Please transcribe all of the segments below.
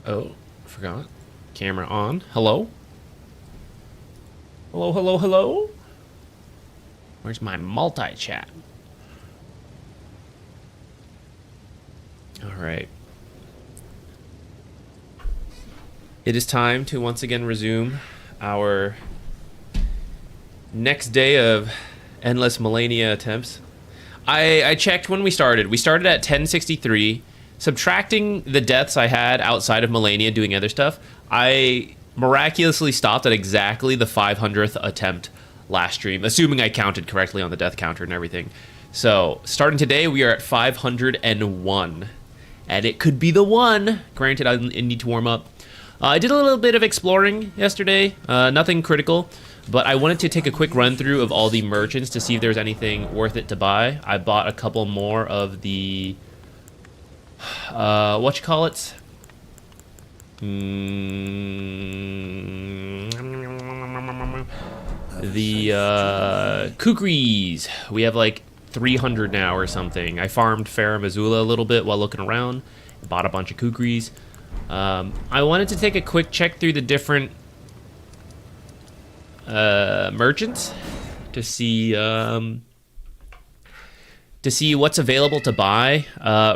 Oh, forgot. Camera on. Hello? Hello, hello, hello? Where's my multi-chat? All right. It is time to once again resume our next day of endless Malenia attempts. I checked when we started. We started at 1063. Subtracting the deaths I had outside of Malenia doing other stuff, I miraculously stopped at exactly the 500th attempt last stream, assuming I counted correctly on the death counter and everything. So, starting today, we are at 501. And it could be the one. Granted, I need to warm up. I did a little bit of exploring yesterday, nothing critical, but I wanted to take a quick run through of all the merchants to see if there's anything worth it to buy. I bought a couple more of the, whatchamacallits? The, kukris. We have like 300 now or something. I farmed Farah Missoula a little bit while looking around, bought a bunch of kukris. I wanted to take a quick check through the different merchants to see what's available to buy.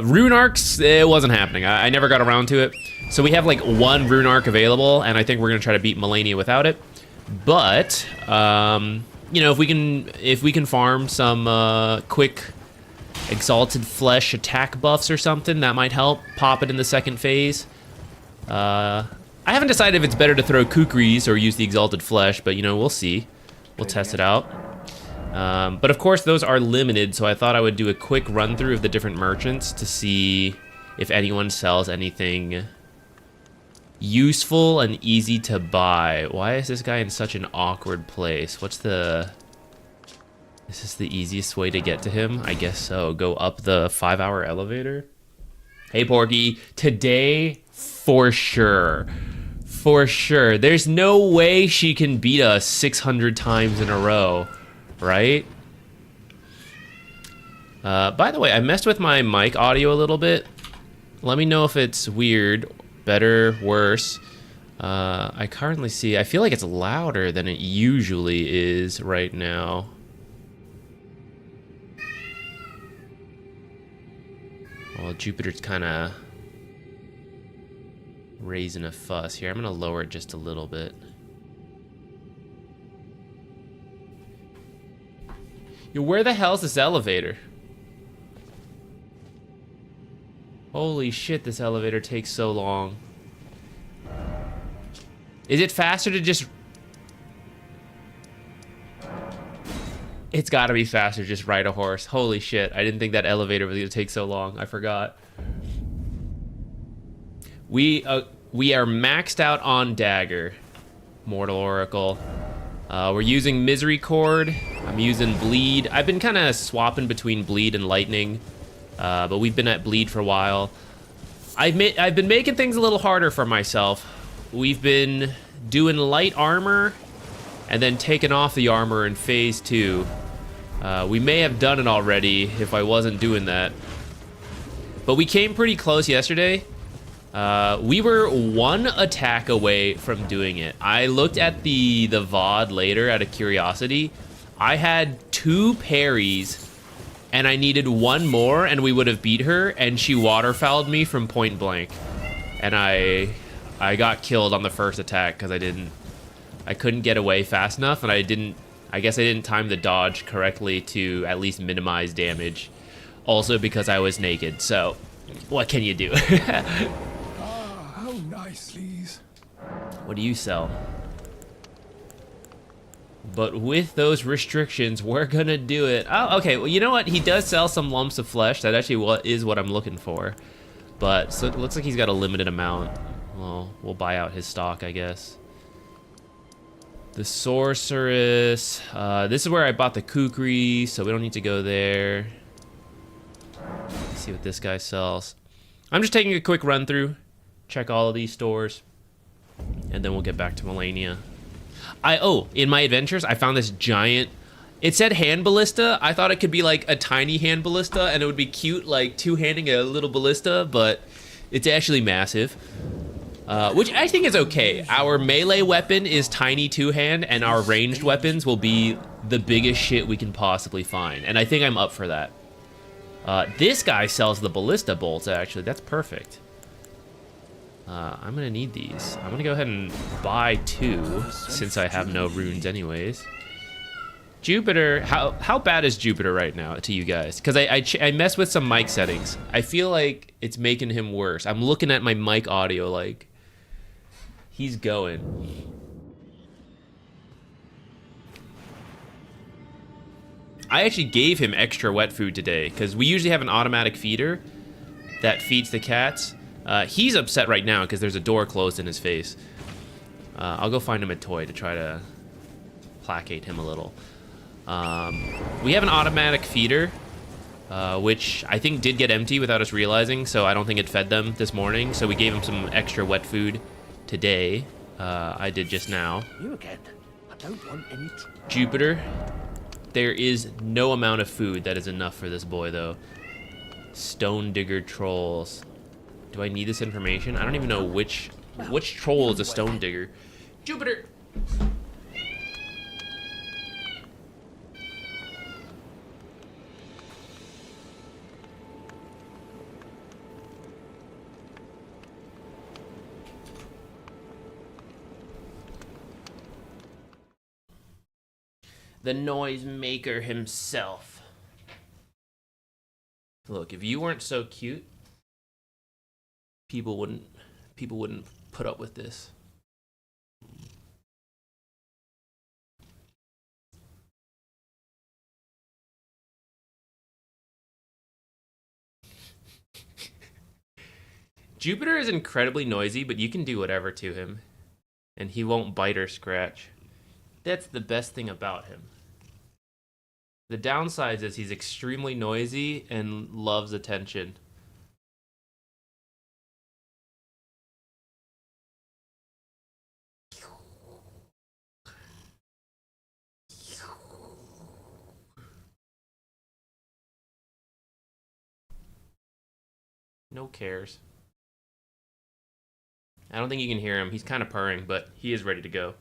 Rune arcs, it wasn't happening. I never got around to it. So we have like one rune arc available, and I think we're gonna try to beat Malenia without it. But you know, if we can farm some quick exalted flesh attack buffs or something, that might help pop it in the second phase. I haven't decided if it's better to throw kukris or use the exalted flesh, but you know, we'll see. We'll test it out. But of course, those are limited, so I thought I would do a quick run through of the different merchants to see if anyone sells anything useful and easy to buy. Why is this guy in such an awkward place? Is this the easiest way to get to him? I guess so. Go up the 5-hour elevator. Hey, Porky. Today, for sure. For sure. There's no way she can beat us 600 times in a row, right? By the way, I messed with my mic audio a little bit. Let me know if it's weird, better, worse. I currently see, I feel like it's louder than it usually is right now. Well, Jupiter's kind of raising a fuss here. I'm gonna lower it just a little bit. Yo, where the hell's this elevator? Holy shit, this elevator takes so long. Is it faster to just... It's gotta be faster to just ride a horse. Holy shit, I didn't think that elevator was gonna take so long. I forgot. We are maxed out on Dagger, Mortal Oracle. We're using Misery Cord. I'm using Bleed. I've been kind of swapping between Bleed and Lightning, but we've been at Bleed for a while. I've been making things a little harder for myself. We've been doing light armor and then taking off the armor in phase 2. We may have done it already if I wasn't doing that. But we came pretty close yesterday. We were one attack away from doing it. I looked at the VOD later out of curiosity. I had 2 parries and I needed one more and we would have beat her, and she waterfouled me from point blank. And I got killed on the first attack because I couldn't get away fast enough, and I guess I didn't time the dodge correctly to at least minimize damage. Also because I was naked, so what can you do? How nice, Lise. What do you sell? But with those restrictions, we're gonna do it. Oh, okay, well, you know what? He does sell some lumps of flesh. That actually is what I'm looking for. But so it looks like he's got a limited amount. Well, we'll buy out his stock, I guess. The Sorceress. This is where I bought the kukri, so we don't need to go there. Let's see what this guy sells. I'm just taking a quick run through, check all of these stores, and then we'll get back to Malenia. In my adventures, I found this giant... It said hand ballista. I thought it could be like a tiny hand ballista, and it would be cute, like two-handing a little ballista, but it's actually massive. which I think is okay. Our melee weapon is tiny two-hand, and our ranged weapons will be the biggest shit we can possibly find. And I think I'm up for that. This guy sells the ballista bolts, actually. That's perfect. I'm gonna need these. I'm gonna go ahead and buy 2, since I have no runes anyways. Jupiter, how bad is Jupiter right now to you guys? Because I messed with some mic settings. I feel like it's making him worse. I'm looking at my mic audio like he's going. I actually gave him extra wet food today because we usually have an automatic feeder that feeds the cats. He's upset right now because there's a door closed in his face. I'll go find him a toy to try to placate him a little. We have an automatic feeder, which I think did get empty without us realizing, so I don't think it fed them this morning. So we gave him some extra wet food today. I did just now. You again. I don't want any Jupiter, there is no amount of food that is enough for this boy, though. Stone digger trolls. Do I need this information? I don't even know which troll is a stone digger. Jupiter! The noise maker himself. Look, if you weren't so cute, people wouldn't put up with this. Jupiter is incredibly noisy, but you can do whatever to him, and he won't bite or scratch. That's the best thing about him. The downside is he's extremely noisy and loves attention. No cares. I don't think you can hear him. He's kind of purring, but he is ready to go.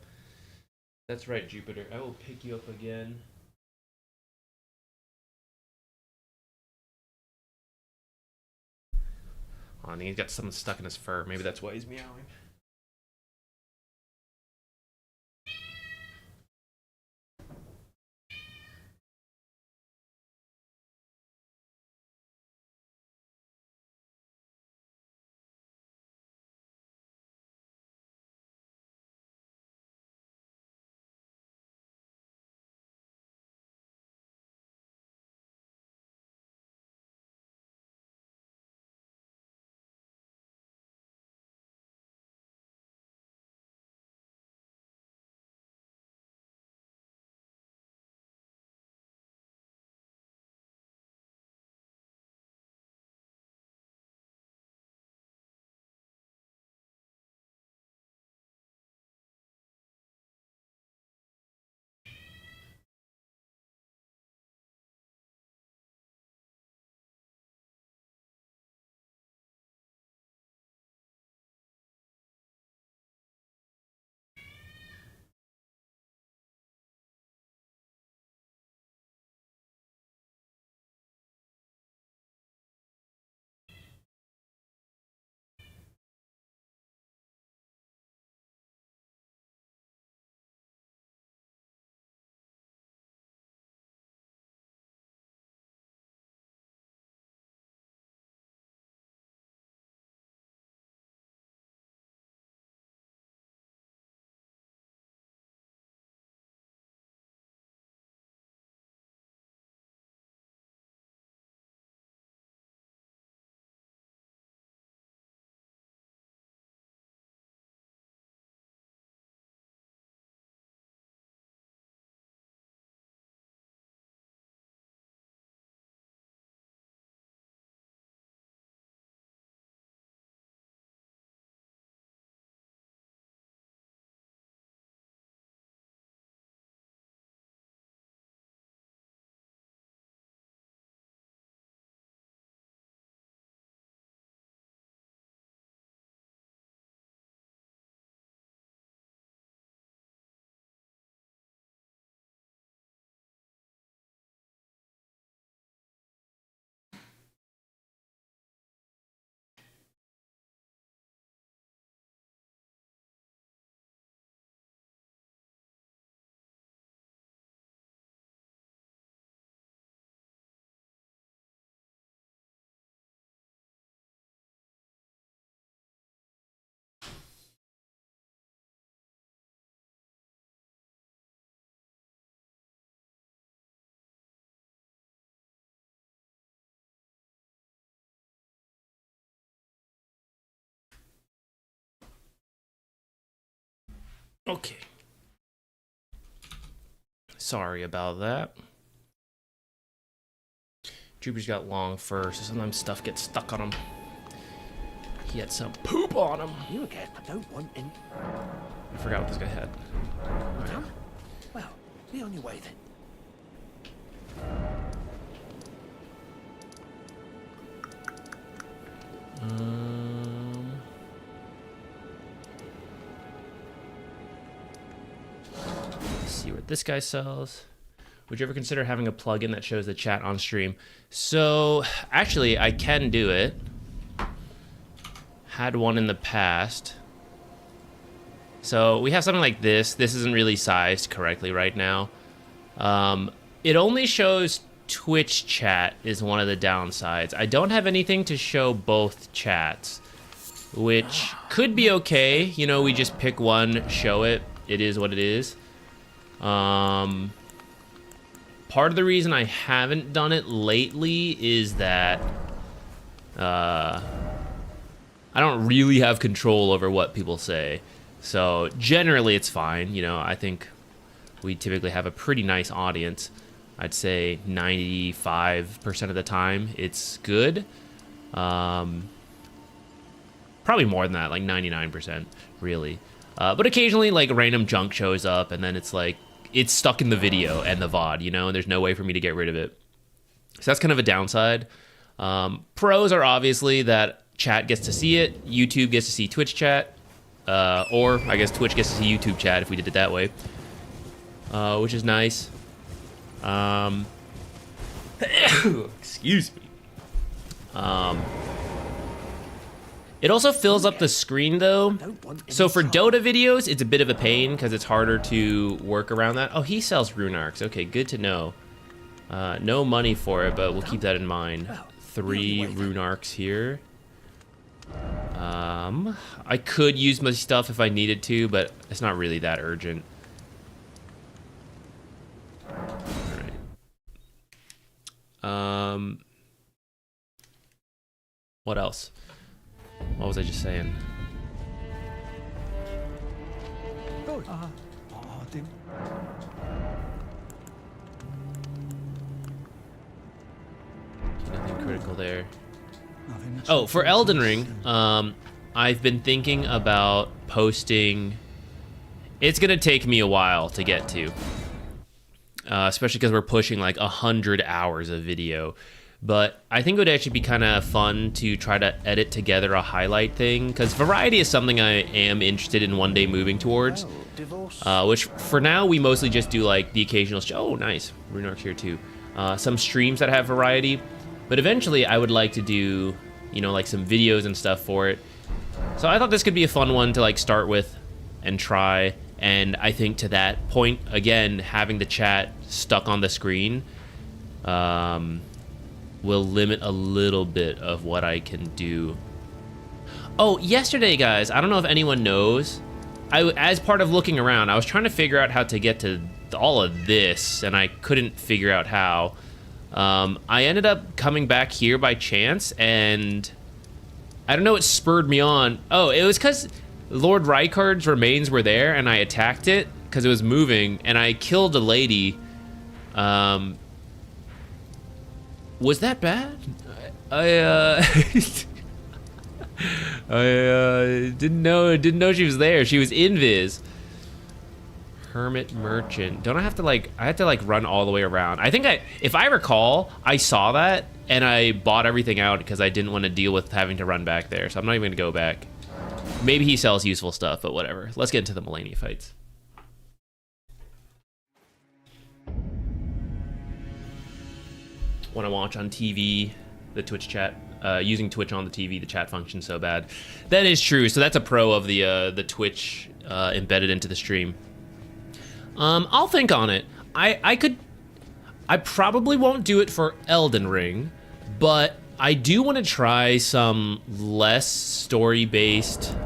That's right, Jupiter. I will pick you up again. Oh, I think he's got something stuck in his fur. Maybe that's why he's meowing. Okay. Sorry about that. Jupiter's got long fur, so sometimes stuff gets stuck on him. He had some poop on him. You again. I don't want any. I forgot what this guy had. Done? Well, be on your way then. Let's see what this guy sells. Would you ever consider having a plugin that shows the chat on stream? So, actually, I can do it. Had one in the past. So, we have something like this. This isn't really sized correctly right now. It only shows Twitch chat is one of the downsides. I don't have anything to show both chats, which could be okay. You know, we just pick one, show it. It is what it is. Part of the reason I haven't done it lately is that I don't really have control over what people say. So generally it's fine. You know, I think we typically have a pretty nice audience. I'd say 95% of the time it's good. Probably more than that, like 99% really. But occasionally like random junk shows up and then it's like, it's stuck in the video and the VOD, you know, and there's no way for me to get rid of it. So that's kind of a downside. Pros are obviously that chat gets to see it, YouTube gets to see Twitch chat, or I guess Twitch gets to see YouTube chat if we did it that way, which is nice. Excuse me. It also fills up the screen though. So for Dota videos, it's a bit of a pain because it's harder to work around that. Oh, he sells rune arcs. Okay, good to know. No money for it, but we'll keep that in mind. 3 rune arcs here. I could use my stuff if I needed to, but it's not really that urgent. Alright. What else? What was I just saying? Nothing critical there. Oh, for Elden Ring, I've been thinking about posting. It's gonna take me a while to get to, especially because we're pushing like 100 hours of video. But I think it would actually be kind of fun to try to edit together a highlight thing, because variety is something I am interested in one day moving towards. Which for now we mostly just do like the occasional oh nice, rune arcs here too. Some streams that have variety, but eventually I would like to do, you know, like some videos and stuff for it. So I thought this could be a fun one to like start with and try. And I think to that point, again, having the chat stuck on the screen will limit a little bit of what I can do. Oh, yesterday, guys, I don't know if anyone knows, as part of looking around, I was trying to figure out how to get to all of this, and I couldn't figure out how. I ended up coming back here by chance, and I don't know what spurred me on. Oh, it was because Lord Rykard's remains were there, and I attacked it because it was moving, and I killed a lady. Was that bad? I didn't know she was there. She was invis. Hermit merchant. Don't I have to like? I had to like run all the way around. I think if I recall, I saw that and I bought everything out because I didn't want to deal with having to run back there. So I'm not even gonna go back. Maybe he sells useful stuff, but whatever. Let's get into the Malenia fights. When I watch on TV, the Twitch chat, using Twitch on the TV, the chat function's so bad. That is true. So that's a pro of the Twitch embedded into the stream. I'll think on it. I probably won't do it for Elden Ring, but I do want to try some less story-based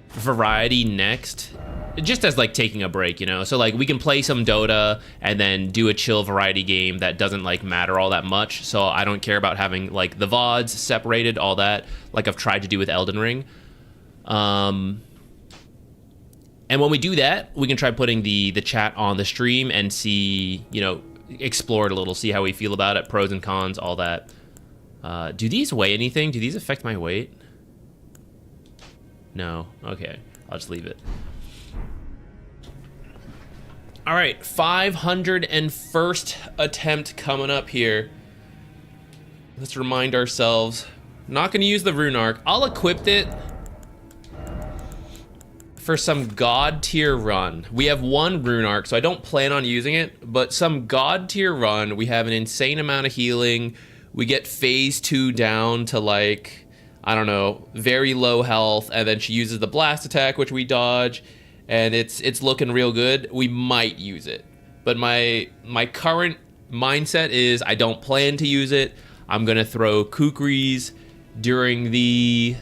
variety next. Just as like taking a break, you know? So like we can play some Dota and then do a chill variety game that doesn't like matter all that much. So I don't care about having like the VODs separated, all that, like I've tried to do with Elden Ring. And when we do that, we can try putting the chat on the stream and see, you know, explore it a little, see how we feel about it, pros and cons, all that. Do these weigh anything? Do these affect my weight? No. Okay. I'll just leave it. All right. 501st attempt coming up here. Let's remind ourselves. Not going to use the rune arc. I'll equip it for some god tier run. We have one rune arc, so I don't plan on using it, but some god tier run, we have an insane amount of healing. We get phase 2 down to like, I don't know, very low health, and then she uses the blast attack, which we dodge, and it's looking real good. We might use it, but my current mindset is I don't plan to use it. I'm gonna throw kukris during the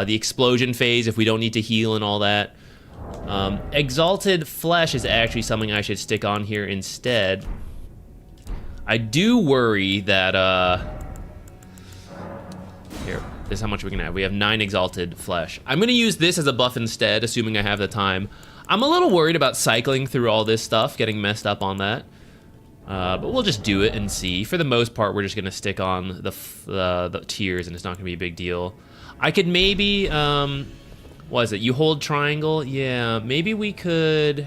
explosion phase if we don't need to heal and all that. Exalted Flesh is actually something I should stick on here instead. I do worry that, here, this is how much we can have. We have 9 Exalted Flesh. I'm gonna use this as a buff instead, assuming I have the time. I'm a little worried about cycling through all this stuff, getting messed up on that. But we'll just do it and see. For the most part, we're just gonna stick on the tiers, and it's not gonna be a big deal. I could maybe, what is it? You hold triangle? Yeah, maybe we could...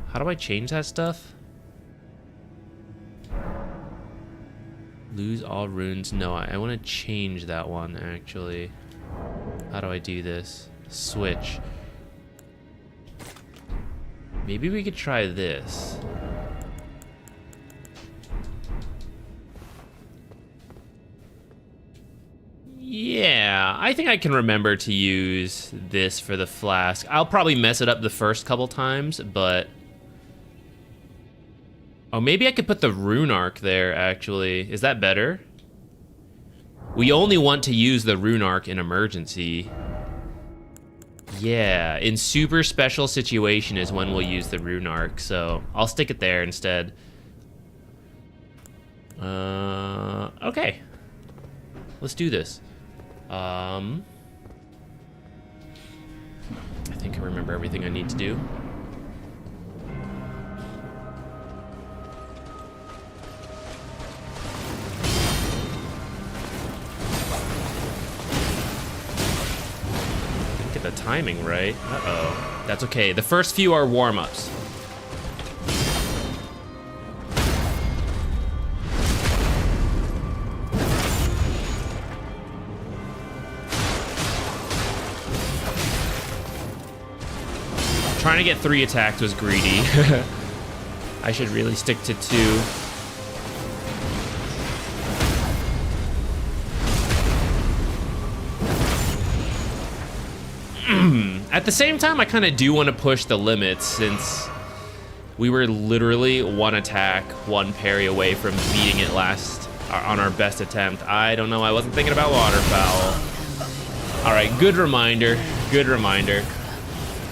How do I change that stuff? Lose all runes. No, I want to change that one, actually. How do I do this? Switch. Maybe we could try this. Yeah, I think I can remember to use this for the flask. I'll probably mess it up the first couple times, but... Oh, maybe I could put the rune arc there, actually. Is that better? We only want to use the rune arc in emergency. Yeah, in super special situation is when we'll use the rune arc, so I'll stick it there instead. Okay. Let's do this. I think I remember everything I need to do. Didn't get the timing right. Uh-oh. That's okay. The first few are warm-ups. Trying to get 3 attacks was greedy. I should really stick to 2. At the same time, I kind of do want to push the limits since we were literally 1 attack, 1 parry away from beating it last on our best attempt. I don't know. I wasn't thinking about waterfowl. All right, good reminder. Good reminder.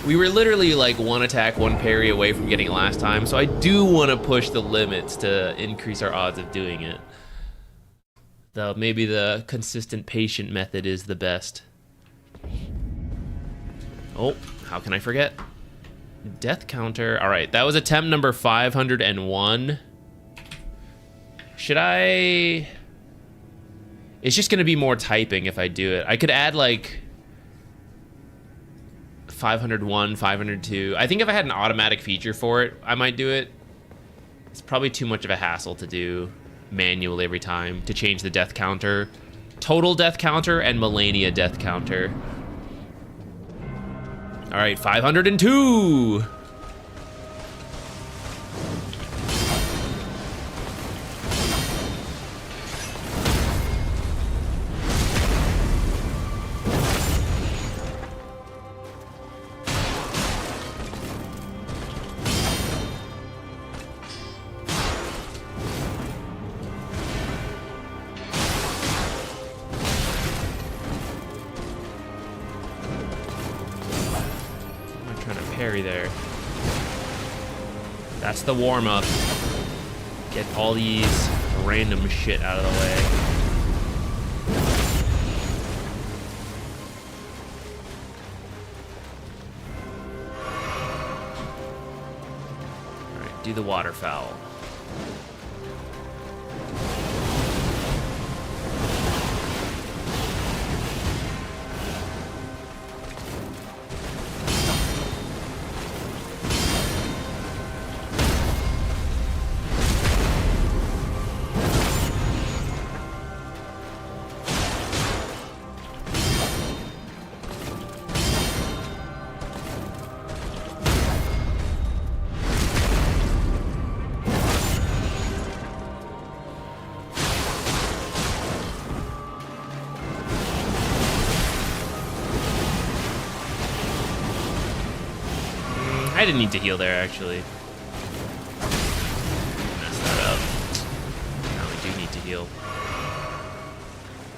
We were literally like 1 attack, 1 parry away from getting it last time, so I do want to push the limits to increase our odds of doing it. Though maybe the consistent patient method is the best. Oh, how can I forget? Death counter. All right, that was attempt number 501. Should I... It's just gonna be more typing if I do it. I could add like 501, 502. I think if I had an automatic feature for it, I might do it. It's probably too much of a hassle to do manually every time to change the death counter. Total death counter and Malenia death counter. All right, 502. There. That's the warm-up. Get all these random shit out of the way. do the waterfowl. I didn't need to heal there, actually. Mess that up. Now we do need to heal.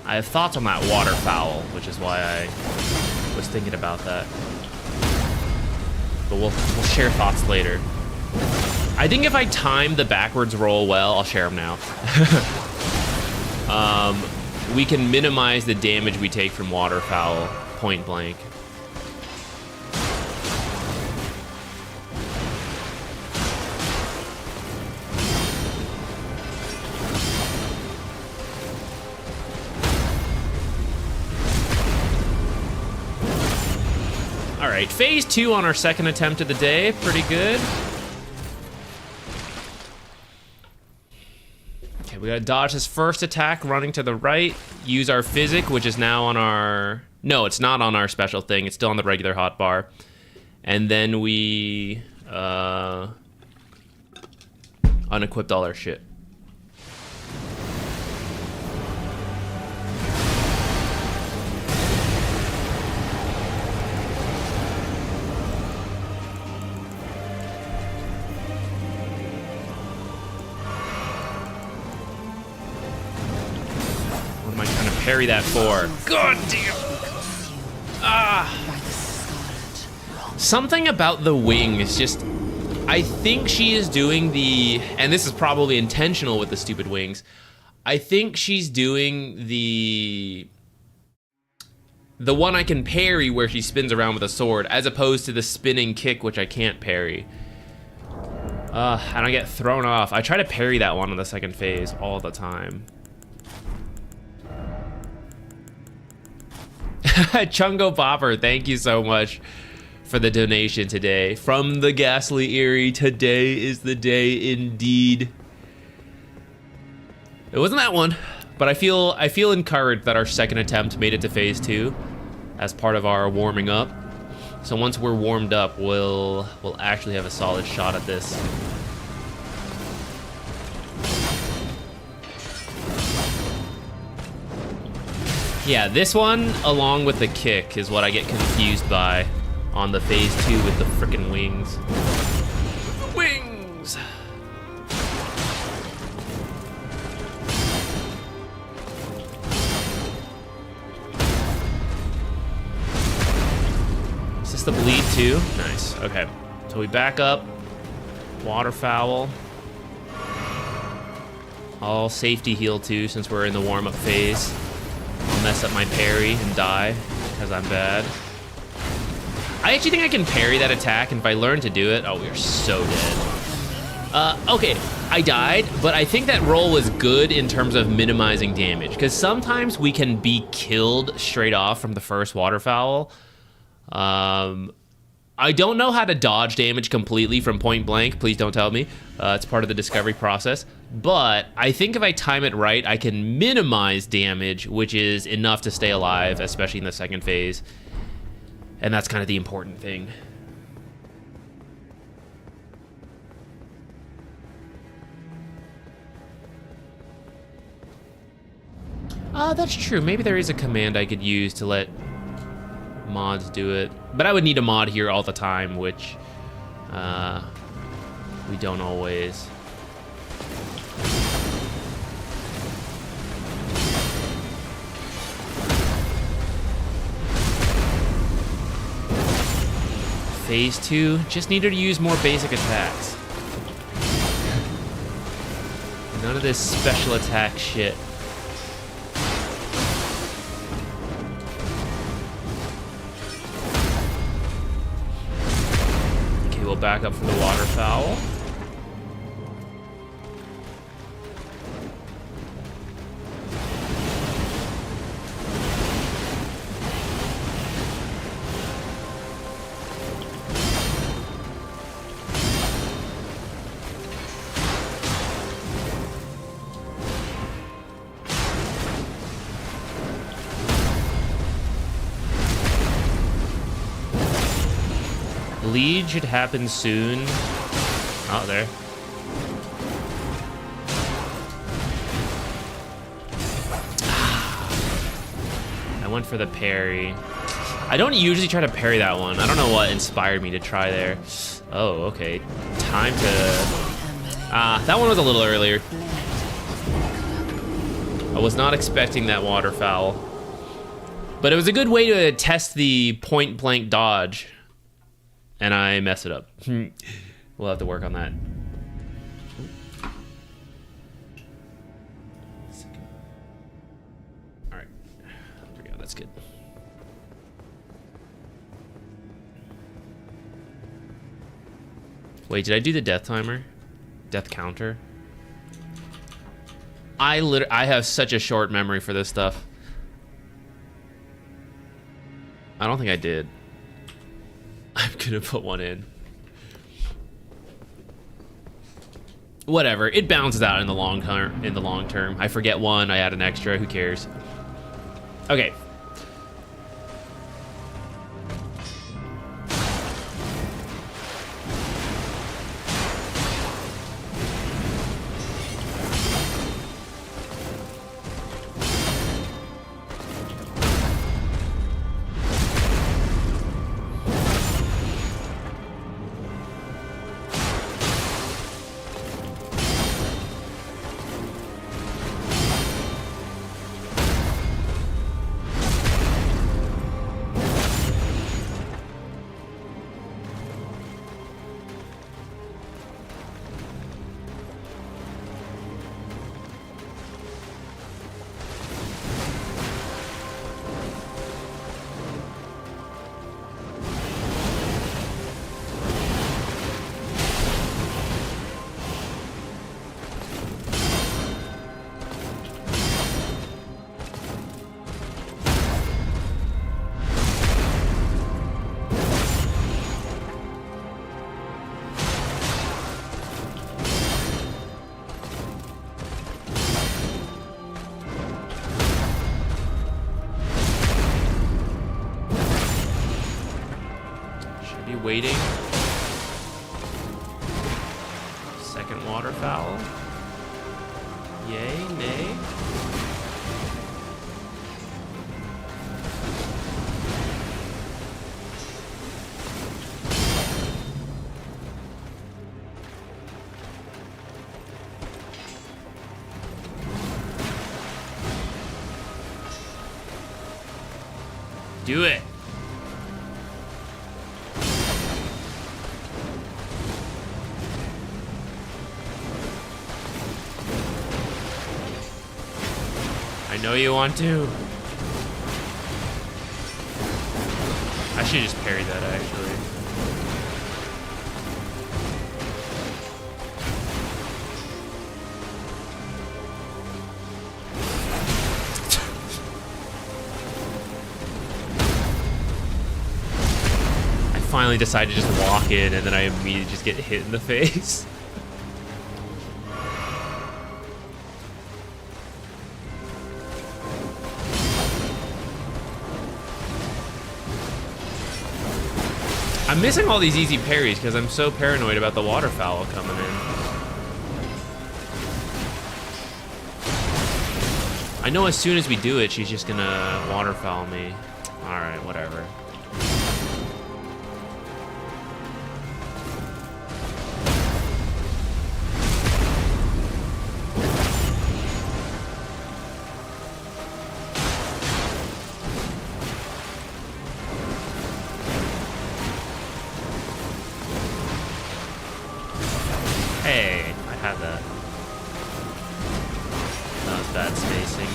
I have thoughts on that waterfowl, which is why I was thinking about that. But we'll share thoughts later. I think if I time the backwards roll well, I'll share them now. We can minimize the damage we take from waterfowl point blank. All right, phase 2 on our second attempt of the day. Pretty good. Okay, we gotta dodge his first attack running to the right. Use our physic, which is now on our... No, it's not on our special thing. It's still on the regular hotbar. And then we unequipped all our shit. Parry that for. God damn. Something about the wings just... I think she is doing the... And this is probably intentional with the stupid wings. I think she's doing the one I can parry where she spins around with a sword, as opposed to the spinning kick, which I can't parry. And I get thrown off. I try to parry that one on the second phase all the time. Chungo Popper, thank you so much for the donation today. From the Ghastly Eerie, today is the day indeed. It wasn't that one, but I feel encouraged that our second attempt made it to phase 2 as part of our warming up. So once we're warmed up, we'll actually have a solid shot at this. Yeah, this one, along with the kick, is what I get confused by on the phase 2 with the frickin' wings. Wings! Is this the bleed too? Nice, okay. So we back up, waterfowl. I'll safety heal too, since we're in the warm-up phase. I'll mess up my parry and die, because I'm bad. I actually think I can parry that attack, and if I learn to do it... Oh, we're so dead. Okay, I died, but I think that roll was good in terms of minimizing damage, because sometimes we can be killed straight off from the first waterfowl. I don't know how to dodge damage completely from point blank. Please don't tell me. It's part of the discovery process. But I think if I time it right, I can minimize damage, which is enough to stay alive, especially in the second phase. And that's kind of the important thing. That's true. Maybe there is a command I could use to let mods do it. But I would need a mod here all the time, which we don't always. Phase 2, just needed to use more basic attacks. None of this special attack shit. Okay, we'll back up for the waterfowl. Bleed should happen soon. Oh, there. I went for the parry. I don't usually try to parry that one. I don't know what inspired me to try there. Oh, okay. Time to... that one was a little earlier. I was not expecting that waterfowl. But it was a good way to test the point-blank dodge. And I messed it up. We'll have to work on that. Alright. There we go, that's good. Wait, did I do the death timer? Death counter? I have such a short memory for this stuff. I don't think I did. I'm gonna put one in. Whatever, it balances out in the long term. I forget one, I add an extra, who cares? Okay. Waiting. Second waterfowl. Yay, nay. Do it. I know you want to. I should just parry that, actually. I finally decided to just walk in, and then I immediately just get hit in the face. I'm missing all these easy parries because I'm so paranoid about the waterfowl coming in. I know as soon as we do it, she's just gonna waterfowl me. Alright, whatever. Hey, I had that. That was bad spacing.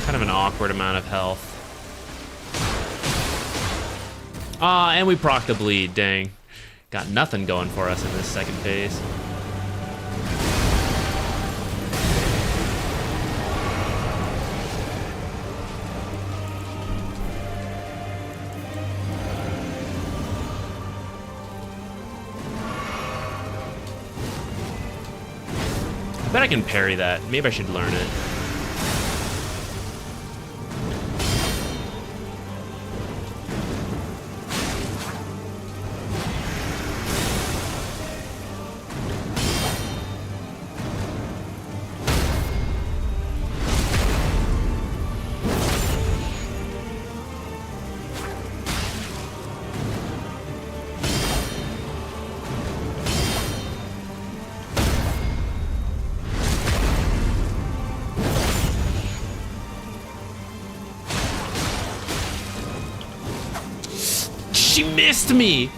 Kind of an awkward amount of health. Ah, and we proc the bleed, dang. Got nothing going for us in this second phase. I bet I can parry that. Maybe I should learn it. She missed me!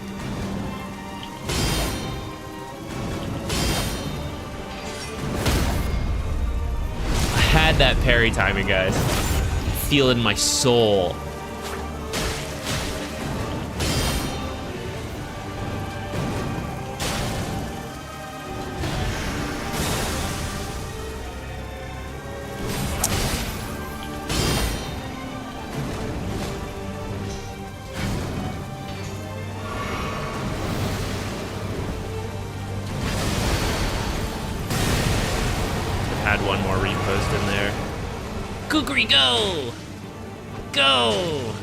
I had that parry timing, guys. Feel it in my soul. Add one more repost in there. Kukri, go! Go!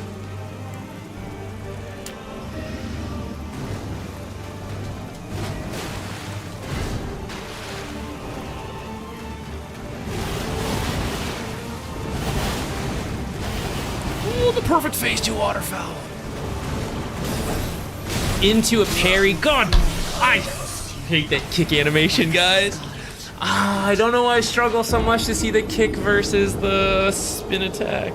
Ooh, the perfect phase 2 waterfowl. Into a parry. God, I hate that kick animation, guys. I don't know why I struggle so much to see the kick versus the spin attack.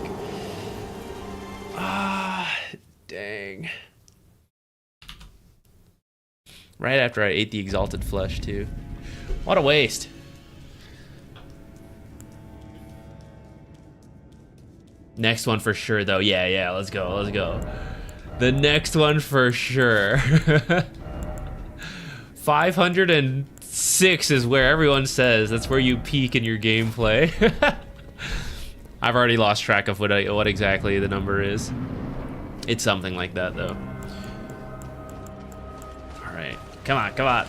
Dang. Right after I ate the exalted flesh, too. What a waste. Next one for sure, though. Yeah, let's go, let's go. The next one for sure. 506 is where everyone says that's where you peak in your gameplay. I've already lost track of what exactly the number is. It's something like that, though. All right, come on, come on.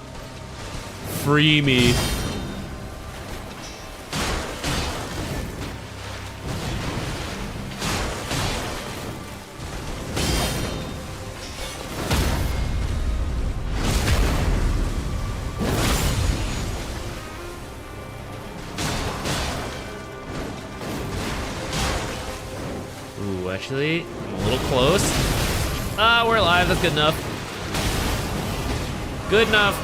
Free me. Actually, I'm a little close. We're alive. That's good enough. Good enough.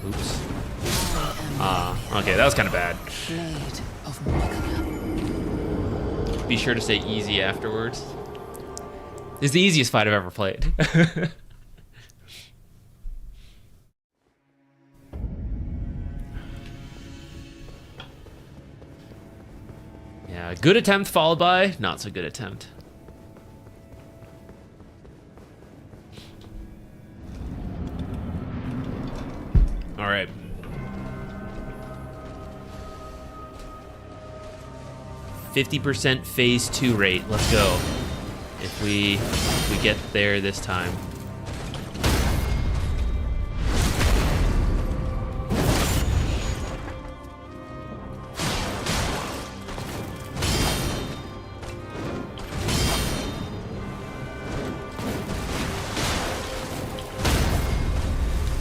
Oops. Okay, that was kind of bad. Be sure to say easy afterwards. This is the easiest fight I've ever played. Yeah, good attempt followed by not so good attempt. All right. %50 phase 2 rate. Let's go. If we get there this time.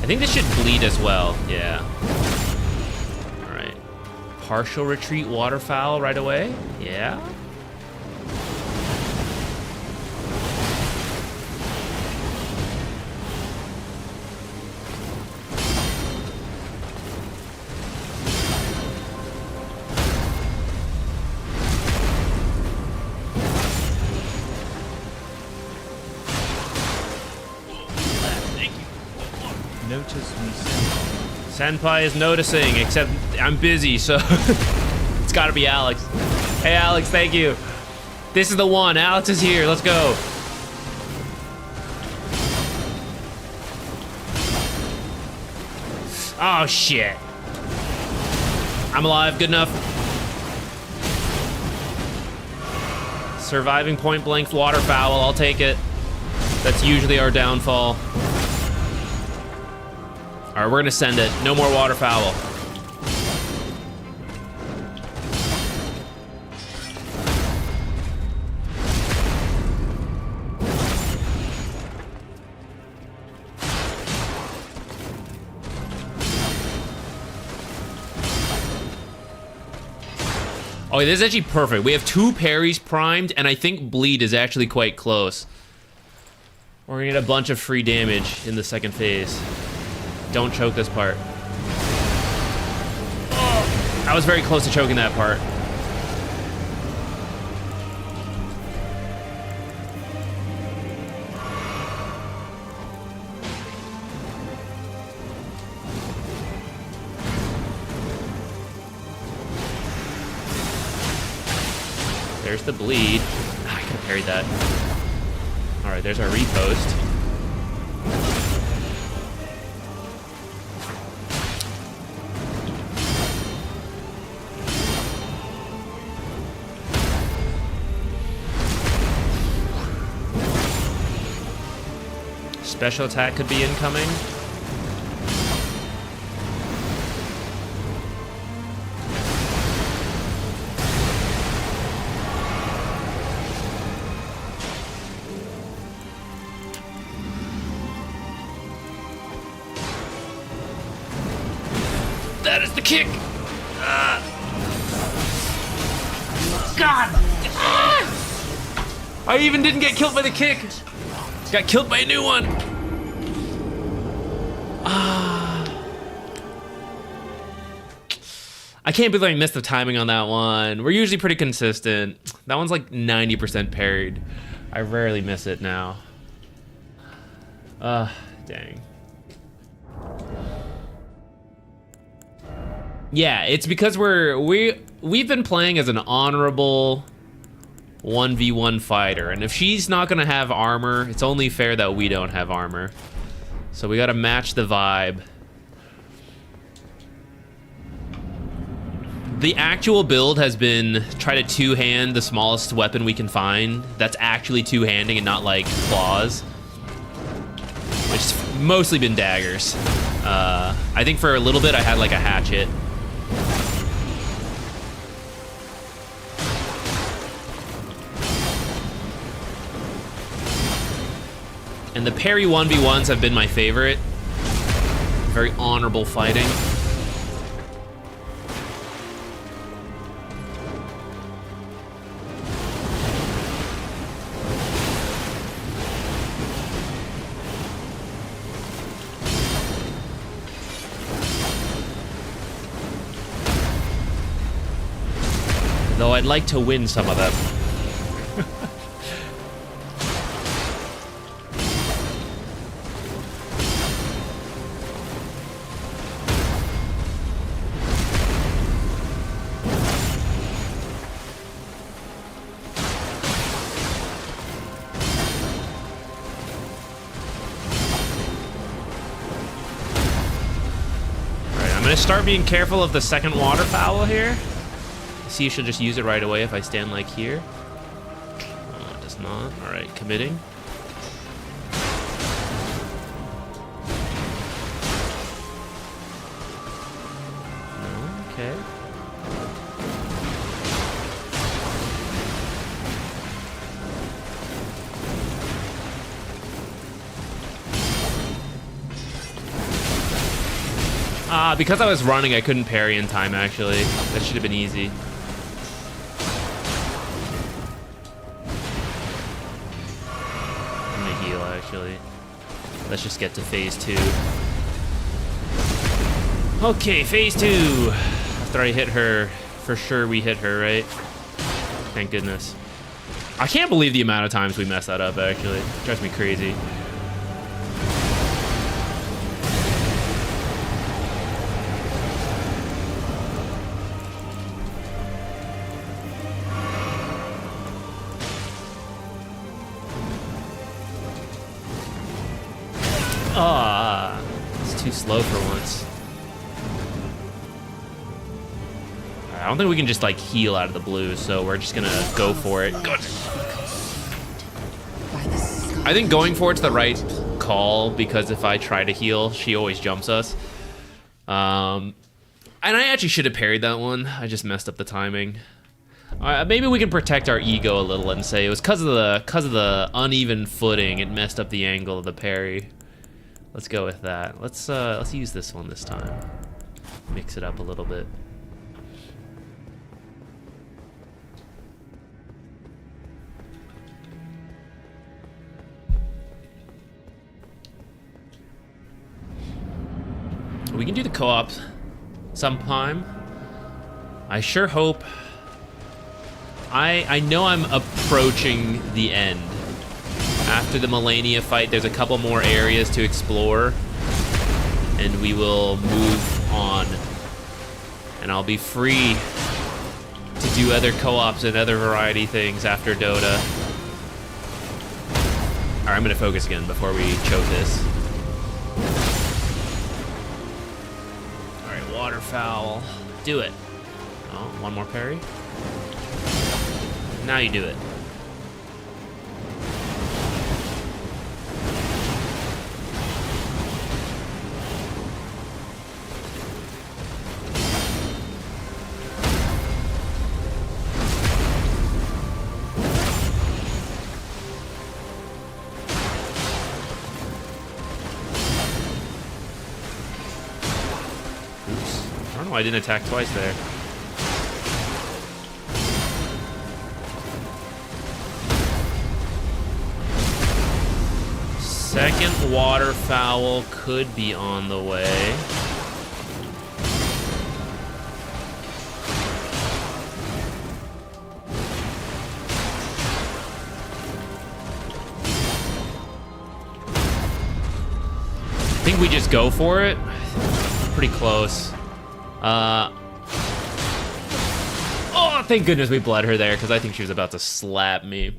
I think this should bleed as well, yeah. All right. Partial retreat waterfowl right away, yeah. Senpai is noticing, except I'm busy, so it's gotta be Alex. Hey, Alex, thank you. This is the one. Alex is here. Let's go. Oh, shit. I'm alive. Good enough. Surviving point blank waterfowl. I'll take it. That's usually our downfall. All right, we're gonna send it. No more waterfowl. Oh, this is actually perfect. We have 2 parries primed, and I think bleed is actually quite close. We're gonna get a bunch of free damage in the second phase. Don't choke this part. Oh, I was very close to choking that part. There's the bleed. I could have parried that. All right, there's our repost. Special attack could be incoming. That is the kick! God! I even didn't get killed by the kick! Got killed by a new one! I can't believe I missed the timing on that one. We're usually pretty consistent. That one's like 90% parried. I rarely miss it now. Dang. Yeah, it's because we've been playing as an honorable 1v1 fighter, and if she's not gonna have armor, it's only fair that we don't have armor. So we gotta match the vibe. The actual build has been try to two-hand the smallest weapon we can find that's actually two-handing and not like claws. Which has mostly been daggers. I think for a little bit I had like a hatchet. And the parry 1v1s have been my favorite. Very honorable fighting. Though I'd like to win some of them. I'm gonna start being careful of the second waterfowl here. See, you should just use it right away if I stand like here. Oh, it does not. All right, committing. No, okay. Because I was running, I couldn't parry in time, actually. That should have been easy. I'm gonna heal, actually. Let's just get to phase 2. Okay, phase 2. After I hit her, for sure we hit her, right? Thank goodness. I can't believe the amount of times we mess that up, actually. It drives me crazy. It's too slow for once. I don't think we can just like heal out of the blue, so we're just gonna go for it. I think going for it's the right call, because if I try to heal, she always jumps us. And I actually should have parried that one. I just messed up the timing. Maybe we can protect our ego a little and say it was because of the uneven footing. It messed up the angle of the parry. Let's go with that. Let's use this one this time. Mix it up a little bit. We can do the co-op sometime. I sure hope. I know I'm approaching the end. After the Malenia fight, there's a couple more areas to explore, and we will move on. And I'll be free to do other co-ops and other variety things after Dota. Alright, I'm gonna focus again before we choke this. Alright, waterfowl. Do it. Oh, one more parry. Now you do it. Oops. I don't know why I didn't attack twice there. Second waterfowl could be on the way. I think we just go for it. Pretty close. Oh, thank goodness we bled her there, because I think she was about to slap me.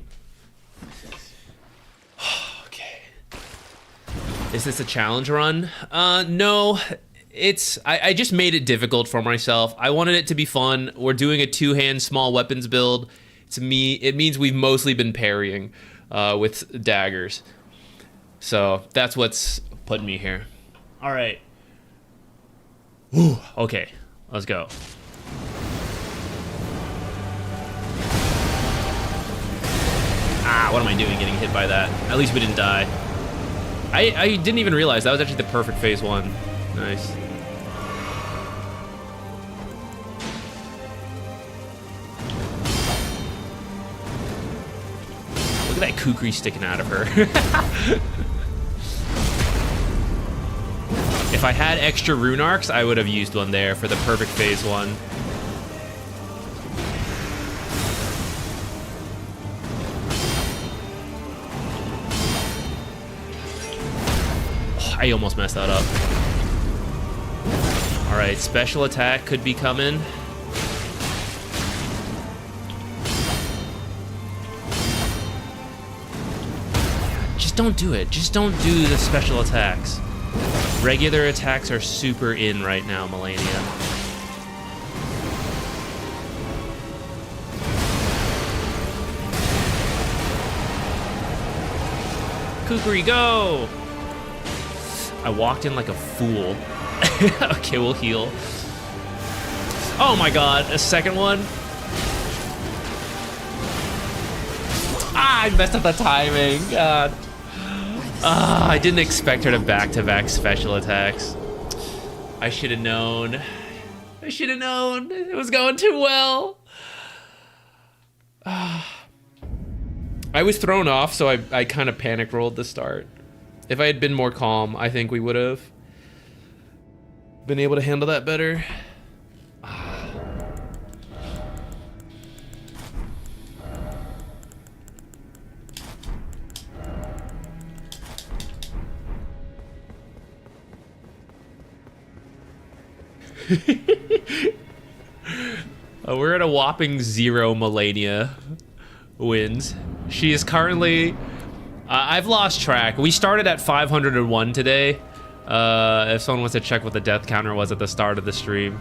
Is this a challenge run? No, I just made it difficult for myself. I wanted it to be fun. We're doing a two-hand small weapons build. To me, it means we've mostly been parrying with daggers. So that's what's put me here. All right. Whew, okay, let's go. Ah, what am I doing getting hit by that? At least we didn't die. I didn't even realize that was actually the perfect phase one. Nice. Look at that kukri sticking out of her. If I had extra rune arcs, I would have used one there for the perfect phase one. I almost messed that up. All right, special attack could be coming. Just don't do it. Just don't do the special attacks. Regular attacks are super in right now, Malenia. Kukri, go! I walked in like a fool. Okay, we'll heal. Oh my god, a second one? Ah, I messed up the timing, god. I didn't expect her to back-to-back special attacks. I should have known. I should have known. It was going too well. I was thrown off, so I kind of panic rolled the start. If I had been more calm, I think we would have been able to handle that better. We're at a whopping 0 Malenia wins. She is currently... I've lost track. We started at 501 today. If someone wants to check what the death counter was at the start of the stream.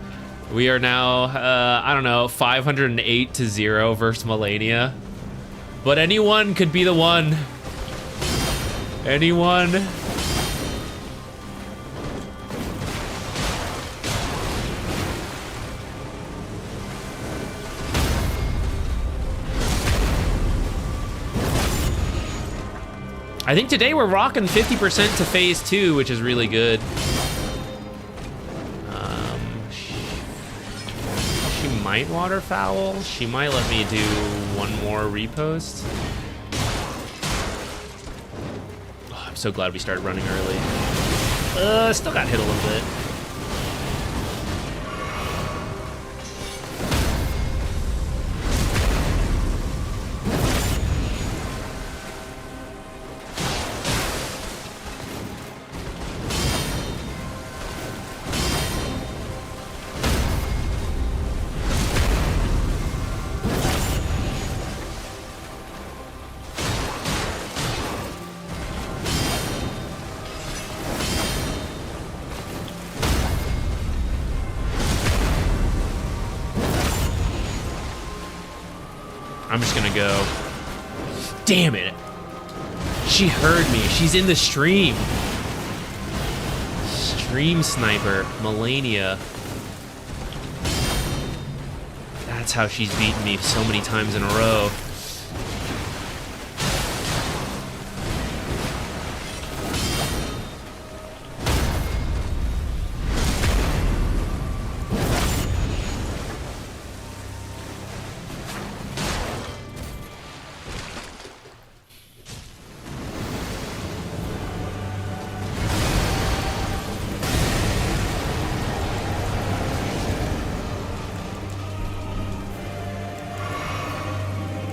We are now, I don't know, 508 to 0 versus Malenia. But anyone could be the one. Anyone? I think today we're rocking 50% to phase 2, which is really good. She might waterfowl. She might let me do one more repost. Oh, I'm so glad we started running early. Still got hit a little bit. I'm just gonna go. Damn it. She heard me. She's in the stream. Stream sniper, Malenia. That's how she's beaten me so many times in a row.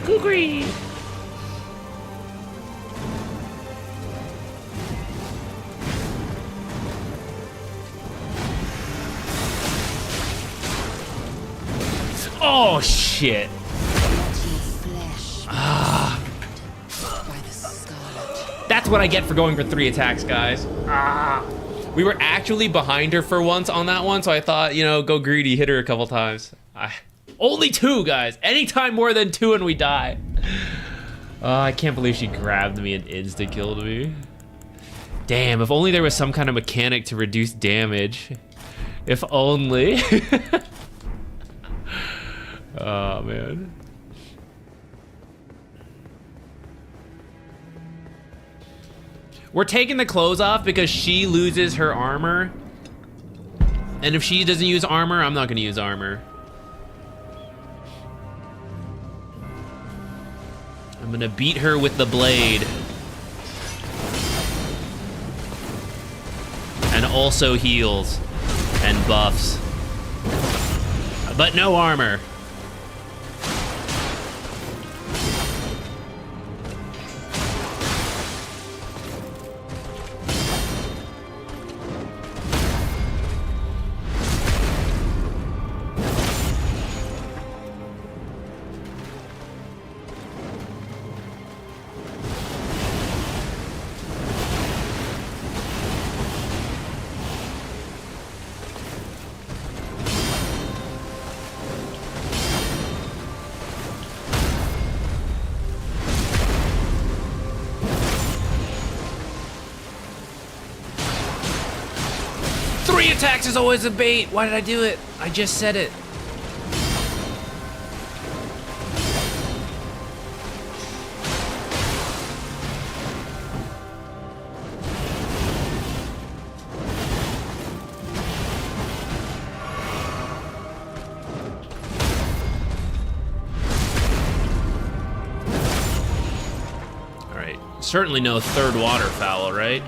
Kukri! Oh shit! That's what I get for going for 3 attacks, guys. We were actually behind her for once on that one, so I thought, you know, go greedy, hit her a couple times. Only 2, guys. Anytime more than 2 and we die. I can't believe she grabbed me and insta-killed me. Damn, if only there was some kind of mechanic to reduce damage. If only. Oh, man. We're taking the clothes off because she loses her armor. And if she doesn't use armor, I'm not gonna use armor. I'm gonna beat her with the blade. And also heals and buffs. But no armor. Attacks is always a bait. Why did I do it? I just said it. All right. Certainly no third waterfowl, right?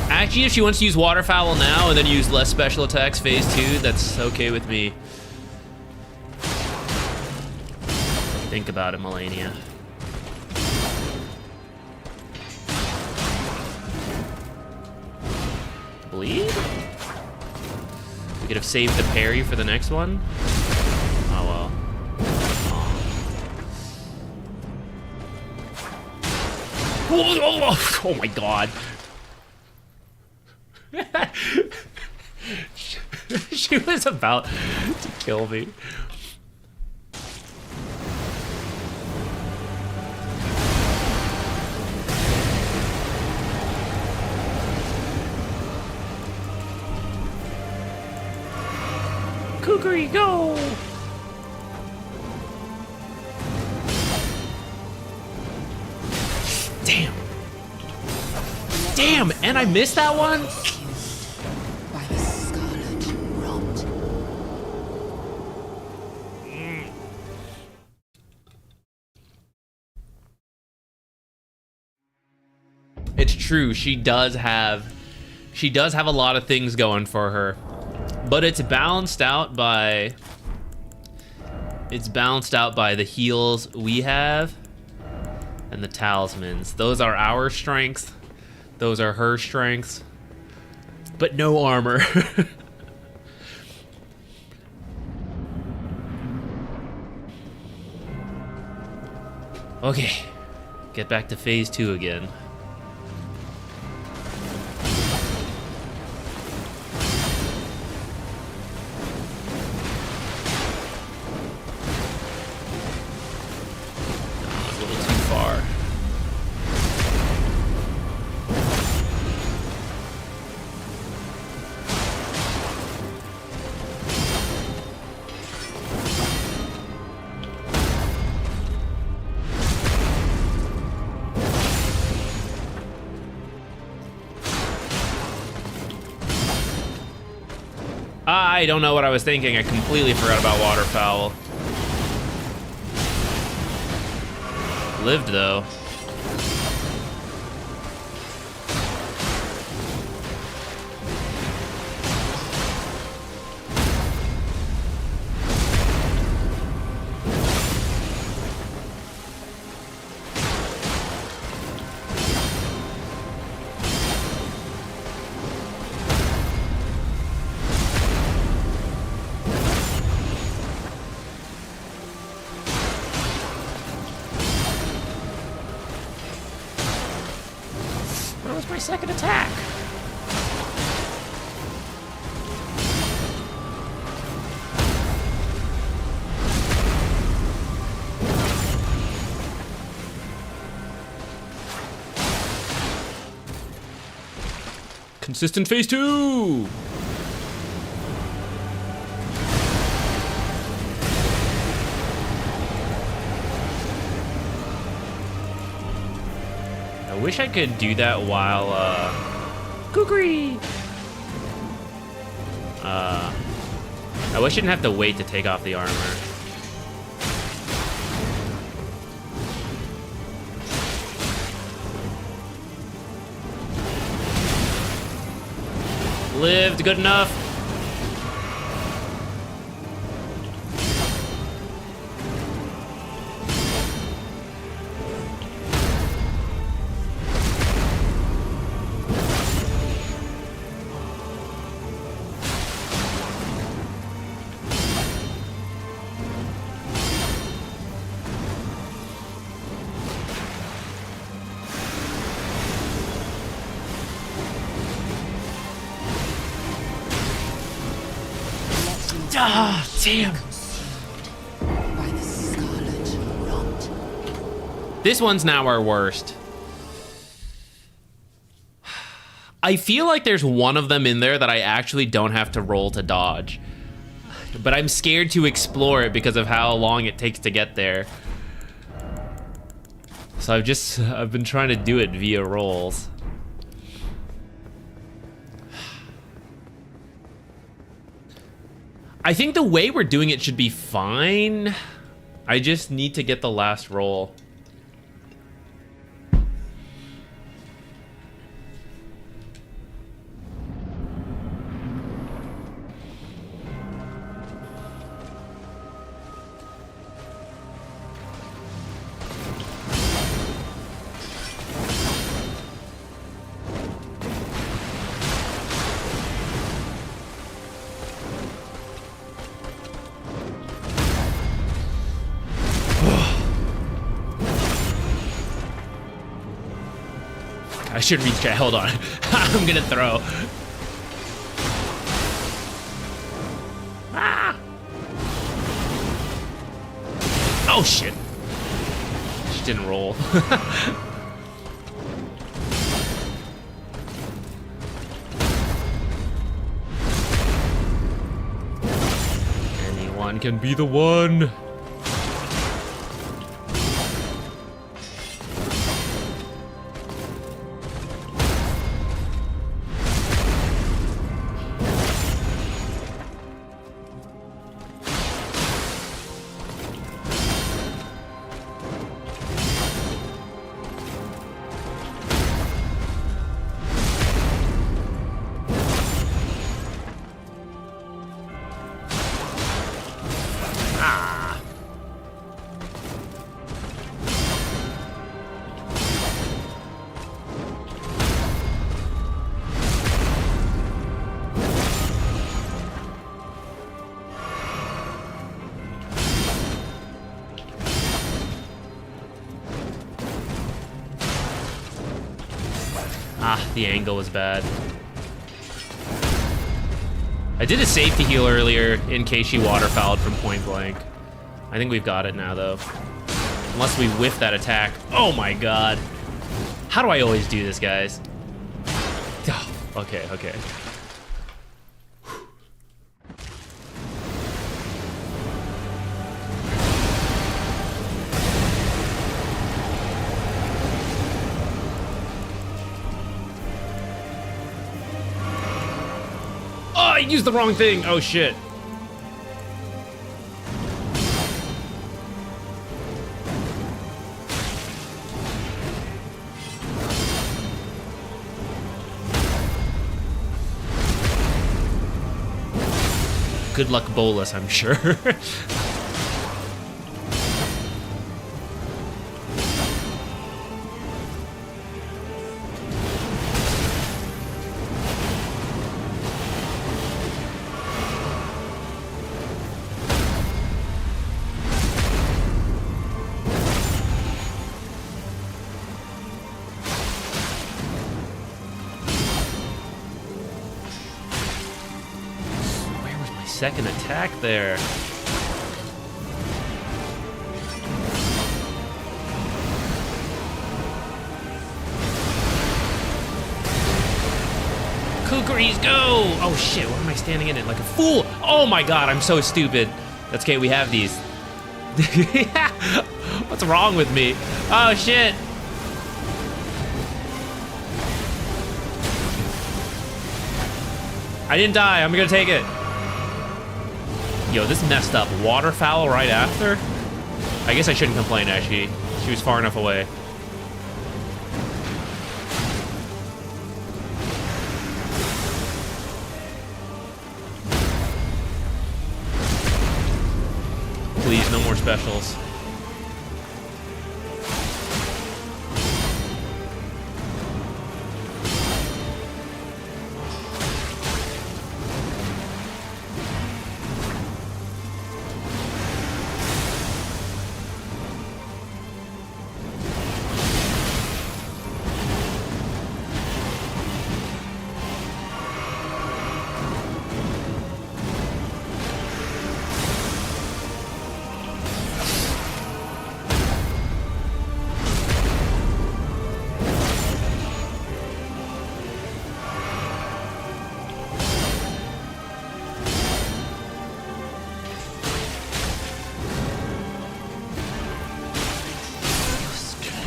Actually, if she wants to use waterfowl now and then use less special attacks phase 2, that's okay with me. Think about it, Malenia. Bleed? We could have saved the parry for the next one. Oh well. Oh my god. She was about to kill me. Kukri, go! Damn. Damn, and I missed that one? By the scarlet rot. It's true, she does have a lot of things going for her. But it's balanced out by the heals we have and the talismans. Those are our strengths. Those are her strengths. But no armor. Okay. Get back to phase 2 again. I don't know what I was thinking. I completely forgot about waterfowl. Lived though. My second attack. Consistent phase 2. I wish I could do that while, Kukri! I wish I didn't have to wait to take off the armor. Lived good enough. Ah, damn. By the scarlet rot. This one's now our worst. I feel like there's one of them in there that I actually don't have to roll to dodge. But I'm scared to explore it because of how long it takes to get there. So I've been trying to do it via rolls. I think the way we're doing it should be fine. I just need to get the last roll. I should reach chat. Hold on. I'm gonna throw. Ah! Oh shit. She didn't roll. can be the one. Ah, the angle was bad. I did a safety heal earlier in case she waterfowled from point blank. I think we've got it now, though. Unless we whiff that attack. Oh my god. How do I always do this, guys? Oh, okay, okay. I used the wrong thing. Oh shit. Good luck, Bolus, I'm sure. Second attack there. Kukris, go! Oh shit, why am I standing in it like a fool? Oh my god, I'm so stupid. That's okay, we have these. What's wrong with me? Oh shit. I didn't die, I'm gonna take it. Yo, this messed up. Waterfowl right after? I guess I shouldn't complain, actually. She was far enough away. Please, no more specials.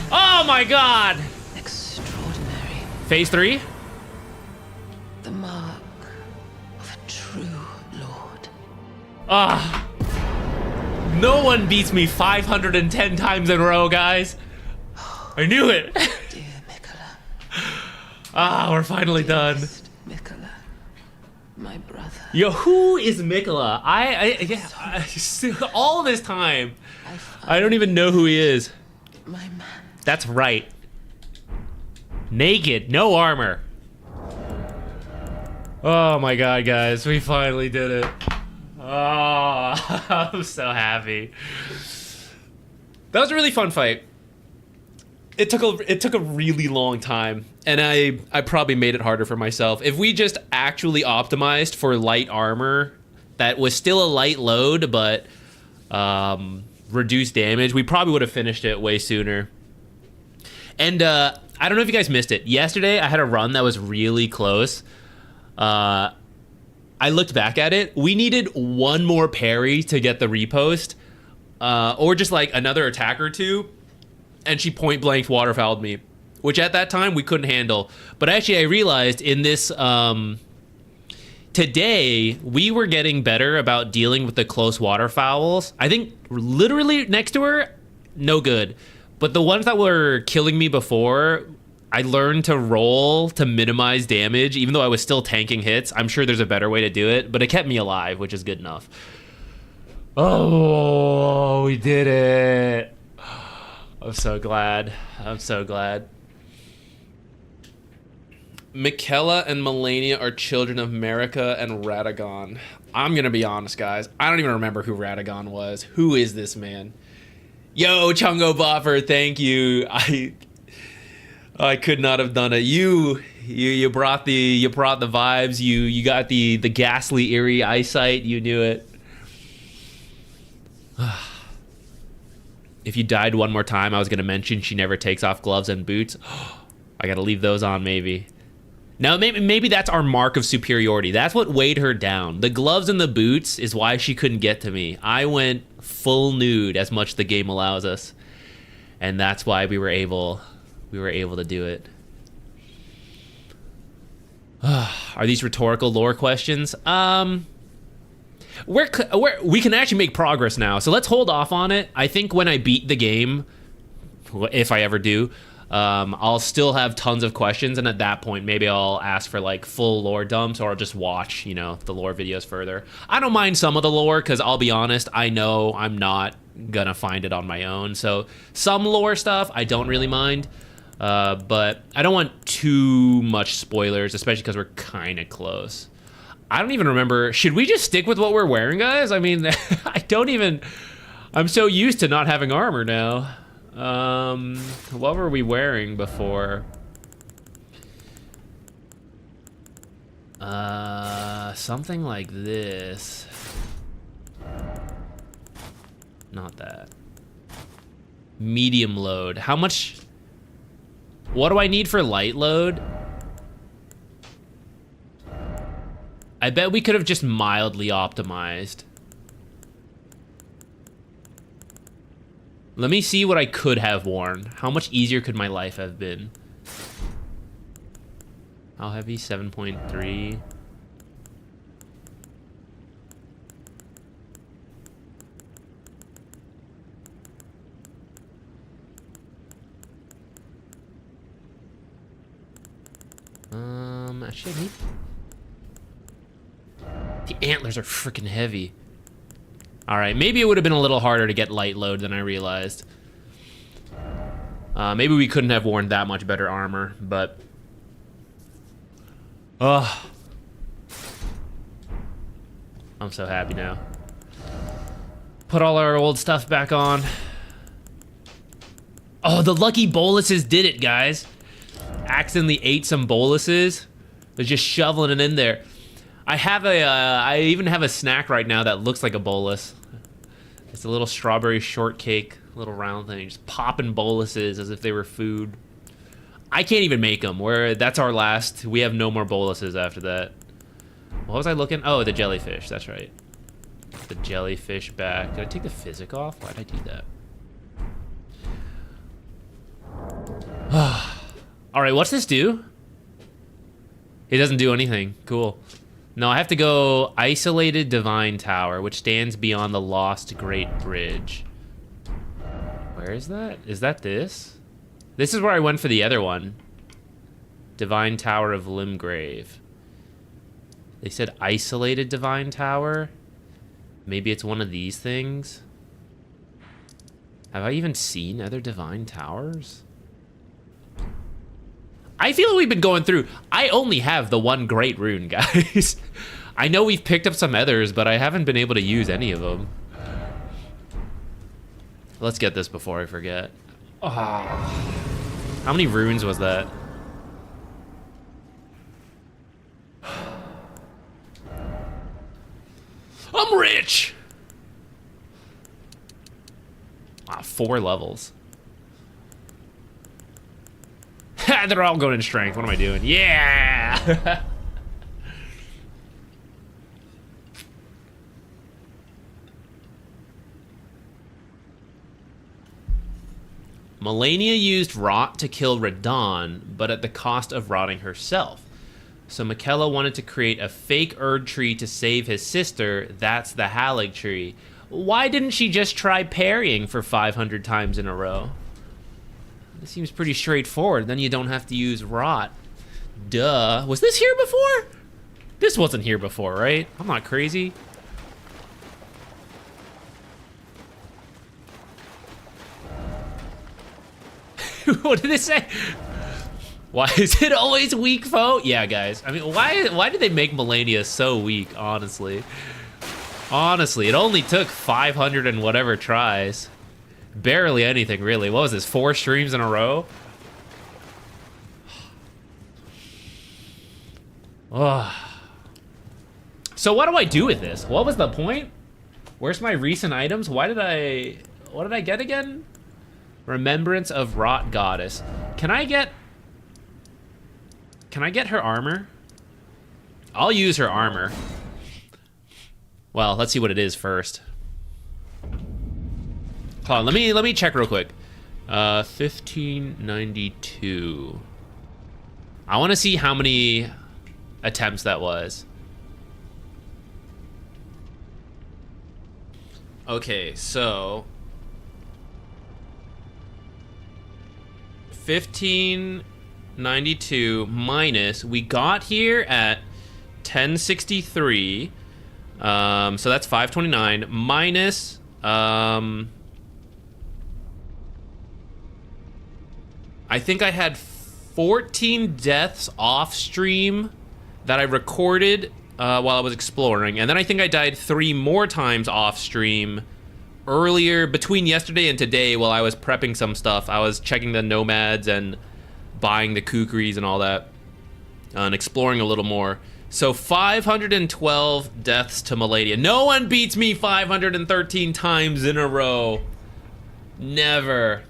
Oh my god! Extraordinary. Phase 3? The mark of a true lord. Ah. No one beats me 510 times in a row, guys. I knew it. Dear Mikola. Ah, we're finally done. Mikola, my brother. Yo, who is Mikola? All this time, I don't even know who he is. My man. That's right. Naked, no armor. Oh my god, guys, we finally did it. Oh, I'm so happy. That was a really fun fight. It took a really long time, and I probably made it harder for myself. If we just actually optimized for light armor that was still a light load, but reduced damage, we probably would have finished it way sooner. And I don't know if you guys missed it. Yesterday, I had a run that was really close. I looked back at it. We needed one more parry to get the repost, or just like another attack or two, and she point blank waterfowled me, which at that time we couldn't handle. But actually, I realized in this today we were getting better about dealing with the close waterfowls. I think literally next to her, no good. But the ones that were killing me before, I learned to roll to minimize damage, even though I was still tanking hits. I'm sure there's a better way to do it, but it kept me alive, which is good enough. Oh, we did it. I'm so glad. I'm so glad. Michaela and Malenia are children of Marika and Radagon. I'm going to be honest, guys. I don't even remember who Radagon was. Who is this man? Yo, Chungo Boffer, thank you. I could not have done it. You brought the vibes. You got the ghastly eerie eyesight. You knew it. If you died one more time, I was gonna mention she never takes off gloves and boots. I gotta leave those on, maybe. Now maybe that's our mark of superiority. That's what weighed her down. The gloves and the boots is why she couldn't get to me. I went full nude as much the game allows us, and that's why we were able to do it. Are these rhetorical lore questions? We can actually make progress now, so let's hold off on it. I think when I beat the game, if I ever do, I'll still have tons of questions, and at that point maybe I'll ask for like full lore dumps, or I'll just watch, you know, the lore videos further. I don't mind some of the lore, because I'll be honest, I know I'm not gonna find it on my own, so some lore stuff I don't really mind, but I don't want too much spoilers, especially because we're kind of close. I don't even remember. Should we just stick with what we're wearing, guys? I mean, I'm so used to not having armor now. What were we wearing before? Something like this. Not that. Medium load. How much? What do I need for light load? I bet we could have just mildly optimized. Let me see what I could have worn. How much easier could my life have been? How heavy? 7.3. Actually, I need... The antlers are freaking heavy. All right, maybe it would have been a little harder to get light load than I realized. Maybe we couldn't have worn that much better armor, but... I'm so happy now. Put all our old stuff back on. Oh, the lucky boluses did it, guys. Accidentally ate some boluses. They're just shoveling it in there. I even have a snack right now that looks like a bolus. It's a little strawberry shortcake, little round thing, just popping boluses as if they were food. I can't even make them. That's our last. We have no more boluses after that. What was I looking? Oh, the jellyfish. That's right. The jellyfish back. Did I take the physic off? Why did I do that? All right, what's this do? It doesn't do anything. Cool. No, I have to go Isolated Divine Tower, which stands beyond the Lost Great Bridge. Where is that? Is that this? This is where I went for the other one. Divine Tower of Limgrave. They said Isolated Divine Tower? Maybe it's one of these things? Have I even seen other Divine Towers? I feel like we've been going through... I only have the one great rune, guys. I know we've picked up some others, but I haven't been able to use any of them. Let's get this before I forget. Oh. How many runes was that? I'm rich! 4 levels. They're all going in strength. What am I doing? Yeah! Malenia used rot to kill Radon, but at the cost of rotting herself. So Michaela wanted to create a fake Erd tree to save his sister. That's the Halig tree. Why didn't she just try parrying for 500 times in a row? It seems pretty straightforward. Then you don't have to use rot. Duh. Was this here before? This wasn't here before, right? I'm not crazy. What did it say? Why is it always weak, foe? Yeah, guys. I mean, why did they make Malenia so weak, honestly? Honestly, it only took 500 and whatever tries. Barely anything, really. What was this, 4 streams in a row? Oh. So what do I do with this? What was the point? Where's my recent items? What did I get again? Remembrance of Rot Goddess. Can I get her armor? I'll use her armor. Well, let's see what it is first. Hold on, let me check real quick. 1592. I want to see how many attempts that was. Okay, so 1592 minus, we got here at 1063, so that's 529 minus I think I had 14 deaths off stream that I recorded while I was exploring, and then I think I died 3 more times off stream earlier, between yesterday and today, while I was prepping some stuff. I was checking the nomads and buying the kukris and all that, and exploring a little more. So 512 deaths to Malenia. No one beats me 513 times in a row. Never.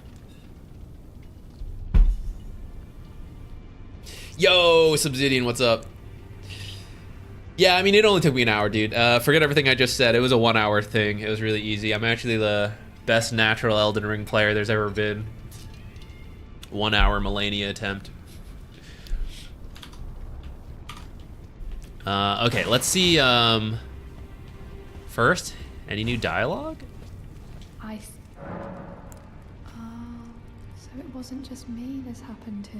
Yo, Subsidian, what's up? Yeah, I mean, it only took me an hour, dude. Forget everything I just said. It was a 1 hour thing. It was really easy. I'm actually the best natural Elden Ring player there's ever been. 1 hour Malenia attempt. Okay, let's see, first, any new dialogue? So it wasn't just me this happened to. To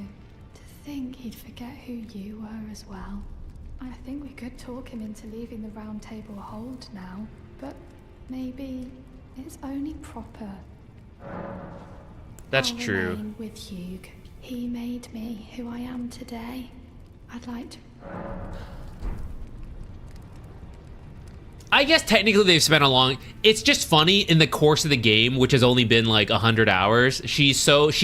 think he'd forget who you were as well. I think we could talk him into leaving the round table hold now, but maybe it's only proper. That's I'll true. remain with Hugh. He made me who I am today. I'd like to... I guess technically they've spent a long... It's just funny, in the course of the game, which has only been like 100 hours, she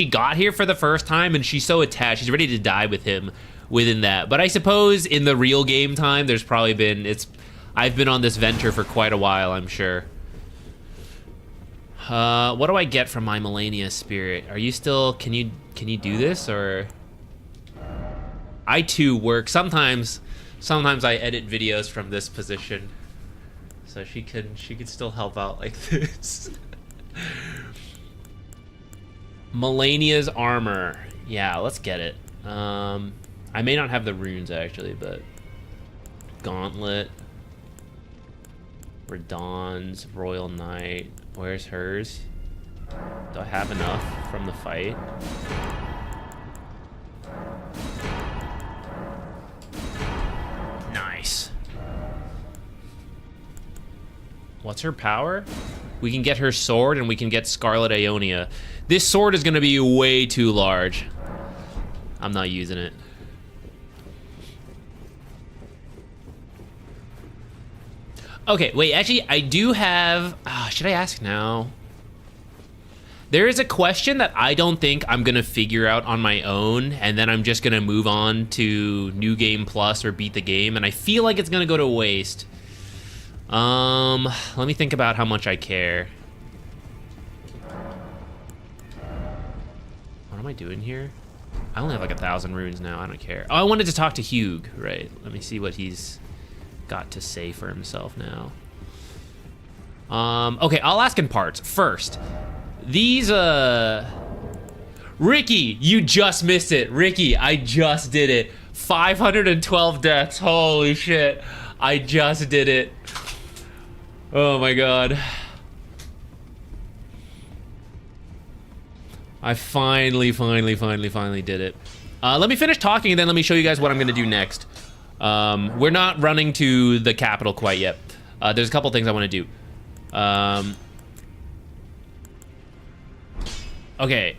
got here for the first time and she's so attached. She's ready to die with him within that. But I suppose in the real game time, there's probably been... I've been on this venture for quite a while, I'm sure. What do I get from my Malenia spirit? Are you still... Can you do this, or... I too work. Sometimes I edit videos from this position. So she could still help out like this. Malenia's armor. Yeah, let's get it. I may not have the runes actually, but Gauntlet, Radon's Royal Knight. Where's hers? Do I have enough from the fight? Nice. What's her power? We can get her sword and we can get Scarlet Aeonia. This sword is gonna be way too large. I'm not using it. Okay, wait, actually, I do have... should I ask now? There is a question that I don't think I'm gonna figure out on my own, and then I'm just gonna move on to New Game Plus or beat the game, and I feel like it's gonna go to waste. Let me think about how much I care. What am I doing here? I only have like 1,000 runes now, I don't care. Oh, I wanted to talk to Hugh, right? Let me see what he's got to say for himself now. Okay, I'll ask in parts. First, these Ricky, you just missed it. Ricky, I just did it. 512 deaths. Holy shit. I just did it. Oh my god. I finally did it. Let me finish talking and then let me show you guys what I'm gonna do next. We're not running to the capital quite yet. There's a couple things I want to do. Okay.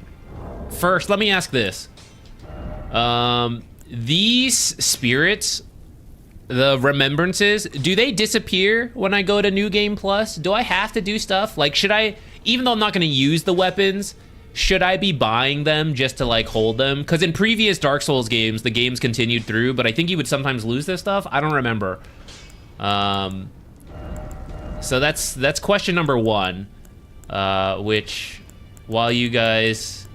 First, let me ask this. These spirits, the remembrances, do they disappear when I go to New Game Plus? Do I have to do stuff? Like, should I, even though I'm not going to use the weapons, should I be buying them just to, like, hold them? Because in previous Dark Souls games, the games continued through, but I think you would sometimes lose this stuff. I don't remember. So that's question number one, which, while you guys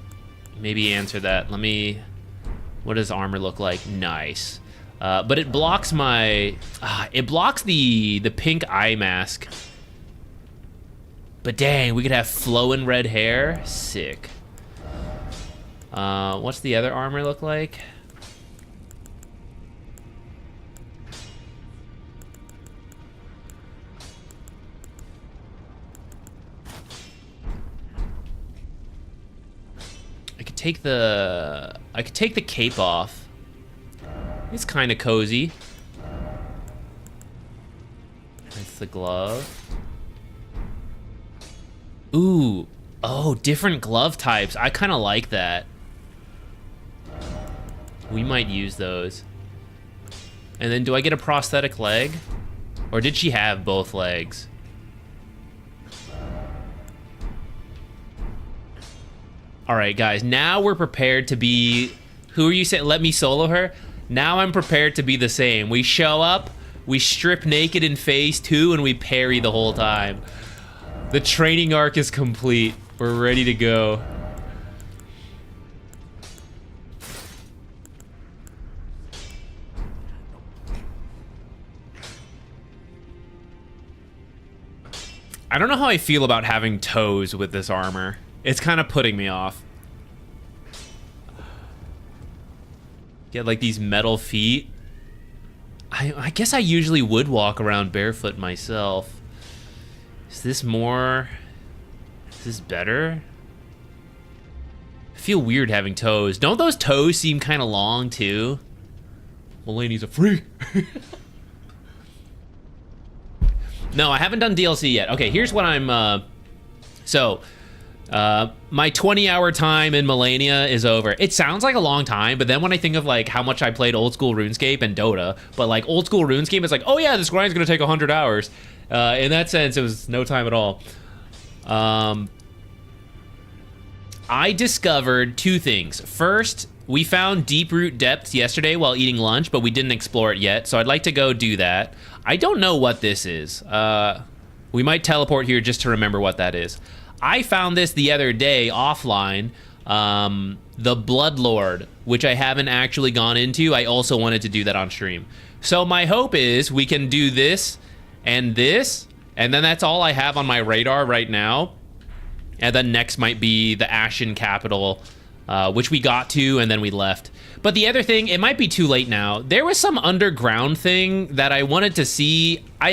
maybe answer that, let me, what does armor look like? Nice. But it blocks my, it blocks the pink eye mask. But dang, we could have flowing red hair. Sick. What's the other armor look like? I could take the cape off. It's kind of cozy. That's the glove. Ooh, oh, different glove types. I kind of like that. We might use those. And then do I get a prosthetic leg? Or did she have both legs? All right, guys, now we're prepared to be, who are you saying, let me solo her? Now I'm prepared to be the same. We show up, we strip naked in phase 2, and we parry the whole time. The training arc is complete. We're ready to go. I don't know how I feel about having toes with this armor. It's kind of putting me off. Get like these metal feet. I guess I usually would walk around barefoot myself. Is this more... Is this better? I feel weird having toes. Don't those toes seem kind of long too? Malenia's a freak. No, I haven't done DLC yet. Okay, here's what I'm... my 20-hour time in Malenia is over. It sounds like a long time, but then when I think of like how much I played old school RuneScape and Dota, but like old school RuneScape is like, oh yeah, this grind's gonna take 100 hours. In that sense, it was no time at all. I discovered two things. First, we found deep root depths yesterday while eating lunch, but we didn't explore it yet, so I'd like to go do that. I don't know what this is. We might teleport here just to remember what that is. I found this the other day offline, the Elden Lord, which I haven't actually gone into. I also wanted to do that on stream. So my hope is we can do this, and then that's all I have on my radar right now. And then next might be the Ashen Capital, which we got to, and then we left. But the other thing, it might be too late now. There was some underground thing that I wanted to see. I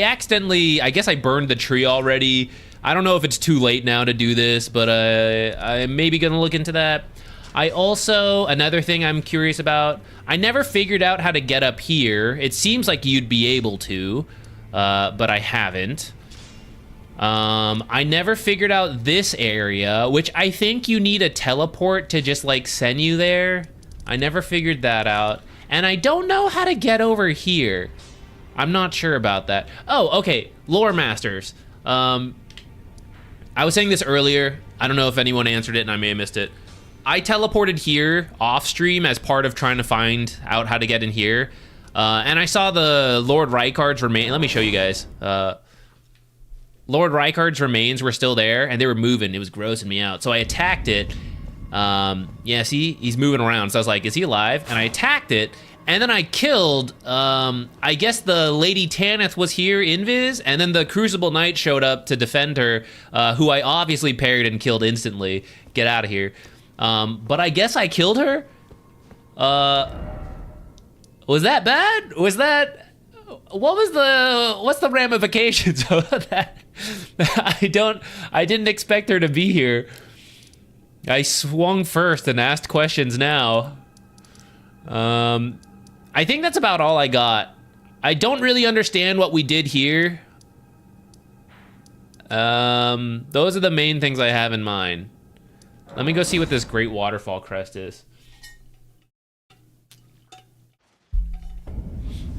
guess I burned the tree already. I don't know if it's too late now to do this, but I'm maybe gonna look into that. I also, another thing I'm curious about, I never figured out how to get up here. It seems like you'd be able to, but I haven't. I never figured out this area, which I think you need a teleport to just like send you there. I never figured that out. And I don't know how to get over here. I'm not sure about that. Oh, okay, Lore Masters. I was saying this earlier. I don't know if anyone answered it and I may have missed it. I teleported here off stream as part of trying to find out how to get in here. And I saw the Lord Rykard's remains. Let me show you guys. Lord Rykard's remains were still there and they were moving. It was grossing me out. So I attacked it. Yeah, see, he's moving around. So I was like, is he alive? And I attacked it. And then I killed, I guess the Lady Tanith was here, Invis, and then the Crucible Knight showed up to defend her, who I obviously parried and killed instantly. Get out of here. But I guess I killed her. Was that bad? Was that... What's the ramifications of that? I didn't expect her to be here. I swung first and asked questions now. I think that's about all I got. I don't really understand what we did here. Those are the main things I have in mind. Let me go see what this Great Waterfall Crest is.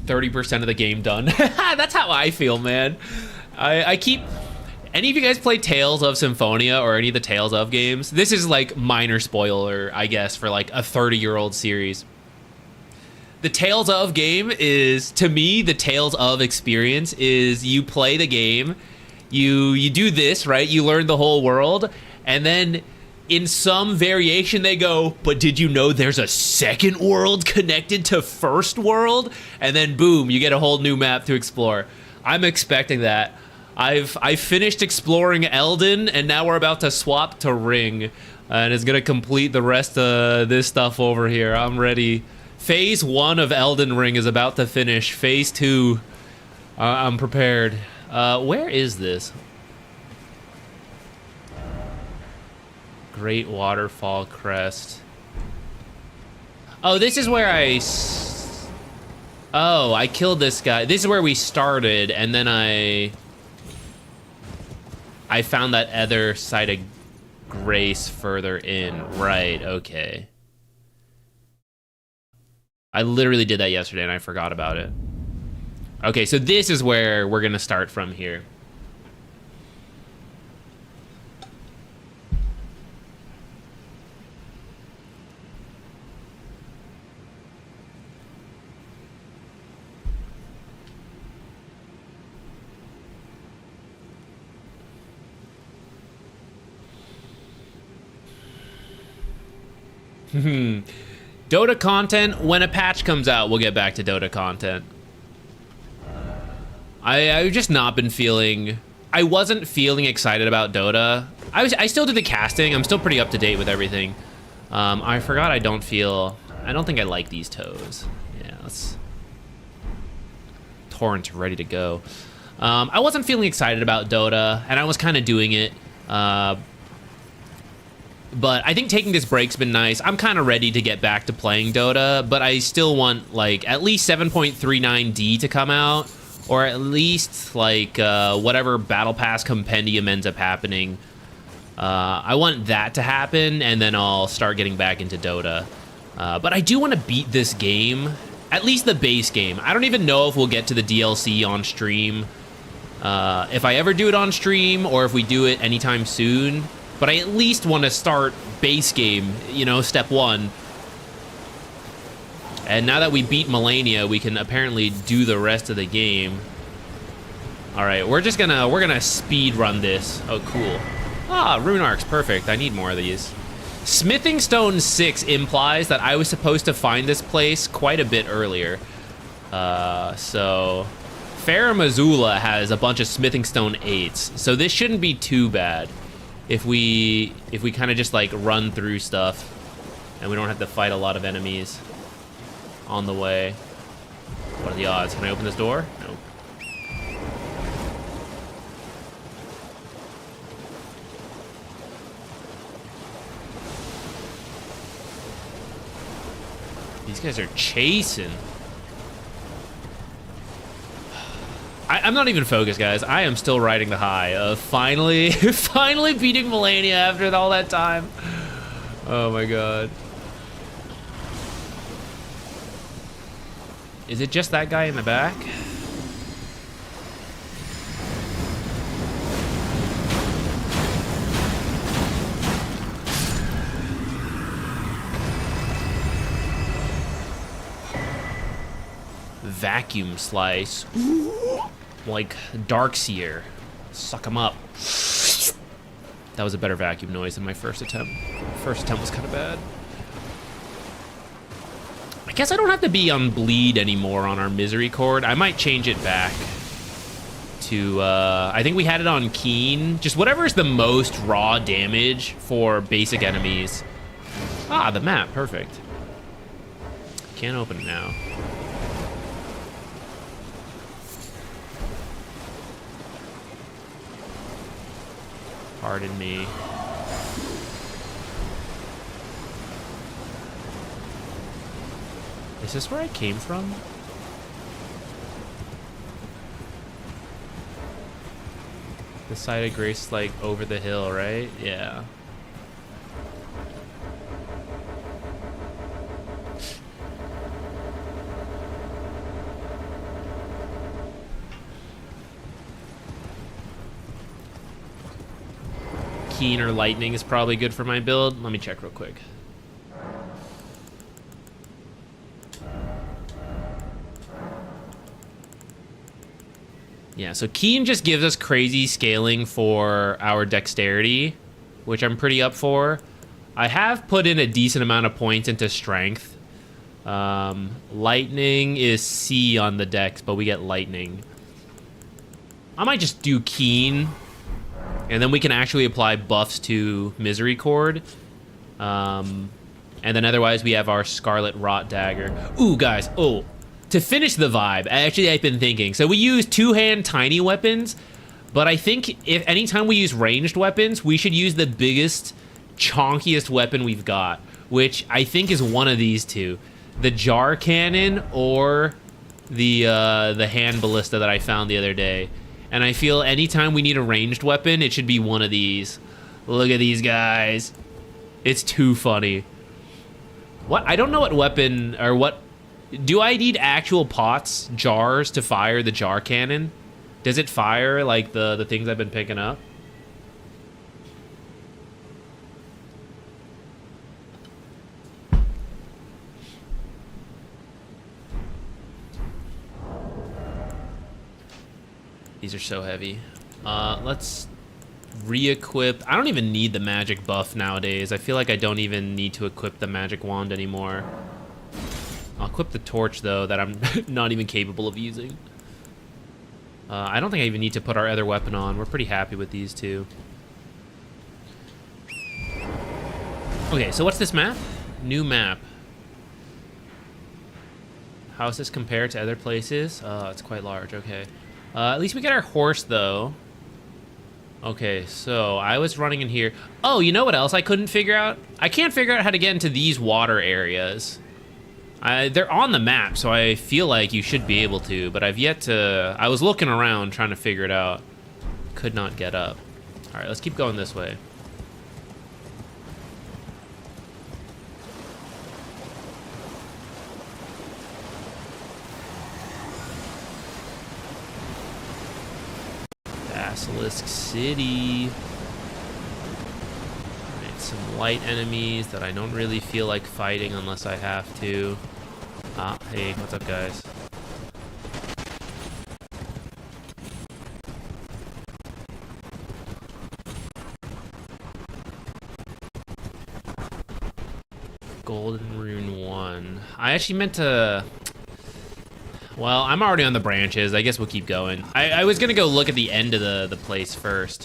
30% of the game done. That's how I feel, man. I keep... Any of you guys play Tales of Symphonia or any of the Tales of games? This is like minor spoiler, I guess, for like a 30-year-old series. The Tales of game is, to me, the Tales of experience is you play the game, you do this, right? You learn the whole world, and then in some variation they go, but did you know there's a second world connected to first world? And then boom, you get a whole new map to explore. I'm expecting that. I've finished exploring Elden, and now we're about to swap to Ring, and it's gonna complete the rest of this stuff over here. I'm ready. Phase 1 of Elden Ring is about to finish. Phase 2, I'm prepared. Where is this? Great Waterfall Crest. Oh, this is where Oh, I killed this guy. This is where we started, and then I found that other site of grace further in. Right, okay. I literally did that yesterday and I forgot about it. Okay, so this is where we're gonna start from here. Dota content, when a patch comes out, we'll get back to Dota content. I've just not been feeling... I wasn't feeling excited about Dota. I still do the casting. I'm still pretty up to date with everything. I forgot I don't think I like these toes. Yeah, let's... Torrent's ready to go. I wasn't feeling excited about Dota, and I was kind of doing it. But I think taking this break's been nice. I'm kind of ready to get back to playing Dota, but I still want, like, at least 7.39D to come out, or at least, like, whatever Battle Pass compendium ends up happening. I want that to happen, and then I'll start getting back into Dota. But I do want to beat this game, at least the base game. I don't even know if we'll get to the DLC on stream, if I ever do it on stream, or if we do it anytime soon. But I at least want to start base game, you know, step 1. And now that we beat Malenia, we can apparently do the rest of the game. All right, we're gonna speed run this. Oh, cool. Ah, Rune Arcs, perfect. I need more of these. Smithing Stone 6 implies that I was supposed to find this place quite a bit earlier. So Farum Azula has a bunch of Smithing Stone 8s, so this shouldn't be too bad. If we kind of just like run through stuff and we don't have to fight a lot of enemies on the way. What are the odds? Can I open this door? No. These guys are chasing. I'm not even focused, guys. I am still riding the high of finally beating Malenia after all that time. Oh my god. Is it just that guy in the back? Vacuum slice. Like Darkseer. Suck him up. That was a better vacuum noise than my first attempt. First attempt was kind of bad. I guess I don't have to be on bleed anymore on our misery cord. I might change it back to, I think we had it on keen. Just whatever is the most raw damage for basic enemies. Ah, the map, perfect. Can't open it now. Pardon me. Is this where I came from? The side of Grace, like, over the hill, right? Yeah. Keen or lightning is probably good for my build. Let me check real quick. Yeah, so Keen just gives us crazy scaling for our dexterity, which I'm pretty up for. I have put in a decent amount of points into strength. Lightning is C on the dex, but we get lightning. I might just do Keen, and then we can actually apply buffs to Misericord. And then otherwise we have our Scarlet Rot Dagger. Ooh, guys, to finish the vibe, actually I've been thinking. So we use two-hand tiny weapons, but I think if anytime we use ranged weapons, we should use the biggest, chonkiest weapon we've got, which I think is one of these two. The jar cannon or the hand ballista that I found the other day. And I feel anytime we need a ranged weapon, it should be one of these. Look at these guys. It's too funny. What? I don't know what weapon, or what... Do I need actual pots, jars, to fire the jar cannon? Does it fire, like, the things I've been picking up? These are so heavy. Let's re-equip. I don't even need the magic buff nowadays. I feel like I don't even need to equip the magic wand anymore. I'll equip the torch, though, that I'm not even capable of using. I don't think I even need to put our other weapon on. We're pretty happy with these two. Okay, so what's this map? New map. How does this compare to other places? It's quite large, okay. At least we get our horse, though. Okay, so I was running in here. Oh, you know what else I couldn't figure out? I can't figure out how to get into these water areas. They're on the map, so I feel like you should be able to, but I've yet to... I was looking around trying to figure it out. Could not get up. All right, let's keep going this way. Basilisk City. Alright, some light enemies that I don't really feel like fighting unless I have to. Ah, hey, what's up, guys? Golden Rune 1. I actually meant to... Well, I'm already on the branches. I guess we'll keep going. I was gonna go look at the end of the place first.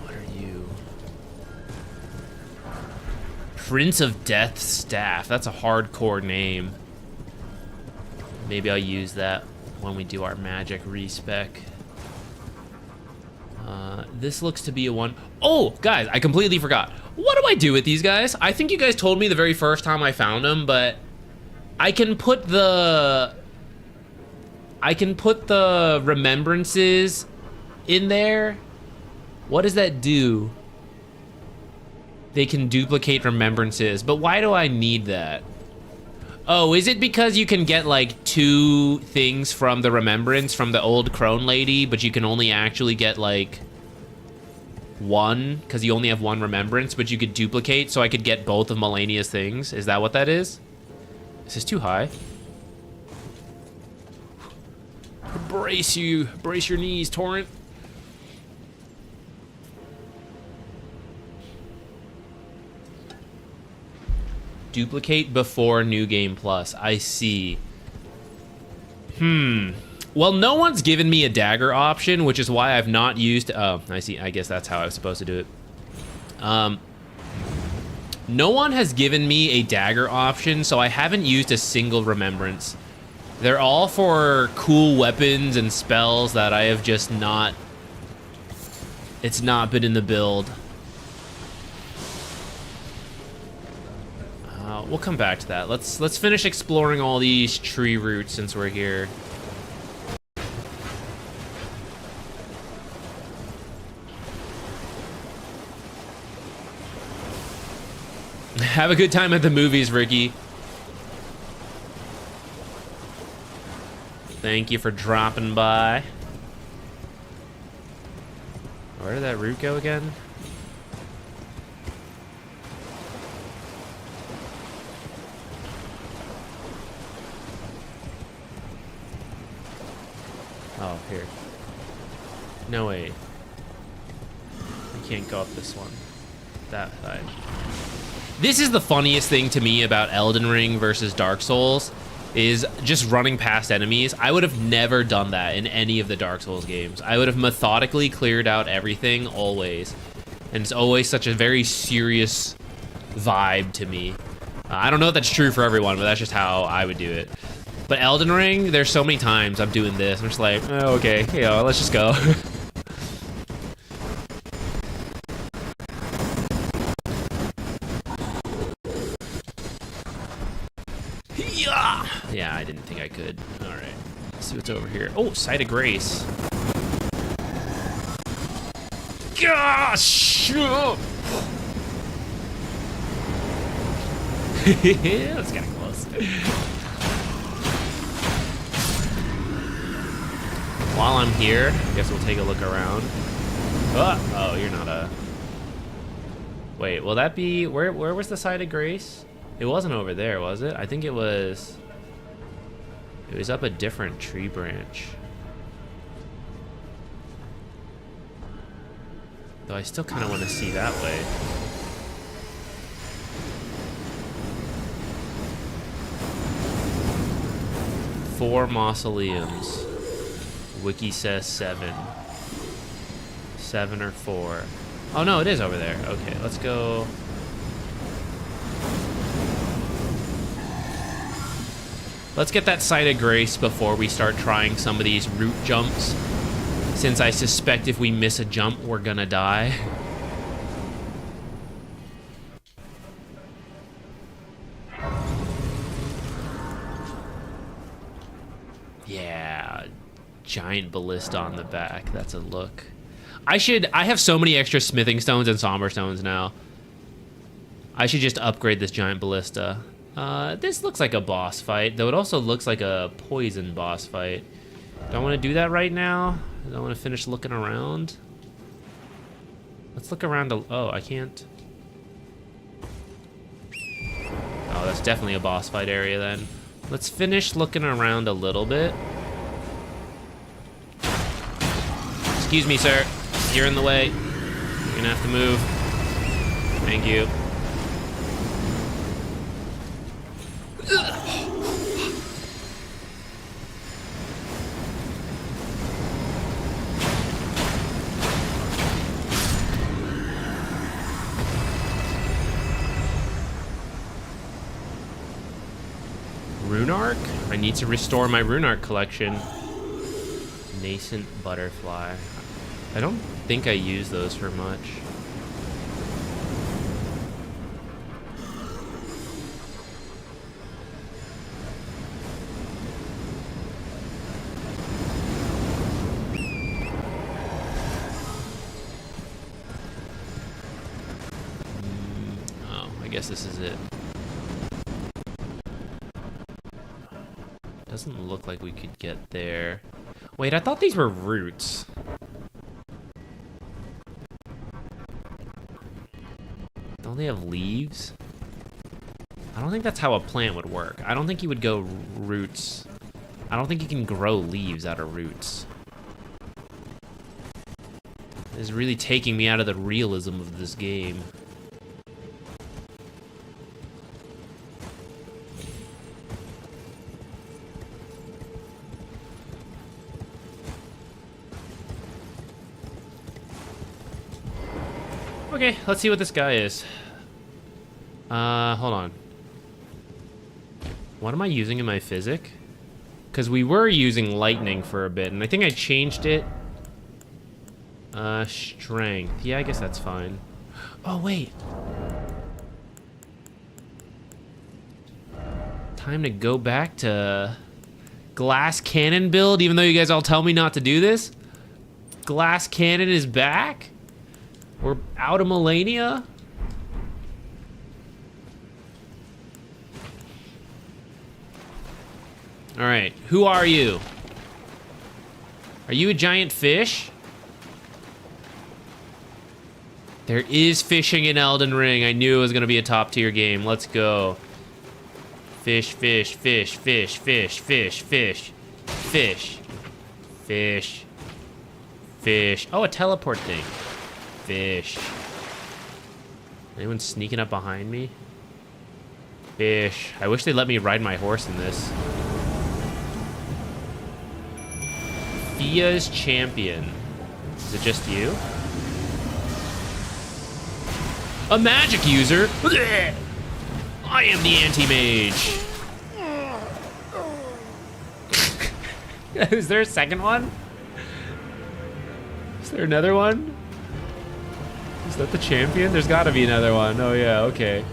What are you? Prince of Death Staff. That's a hardcore name. Maybe I'll use that when we do our magic respec. This looks to be a one. Oh, guys, I completely forgot. What do I do with these guys? I think you guys told me the very first time I found them, but I can put the remembrances in there. What does that do? They can duplicate remembrances, but why do I need that? Oh, is it because you can get like 2 things from the remembrance from the old crone lady, but you can only actually get like 1 because you only have 1 remembrance, but you could duplicate, so I could get both of Malenia's things? Is that what that is? Is this too high? Brace your knees, Torrent. Duplicate before New Game Plus. I see. Well, no one's given me a dagger option, which is why I've not used... Oh, I see. I guess that's how I was supposed to do it. No one has given me a dagger option, so I haven't used a single remembrance. They're all for cool weapons and spells that I have just not... It's not been in the build. We'll come back to that. Let's finish exploring all these tree roots since we're here. Have a good time at the movies, Ricky. Thank you for dropping by. Where did that route go again? Oh, here. No, wait. I can't go up this one. That side. This is the funniest thing to me about Elden Ring versus Dark Souls, is just running past enemies. I would have never done that in any of the Dark Souls games. I would have methodically cleared out everything, always. And it's always such a very serious vibe to me. I don't know if that's true for everyone, but that's just how I would do it. But Elden Ring, there's so many times I'm doing this. I'm just like, oh, okay, you know, let's just go. Yeah, I didn't think I could. All right, let's see what's over here. Oh, Site of Grace. Gosh! That's kind of close. While I'm here, I guess we'll take a look around. Oh, you're not a... Wait, will that be... Where was the Site of Grace? It wasn't over there, was it? I think it was... It was up a different tree branch. Though I still kind of want to see that way. Four mausoleums. Wiki says 7. 7 or 4. Oh no, it is over there. Okay, let's go. Let's get that Site of Grace before we start trying some of these root jumps, since I suspect if we miss a jump, we're gonna die. Yeah, giant ballista on the back. That's a look. I have so many extra smithing stones and somber stones now. I should just upgrade this giant ballista. This looks like a boss fight, though it also looks like a poison boss fight. Do I want to do that right now? Do I want to finish looking around? Let's look around. Oh, I can't. Oh, that's definitely a boss fight area then. Let's finish looking around a little bit. Excuse me, sir. You're in the way. You're gonna have to move. Thank you. Rune Arc? I need to restore my Rune Arc collection. Nascent Butterfly. I don't think I use those for much. Oh, I guess this is it. Doesn't look like we could get there. Wait, I thought these were roots. Don't they have leaves? I don't think that's how a plant would work. I don't think you would go roots. I don't think you can grow leaves out of roots. This is really taking me out of the realism of this game. Okay, let's see what this guy is. Hold on. What am I using in my physic? Because we were using lightning for a bit, and I think I changed it. Strength. Yeah, I guess that's fine. Oh, wait. Time to go back to glass cannon build, even though you guys all tell me not to do this. Glass cannon is back? We're out of Malenia? Alright, who are you? Are you a giant fish? There is fishing in Elden Ring. I knew it was gonna be a top tier game. Let's go. Fish, fish, fish, fish, fish, fish, fish, fish, fish, fish. Oh, a teleport thing. Fish. Anyone sneaking up behind me? Fish. I wish they'd let me ride my horse in this. Fia's champion. Is it just you? A magic user? I am the anti-mage. Is there a second one? Is there another one? Is that the champion? There's gotta be another one. Oh yeah, okay.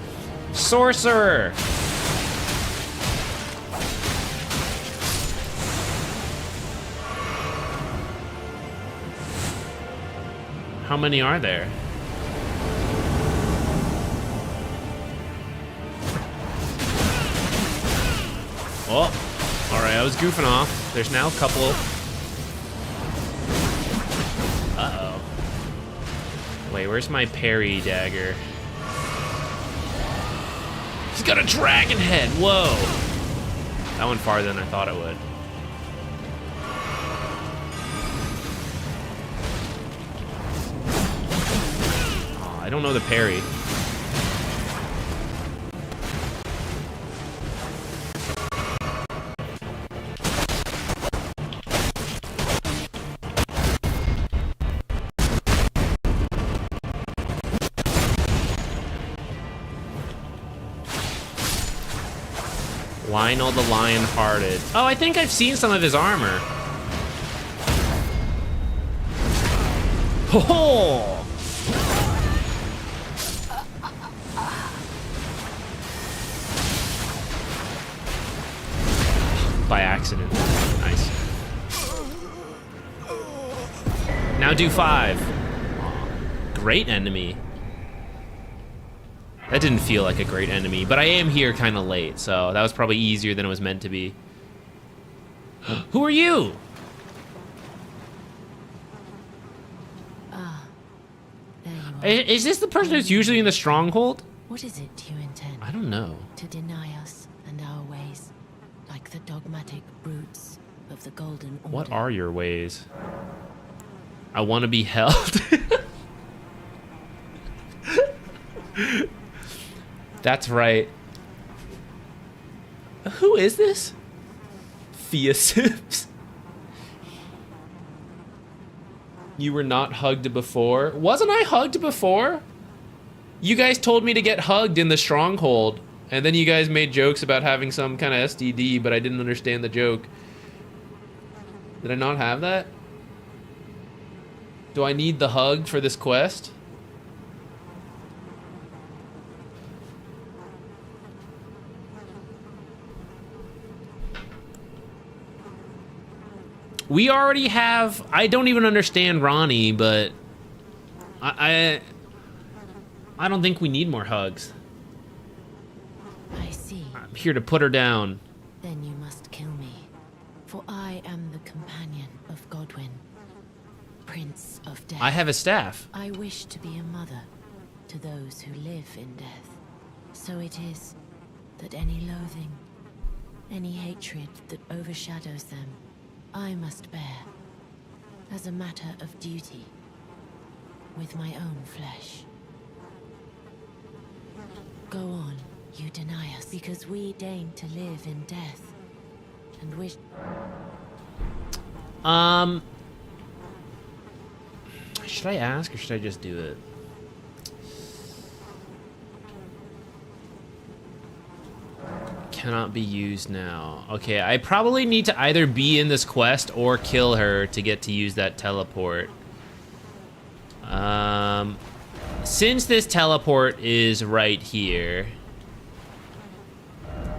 Sorcerer! How many are there? Oh, all right, I was goofing off. There's now a couple. Uh-oh. Wait, where's my parry dagger? He's got a dragon head, whoa. That went farther than I thought it would. Oh, I don't know the parry. Lionel the Lion-Hearted. Oh, I think I've seen some of his armor. Ho-ho! By accident. Nice. Now do 5. Great enemy. That didn't feel like a great enemy, but I am here kind of late, so that was probably easier than it was meant to be. Who are you? There you are. Is this the person who's usually in the stronghold? What is it you intend? I don't know. To deny us and our ways, like the dogmatic brutes of the Golden Order. What are your ways? I want to be held. That's right. Who is this? Fia Sips. You were not hugged before. Wasn't I hugged before? You guys told me to get hugged in the stronghold, and then you guys made jokes about having some kind of STD, but I didn't understand the joke. Did I not have that? Do I need the hug for this quest? We already have... I don't even understand Ronnie, but... I don't think we need more hugs. I see. I'm here to put her down. Then you must kill me, for I am the companion of Godwyn, Prince of Death. I have a staff. I wish to be a mother to those who live in death. So it is that any loathing, any hatred that overshadows them, I must bear, as a matter of duty, with my own flesh. Go on, you deny us, because we deign to live in death, and wish... Should I ask or should I just do it? Cannot be used now. Okay, I probably need to either be in this quest or kill her to get to use that teleport. Since this teleport is right here,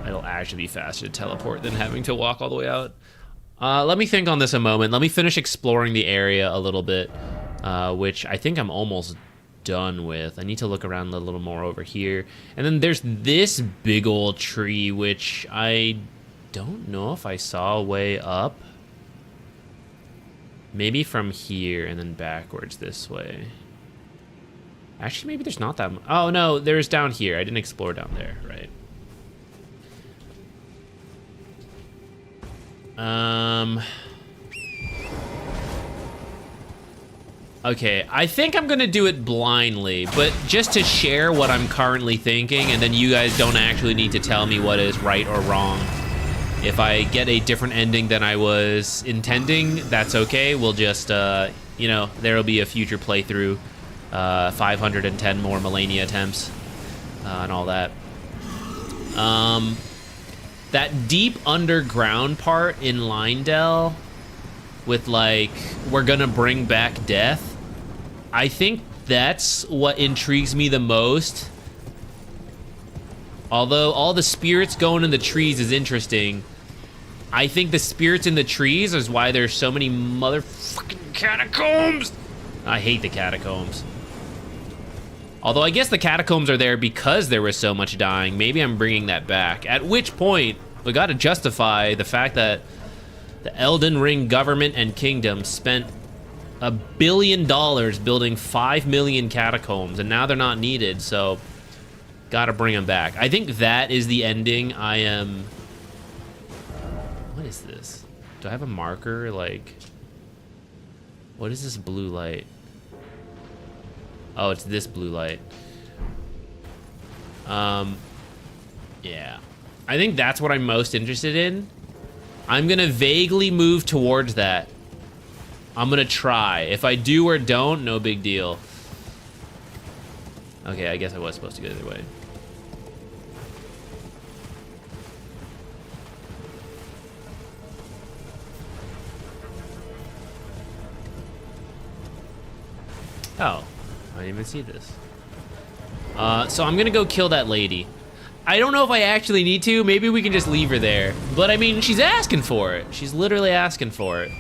it'll actually be faster to teleport than having to walk all the way out. Let me think on this a moment. Let me finish exploring the area a little bit, which I think I'm almost done with. I need to look around a little more over here. And then there's this big old tree, which I don't know if I saw a way up. Maybe from here and then backwards this way. Actually, maybe there's not that much. Oh, no, there's down here. I didn't explore down there, right? Okay, I think I'm gonna do it blindly, but just to share what I'm currently thinking, and then you guys don't actually need to tell me what is right or wrong. If I get a different ending than I was intending, that's okay. We'll just, you know, there'll be a future playthrough, 510 more Malenia attempts, and all that. That deep underground part in Lindell with, like, we're gonna bring back death, I think that's what intrigues me the most. Although all the spirits going in the trees is interesting, I think the spirits in the trees is why there's so many motherfucking catacombs. I hate the catacombs. Although I guess the catacombs are there because there was so much dying. Maybe I'm bringing that back. At which point, we gotta justify the fact that the Elden Ring government and kingdom spent $1 billion building 5 million catacombs, and now they're not needed, so gotta bring them back. I think that is the ending. I am... What is this? Do I have a marker? Like, what is this blue light? Oh, it's this blue light. Yeah. I think that's what I'm most interested in. I'm gonna vaguely move towards that. I'm gonna try. If I do or don't, no big deal. Okay, I guess I was supposed to go the other way. Oh, I didn't even see this. So I'm gonna go kill that lady. I don't know if I actually need to. Maybe we can just leave her there. But I mean, she's asking for it. She's literally asking for it.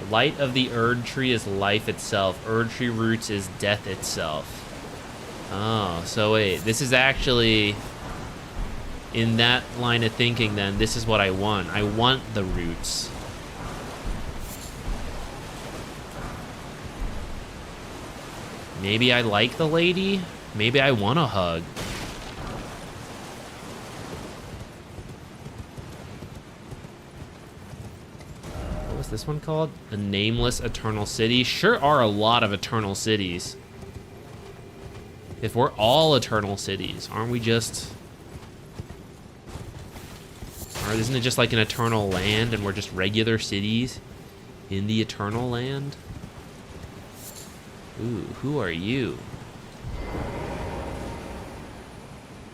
The light of the Erd tree is life itself. Erd tree roots is death itself. Oh, so wait, this is actually... In that line of thinking, then, this is what I want. I want the roots. Maybe I like the lady? Maybe I want a hug. What was this one called? A nameless eternal city? Sure are a lot of eternal cities. If we're all eternal cities, aren't we just... Or isn't it just like an eternal land and we're just regular cities in the eternal land? Ooh, who are you?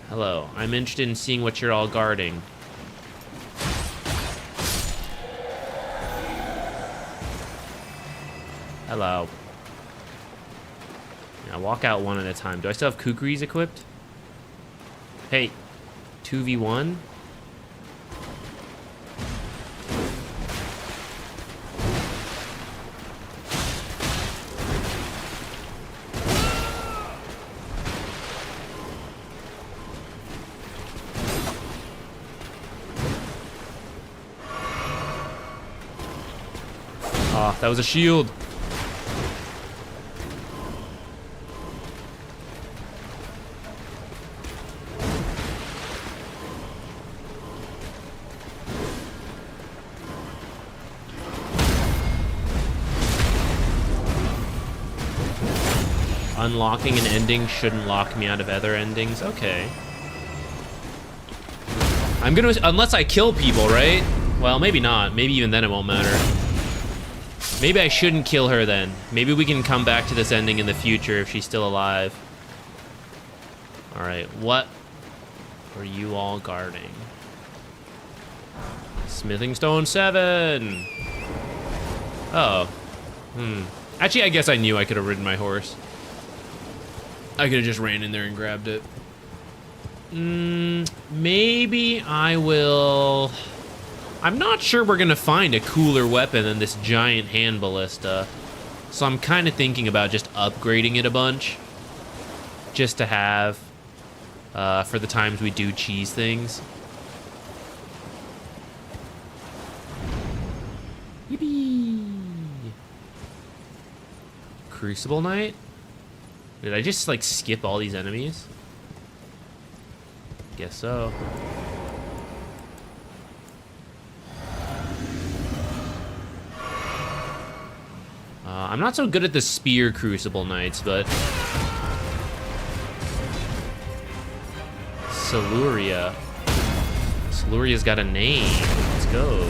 Hello, I'm interested in seeing what you're all guarding. Hello. Now walk out one at a time. Do I still have kukris equipped? Hey, 2v1? Oh, that was a shield. Unlocking an ending shouldn't lock me out of other endings. Okay. I'm gonna... Unless I kill people, right? Well, maybe not. Maybe even then it won't matter. Maybe I shouldn't kill her then. Maybe we can come back to this ending in the future if she's still alive. Alright, what are you all guarding? Smithing Stone 7! Oh. Actually, I guess I knew I could have ridden my horse. I could have just ran in there and grabbed it. Maybe I will... I'm not sure we're gonna find a cooler weapon than this giant hand ballista. So I'm kind of thinking about just upgrading it a bunch. Just to have for the times we do cheese things. Yippee! Crucible Knight? Did I just like skip all these enemies? Guess so. I'm not so good at the spear Crucible Knights, but... Siluria. Siluria's got a name. Let's go.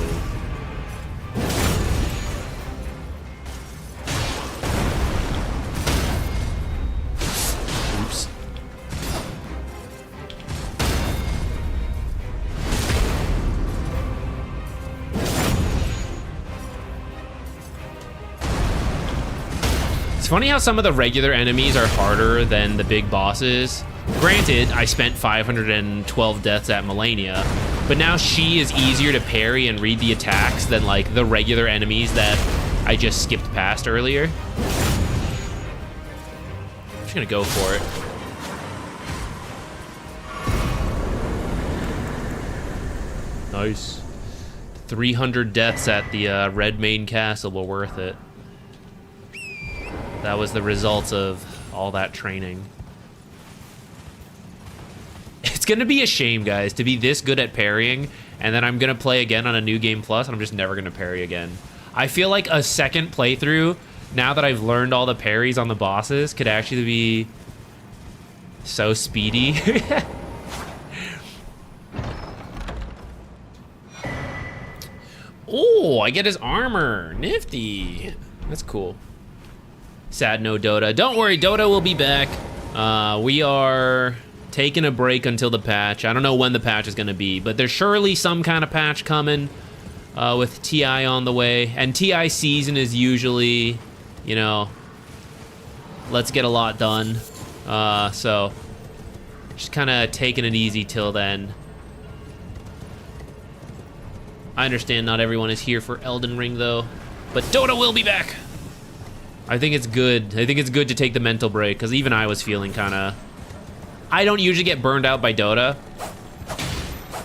Oops. It's funny how some of the regular enemies are harder than the big bosses. Granted, I spent 512 deaths at Malenia, but now she is easier to parry and read the attacks than like the regular enemies that I just skipped past earlier. I'm just gonna go for it. Nice. 300 deaths at the Red Main Castle were worth it. That was the result of all that training. It's gonna be a shame, guys, to be this good at parrying, and then I'm gonna play again on a New Game Plus, and I'm just never gonna parry again. I feel like a second playthrough, now that I've learned all the parries on the bosses, could actually be so speedy. Oh, I get his armor. Nifty. That's cool. Sad no Dota. Don't worry, Dota will be back. We are taking a break until the patch. I don't know when the patch is going to be, but there's surely some kind of patch coming with TI on the way. And TI season is usually, you know, let's get a lot done. So just kind of taking it easy till then. I understand not everyone is here for Elden Ring though, but Dota will be back. I think it's good. I think it's good to take the mental break, because even I was feeling kind of... I don't usually get burned out by Dota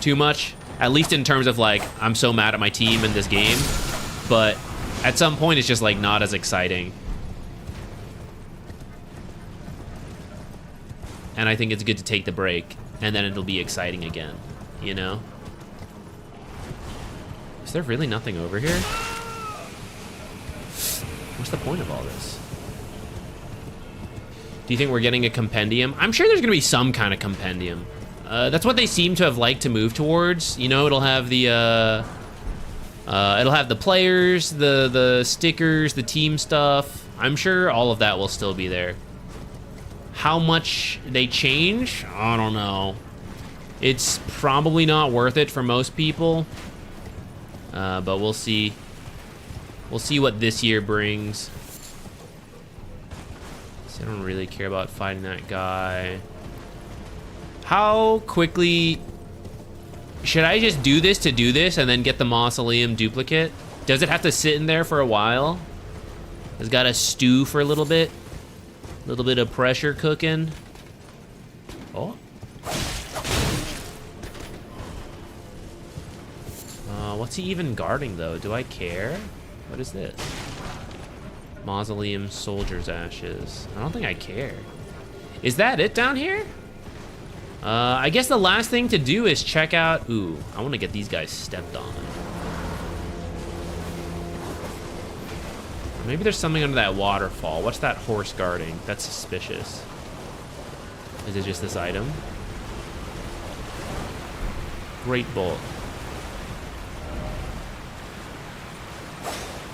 too much, at least in terms of like, I'm so mad at my team in this game, but at some point it's just like not as exciting. And I think it's good to take the break, and then it'll be exciting again, you know? Is there really nothing over here? What's the point of all this? Do you think we're getting a compendium? I'm sure there's gonna be some kind of compendium. That's what they seem to have liked to move towards. You know, it'll have the players, the stickers, the team stuff. I'm sure all of that will still be there. How much they change? I don't know. It's probably not worth it for most people, but we'll see. We'll see what this year brings. So I don't really care about fighting that guy. How quickly... Should I just do this to do this and then get the mausoleum duplicate? Does it have to sit in there for a while? It's got to stew for a little bit. A little bit of pressure cooking. Oh. What's he even guarding though? Do I care? What is this? Mausoleum Soldier's Ashes. I don't think I care. Is that it down here? I guess the last thing to do is check out... Ooh, I want to get these guys stepped on. Maybe there's something under that waterfall. What's that horse guarding? That's suspicious. Is it just this item? Great Bolt.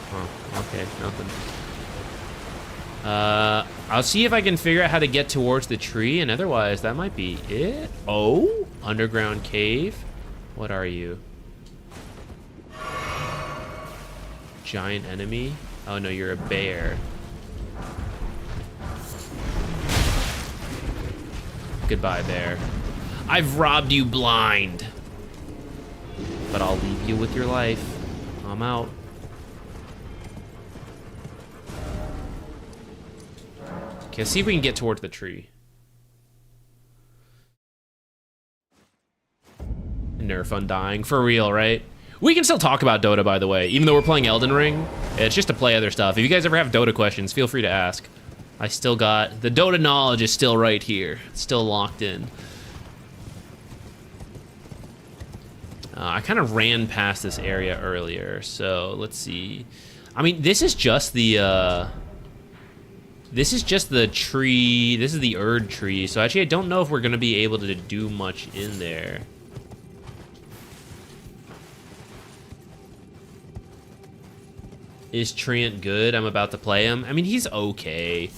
Huh, Okay, nothing. I'll see if I can figure out how to get towards the tree, and otherwise that might be it. Oh, underground cave. What are you? Giant enemy? Oh no, you're a bear. Goodbye, bear. I've robbed you blind. But I'll leave you with your life. I'm out. Okay, let's see if we can get towards the tree. Nerf undying, for real, right? We can still talk about Dota, by the way, even though we're playing Elden Ring. It's just to play other stuff. If you guys ever have Dota questions, feel free to ask. I still got... The Dota knowledge is still right here. It's still locked in. I kind of ran past this area earlier, so let's see. I mean, this is just the... This is just the tree. This is the Erd tree. So actually, I don't know if we're going to be able to do much in there. Is Treant good? I'm about to play him. I mean, he's okay.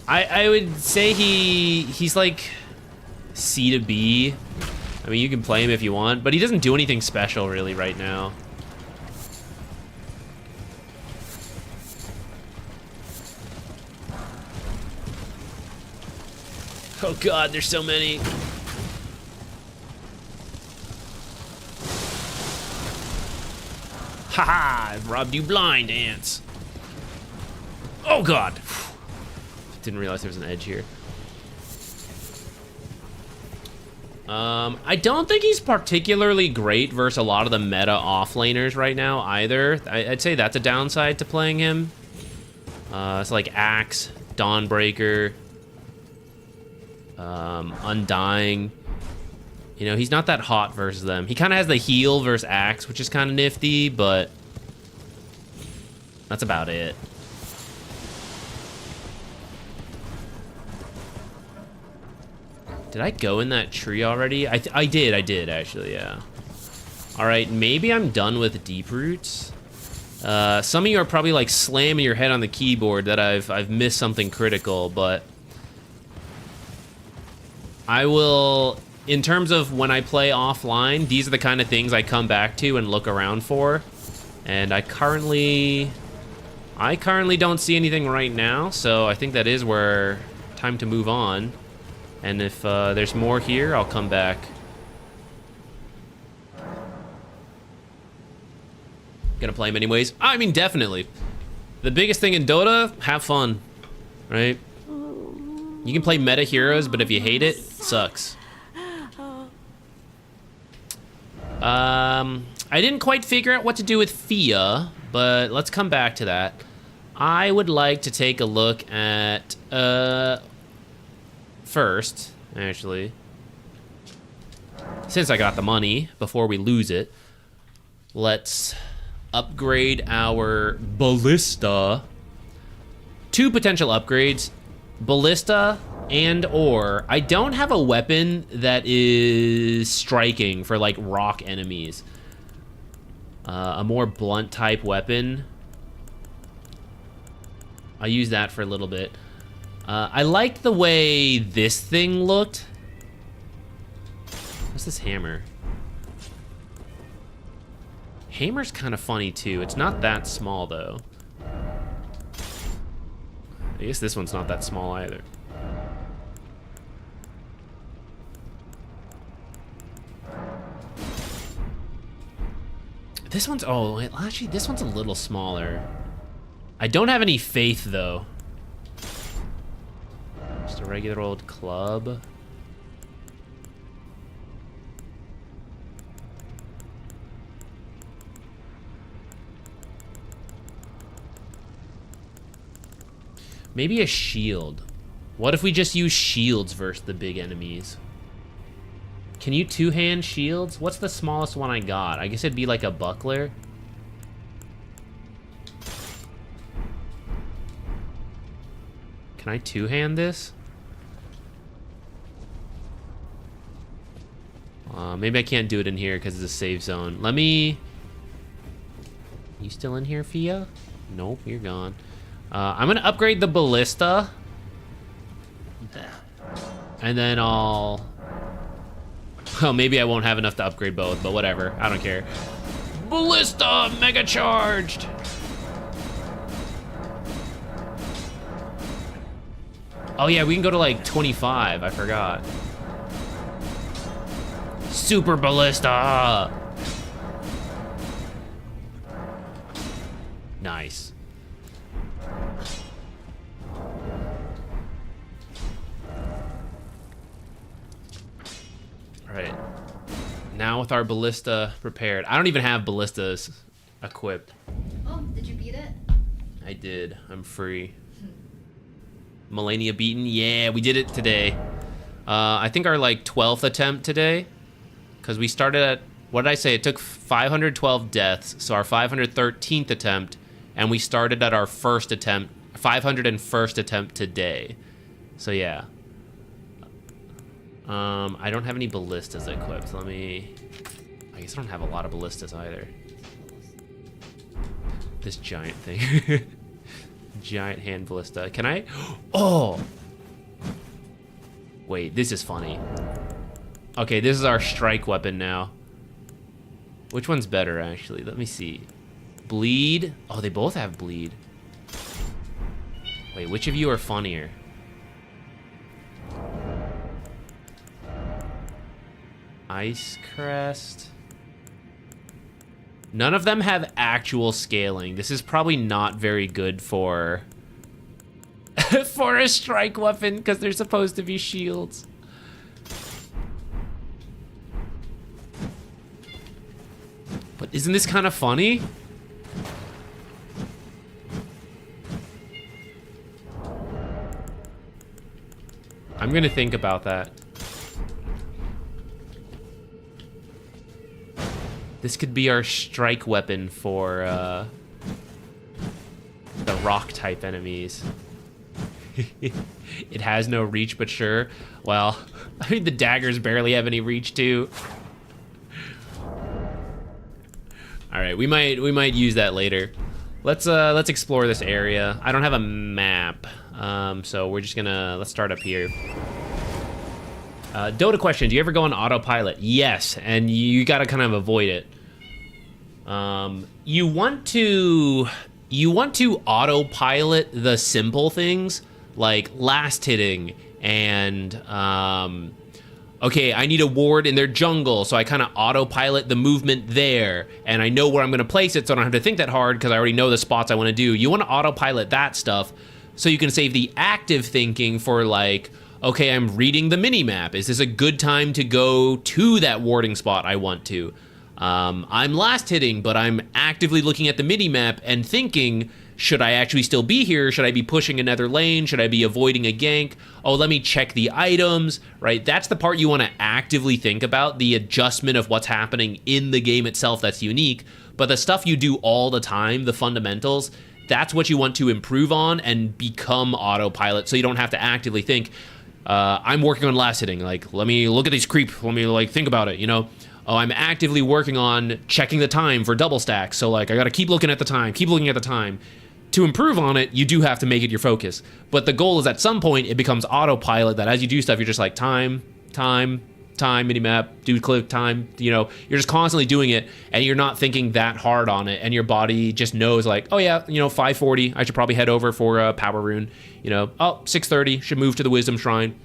I would say he's like C to B. I mean, you can play him if you want, but he doesn't do anything special really right now. Oh god, there's so many. Haha, I've robbed you blind, ants. Oh god. Didn't realize there was an edge here. I don't think he's particularly great versus a lot of the meta offlaners right now either. I'd say that's a downside to playing him. It's like Axe, Dawnbreaker, Undying. You know, he's not that hot versus them. He kind of has the heal versus Axe, which is kind of nifty, but that's about it. Did I go in that tree already? I did actually, yeah. All right, maybe I'm done with deep roots. Some of you are probably like slamming your head on the keyboard that I've missed something critical, but I will, in terms of when I play offline, these are the kind of things I come back to and look around for. And I currently don't see anything right now, so I think that is where time to move on. And if there's more here, I'll come back. Gonna play him anyways? I mean, definitely. The biggest thing in Dota, have fun, right? You can play meta heroes, but if you hate it, it sucks. I didn't quite figure out what to do with Fia, but let's come back to that. I would like to take a look at... First, actually, since I got the money before we lose it, let's upgrade our ballista. 2 potential upgrades, ballista and or I don't have a weapon that is striking for like rock enemies. A more blunt type weapon. I use that for a little bit. I liked the way this thing looked. What's this hammer? Hammer's kind of funny too. It's not that small though. I guess this one's not that small either. This one's, oh, actually this one's a little smaller. I don't have any faith though. Just a regular old club. Maybe a shield. What if we just use shields versus the big enemies? Can you two-hand shields? What's the smallest one I got? I guess it'd be like a buckler. Can I two-hand this? Maybe I can't do it in here because it's a safe zone. Let me... You still in here, Fia? Nope, you're gone. I'm gonna upgrade the ballista. And then I'll... Oh, maybe I won't have enough to upgrade both, but whatever. I don't care. Ballista mega charged. Oh yeah, we can go to like 25. I forgot. Super ballista. Nice. All right. Now with our ballista prepared. I don't even have ballistas equipped. Oh, did you beat it? I did. I'm free. Malenia beaten. Yeah, we did it today. I think our like 12th attempt today. Because we started at, what did I say? It took 512 deaths. So our 513th attempt. And we started at our first attempt, 501st attempt today. So yeah. I don't have any ballistas equipped. Let me... I guess I don't have a lot of ballistas either. This giant thing. Giant hand ballista. Can I? Oh! Wait, this is funny. Okay, this is our strike weapon now. Which one's better, actually? Let me see. Bleed? Oh, they both have bleed. Wait, which of you are funnier? Ice Crest. None of them have actual scaling. This is probably not very good for for a strike weapon because they're supposed to be shields. But isn't this kind of funny? I'm gonna think about that. This could be our strike weapon for the rock type enemies. It has no reach, but sure. Well, I mean the daggers barely have any reach too. All right, we might use that later. Let's explore this area. I don't have a map, so we're just gonna let's start up here. Dota question: do you ever go on autopilot? Yes, and you gotta kind of avoid it. You want to autopilot the simple things like last hitting and okay, I need a ward in their jungle, so I kind of autopilot the movement there, and I know where I'm gonna place it, so I don't have to think that hard because I already know the spots I want to do. You want to autopilot that stuff so you can save the active thinking for like, okay, I'm reading the mini-map. Is this a good time to go to that warding spot I want to? I'm last hitting, but I'm actively looking at the mini-map and thinking, should I actually still be here? Should I be pushing another lane? Should I be avoiding a gank? Oh, let me check the items, right? That's the part you want to actively think about, the adjustment of what's happening in the game itself that's unique. But the stuff you do all the time, the fundamentals, that's what you want to improve on and become autopilot so you don't have to actively think, I'm working on last hitting. Like, let me look at these creep. Let me like think about it, you know? Oh, I'm actively working on checking the time for double stacks. So like, I got to keep looking at the time, keep looking at the time. To improve on it, you do have to make it your focus. But the goal is at some point, it becomes autopilot that as you do stuff, you're just like time, minimap, do click, time, you know, you're just constantly doing it and you're not thinking that hard on it. And your body just knows like, oh yeah, you know, 540, I should probably head over for a power rune, you know, oh, 630, should move to the wisdom shrine,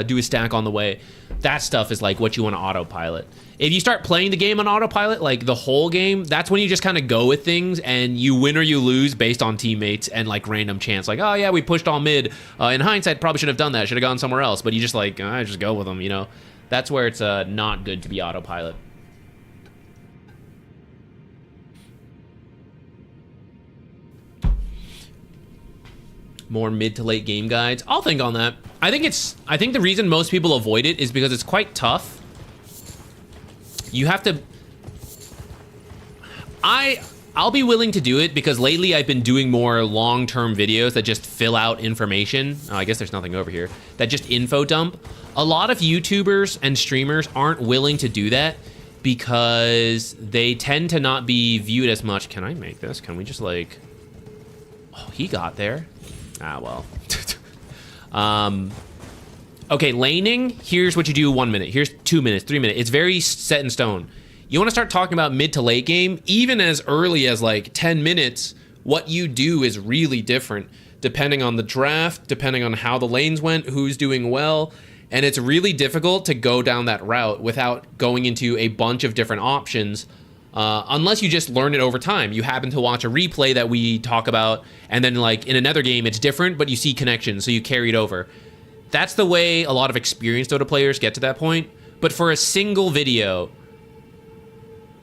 do a stack on the way. That stuff is like what you want to autopilot. If you start playing the game on autopilot, like the whole game, that's when you just kind of go with things and you win or you lose based on teammates and like random chance. Like, oh yeah, we pushed all mid. In hindsight, probably should have done that. Should have gone somewhere else. But you just like, I just go with them, you know? That's where it's not good to be autopilot. More mid to late game guides. I'll think on that. I think the reason most people avoid it is because it's quite tough. You have to... I'll be willing to do it because lately I've been doing more long-term videos that just fill out information. Oh, I guess there's nothing over here. That just info dump. A lot of YouTubers and streamers aren't willing to do that because they tend to not be viewed as much. Can I make this? Can we just like... Oh, he got there. Ah, well. Okay, laning, here's what you do 1 minute. Here's 2 minutes, 3 minutes. It's very set in stone. You want to start talking about mid to late game, even as early as like 10 minutes, what you do is really different depending on the draft, depending on how the lanes went, who's doing well. And it's really difficult to go down that route without going into a bunch of different options. Unless you just learn it over time. You happen to watch a replay that we talk about, and then like in another game it's different, but you see connections, so you carry it over. That's the way a lot of experienced Dota players get to that point. But for a single video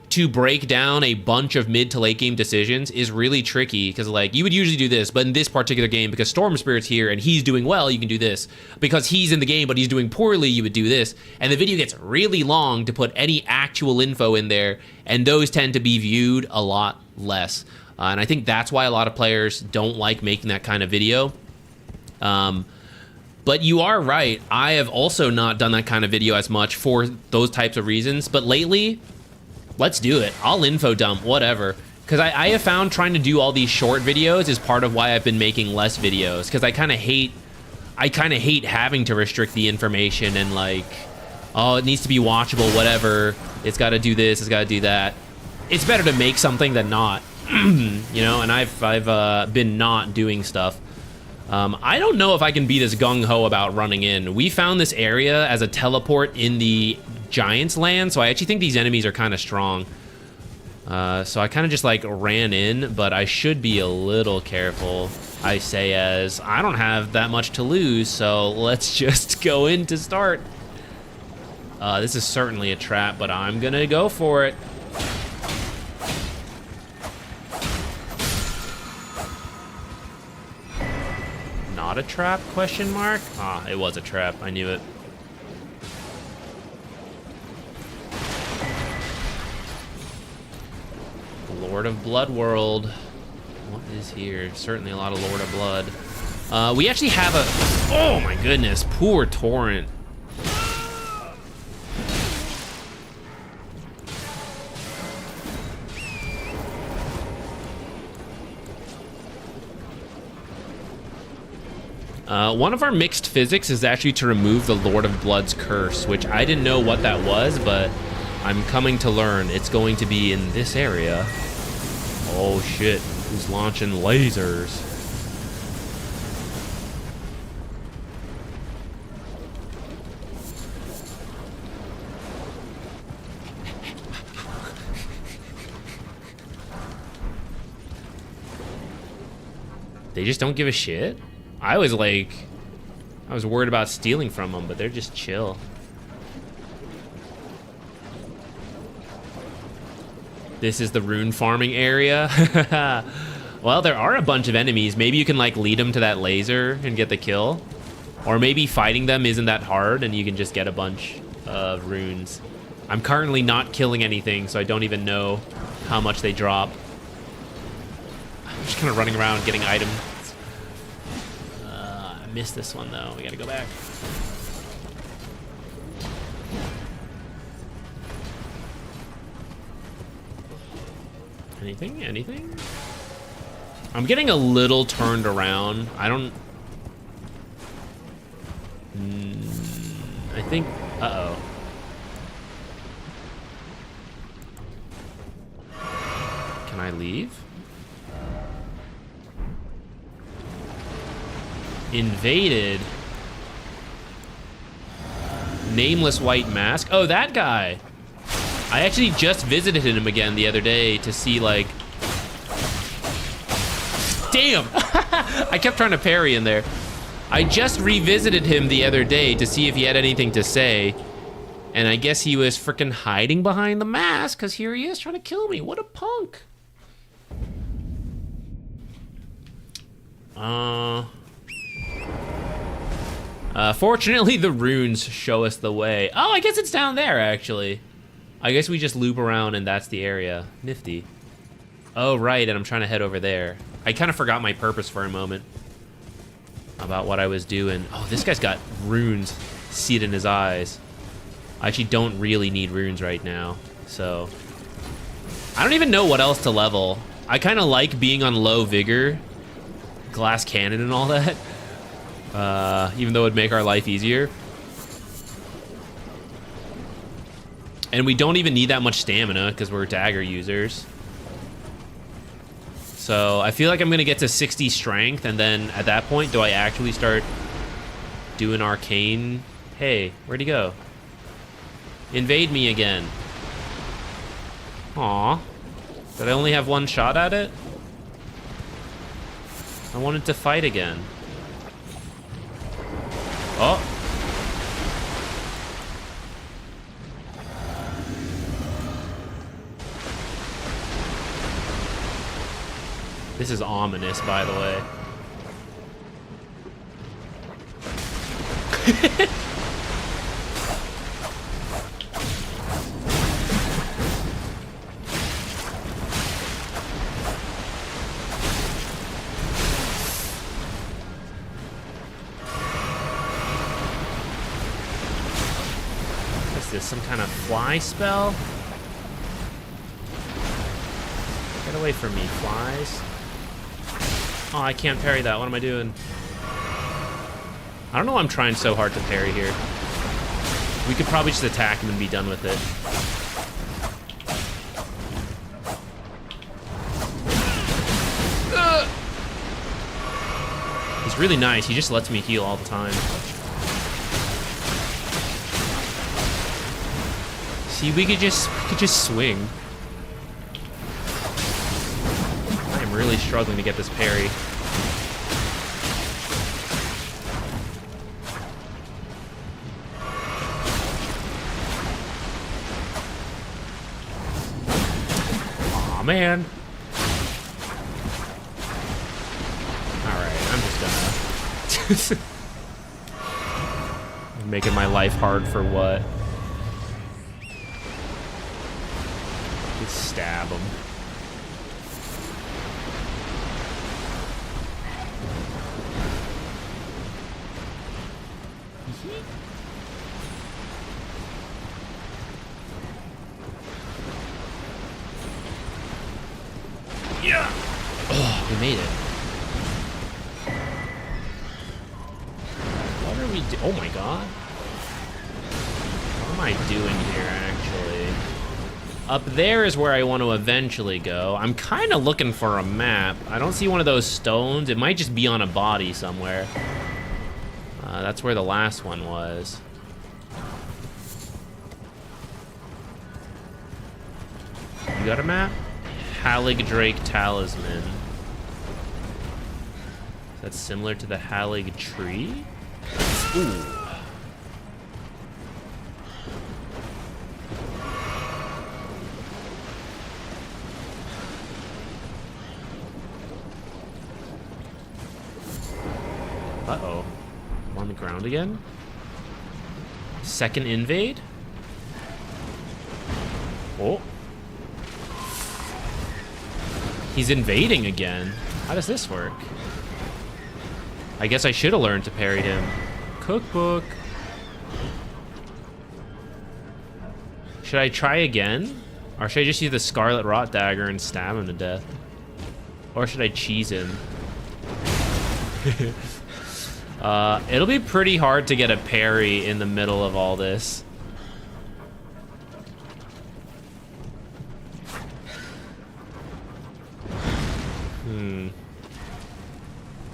to break down a bunch of mid to late game decisions is really tricky, because like you would usually do this, but in this particular game, because Storm Spirit's here and he's doing well, you can do this. Because he's in the game but he's doing poorly, you would do this. And the video gets really long to put any actual info in there, and those tend to be viewed a lot less. And I think that's why a lot of players don't like making that kind of video. But you are right, I have also not done that kind of video as much for those types of reasons. But lately, let's do it. I'll info dump, whatever. Because I have found trying to do all these short videos is part of why I've been making less videos. Because I kind of hate having to restrict the information and like, oh, it needs to be watchable, whatever. It's got to do this, it's got to do that. It's better to make something than not, you know. And I've been not doing stuff. I don't know if I can be this gung-ho about running in. We found this area as a teleport in the Giants land, so I actually think these enemies are kind of strong. So I kind of just like ran in, but I should be a little careful, I say, as I don't have that much to lose, so let's just go in to start. This is certainly a trap, but I'm gonna go for it. Not a trap, question mark? Ah, it was a trap, I knew it. Lord of Blood World. What is here? Certainly a lot of Lord of Blood. We actually have a... Oh my goodness, poor Torrent. One of our mixed physics is actually to remove the Lord of Blood's curse, which I didn't know what that was, but I'm coming to learn. It's going to be in this area. Oh shit, who's launching lasers? They just don't give a shit? I was worried about stealing from them, but they're just chill. This is the rune farming area. Well, there are a bunch of enemies. Maybe you can like lead them to that laser and get the kill. Or maybe fighting them isn't that hard and you can just get a bunch of runes. I'm currently not killing anything, so I don't even know how much they drop. I'm just kind of running around getting items. I missed this one though. We gotta go back. Anything? Anything? I'm getting a little turned around. I don't... I think... Uh-oh. Can I leave? Invaded. Nameless white mask. Oh, that guy. I actually just visited him again the other day to see, like... Damn! I kept trying to parry in there. I just revisited him the other day to see if he had anything to say. And I guess he was freaking hiding behind the mask, because here he is trying to kill me. What a punk. Fortunately, the runes show us the way. Oh, I guess it's down there, actually. I guess we just loop around and that's the area. Nifty. Oh, right, and I'm trying to head over there. I kind of forgot my purpose for a moment about what I was doing. Oh, this guy's got runes seared in his eyes. I actually don't really need runes right now, so... I don't even know what else to level. I kind of like being on low vigor glass cannon and all that. Even though it'd make our life easier. And we don't even need that much stamina because we're dagger users. So I feel like I'm gonna get to 60 strength, and then at that point, do I actually start doing arcane? Hey, where'd he go? Invade me again. Aw. Did I only have one shot at it? I wanted to fight again. Oh. This is ominous, by the way. What's this, some kind of fly spell? Get away from me, flies. Oh, I can't parry that. What am I doing? I don't know why I'm trying so hard to parry here. We could probably just attack him and be done with it. He's really nice. He just lets me heal all the time. See, we could just swing. I am really struggling to get this parry. Aw, man. Alright, I'm just gonna... I'm making my life hard for what? Just stab him. Yeah! Oh, we made it. What are we doing? Oh my god. What am I doing here, actually? Up there is where I want to eventually go. I'm kind of looking for a map. I don't see one of those stones. It might just be on a body somewhere. That's where the last one was. You got a map? Hallig Drake Talisman. That's similar to the Hallig tree? Ooh. Uh-oh. I'm on the ground again? Second invade? Oh. He's invading again. How does this work? I guess I should have learned to parry him. Cookbook. Should I try again? Or should I just use the Scarlet Rot Dagger and stab him to death? Or should I cheese him? It'll be pretty hard to get a parry in the middle of all this.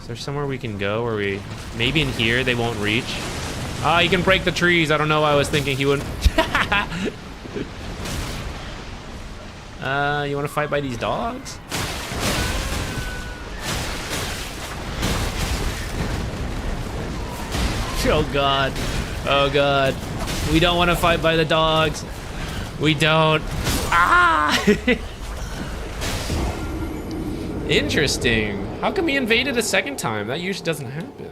Is there somewhere we can go where we... Maybe in here they won't reach? Ah, you can break the trees. I don't know why I was thinking he wouldn't... You want to fight by these dogs? Oh god. Oh god. We don't want to fight by the dogs. We don't. Ah! Interesting. How come he invaded a second time? That usually doesn't happen.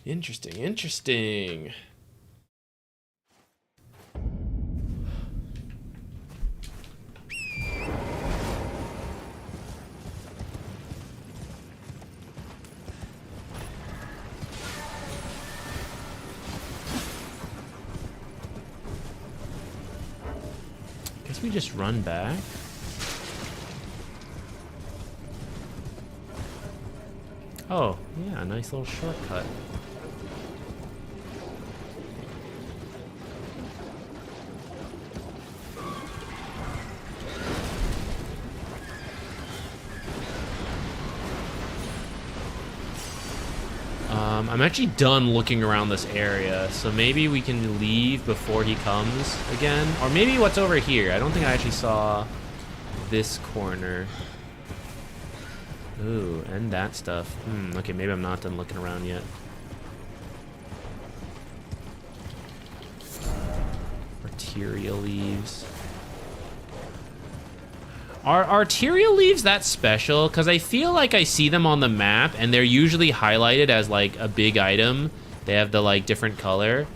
Interesting, interesting. Guess we just run back. Oh, yeah, nice little shortcut. I'm actually done looking around this area, so maybe we can leave before he comes again. Or maybe what's over here. I don't think I actually saw this corner. Ooh, and that stuff. Okay, maybe I'm not done looking around yet. Arterial leaves. Are arterial leaves that special? Because I feel like I see them on the map, and they're usually highlighted as, like, a big item. They have the, like, different color.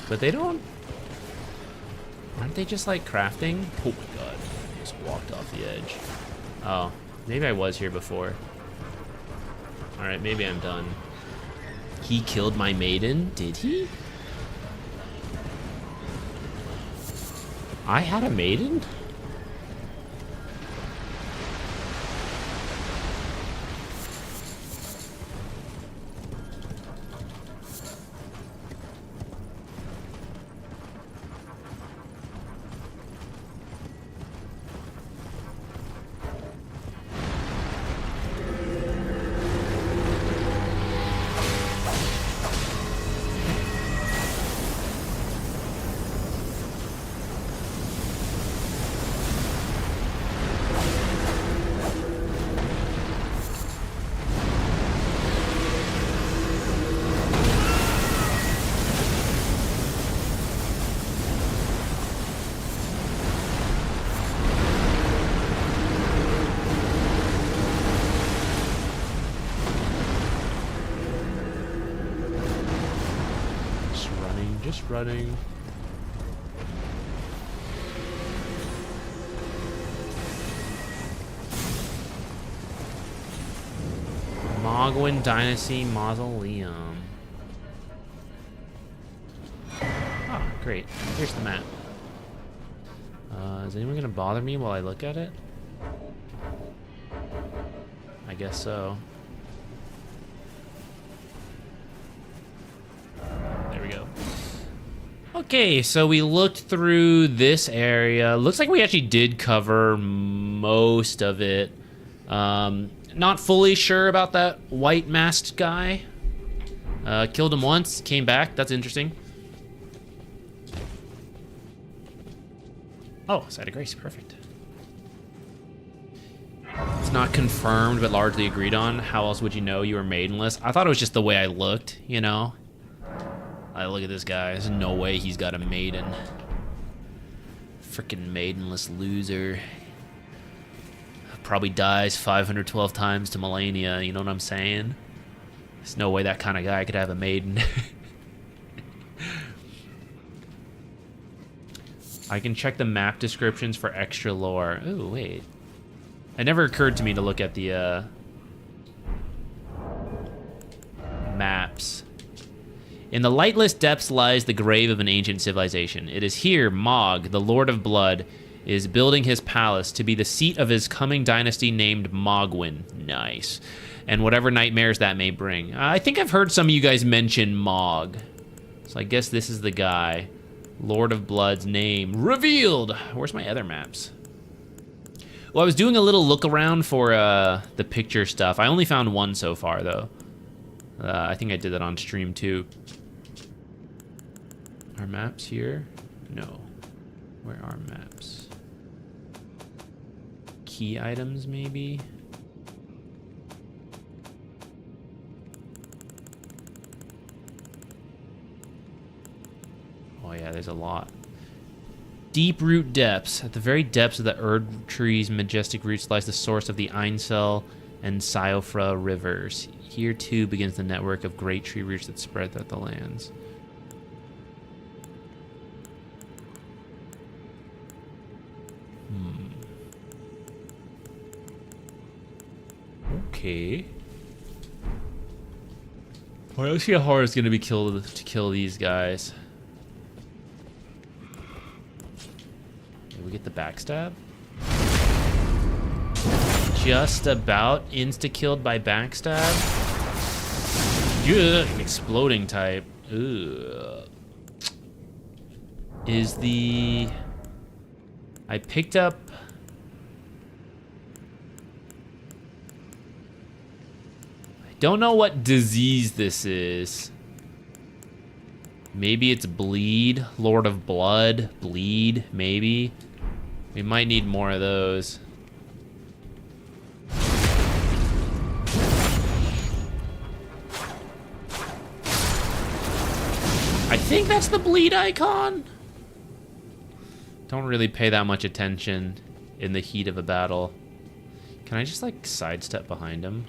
But they don't... Aren't they just, like, crafting? Oh, my God. I just walked off the edge. Oh, maybe I was here before. Alright, maybe I'm done. He killed my maiden? Did he? I had a maiden? Just running. Mogwin Dynasty Mausoleum. Oh, great. Here's the map. Is anyone gonna bother me while I look at it? I guess so. There we go. Okay, so we looked through this area. Looks like we actually did cover most of it. Not fully sure about that white masked guy. Killed him once, came back. That's interesting. Oh, Site of Grace, perfect. It's not confirmed, but largely agreed on. How else would you know you were maidenless? I thought it was just the way I looked, you know? I look at this guy. There's no way he's got a maiden. Freaking maidenless loser. Probably dies 512 times to Malenia, you know what I'm saying? There's no way that kind of guy could have a maiden. I can check the map descriptions for extra lore. Ooh, wait. It never occurred to me to look at the maps. In the lightless depths lies the grave of an ancient civilization. It is here Mog, the Lord of Blood, is building his palace to be the seat of his coming dynasty named Mogwin. Nice. And whatever nightmares that may bring. I think I've heard some of you guys mention Mog. So I guess this is the guy. Lord of Blood's name revealed. Where's my other maps? Well, I was doing a little look around for the picture stuff. I only found one so far, though. I think I did that on stream, too. Are maps here? No. Where are maps? Key items, maybe? Oh yeah, there's a lot. Deep root depths. At the very depths of the Erd tree's majestic roots lies the source of the Einsel and Siofra rivers. Here too begins the network of great tree roots that spread throughout the lands. Okay. Alright, let's see how hard it's gonna be to kill these guys. Did we get the backstab? Just about insta-killed by backstab. Ugh, an exploding type. Ugh. Is the... I picked up... I don't know what disease this is. Maybe it's bleed. Lord of Blood. Bleed, maybe. We might need more of those. I think that's the bleed icon. Don't really pay that much attention in the heat of a battle. Can I just like sidestep behind him?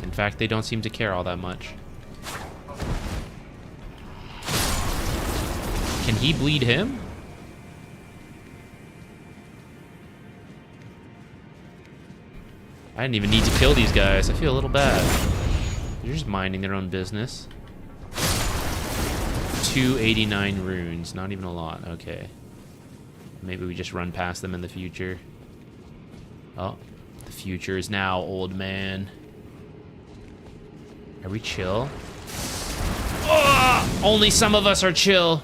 In fact, they don't seem to care all that much. Can he bleed him? I didn't even need to kill these guys. I feel a little bad. They're just minding their own business. 289 runes, not even a lot. Okay. Maybe we just run past them in the future. Oh, the future is now, old man. Are we chill? Oh, only some of us are chill.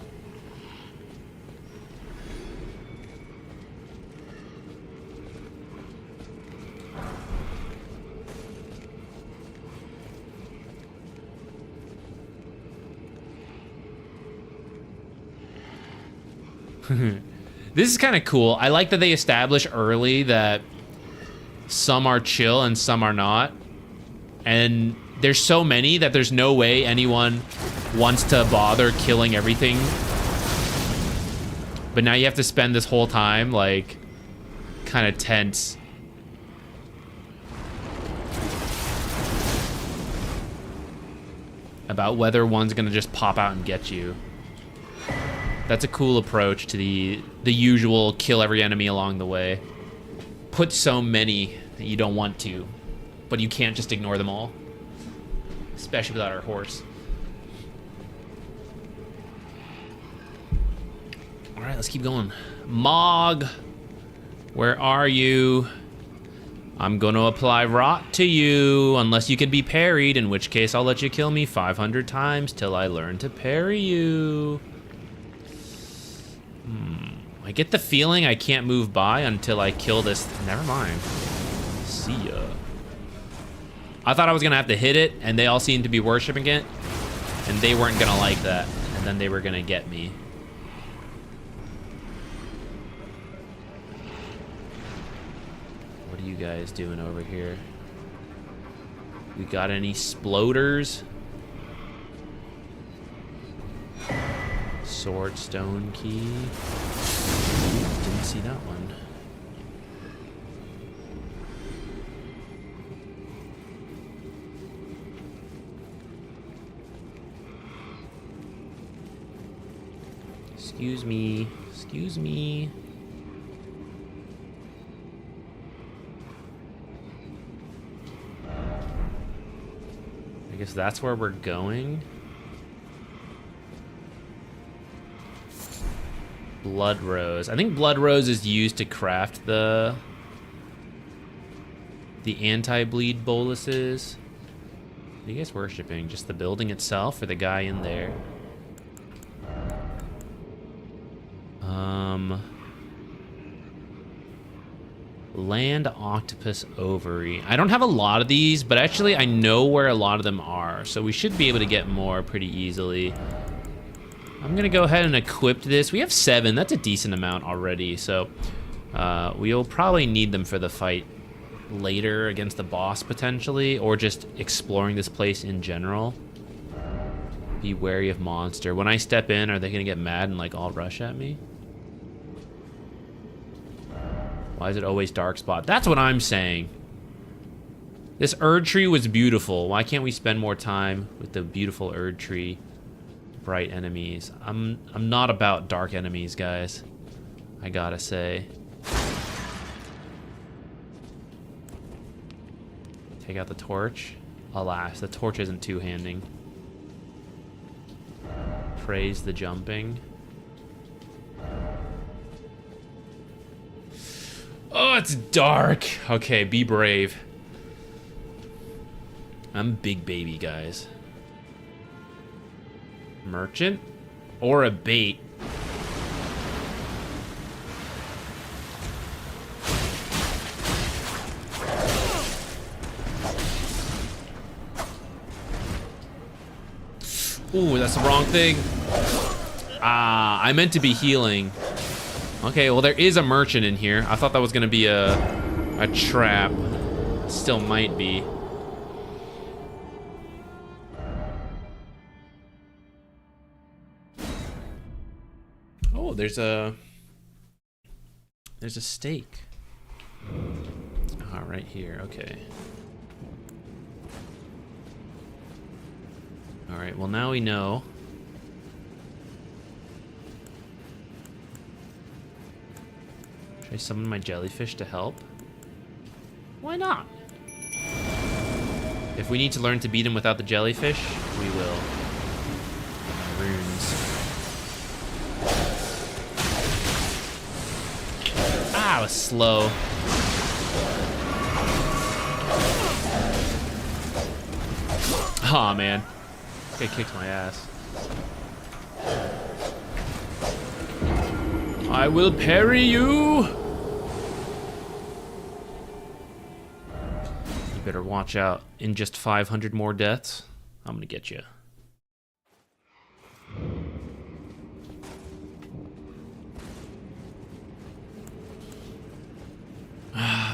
This is kind of cool. I like that they establish early that some are chill and some are not. And there's so many that there's no way anyone wants to bother killing everything. But now you have to spend this whole time, like, kind of tense. About whether one's gonna just pop out and get you. That's a cool approach to the usual kill every enemy along the way. Put so many that you don't want to, but you can't just ignore them all. Especially without our horse. Alright, let's keep going. Mog, where are you? I'm gonna apply rot to you, unless you can be parried, in which case I'll let you kill me 500 times till I learn to parry you. I get the feeling I can't move by until I kill this. Never mind. See ya. I thought I was gonna have to hit it, and they all seemed to be worshiping it, and they weren't gonna like that, and then they were gonna get me. What are you guys doing over here? We got any sploders? Sword stone key. Didn't see that one. Excuse me. Excuse me. I guess that's where we're going. Blood Rose. I think Blood Rose is used to craft the anti-bleed boluses. What are you guys worshipping? Just the building itself or the guy in there? Land octopus ovary. I don't have a lot of these, but actually I know where a lot of them are, so we should be able to get more pretty easily. I'm gonna go ahead and equip this. We have 7, that's a decent amount already, so we'll probably need them for the fight later against the boss potentially, or just exploring this place in general. Be wary of monster. When I step in, are they gonna get mad and like all rush at me? Why is it always dark spot? That's what I'm saying. This Erd tree was beautiful. Why can't we spend more time with the beautiful Erd tree? Bright enemies. I'm not about dark enemies, guys. I gotta say. Take out the torch. Alas, the torch isn't two-handing. Praise the jumping. Oh, it's dark. Okay, be brave. I'm big baby, guys. Merchant? Or a bait. Ooh, that's the wrong thing. Ah, I meant to be healing. Okay, well there is a merchant in here. I thought that was gonna be a trap. Still might be. Oh, there's a stake. Ah, right here. Okay. All right. Well, now we know. Should I summon my jellyfish to help? Why not? If we need to learn to beat him without the jellyfish, we will. Runes. Ah, it was slow. Aw, oh, man. This guy kicked my ass. I will parry you! You better watch out. In just 500 more deaths, I'm gonna get you.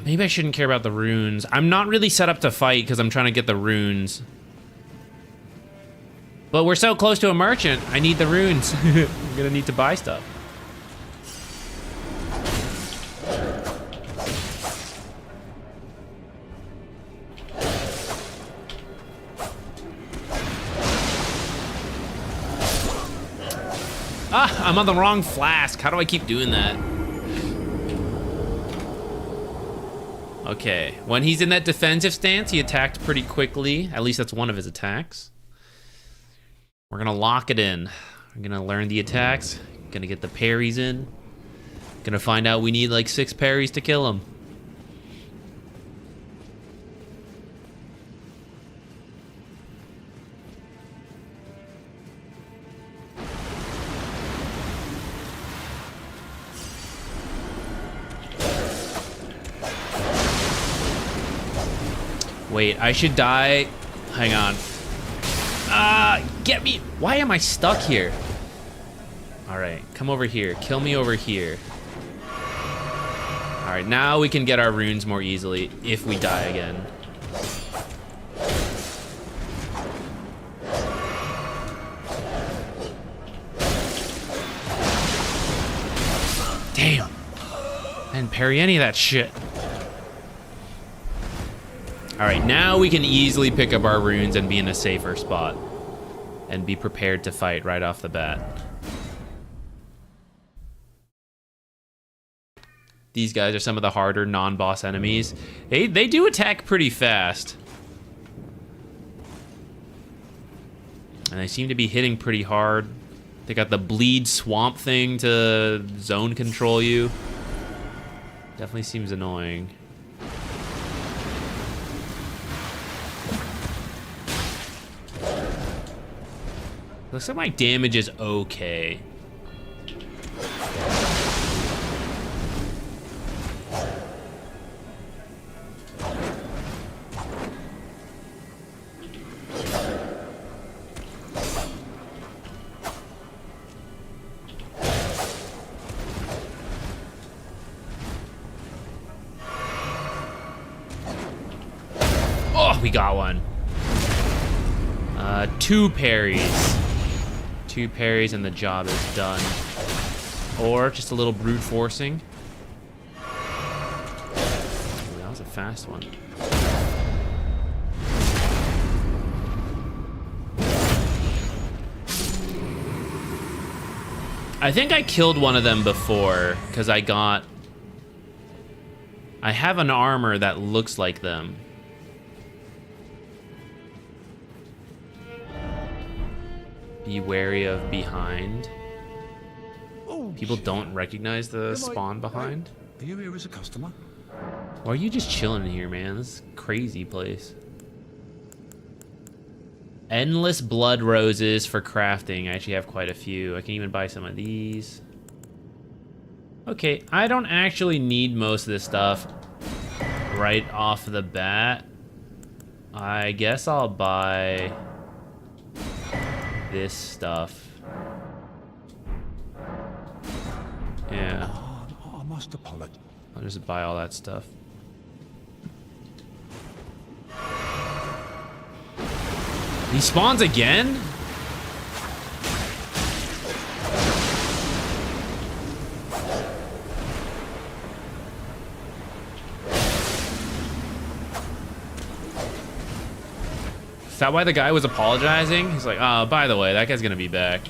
Maybe I shouldn't care about the runes. I'm not really set up to fight because I'm trying to get the runes. But we're so close to a merchant, I need the runes. I'm gonna need to buy stuff. Ah, I'm on the wrong flask. How do I keep doing that? Okay, when he's in that defensive stance, he attacked pretty quickly. At least that's one of his attacks. We're gonna lock it in. We're gonna learn the attacks. Gonna get the parries in. Gonna find out we need like 6 parries to kill him. Wait, I should die. Hang on. Get me. Why am I stuck here? All right, come over here. Kill me over here. All right, now we can get our runes more easily if we die again. Damn. I didn't parry any of that shit. All right, now we can easily pick up our runes and be in a safer spot and be prepared to fight right off the bat. These guys are some of the harder non-boss enemies. They do attack pretty fast. And they seem to be hitting pretty hard. They got the bleed swamp thing to zone control you. Definitely seems annoying. Looks like my damage is okay. Oh, we got one. 2 parries. 2 parries and the job is done. Or just a little brute forcing. Ooh, that was a fast one. I think I killed one of them before because I have an armor that looks like them. Be wary of behind. Oh, People don't recognize the spawn behind. Are you here as a customer? Or are you just chilling in here, man? This is a crazy place. Endless blood roses for crafting. I actually have quite a few. I can even buy some of these. Okay, I don't actually need most of this stuff right off the bat. I guess I'll buy this stuff. Yeah. I must apologize. I'll just buy all that stuff. He spawns again? Is that why the guy was apologizing? He's like, oh, by the way, that guy's gonna be back.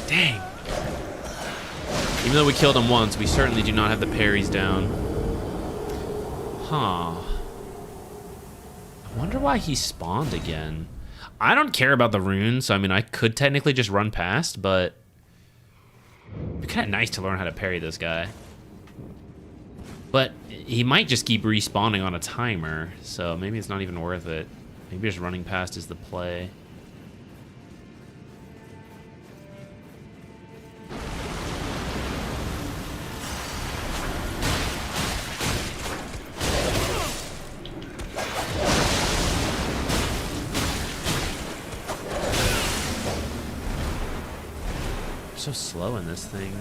Dang. Even though we killed him once, we certainly do not have the parries down. Huh. I wonder why he spawned again. I don't care about the runes, so I mean, I could technically just run past, but it'd be kind of nice to learn how to parry this guy. But he might just keep respawning on a timer, so maybe it's not even worth it. Maybe just running past is the play. So slow in this thing.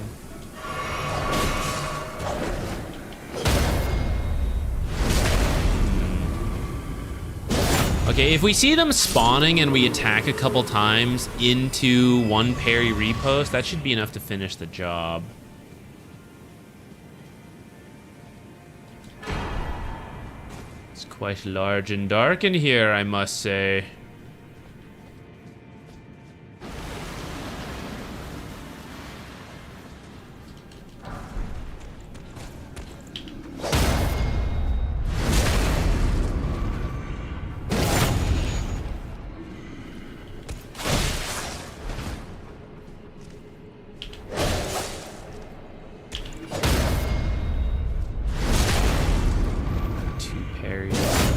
Okay, if we see them spawning and we attack a couple times into one parry repost, that should be enough to finish the job. It's quite large and dark in here, I must say.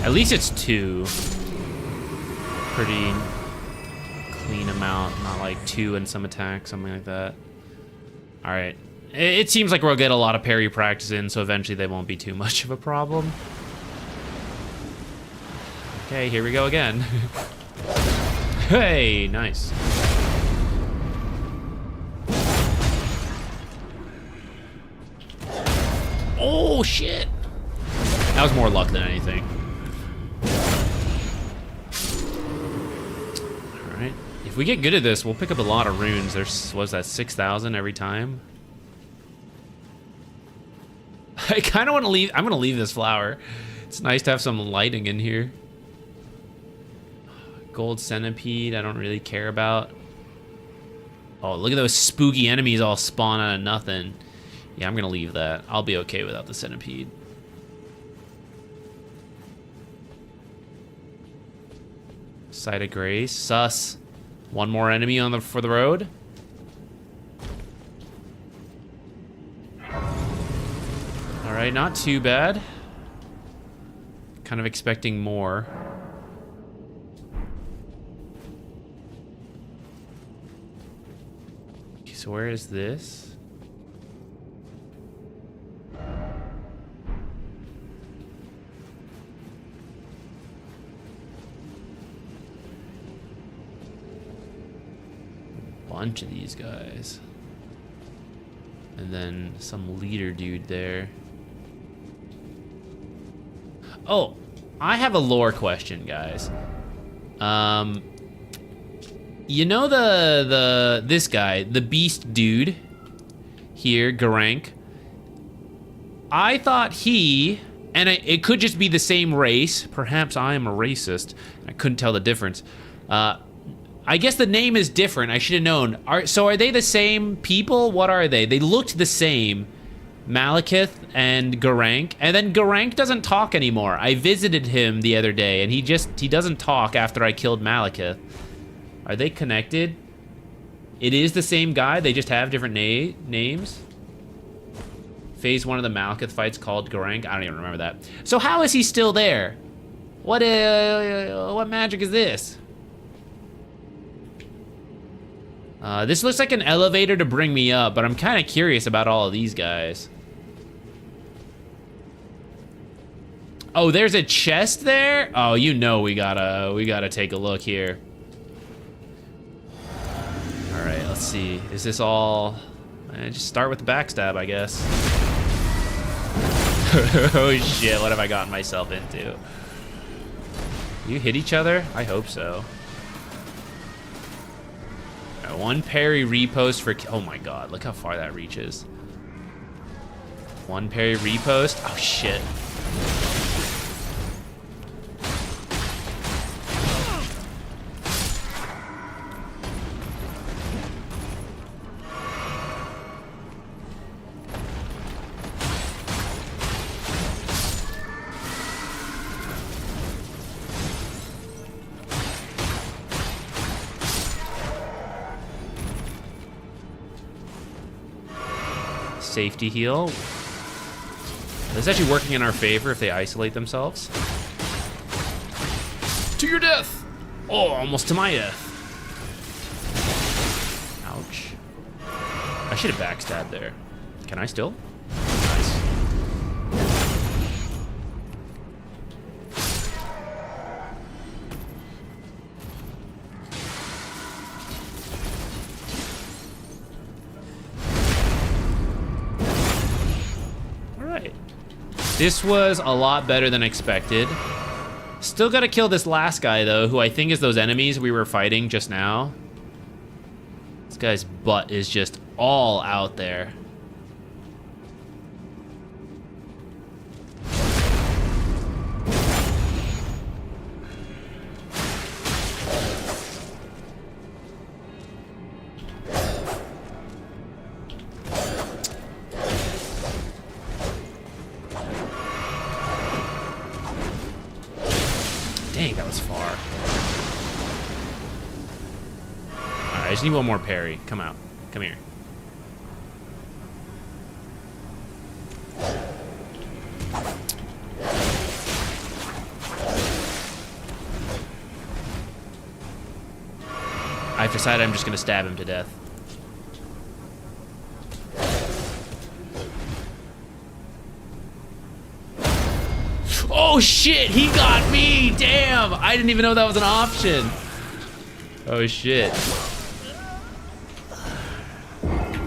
At least it's 2. Pretty clean amount, not like 2 in some attacks, something like that. All right. It seems like we'll get a lot of parry practice in, so eventually they won't be too much of a problem. Okay, here we go again. Hey, nice. Oh, shit. That was more luck than anything. Alright. If we get good at this, we'll pick up a lot of runes. There's, what's that, 6,000 every time? I kind of want to leave. I'm going to leave this flower. It's nice to have some lighting in here. Gold centipede, I don't really care about. Oh, look at those spooky enemies all spawn out of nothing. Yeah, I'm going to leave that. I'll be okay without the centipede. Site of Grace, sus. One more enemy on for the road. All right, not too bad. Kind of expecting more. Okay, so where is this? Bunch of these guys, and then some leader dude there. Oh, I have a lore question, guys. You know this guy, the beast dude here, Garank. I thought he, and it could just be the same race. Perhaps I am a racist. I couldn't tell the difference. I guess the name is different. I should have known. So are they the same people? What are they? They looked the same. Malekith and Garank. And then Garank doesn't talk anymore. I visited him the other day, and he doesn't talk after I killed Malekith. Are they connected? It is the same guy. They just have different names. Phase 1 of the Malkuth fight's called Gorank. I don't even remember that. So how is he still there? What magic is this? This looks like an elevator to bring me up, but I'm kind of curious about all of these guys. Oh, there's a chest there? Oh, you know we gotta take a look here. All right, let's see. Is this all? Just start with the backstab, I guess. Oh shit! What have I gotten myself into? You hit each other? I hope so. All right, 1 parry repost for. Oh my god! Look how far that reaches. 1 parry repost. Oh shit! Safety heal. This is actually working in our favor if they isolate themselves. To your death! Oh, almost to my death. Ouch. I should have backstabbed there. Can I still? Nice. This was a lot better than expected. Still gotta kill this last guy, though, who I think is those enemies we were fighting just now. This guy's butt is just all out there. Dang, that was far. Alright, I just need 1 more parry. Come out. Come here. I've decided I'm just gonna stab him to death. Oh shit, he got me! Damn! I didn't even know that was an option. Oh shit.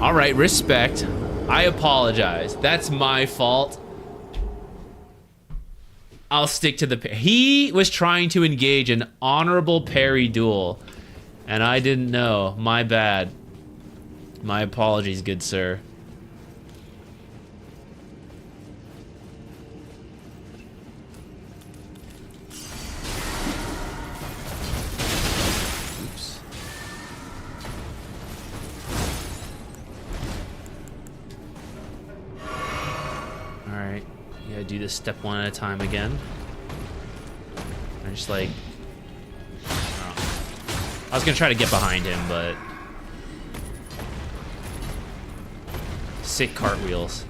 Alright, respect. I apologize. That's my fault. I'll stick to the he was trying to engage an honorable parry duel, and I didn't know. My bad. My apologies, good sir. Do this step 1 at a time again. I just like, oh. I was gonna try to get behind him, but sick cartwheels.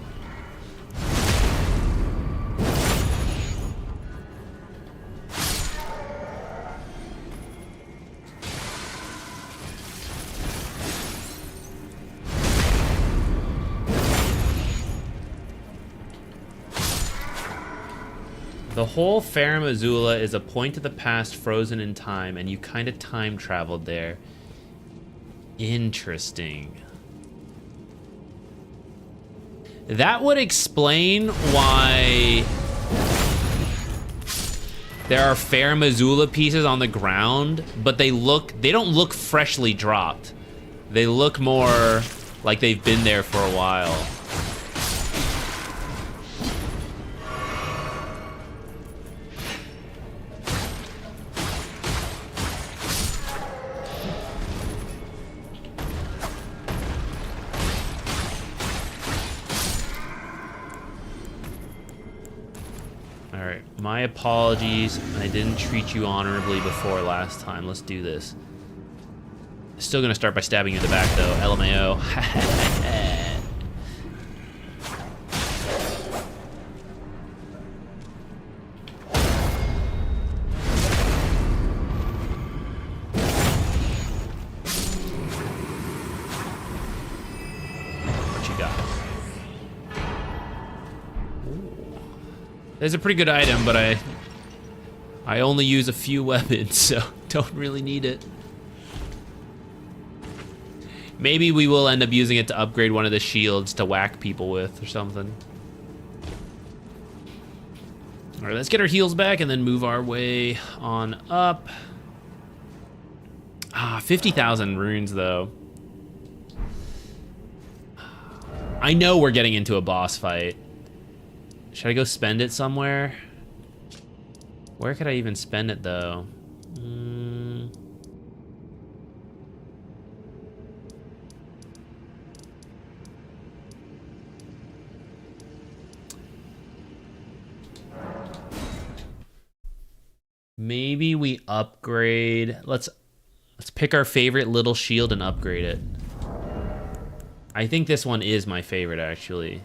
The whole Farum Azula is a point of the past frozen in time, and you kind of time traveled there. Interesting. That would explain why there are Farum Azula pieces on the ground, but they don't look freshly dropped. They look more like they've been there for a while. My apologies, I didn't treat you honorably before last time. Let's do this. Still gonna start by stabbing you in the back though, LMAO. got? Ooh. There's a pretty good item, but I only use a few weapons, so don't really need it. Maybe we will end up using it to upgrade one of the shields to whack people with or something. All right, let's get our heals back and then move our way on up. 50,000 runes though. I know we're getting into a boss fight. Should I go spend it somewhere? Where could I even spend it though? Maybe we upgrade. Let's pick our favorite little shield and upgrade it. I think this one is my favorite actually,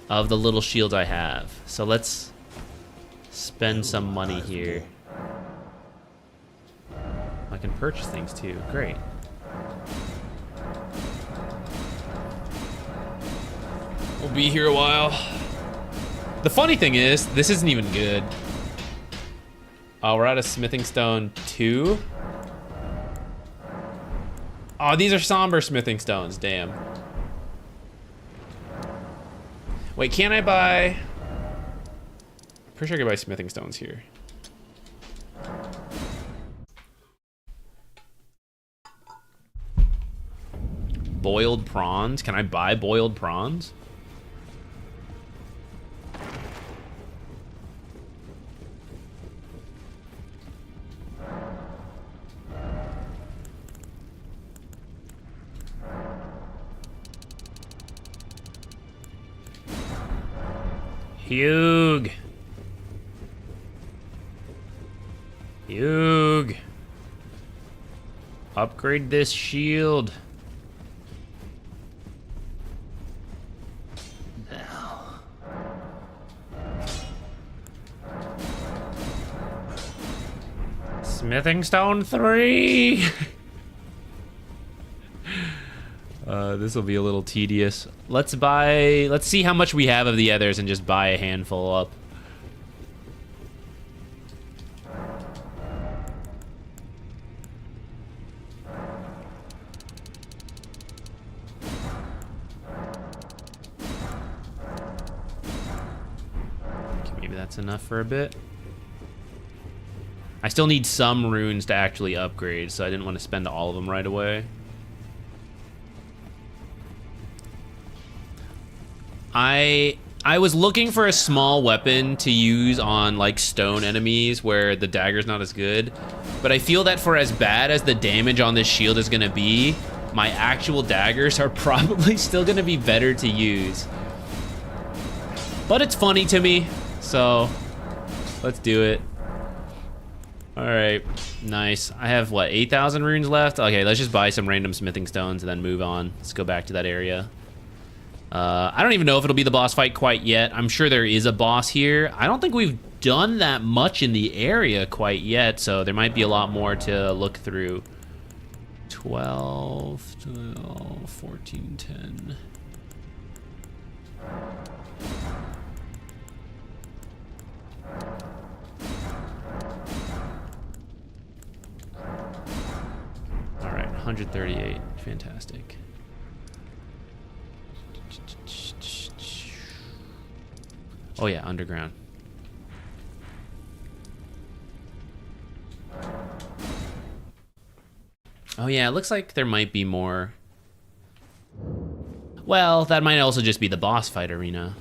of the little shields I have. So let's spend some money here. I can purchase things too. Great. We'll be here a while. The funny thing is, this isn't even good. Oh, we're at a smithing stone 2. Oh, these are somber smithing stones, damn. Wait, can I buy? Pretty sure I can buy smithing stones here. Boiled prawns? Can I buy boiled prawns? Hugh. Hugh. Upgrade this shield. Now. Smithing stone 3. This will be a little tedious. Let's see how much we have of the others and just buy a handful up. Okay, maybe that's enough for a bit. I still need some runes to actually upgrade, so I didn't want to spend all of them right away. I was looking for a small weapon to use on like stone enemies where the dagger's not as good, but I feel that for as bad as the damage on this shield is gonna be, my actual daggers are probably still gonna be better to use. But it's funny to me, so let's do it. All right, nice. I have what, 8,000 runes left? Okay, let's just buy some random smithing stones and then move on. Let's go back to that area. I don't even know if it'll be the boss fight quite yet. I'm sure there is a boss here. I don't think we've done that much in the area quite yet, so there might be a lot more to look through. 12, 14, 10. All right, 138, fantastic. Oh yeah, underground. Oh yeah, it looks like there might be more. Well, that might also just be the boss fight arena.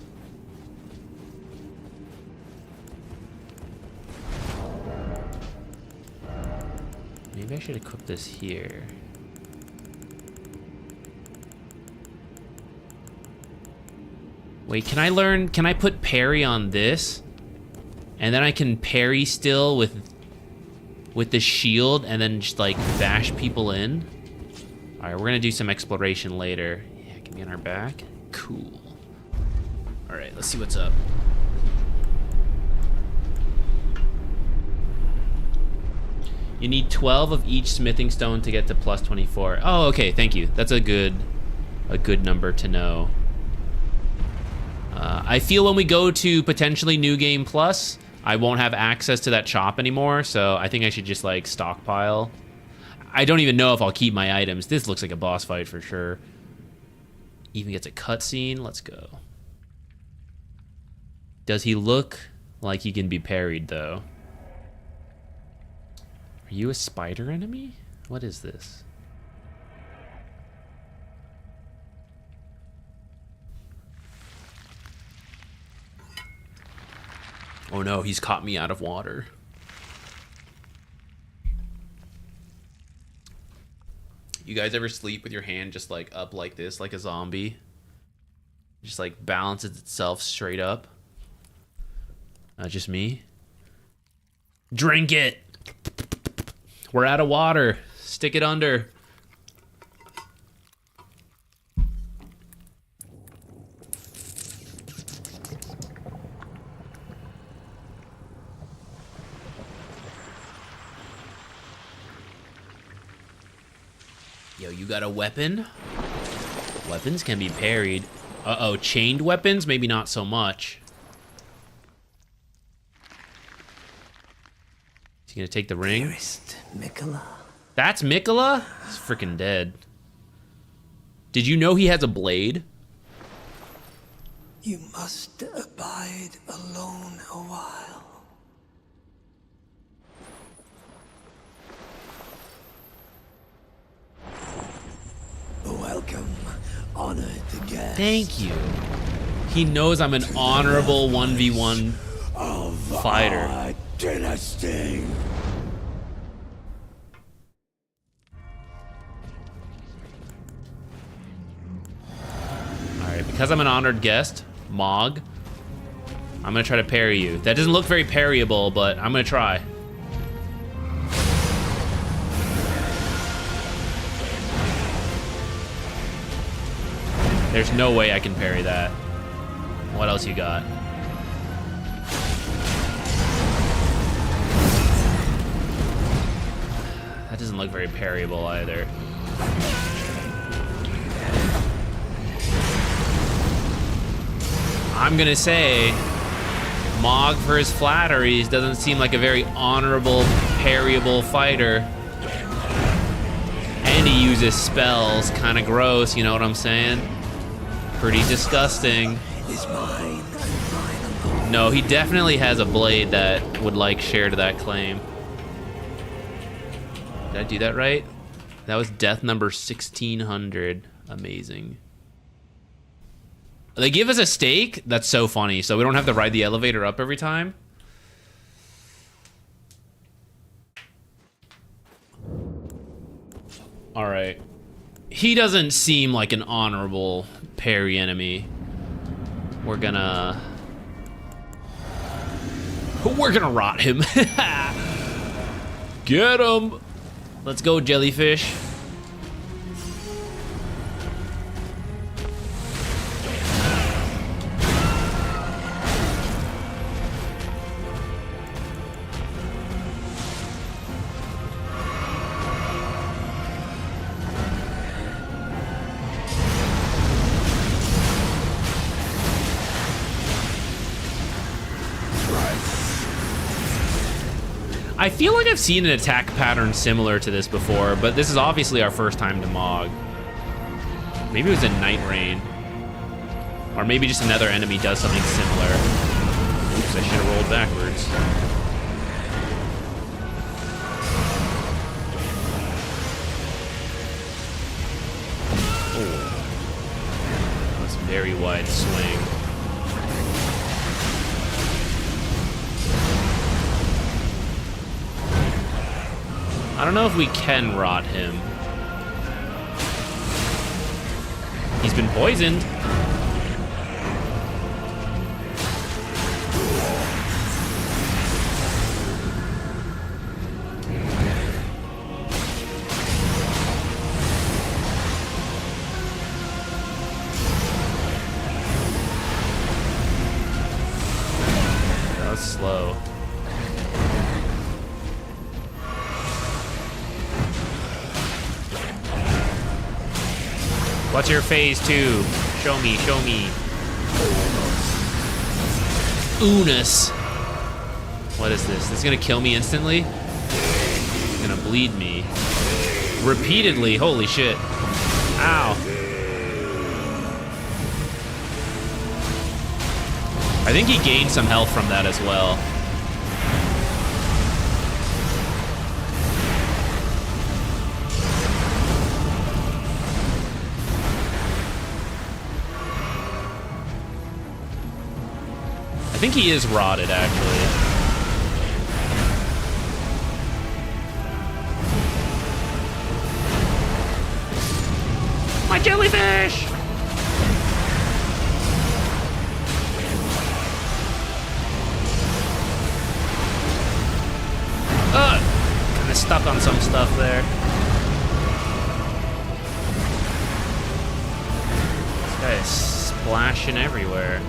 Maybe I should equip this here. Wait, can I put parry on this? And then I can parry still with the shield and then just like bash people in? All right, we're gonna do some exploration later. Yeah, can be on our back. Cool. All right, let's see what's up. You need 12 of each smithing stone to get to plus 24. Oh, okay, thank you. That's a good a good number to know. I feel when we go to potentially New Game Plus, I won't have access to that shop anymore, so I think I should just like stockpile. I don't even know if I'll keep my items. This looks like a boss fight for sure. Even gets a cutscene. Let's go. Does he look like he can be parried though? Are you a spider enemy? What is this? Oh no, he's caught me out of water. You guys ever sleep with your hand just like up like this, like a zombie? Just like balances itself straight up? Just me? Drink it! We're out of water. Stick it under. Yo, you got a weapon? Weapons can be parried. Uh-oh, chained weapons? Maybe not so much. Is he gonna take the ring? Dearest Mikola. That's Mikola? He's freaking dead. Did you know he has a blade? You must abide alone a while. Welcome, honored guest. Thank you. He knows I'm an honorable 1v1 fighter. Our dynasty. Alright, because I'm an honored guest, Mog, I'm gonna try to parry you. That doesn't look very parryable, but I'm gonna try. There's no way I can parry that. What else you got? That doesn't look very parryable either. I'm gonna say Mog, for his flatteries, doesn't seem like a very honorable, parryable fighter. And he uses spells, kind of gross, you know what I'm saying? Pretty disgusting. No, he definitely has a blade that would like share to that claim. Did I do that right? That was death number 1600. Amazing. They give us a stake? That's so funny. So we don't have to ride the elevator up every time? Alright. He doesn't seem like an honorable parry enemy. We're gonna rot him. Get him! Let's go, jellyfish. I feel like I've seen an attack pattern similar to this before, but this is obviously our first time to Mog. Maybe it was a Night Rain. Or maybe just another enemy does something similar. Oops, I should have rolled backwards. Oh. That was a very wide swing. I don't know if we can rot him. He's been poisoned. That was slow. What's your phase 2? Show me, show me. Unis. What is this? This is gonna kill me instantly? It's gonna bleed me. Repeatedly, holy shit. Ow. I think he gained some health from that as well. I think he is rotted, actually. My jellyfish! Kinda stuck on some stuff there. This guy is splashing everywhere.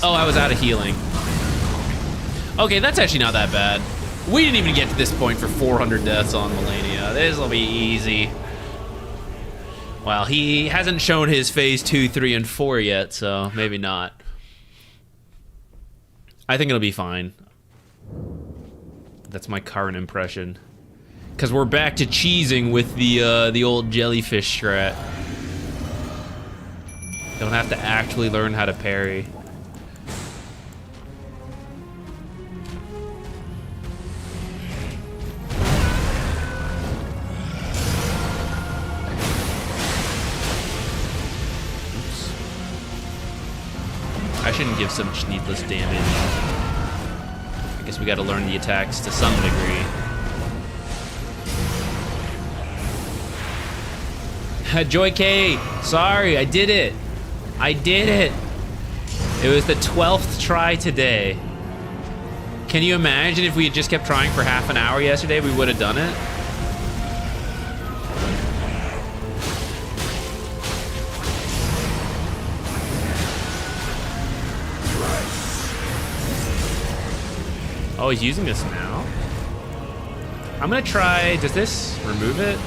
Oh, I was out of healing. Okay, that's actually not that bad. We didn't even get to this point for 400 deaths on Malenia. This'll be easy. Well, he hasn't shown his phase 2, 3, and 4 yet, so maybe not. I think it'll be fine. That's my current impression. Because we're back to cheesing with the old jellyfish strat. Don't have to actually learn how to parry. I shouldn't give so much needless damage. I guess we gotta learn the attacks to some degree. Joy K, sorry, I did it. I did it. It was the 12th try today. Can you imagine if we had just kept trying for half an hour yesterday, we would have done it? Oh, he's using this now. I'm gonna try, does this remove it?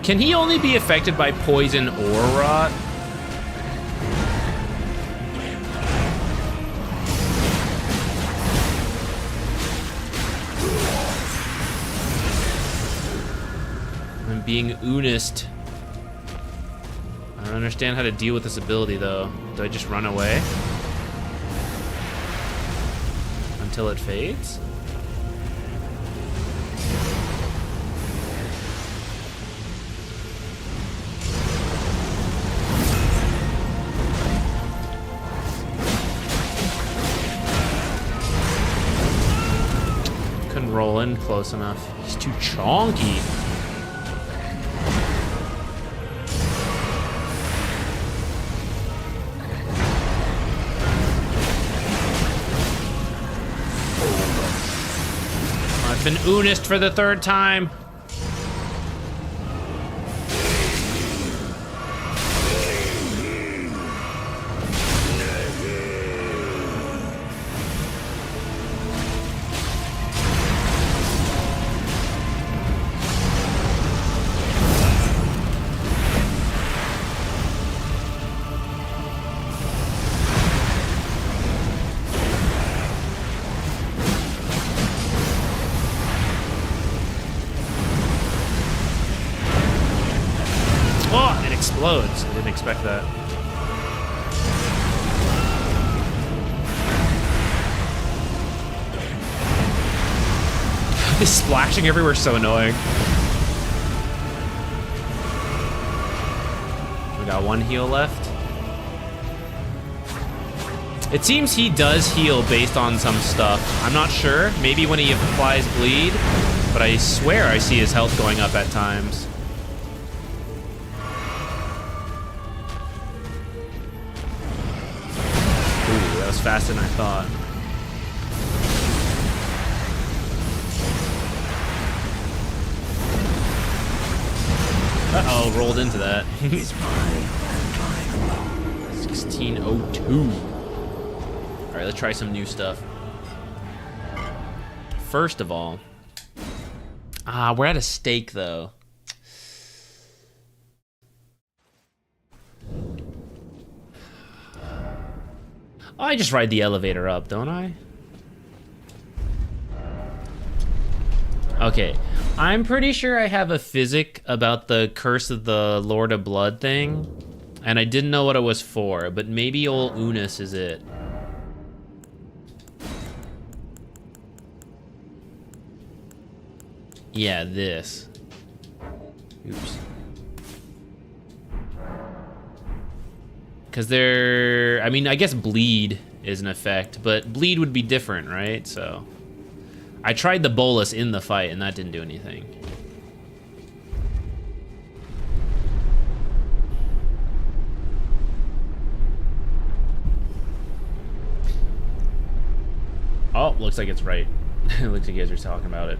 Can he only be affected by poison or rot? I'm being unised. I don't understand how to deal with this ability though. Do I just run away? Until it fades? Roll in close enough. He's too chonky. I've been unised for the 3rd time. Explodes. I didn't expect that. This splashing everywhere is so annoying. We got 1 heal left. It seems he does heal based on some stuff. I'm not sure. Maybe when he applies bleed, but I swear I see his health going up at times. Ooh, that was faster than I thought. Uh-oh, rolled into that. 1602. Alright, let's try some new stuff. First of all... we're at a stake, though. Oh, I just ride the elevator up, don't I? Okay. I'm pretty sure I have a physic about the Curse of the Lord of Blood thing, and I didn't know what it was for, but maybe old Unis is it. Yeah, this. Oops. Because they're... I mean, I guess bleed is an effect, but bleed would be different, right? So... I tried the bolus in the fight, and that didn't do anything. Oh, looks like it's right. Looks like you guys are talking about it.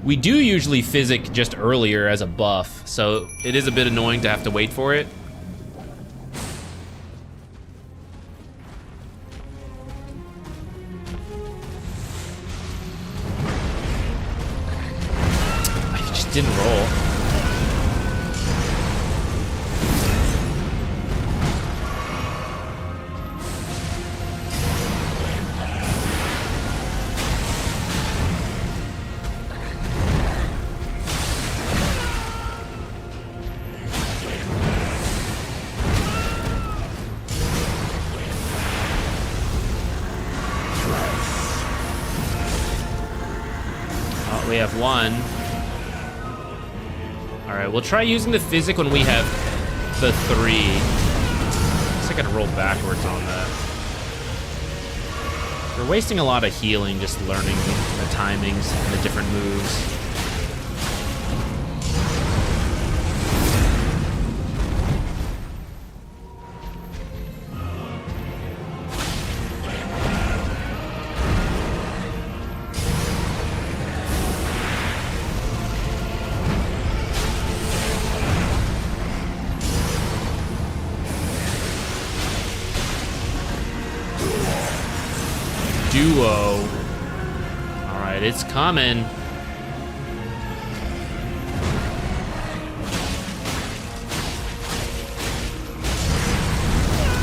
We do usually physic just earlier as a buff, so it is a bit annoying to have to wait for it. Didn't roll. Oh, we have one. Alright, we'll try using the physic when we have the 3. I guess I gotta roll backwards on that. We're wasting a lot of healing just learning the timings and the different moves. Duo. Alright, it's coming.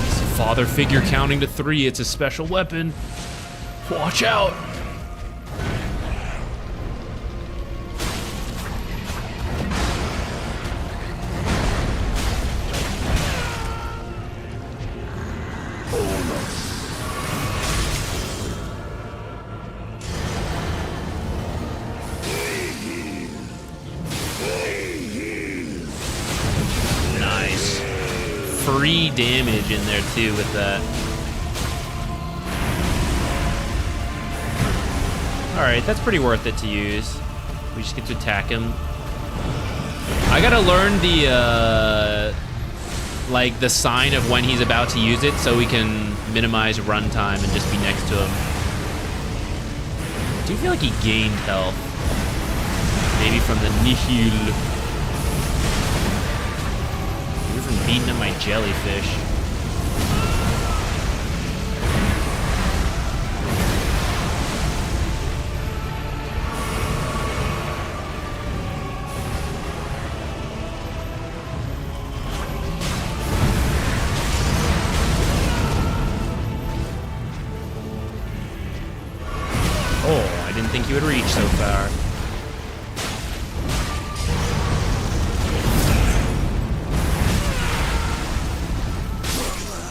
It's a father figure counting to 3. It's a special weapon. Watch out. Free damage in there too with that. Alright, that's pretty worth it to use. We just get to attack him. I gotta learn the like the sign of when he's about to use it so we can minimize runtime and just be next to him. I do feel like he gained health. Maybe from the nihil. From beating up my jellyfish. Oh, I didn't think you would reach so far.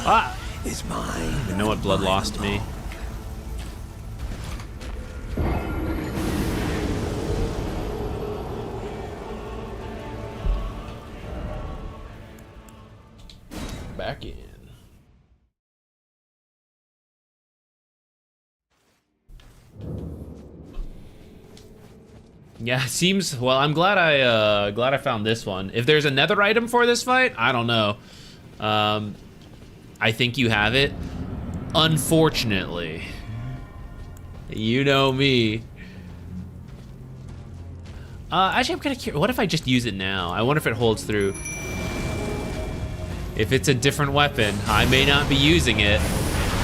Ah! Is mine. You know what blood lost me? back in. Yeah, seems well. I'm glad I found this one. If there's another item for this fight, I don't know. I think you have it. Unfortunately, you know me. Actually, I'm kind of curious. What if I just use it now? I wonder if it holds through. If it's a different weapon, I may not be using it.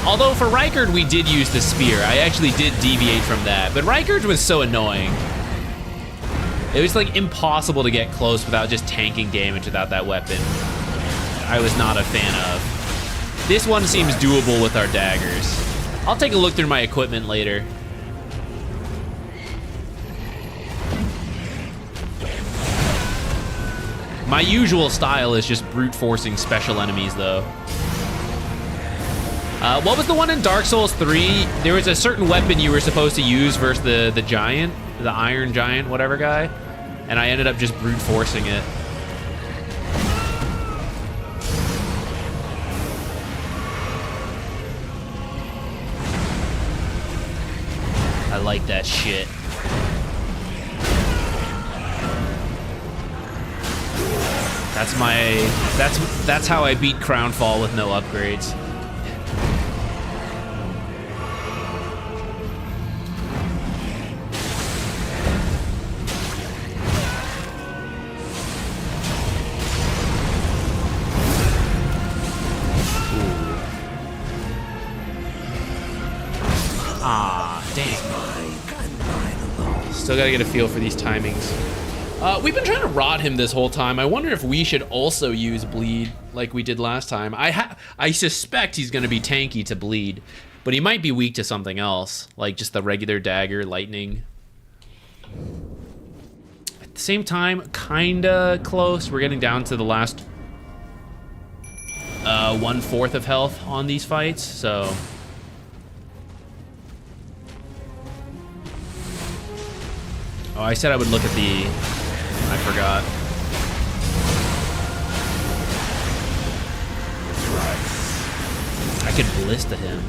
Although for Rykard, we did use the spear. I actually did deviate from that, but Rykard was so annoying. It was like impossible to get close without just tanking damage without that weapon. I was not a fan of. This one seems doable with our daggers. I'll take a look through my equipment later. My usual style is just brute forcing special enemies though. What was the one in Dark Souls 3? There was a certain weapon you were supposed to use versus the giant, the Iron Giant, whatever guy, and I ended up just brute forcing it. I like that shit. That's how I beat Crownfall with no upgrades. Still gotta get a feel for these timings. We've been trying to rot him this whole time. I wonder if we should also use bleed like we did last time. I suspect he's gonna be tanky to bleed, but he might be weak to something else, like just the regular dagger, lightning. At the same time, kinda close. We're getting down to the last 1/4 of health on these fights, so. Oh, I said I would look at the... I forgot. I could ballista him.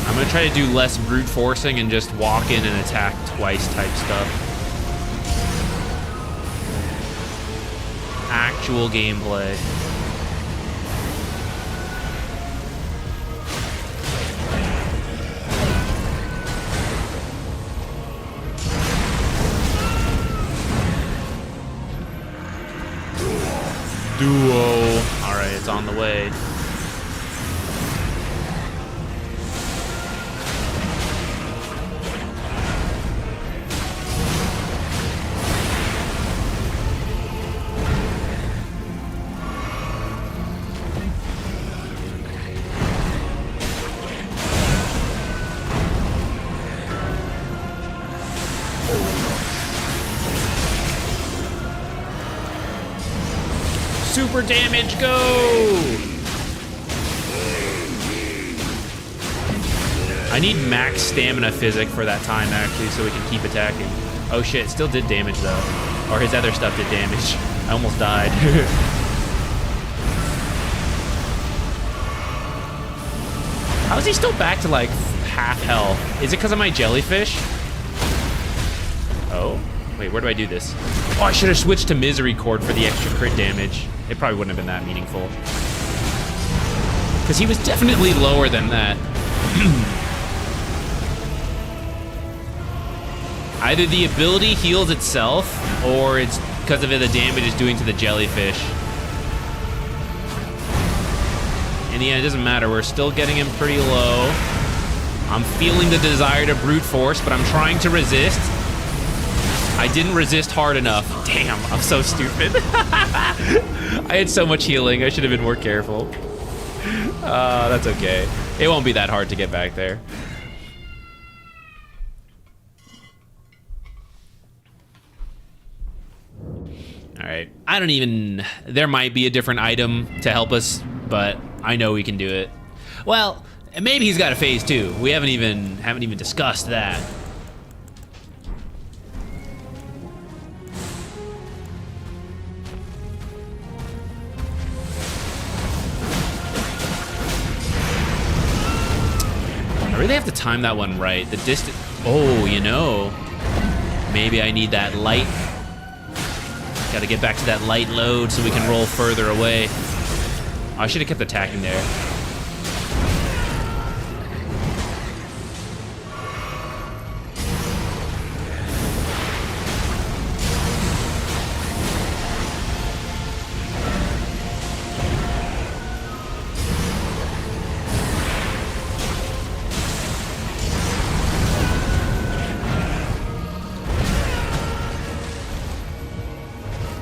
I'm gonna try to do less brute forcing and just walk in and attack twice type stuff. Actual gameplay. Duo. All right, it's on the way. Super damage, go! I need max stamina physic for that time, actually, so we can keep attacking. Oh shit, still did damage, though. Or his other stuff did damage. I almost died. How is he still back to, like, half health? Is it because of my jellyfish? Oh. Wait, where do I do this? Oh, I should have switched to Misery Cord for the extra crit damage. It probably wouldn't have been that meaningful. Because he was definitely lower than that. Either the ability heals itself, or it's because of it the damage it's doing to the jellyfish. In the end, it doesn't matter. We're still getting him pretty low. I'm feeling the desire to brute force, but I'm trying to resist. I didn't resist hard enough. Damn, I'm so stupid. I had so much healing. I should have been more careful. That's okay. It won't be that hard to get back there. All right. I don't even... There might be a different item to help us, but I know we can do it. Well, maybe he's got a phase 2. We haven't even discussed that. I really have to time that one right. The distance... Oh, you know. Maybe I need that light. Gotta get back to that light load so we can roll further away. Oh, I should have kept attacking there.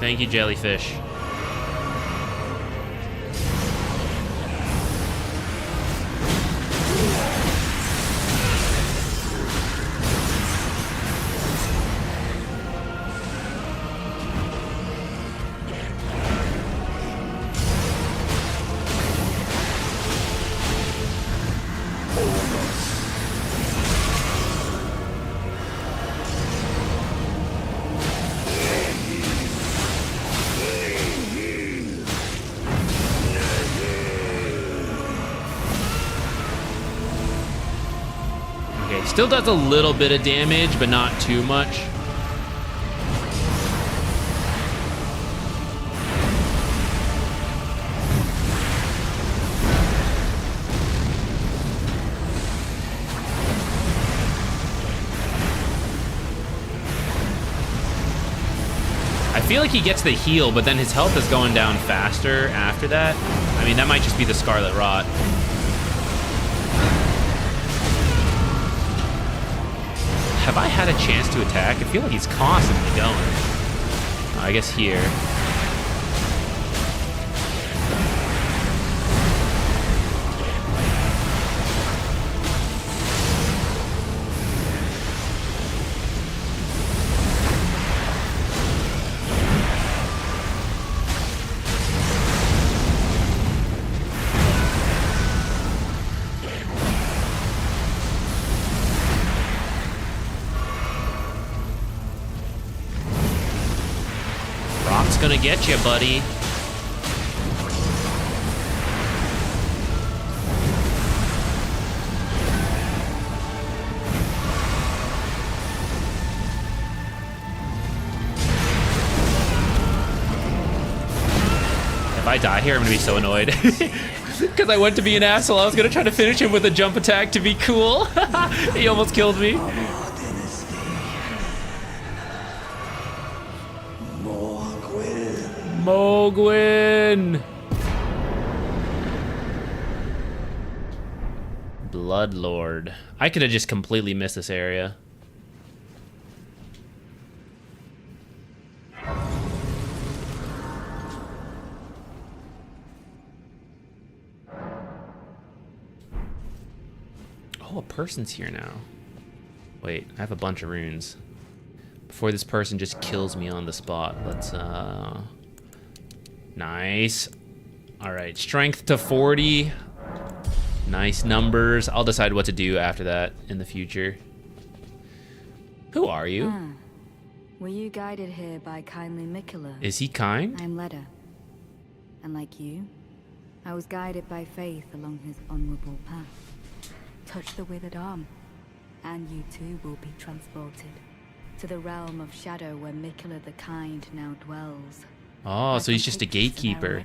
Thank you, jellyfish. Still does a little bit of damage, but not too much. I feel like he gets the heal, but then his health is going down faster after that. I mean, that might just be the Scarlet Rot. Have I had a chance to attack? I feel like he's constantly going. Oh, I guess here. Gonna get you, buddy. If I die here, I'm gonna be so annoyed. Because I went to be an asshole. I was gonna try to finish him with a jump attack to be cool. He almost killed me. Mogwin! Blood Lord. I could have just completely missed this area. Oh, a person's here now. Wait, I have a bunch of runes. Before this person just kills me on the spot, let's nice. All right, strength to 40. Nice numbers. I'll decide what to do after that in the future. Who are you? Were you guided here by kindly Mikola? Is he kind? I'm Leda. And like you, I was guided by faith along his honorable path. Touch the withered arm, and you too will be transported to the realm of shadow where Mikola the Kind now dwells. Oh, so he's just a gatekeeper.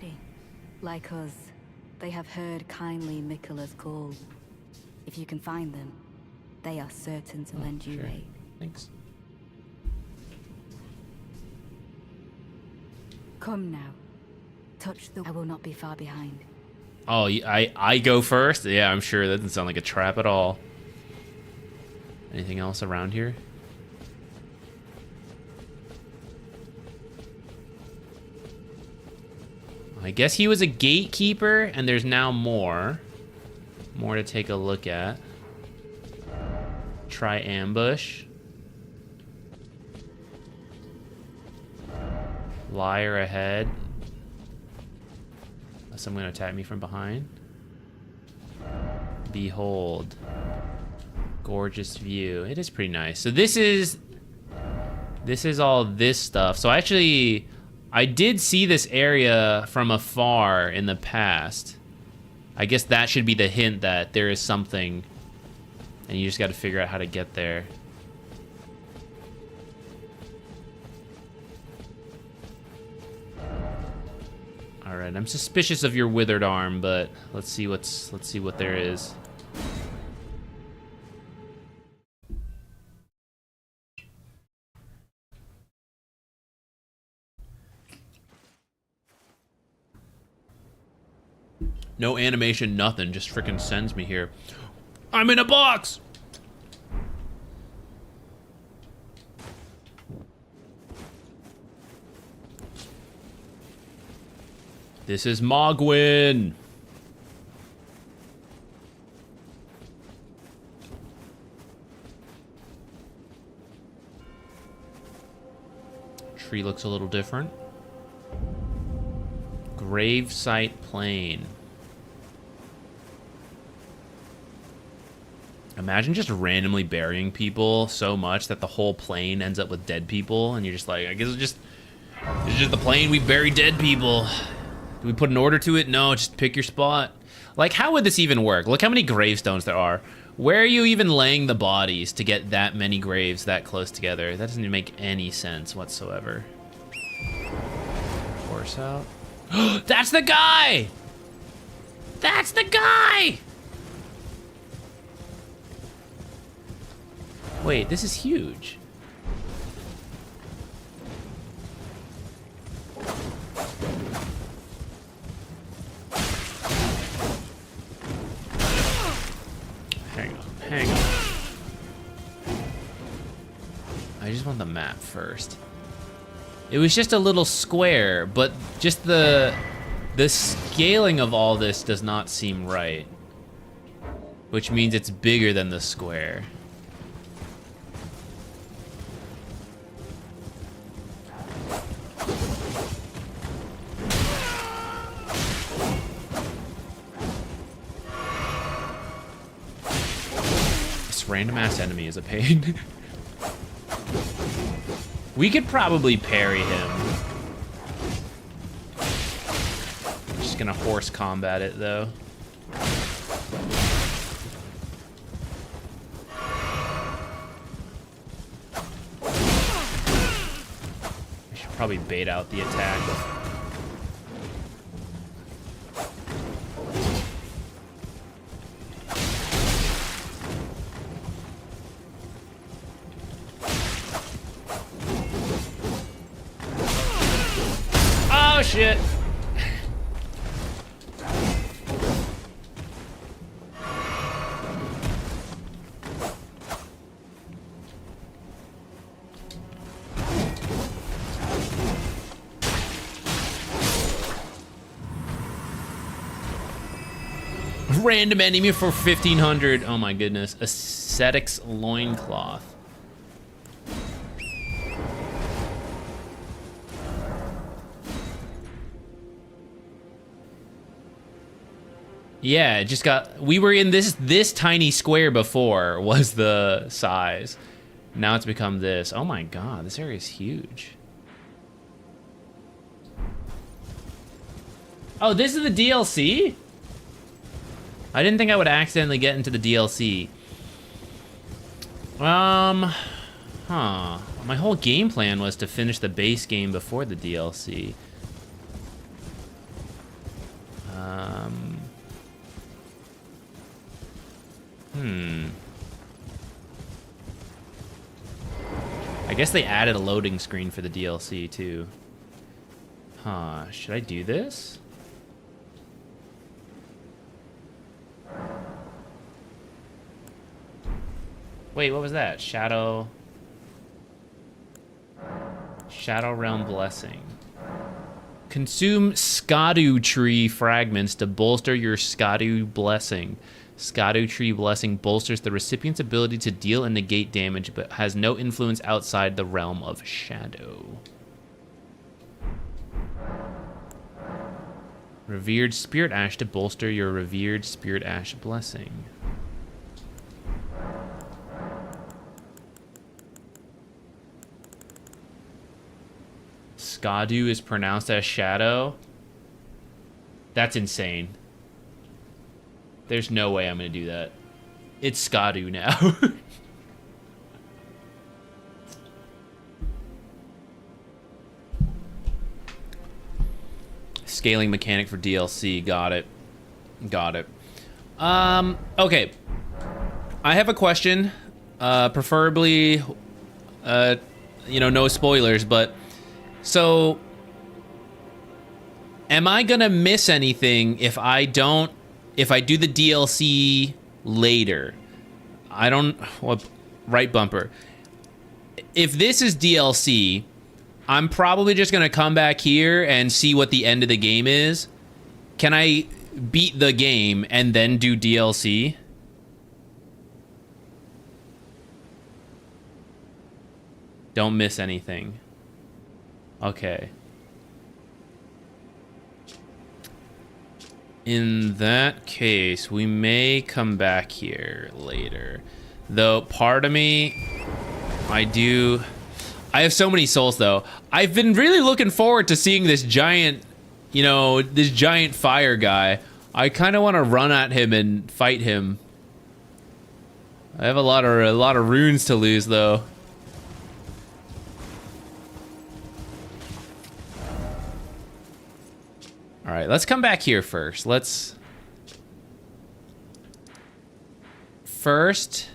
Like us, they have heard kindly Mikola's call. If you can find them, they are certain to lend you aid. Thanks. Come now. Touch the... I will not be far behind. Oh, I go first? Yeah, I'm sure. That doesn't sound like a trap at all. Anything else around here? I guess he was a gatekeeper, and there's now more. More to take a look at. Try ambush. Liar ahead. Someone gonna attack me from behind. Behold. Gorgeous view. It is pretty nice. So this is all this stuff. So actually, I did see this area from afar in the past. I guess that should be the hint that there is something, and you just got to figure out how to get there. All right, I'm suspicious of your withered arm, but let's see what there is. No animation, nothing, just freaking sends me here. I'm in a box! This is Mogwin! Tree looks a little different. Gravesite Plain. Imagine just randomly burying people so much that the whole plane ends up with dead people, and you're just like, I guess it's just the plane, we bury dead people. Do we put an order to it? No, just pick your spot. Like, how would this even work? Look how many gravestones there are. Where are you even laying the bodies to get that many graves that close together? That doesn't even make any sense whatsoever. Horse out. That's the guy! That's the guy! Wait, this is huge. Hang on. I just want the map first. It was just a little square, but just the scaling of all this does not seem right. Which means it's bigger than the square. Random ass enemy is a pain. We could probably parry him. I'm just gonna horse combat it though. I should probably bait out the attack. Shit. Random enemy for 1500. Oh my goodness. Ascetic's loincloth. Yeah, it just got... We were in this tiny square before was the size. Now it's become this. Oh my god, this area is huge. Oh, this is the DLC? I didn't think I would accidentally get into the DLC. Huh. My whole game plan was to finish the base game before the DLC. I guess they added a loading screen for the DLC too. Huh, should I do this? Wait, what was that? Shadow Realm Blessing. Consume Skadu Tree fragments to bolster your Skadu Blessing. Skadu Tree Blessing bolsters the recipient's ability to deal and negate damage, but has no influence outside the realm of shadow. Revered Spirit Ash to bolster your Revered Spirit Ash blessing. Skadu is pronounced as shadow. That's insane. There's no way I'm gonna do that. It's Skadu now. Scaling mechanic for DLC. Got it. Got it. Okay. I have a question. Preferably, you know, no spoilers, but so am I gonna miss anything if I do the DLC later? I don't, well, right bumper. If this is DLC, I'm probably just gonna come back here and see what the end of the game is. Can I beat the game and then do DLC? Don't miss anything. Okay. In that case, we may come back here later. Though, part of me, I have so many souls, though. I've been really looking forward to seeing this giant, you know, this giant fire guy. I kind of want to run at him and fight him. I have a lot of runes to lose, though. All right, let's come back here first. First,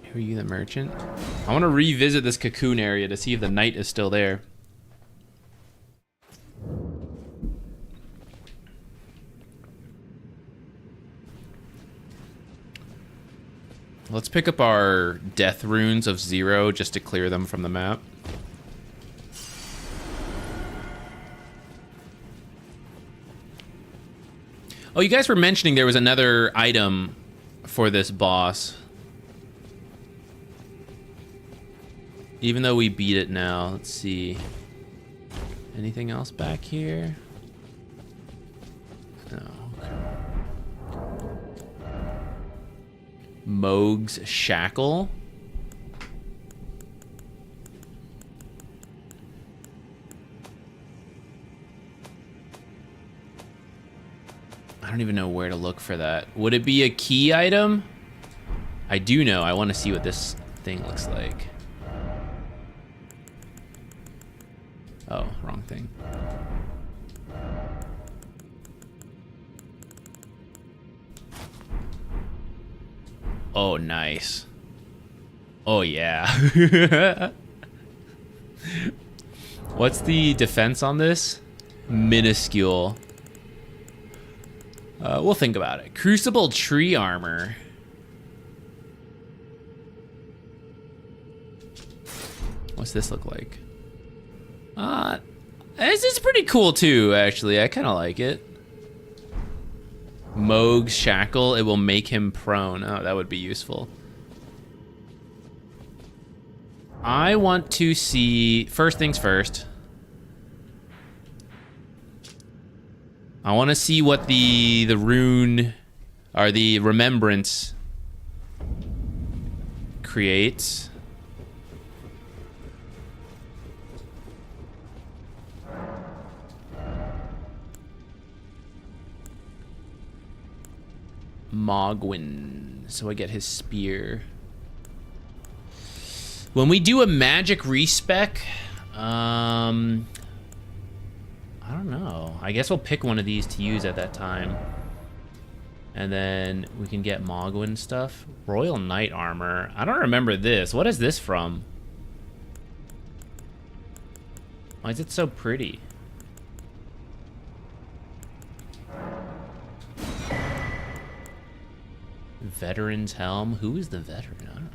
who are you, the merchant? I want to revisit this cocoon area to see if the knight is still there. Let's pick up our death runes of 0 just to clear them from the map. Oh, you guys were mentioning there was another item for this boss. Even though we beat it now, let's see. Anything else back here? No. Moog's Shackle. I don't even know where to look for that. Would it be a key item? I do know. I want to see what this thing looks like. Oh, wrong thing. Oh, nice. Oh, yeah. What's the defense on this? Minuscule. We'll think about it. Crucible tree armor. What's this look like? This is pretty cool too, actually. I kind of like it. Moog's Shackle. It will make him prone. Oh, that would be useful. I want to see... First things first. I want to see what the rune or the remembrance creates. Mogwin. So I get his spear. When we do a magic respec, I don't know. I guess we'll pick one of these to use at that time. And then we can get Mogwin stuff. Royal Knight armor. I don't remember this. What is this from? Why is it so pretty? Veteran's helm. Who is the veteran?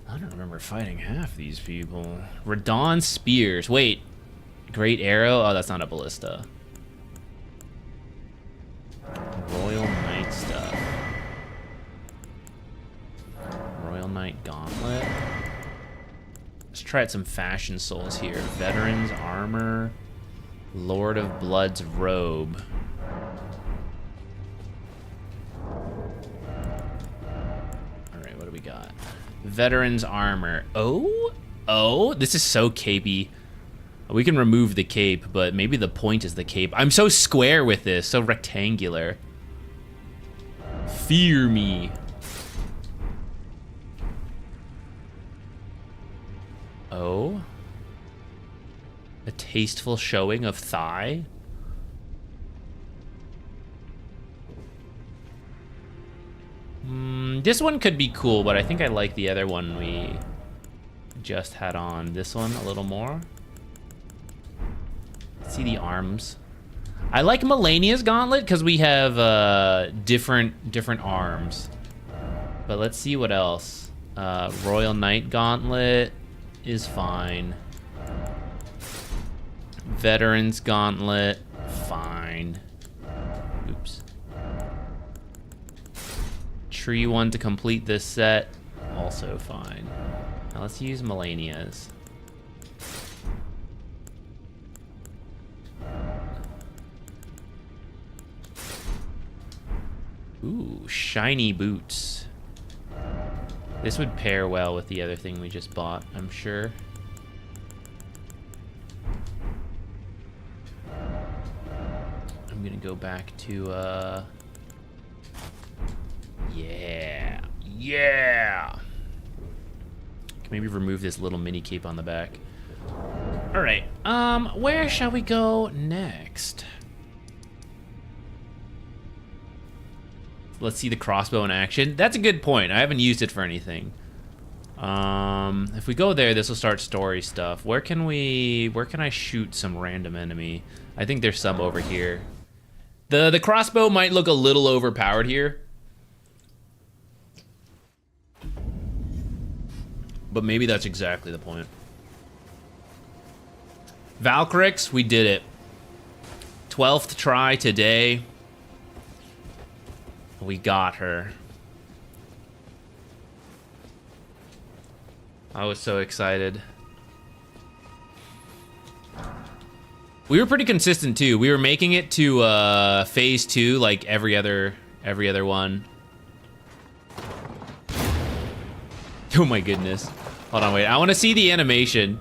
I don't remember fighting half these people. Radon spears. Wait. Great arrow? Oh, that's not a ballista. Royal Knight stuff. Royal Knight gauntlet. Let's try out some fashion souls here. Veterans armor. Lord of Blood's robe. Alright, what do we got? Veteran's armor. Oh, this is so capey. We can remove the cape, but maybe the point is the cape. I'm so square with this, so rectangular. Fear me. Oh. A tasteful showing of thigh. This one could be cool, but I think I like the other one we just had on. This one a little more. See the arms. I like Malenia's gauntlet because we have different arms. But let's see what else. Royal Knight gauntlet is fine. Veteran's gauntlet, fine. Oops. Tree one to complete this set, also fine. Now let's use Malenia's. Ooh, shiny boots. This would pair well with the other thing we just bought, I'm sure. I'm gonna go back to, yeah. Can maybe remove this little mini cape on the back. All right, where shall we go next? Let's see the crossbow in action. That's a good point. I haven't used it for anything. If we go there, this will start story stuff. Where can I shoot some random enemy? I think there's some over here. The crossbow might look a little overpowered here. But maybe that's exactly the point. Valkyrex, we did it. 12th try today. We got her. I was so excited. We were pretty consistent too. We were making it to phase 2 like every other one. Oh my goodness. Hold on, wait. I want to see the animation.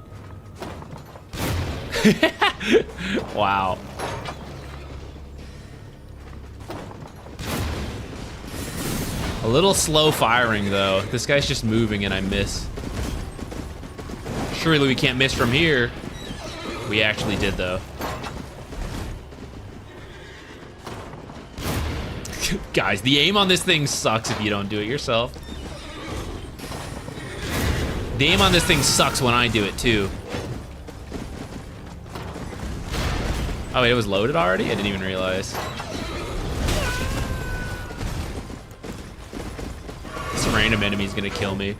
Wow. A little slow firing though. This guy's just moving and I miss. Surely we can't miss from here. We actually did though. Guys, the aim on this thing sucks if you don't do it yourself. The aim on this thing sucks when I do it too. Oh wait, it was loaded already? I didn't even realize. This random enemy's gonna kill me.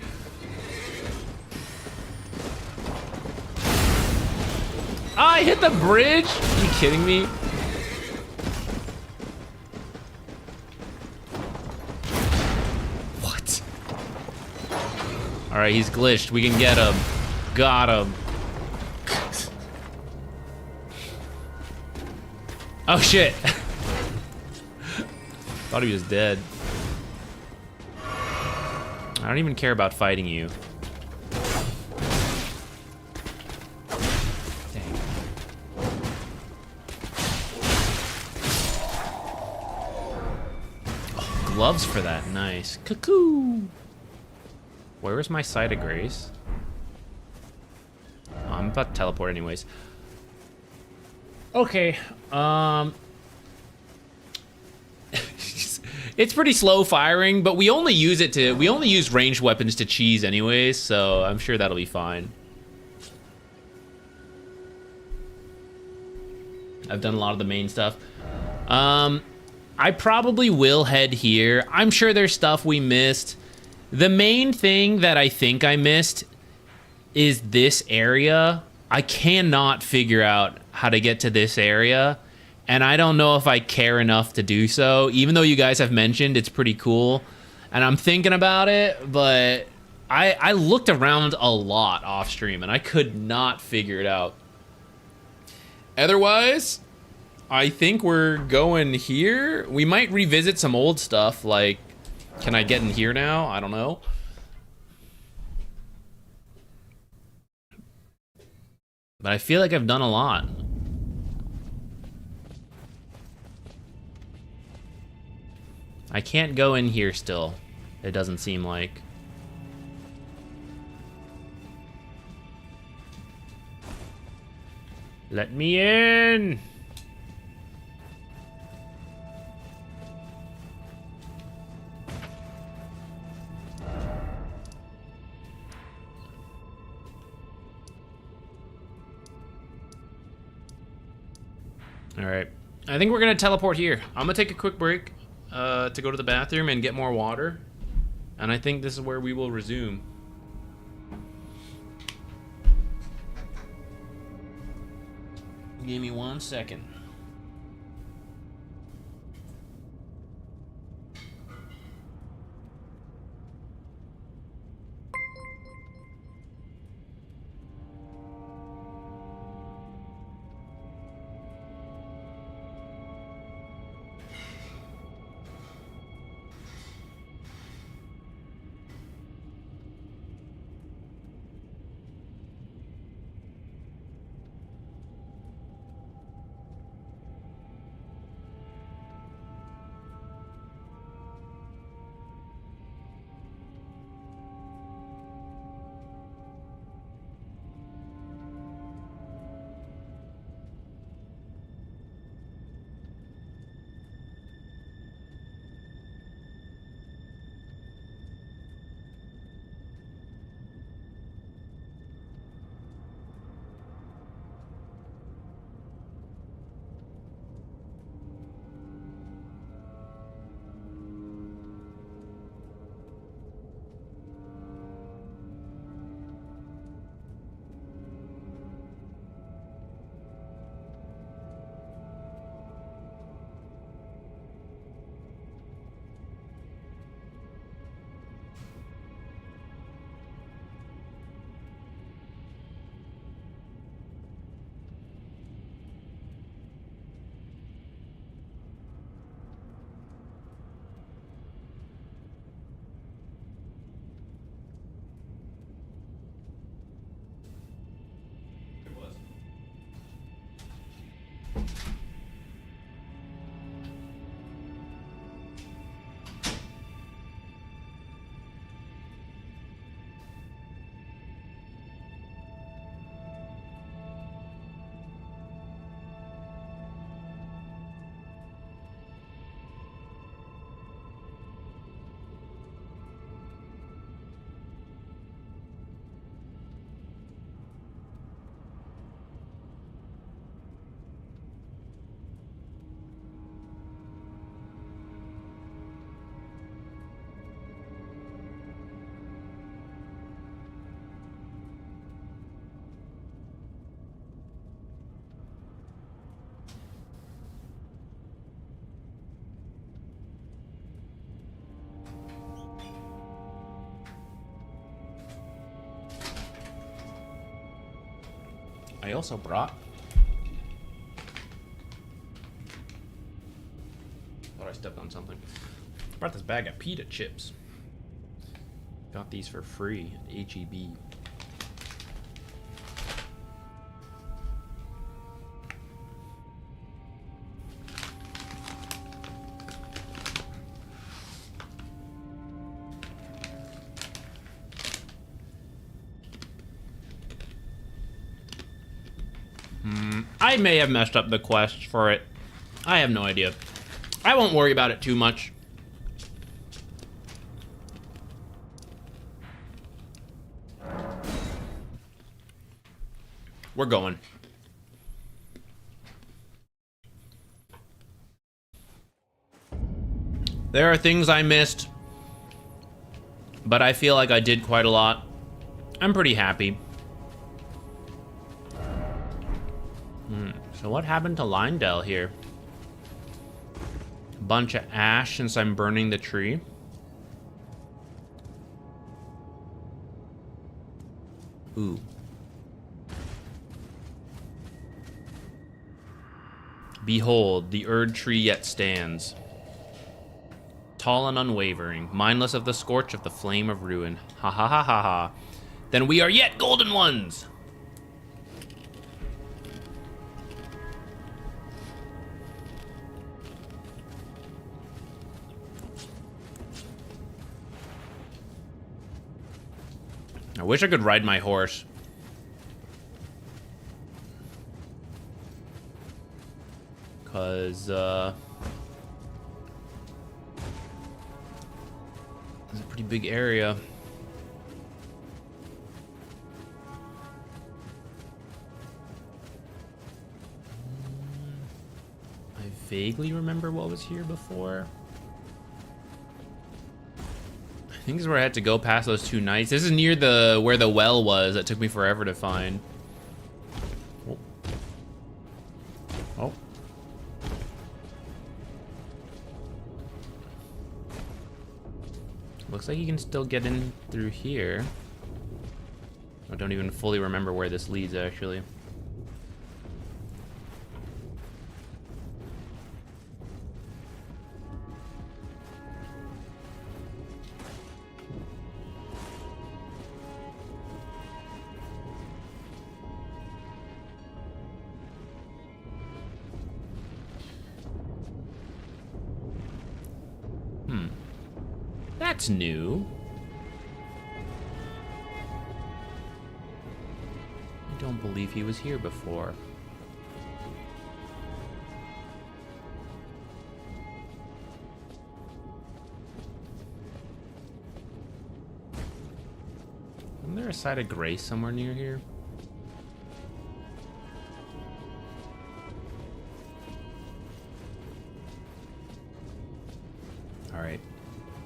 I hit the bridge? Are you kidding me? What? All right, he's glitched. We can get him. Got him. Oh shit. Thought he was dead. I don't even care about fighting you. Dang. Oh, gloves for that. Nice. Cuckoo. Where was my site of grace? Oh, I'm about to teleport anyways. Okay. It's pretty slow firing, but we only use ranged weapons to cheese anyways, so I'm sure that'll be fine. I've done a lot of the main stuff. I probably will head here. I'm sure there's stuff we missed. The main thing that I think I missed is this area. I cannot figure out how to get to this area. And I don't know if I care enough to do so, even though you guys have mentioned it's pretty cool. And I'm thinking about it, but I looked around a lot off stream and I could not figure it out. Otherwise, I think we're going here. We might revisit some old stuff, like, can I get in here now? I don't know. But I feel like I've done a lot. I can't go in here still. It doesn't seem like. Let me in! Alright. I think we're gonna teleport here. I'm gonna take a quick break to go to the bathroom and get more water. And I think this is where we will resume. Give me 1 second. I also brought... Thought I stepped on something. I brought this bag of pita chips. Got these for free at H-E-B. I may have messed up the quest for it. I have no idea. I won't worry about it too much. We're going. There are things I missed, but I feel like I did quite a lot. I'm pretty happy. So what happened to Lindell here? A bunch of ash since I'm burning the tree. Ooh. Behold, the Erd tree yet stands. Tall and unwavering, mindless of the scorch of the flame of ruin. Ha ha ha ha ha. Then we are yet golden ones! I wish I could ride my horse. Cause, it's a pretty big area. I vaguely remember what was here before. I think this is where I had to go past those two knights. This is near the where the well was that took me forever to find. Oh. Oh. Looks like you can still get in through here. I don't even fully remember where this leads, actually. That's new. I don't believe he was here before. Isn't there a site of grace somewhere near here? Alright.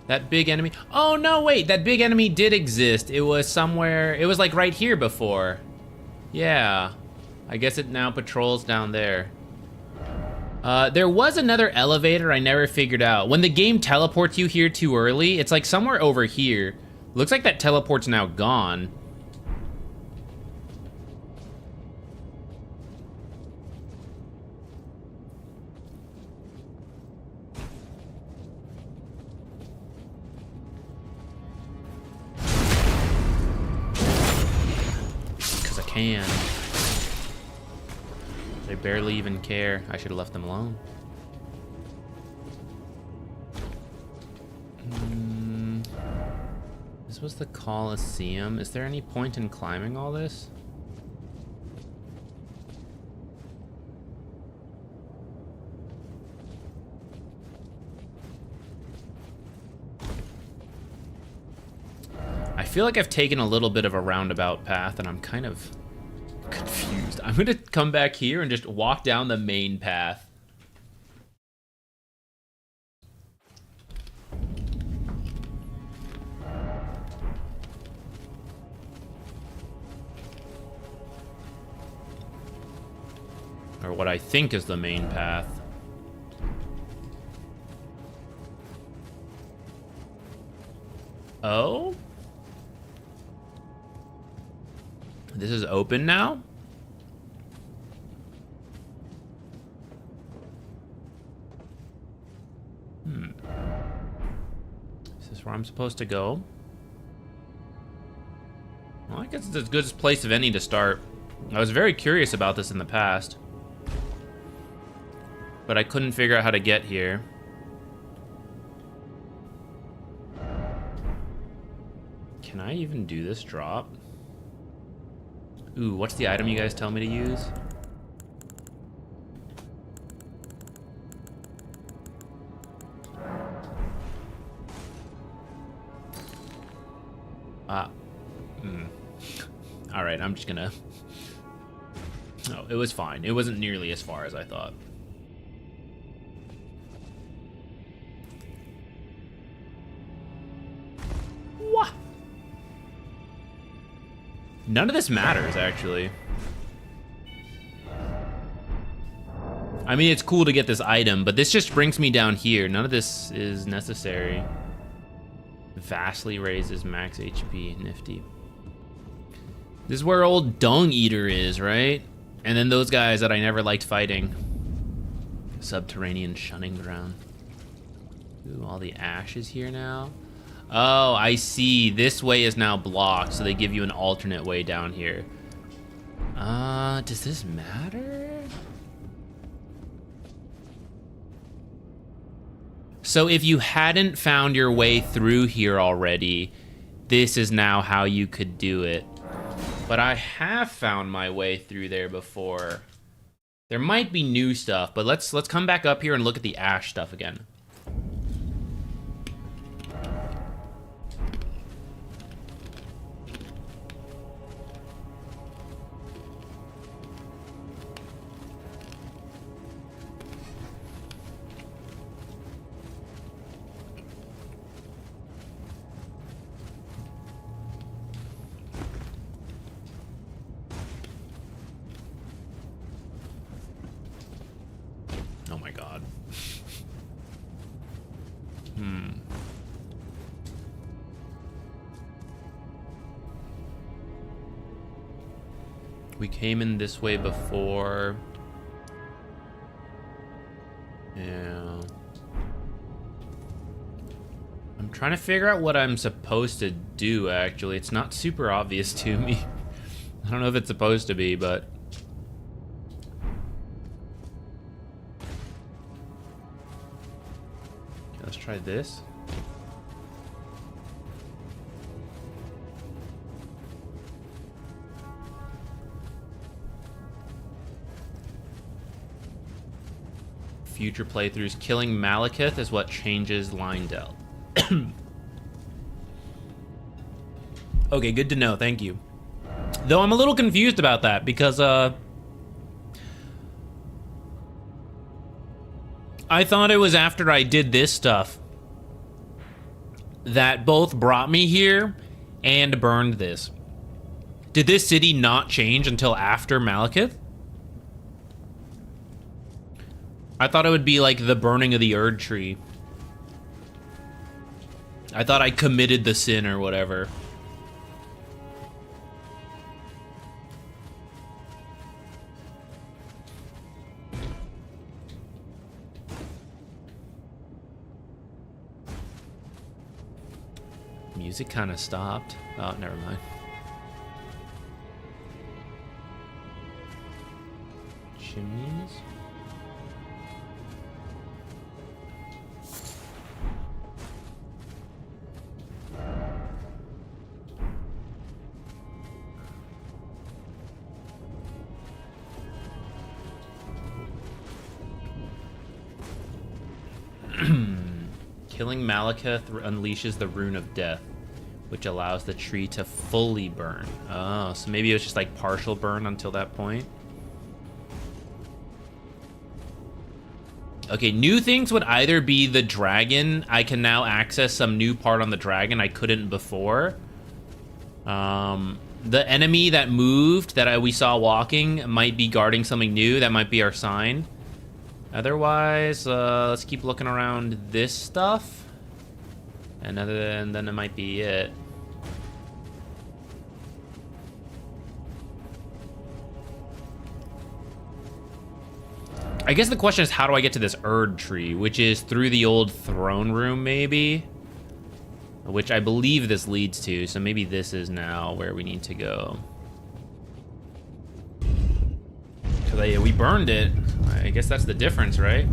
That big enemy. Oh, no, wait. That big enemy did exist. It was somewhere. It was like right here before. Yeah. I guess it now patrols down there. There was another elevator I never figured out. When the game teleports you here too early, it's like somewhere over here. Looks like that teleport's now gone. They barely even care. I should have left them alone. This was the Colosseum. Is there any point in climbing all this? I feel like I've taken a little bit of a roundabout path and I'm kind of confused. I'm gonna come back here and just walk down the main path. Or what I think is the main path. Oh? This is open now? Is this where I'm supposed to go? Well, I guess it's as good a place of any to start. I was very curious about this in the past, but I couldn't figure out how to get here. Can I even do this drop? Ooh, what's the item you guys tell me to use? Alright, I'm just gonna... Oh, it was fine. It wasn't nearly as far as I thought. What? None of this matters, actually. I mean, it's cool to get this item, but this just brings me down here. None of this is necessary. Vastly raises max HP. Nifty. This is where old Dung Eater is, right? And then those guys that I never liked fighting. Subterranean shunning ground. Ooh, all the ashes here now. Oh, I see. This way is now blocked, so they give you an alternate way down here. Does this matter? So if you hadn't found your way through here already, this is now how you could do it. But I have found my way through there before. There might be new stuff, but let's come back up here and look at the ash stuff again. Oh my god. We came in this way before. Yeah. I'm trying to figure out what I'm supposed to do, actually. It's not super obvious to me. I don't know if it's supposed to be, but... Let's try this. Future playthroughs. Killing Malekith is what changes Lindell. Okay, good to know. Thank you. Though I'm a little confused about that because I thought it was after I did this stuff that both brought me here and burned this. Did this city not change until after Malekith? I thought it would be like the burning of the Erd tree. I thought I committed the sin or whatever. Music kind of stopped. Oh, never mind. Chimneys? Killing Malekith unleashes the Rune of Death, which allows the tree to fully burn. Oh, so maybe it was just like partial burn until that point. Okay, new things would either be the dragon. I can now access some new part on the dragon I couldn't before. The enemy that moved that we saw walking might be guarding something new. That might be our sign. Otherwise, let's keep looking around this stuff. And then it might be it. I guess the question is, how do I get to this Erd tree? Which is through the old throne room, maybe? Which I believe this leads to, so maybe this is now where we need to go. Because we burned it. I guess that's the difference, right?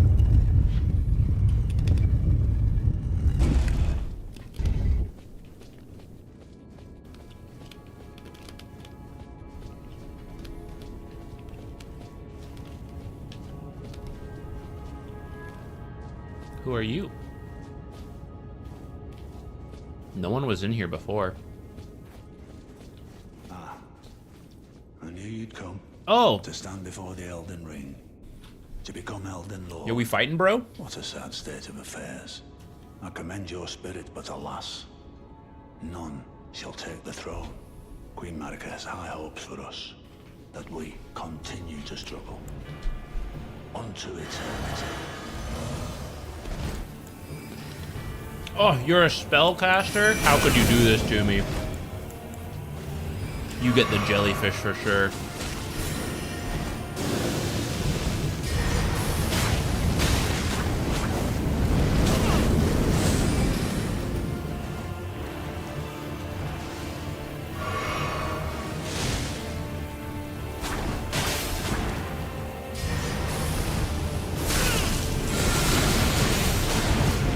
Who are you? No one was in here before. Ah, I knew you'd come. Oh! To stand before the Elden Ring. To become Elden Lord. Are we fighting, bro? What a sad state of affairs. I commend your spirit, but alas, none shall take the throne. Queen Marika has high hopes for us, that we continue to struggle. Unto eternity. Oh, you're a spellcaster? How could you do this to me? You get the jellyfish for sure.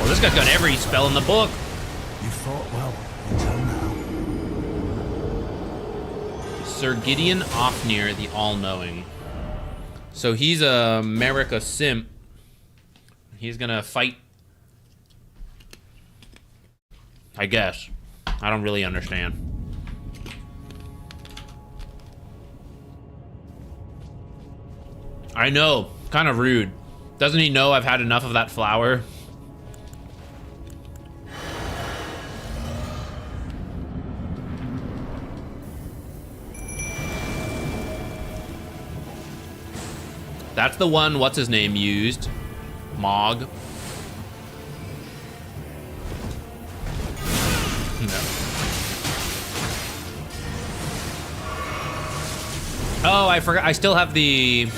this guy's got every spell in the book. You fought well until now. Sir Gideon Ofnir, the All-Knowing. So he's a America simp. He's gonna fight. I guess. I don't really understand. I know. Kind of rude. Doesn't he know I've had enough of that flower? That's the one, what's his name, used. Mog. No. Oh, I forgot. I still have the...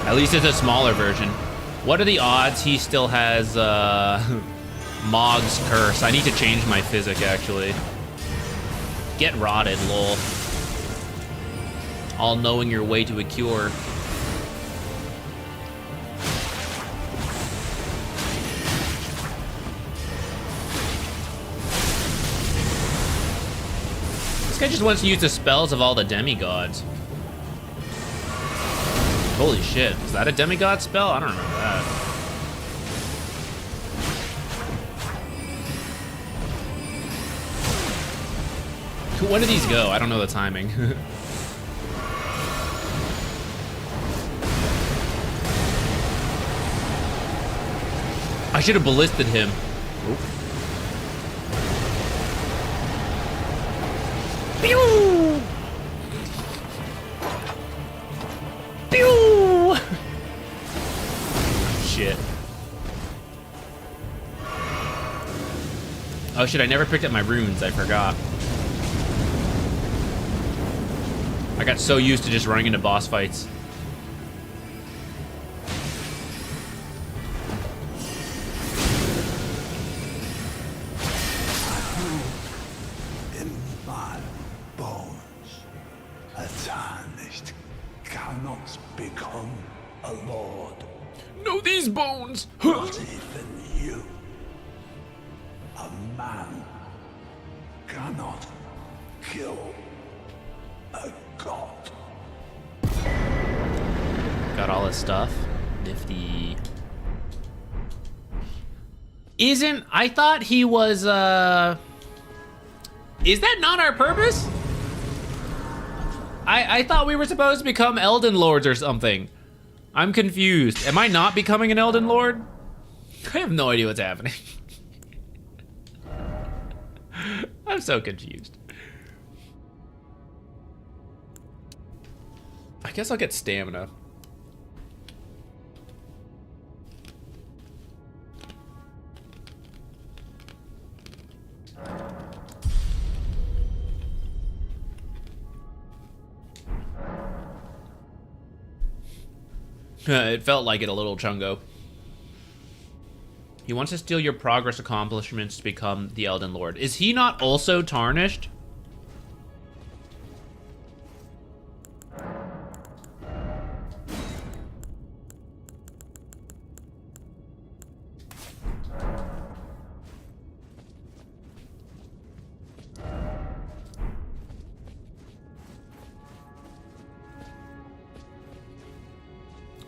At least it's a smaller version. What are the odds he still has Mog's curse? I need to change my physic, actually. Get rotted, lol. All knowing your way to a cure. This guy just wants to use the spells of all the demigods. Holy shit, is that a demigod spell? I don't remember that. When do these go? I don't know the timing. I should have ballisted him. Oop. Pew! Pew! Shit. Oh shit, I never picked up my runes, I forgot. I got so used to just running into boss fights. In my bones, a tarnished cannot become a lord. No, these bones! Not even you. A man cannot kill a god. Got all his stuff. Nifty. I thought he was, is that not our purpose? I thought we were supposed to become Elden Lords or something. I'm confused. Am I not becoming an Elden Lord? I have no idea what's happening. I'm so confused. I guess I'll get stamina. It felt like it a little, Chungo. He wants to steal your progress accomplishments to become the Elden Lord. Is he not also tarnished?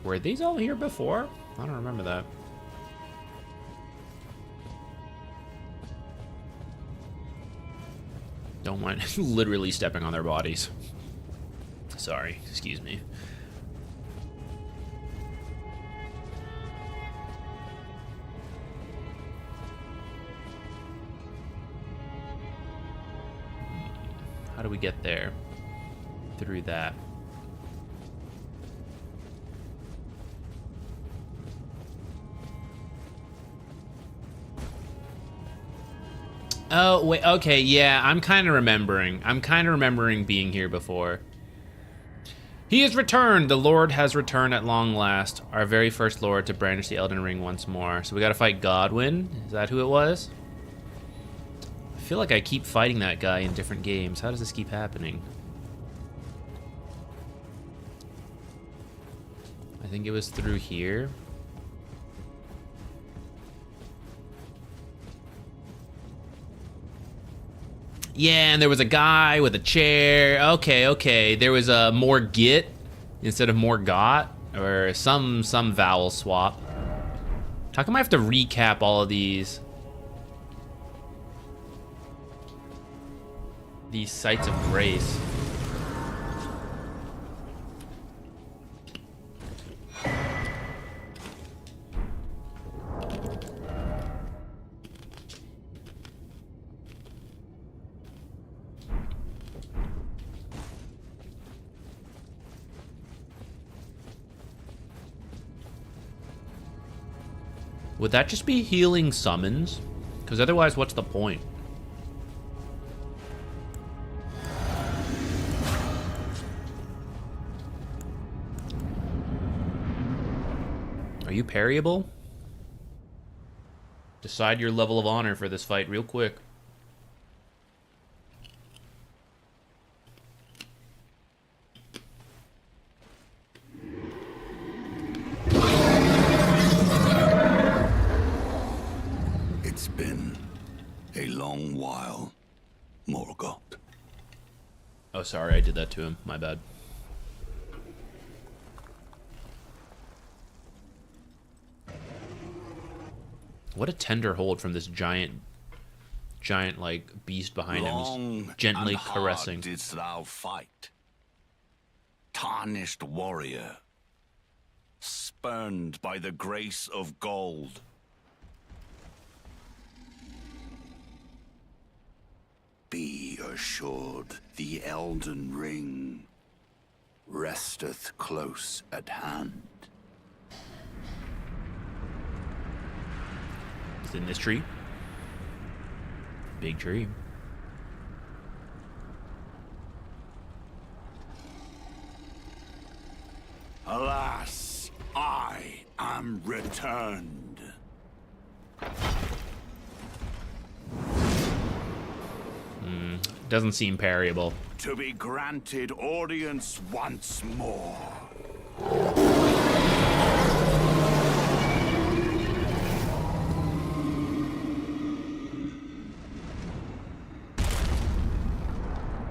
Were these all here before? I don't remember that. Don't mind literally stepping on their bodies. Sorry, excuse me. How do we get there? Through that. Oh, wait, okay, yeah, I'm kind of remembering being here before. He has returned! The Lord has returned at long last. Our very first Lord to brandish the Elden Ring once more. So we gotta fight Godwyn? Is that who it was? I feel like I keep fighting that guy in different games. How does this keep happening? I think it was through here. Yeah, and there was a guy with a chair. Okay. There was a more get instead of more got, or some vowel swap. How come I have to recap all of these sites of grace? Would that just be healing summons? Because otherwise, what's the point? Are you parryable? Decide your level of honor for this fight real quick. It's been a long while, Morgoth. Oh, sorry, I did that to him. My bad. What a tender hold from this giant like beast behind him. He's gently caressing. Long didst thou fight, tarnished warrior, spurned by the grace of gold. Be assured, the Elden Ring resteth close at hand. It's in this tree. Big tree. Alas, I am returned. Doesn't seem parryable. To be granted audience once more.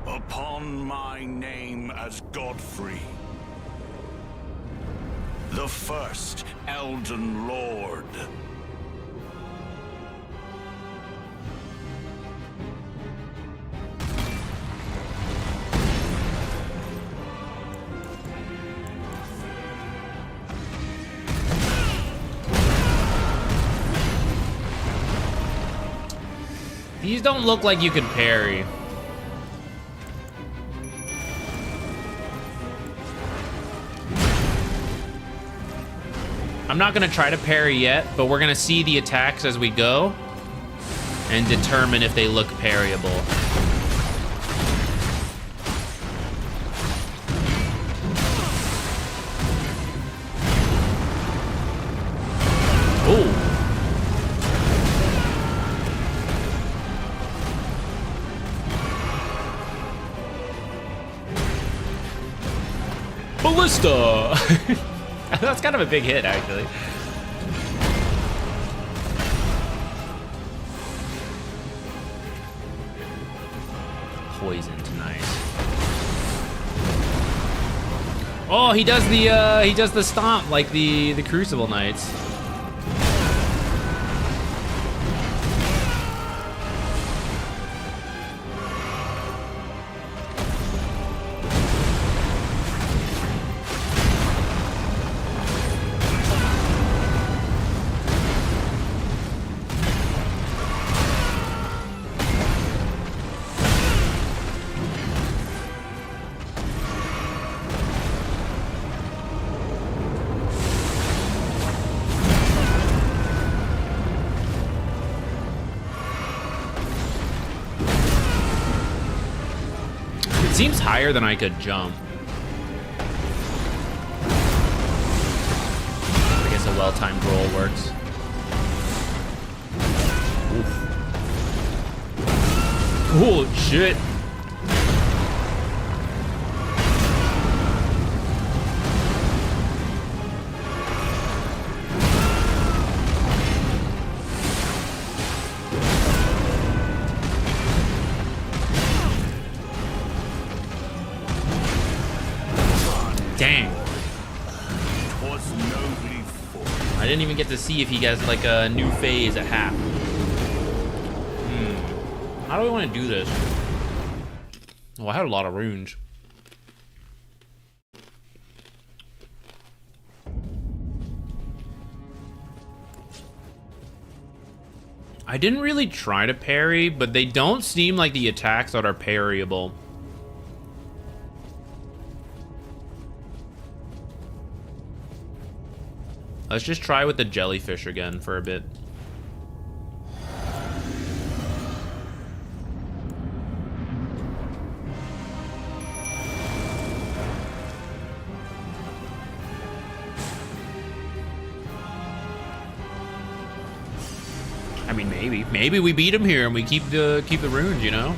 Upon my name as Godfrey, the first Elden Lord. These don't look like you can parry. I'm not gonna try to parry yet, but we're gonna see the attacks as we go and determine if they look parryable. Ooh. Ballista! That's kind of a big hit, actually. Poisoned, nice. Oh, he does the stomp like the Crucible Knights. Seems higher than I could jump. I guess a well-timed roll works. Oof. Oh, shit. Dang. Was nobly fought. I didn't even get to see if he has like a new phase at half. How do I want to do this? Oh, I had a lot of runes. I didn't really try to parry, but they don't seem like the attacks that are parryable. Let's just try with the jellyfish again for a bit. I mean, maybe we beat him here and we keep the runes, you know?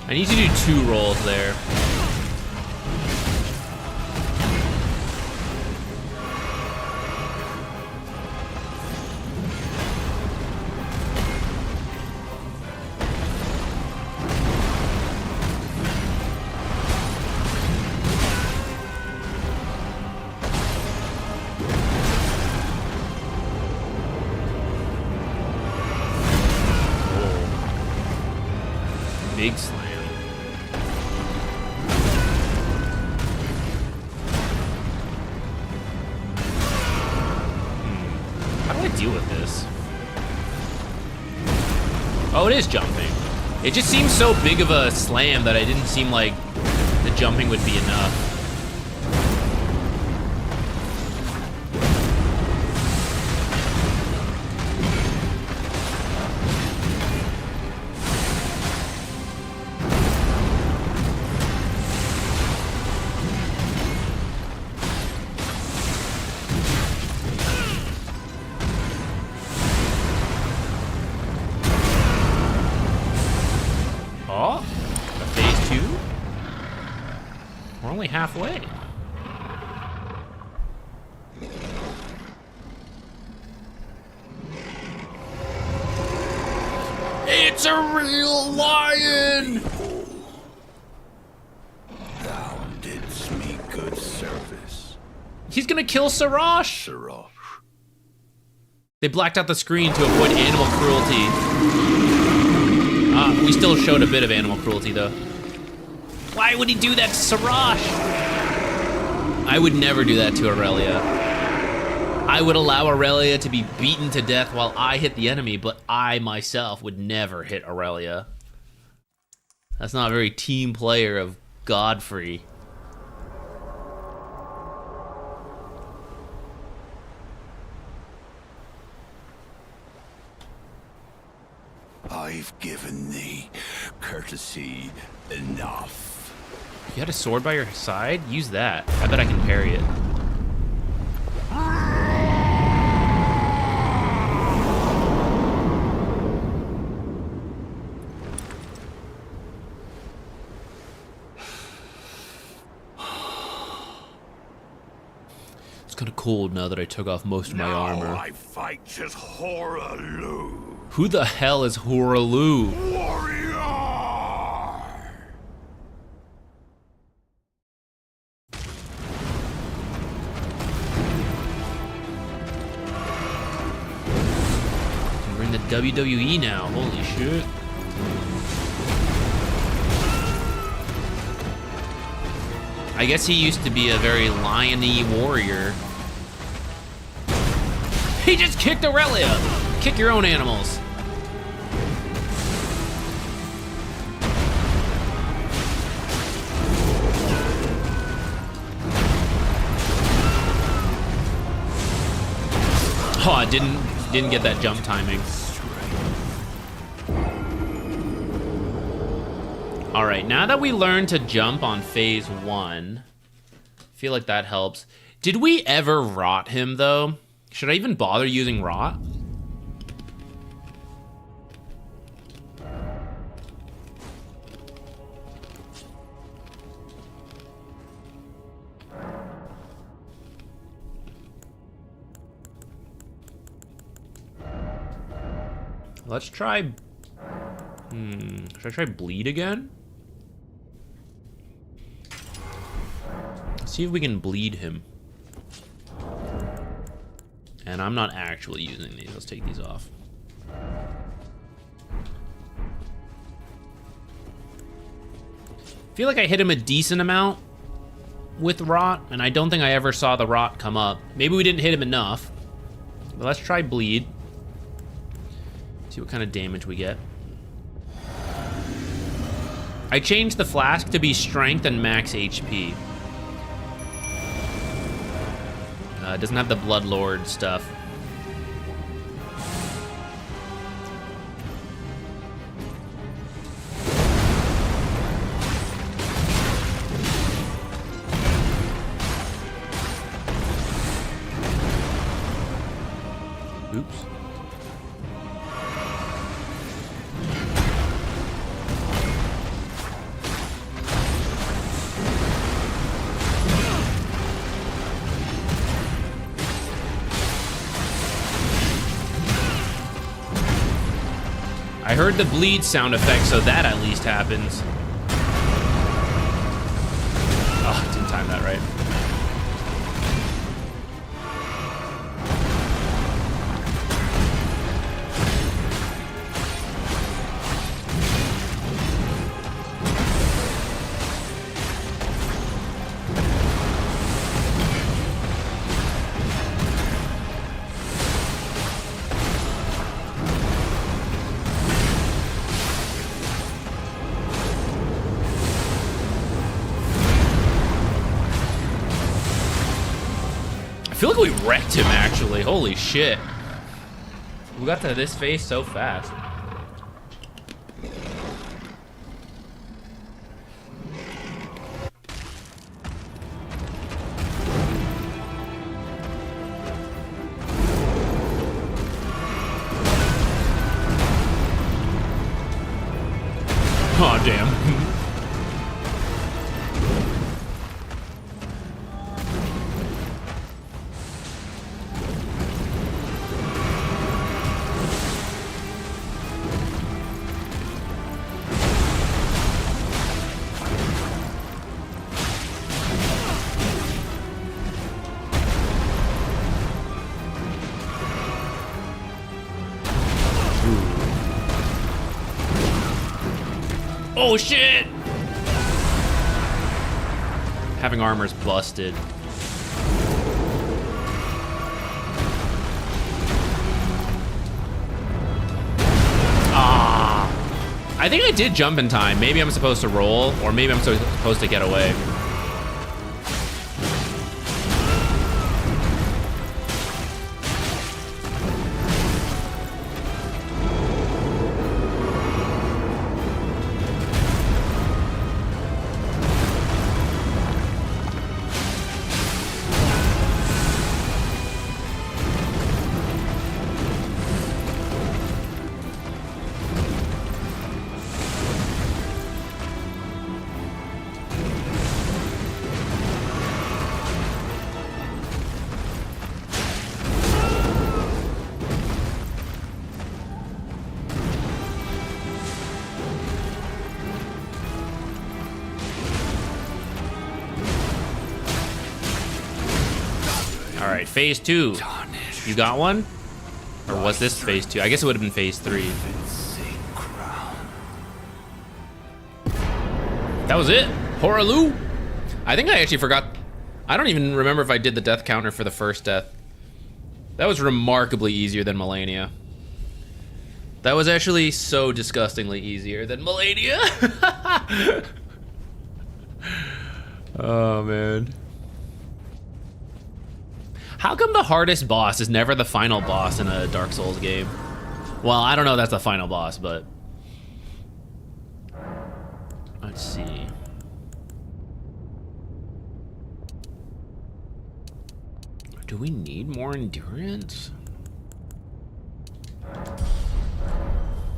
I need to do 2 rolls there. Big slam. How do I deal with this? Oh, it is jumping. It just seems so big of a slam that I didn't seem like the jumping would be enough. Halfway. It's a real lion! Thou didst me good service. He's gonna kill Sarash! Sarash. They blacked out the screen to avoid animal cruelty. We still showed a bit of animal cruelty though. Why would he do that to Sarash? I would never do that to Aurelia. I would allow Aurelia to be beaten to death while I hit the enemy, but I myself would never hit Aurelia. That's not a very team player of Godfrey. I've given thee courtesy enough. You had a sword by your side? Use that. I bet I can parry it. It's kind of cold now that I took off most of my armor. I fight as Horalu. Who the hell is Horalu? Warrior! We're in the WWE now. Holy shit. I guess he used to be a very lion-y warrior. He just kicked Aurelia! Kick your own animals. Oh, I didn't get that jump timing. All right, now that we learned to jump on phase 1, I feel like that helps. Did we ever rot him though? Should I even bother using rot? Let's try... should I try bleed again? Let's see if we can bleed him. And I'm not actually using these. Let's take these off. I feel like I hit him a decent amount with rot, and I don't think I ever saw the rot come up. Maybe we didn't hit him enough. But let's try bleed. See what kind of damage we get. I changed the flask to be strength and max HP. It doesn't have the Blood Lord stuff. Oops. I heard the bleed sound effect, so that at least happens. Oh, didn't time that right. I feel like we wrecked him, actually. Holy shit. We got to this phase so fast. Oh, damn. Oh shit! Having armor's busted. Ah! I think I did jump in time. Maybe I'm supposed to roll, or maybe I'm supposed to get away. All right, phase 2. You got one? Or was this phase 2? I guess it would have been phase 3. That was it? Horaloo? I think I actually forgot. I don't even remember if I did the death counter for the first death. That was remarkably easier than Malenia. That was actually so disgustingly easier than Malenia. Oh, man. How come the hardest boss is never the final boss in a Dark Souls game? Well, I don't know if that's the final boss, but... Let's see. Do we need more endurance?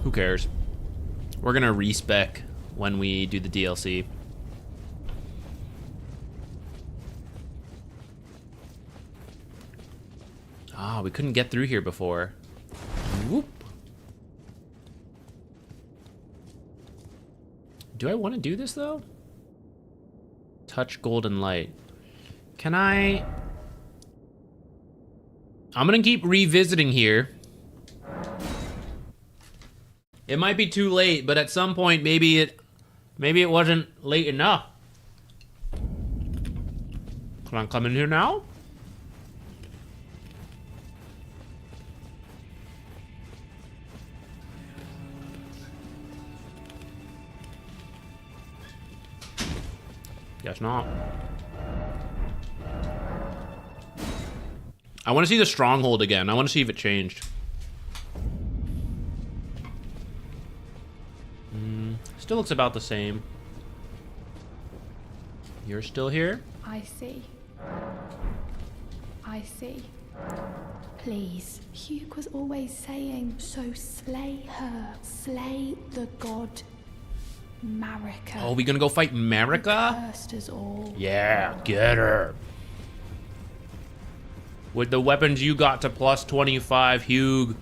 Who cares? We're gonna respec when we do the DLC. Ah, we couldn't get through here before. Whoop. Do I want to do this though? Touch golden light. Can I? I'm gonna keep revisiting here. It might be too late, but at some point maybe it wasn't late enough. Can I come in here now? Guess not. I want to see the stronghold again. I want to see if it changed. Still looks about the same. You're still here? I see. I see. Please. Hugh was always saying, so slay her. Slay the god Marika. Oh, we gonna go fight Marika? Cursed us all. Yeah, get her. With the weapons you got to plus 25, Hugh.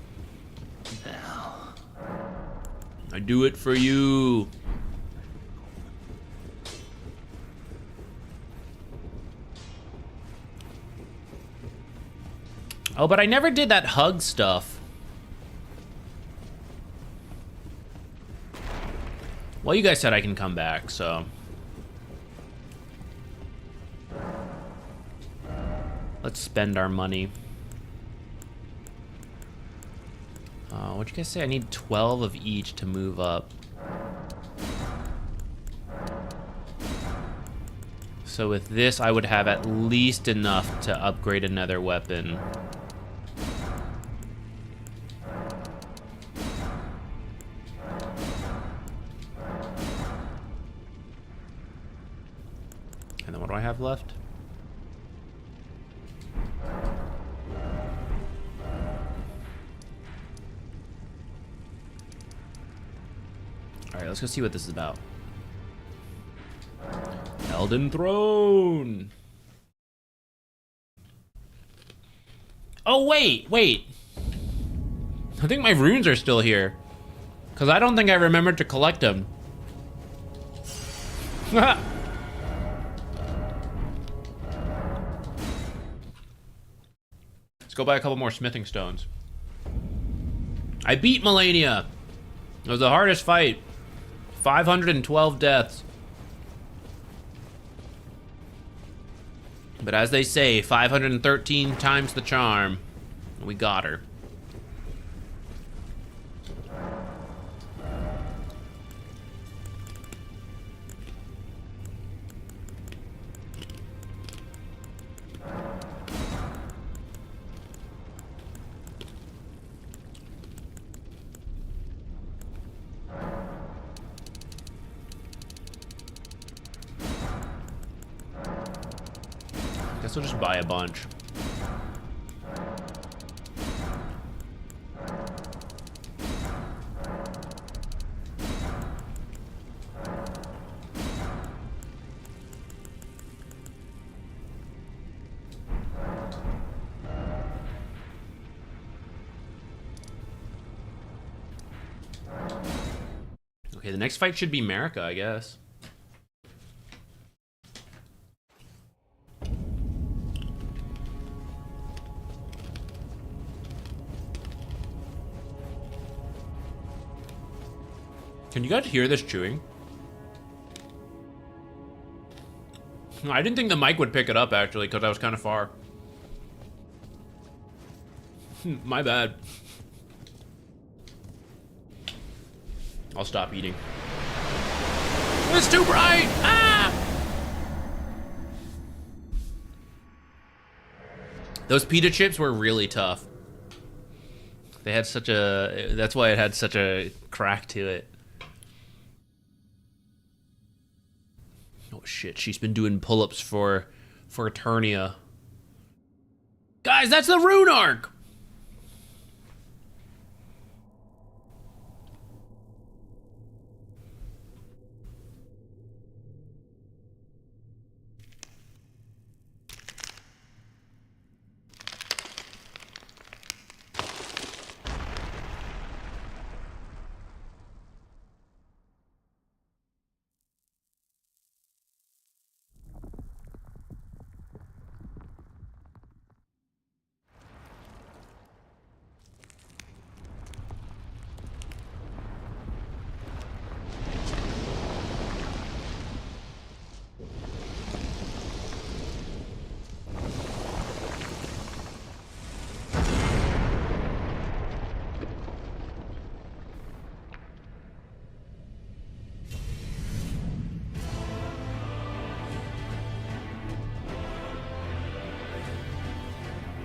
I do it for you. Oh, but I never did that hug stuff. Well, you guys said I can come back, so. Let's spend our money. What'd you guys say? I need 12 of each to move up. So with this, I would have at least enough to upgrade another weapon. And then what do I have left? Alright, let's go see what this is about. Elden Throne! Oh, wait! I think my runes are still here. Because I don't think I remembered to collect them. Let's go buy a couple more smithing stones. I beat Malenia! It was the hardest fight. 512 deaths. But as they say, 513 times the charm. We got her. Guess we'll just buy a bunch. Okay, the next fight should be Marika, I guess. Can you guys hear this chewing? I didn't think the mic would pick it up, actually, because I was kind of far. My bad. I'll stop eating. It's too bright! Ah! Those pita chips were really tough. They had such a... That's why it had such a crack to it. Oh shit, she's been doing pull-ups for Eternia. Guys, that's the rune arc!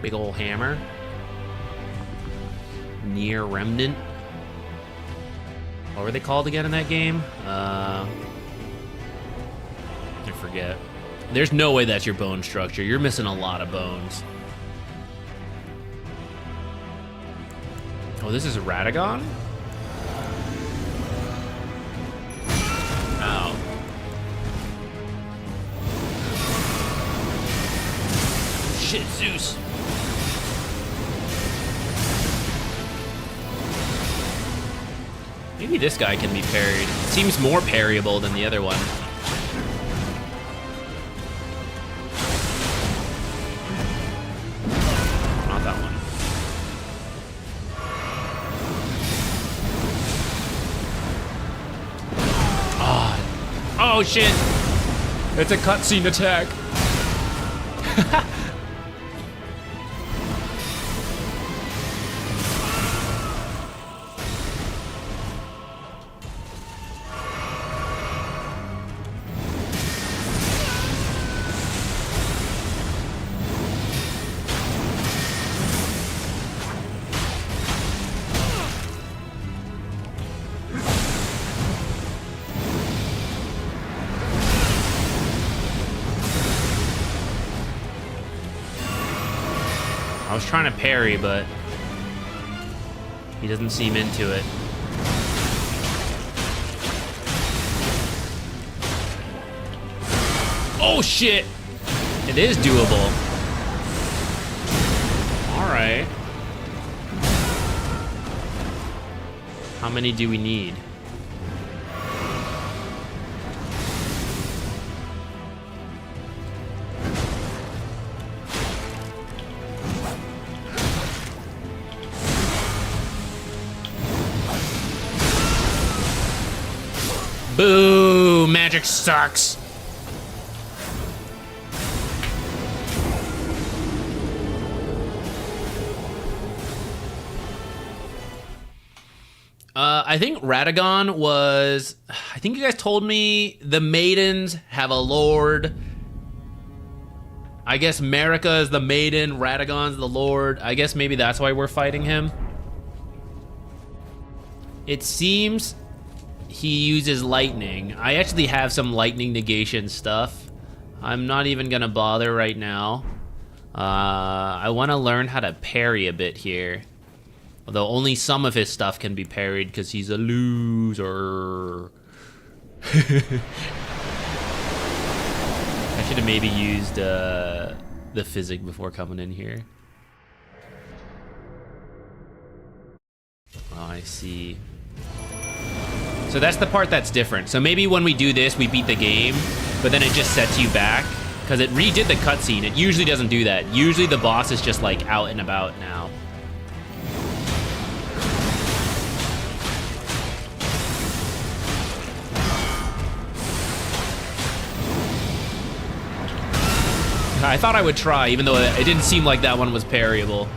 Big ol' hammer. Near Remnant. What were they called again in that game? I forget. There's no way that's your bone structure. You're missing a lot of bones. Oh, this is Radagon? Oh. Shit, Zeus. Maybe this guy can be parried. Seems more parryable than the other one. Not that one. Oh shit! It's a cutscene attack. I was trying to parry, but he doesn't seem into it. Oh shit! It is doable. Alright. How many do we need? Boo! Magic sucks! I think Radagon was... I think you guys told me the maidens have a lord. I guess Marika is the maiden, Radagon's the lord. I guess maybe that's why we're fighting him. It seems he uses lightning. I actually have some lightning negation stuff. I'm not even gonna bother right now. I want to learn how to parry a bit here. Although only some of his stuff can be parried because he's a loser. I should have maybe used the physic before coming in here. Oh, I see. So that's the part that's different. So maybe when we do this, we beat the game, but then it just sets you back because it redid the cutscene. It usually doesn't do that. Usually the boss is just like out and about now. I thought I would try, even though it didn't seem like that one was parryable.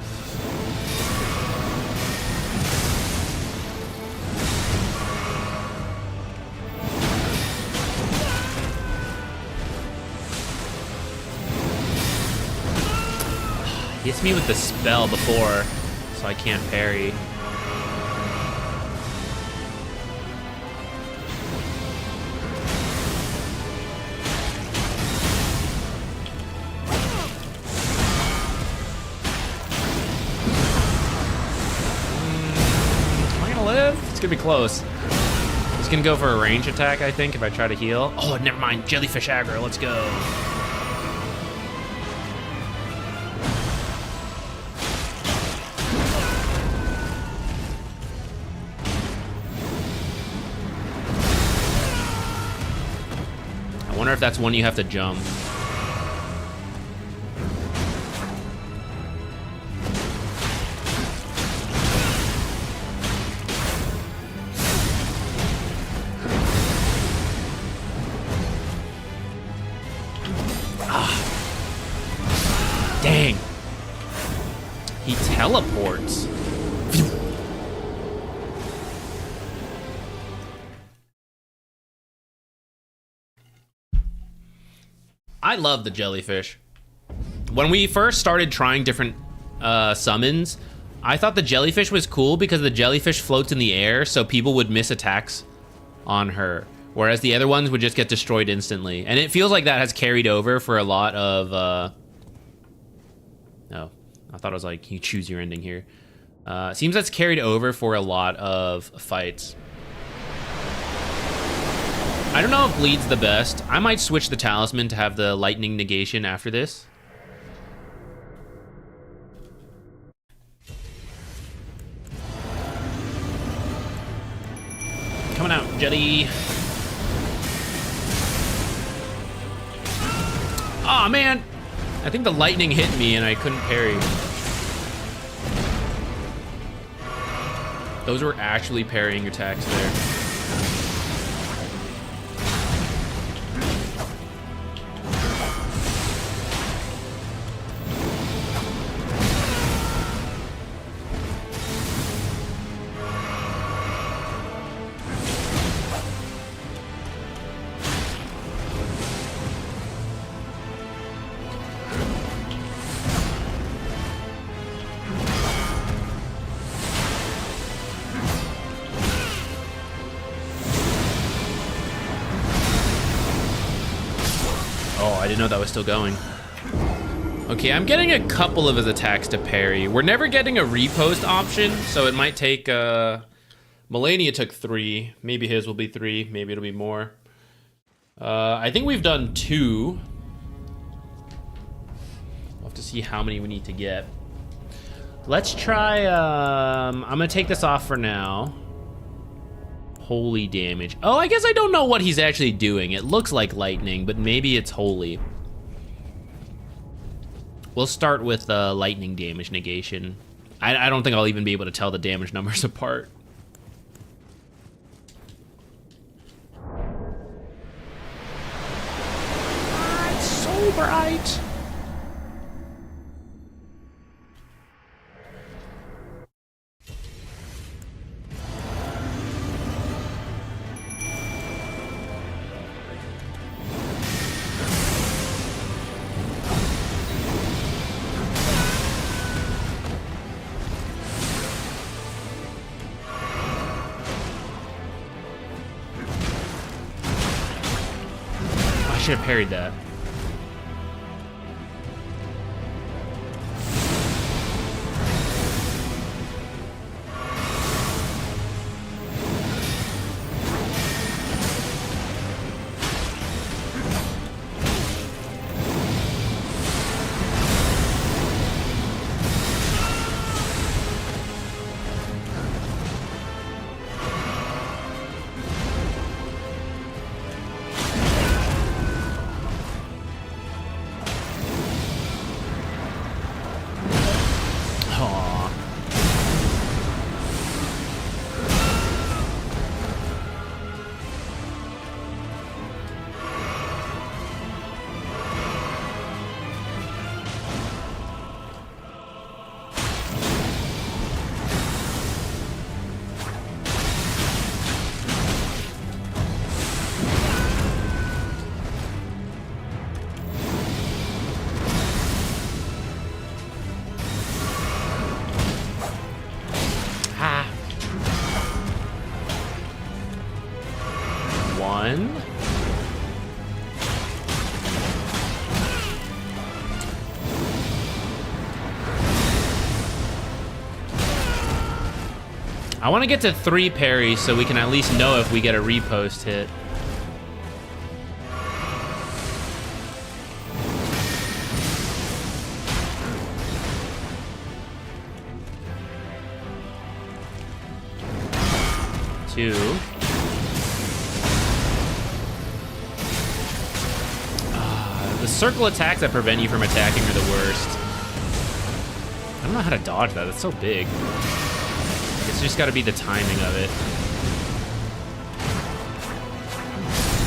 He hits me with the spell before, so I can't parry. Am I gonna live? It's gonna be close. He's gonna go for a range attack, I think, if I try to heal. Oh, never mind. Jellyfish aggro. Let's go. I wonder if that's one you have to jump. Dang. He teleports. I love the jellyfish. When we first started trying different summons, I thought the jellyfish was cool because the jellyfish floats in the air, so people would miss attacks on her, whereas the other ones would just get destroyed instantly. And it feels like that has carried over for a lot of... No, I thought it was like, you choose your ending here. Seems that's carried over for a lot of fights. I don't know if bleed's the best. I might switch the talisman to have the lightning negation after this. Coming out, Jetty. Aw, man. I think the lightning hit me and I couldn't parry. Those were actually parrying attacks there. I didn't know that was still going. Okay, I'm getting a couple of his attacks to parry. We're never getting a repost option, so it might take... Malenia took 3. Maybe his will be 3. Maybe it'll be more. I think we've done 2. We'll have to see how many we need to get. Let's try... I'm gonna take this off for now. Holy damage. Oh, I guess I don't know what he's actually doing. It looks like lightning, but maybe it's holy. We'll start with lightning damage negation. I don't think I'll even be able to tell the damage numbers apart. It's so bright. I should have parried that. 1. I want to get to 3 parries so we can at least know if we get a repost hit. Two. The circle attacks that prevent you from attacking are the worst. I don't know how to dodge that. That's so big. It's just got to be the timing of it.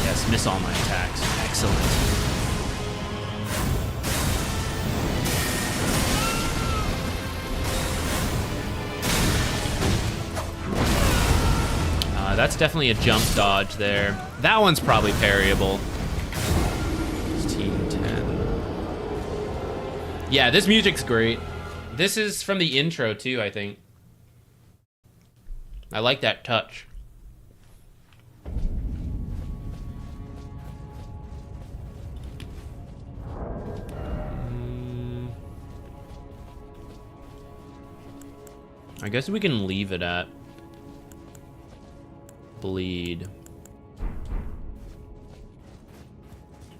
Yes, miss all my attacks. Excellent. That's definitely a jump dodge there. That one's probably parryable. 16, 10. Yeah, this music's great. This is from the intro too, I think. I like that touch. I guess we can leave it at bleed.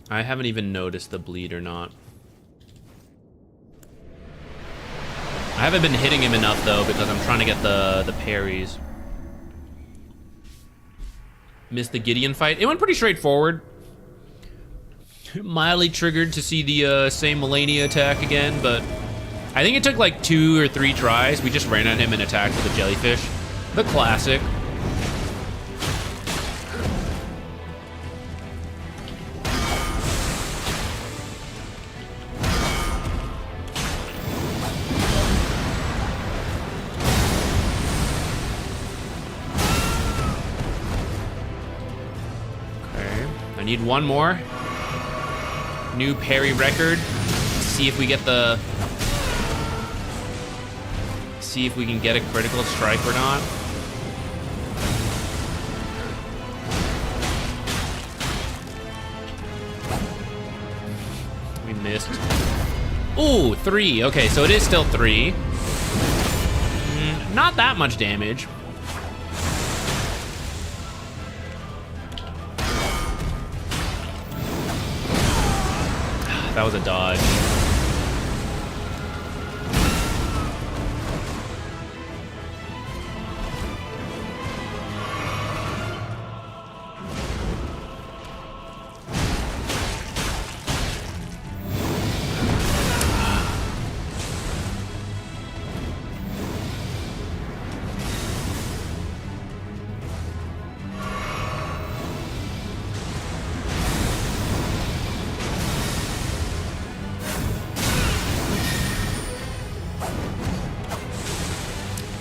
I haven't even noticed the bleed or not. I haven't been hitting him enough though because I'm trying to get the parries. Missed the Gideon fight. It went pretty straightforward. Mildly triggered to see the same Malenia attack again, but I think it took like 2 or 3 tries. We just ran at him and attacked with a jellyfish. The classic. I need one more. New parry record. See if we get the... See if we can get a critical strike or not. We missed. Ooh, 3. Okay, so it is still 3. Not that much damage. That was a dodge.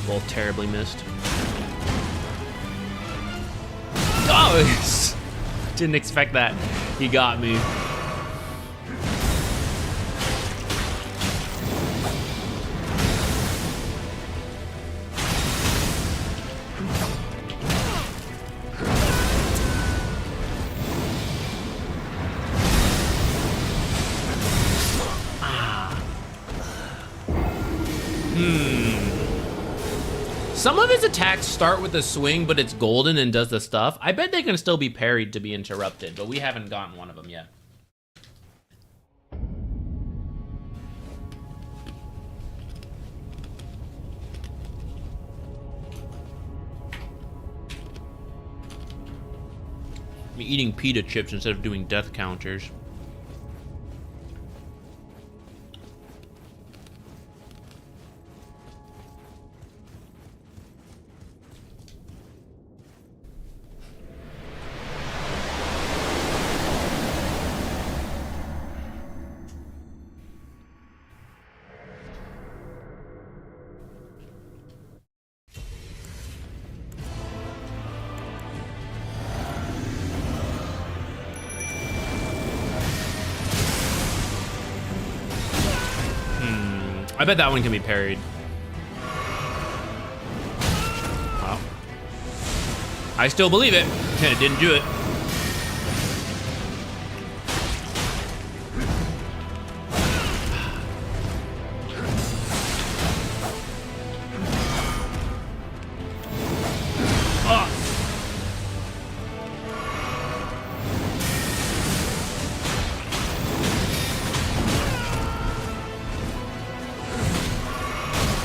Both terribly missed. Oh, didn't expect that. He got me. Some of his attacks start with a swing, but it's golden and does the stuff. I bet they can still be parried to be interrupted, but we haven't gotten one of them yet. I'm eating pita chips instead of doing death counters. I bet that one can be parried. Wow. I still believe it, and it didn't do it.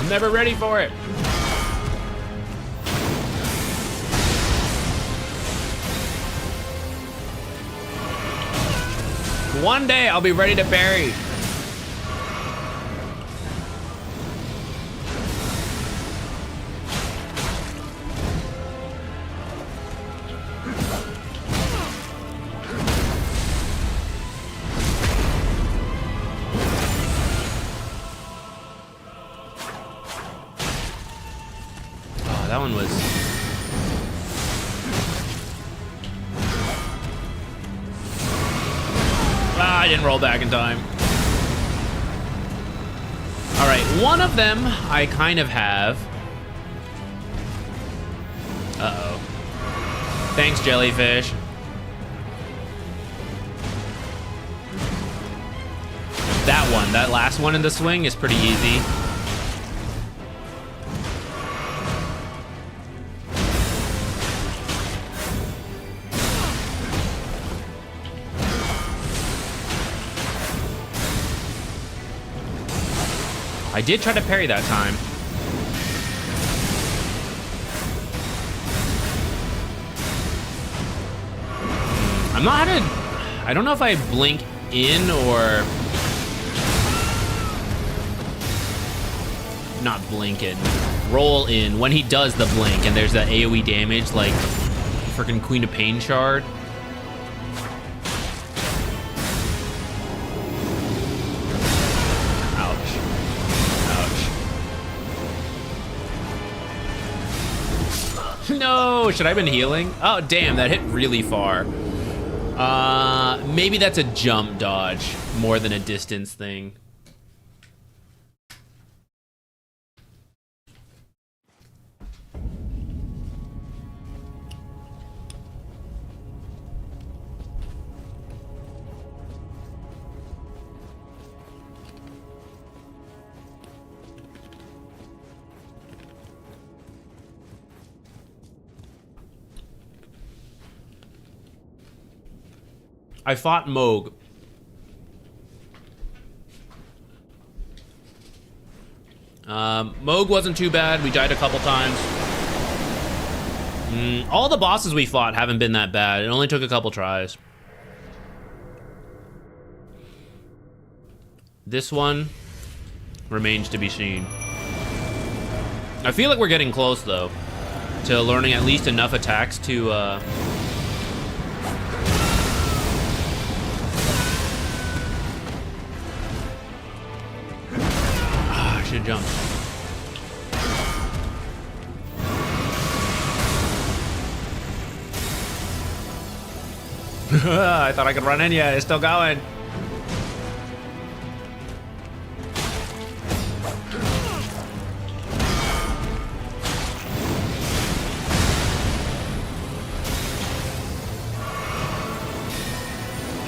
I'm never ready for it. One day I'll be ready to parry. That one was... Ah, I didn't roll back in time. All right, one of them I kind of have. Uh-oh. Thanks, jellyfish. That one, that last one in the swing is pretty easy. I did try to parry that time. I'm not how to... I don't know if I blink in or... Not blink in. Roll in when he does the blink and there's that AoE damage like freaking Queen of Pain shard. No, should I have been healing? Oh, damn, that hit really far. Maybe that's a jump dodge more than a distance thing. I fought Moog. Moog wasn't too bad. We died a couple times. All the bosses we fought haven't been that bad. It only took a couple tries. This one remains to be seen. I feel like we're getting close, though, to learning at least enough attacks to, should jump. I thought I could run in you. It's still going.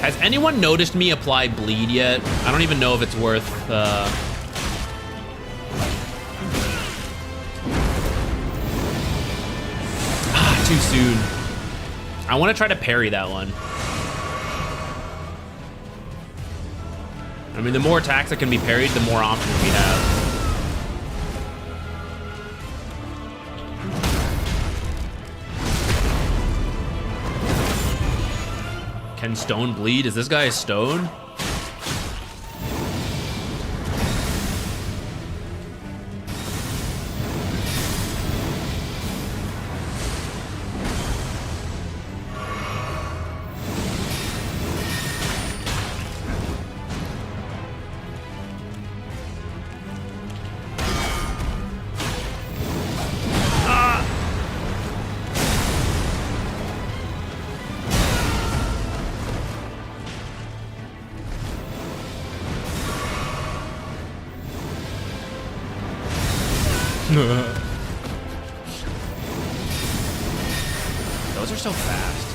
Has anyone noticed me apply bleed yet? I don't even know if it's worth too soon. I want to try to parry that one. I mean, the more attacks that can be parried, the more options we have. Can stone bleed? Is this guy a stone? Those are so fast.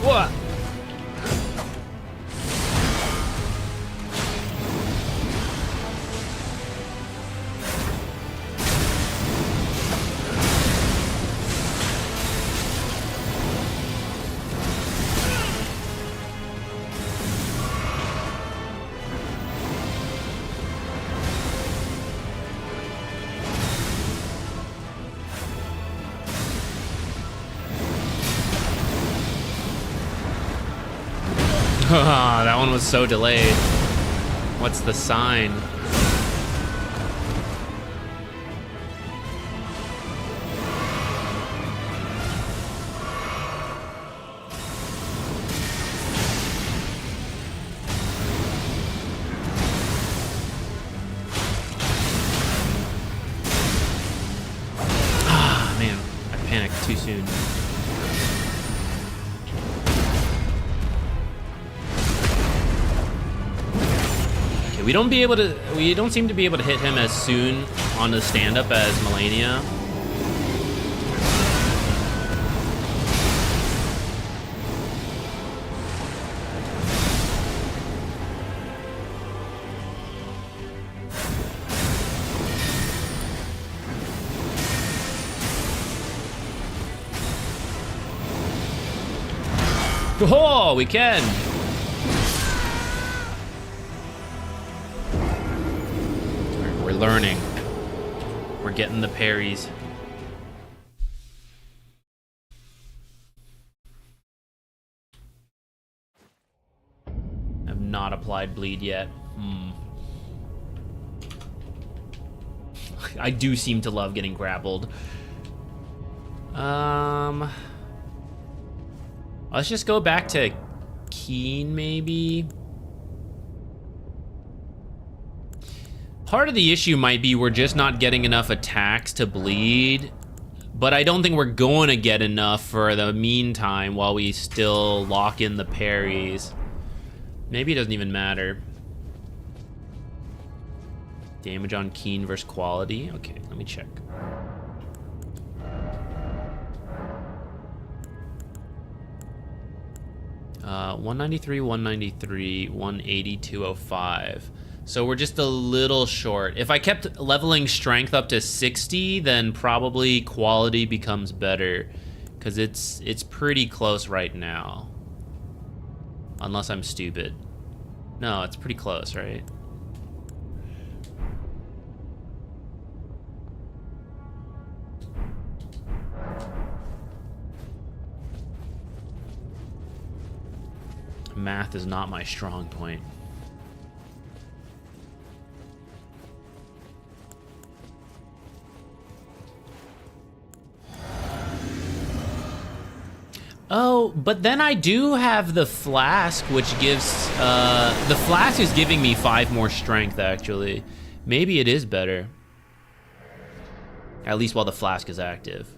What? That one was so delayed. What's the sign? Ah, man, I panicked too soon. We don't seem to be able to hit him as soon on the stand-up as Malenia. Oh, we can. We're learning. We're getting the parries. I've not applied bleed yet. I do seem to love getting grappled. Let's just go back to Keen, maybe. Part of the issue might be we're just not getting enough attacks to bleed, but I don't think we're going to get enough for the meantime while we still lock in the parries. Maybe it doesn't even matter. Damage on Keen versus quality. Okay, let me check. Uh, 193, 193, 180, 205. So we're just a little short. If I kept leveling strength up to 60, then probably quality becomes better, because it's pretty close right now. Unless I'm stupid. No, it's pretty close, right? Math is not my strong point. Oh, but then I do have the flask, which gives, the flask is giving me 5 more strength, actually. Maybe it is better. At least while the flask is active.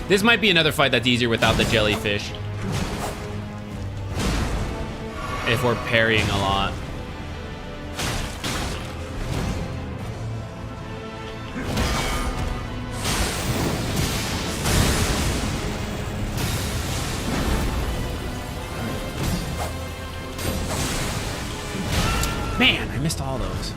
This might be another fight that's easier without the jellyfish. If we're parrying a lot. Man, I missed all those.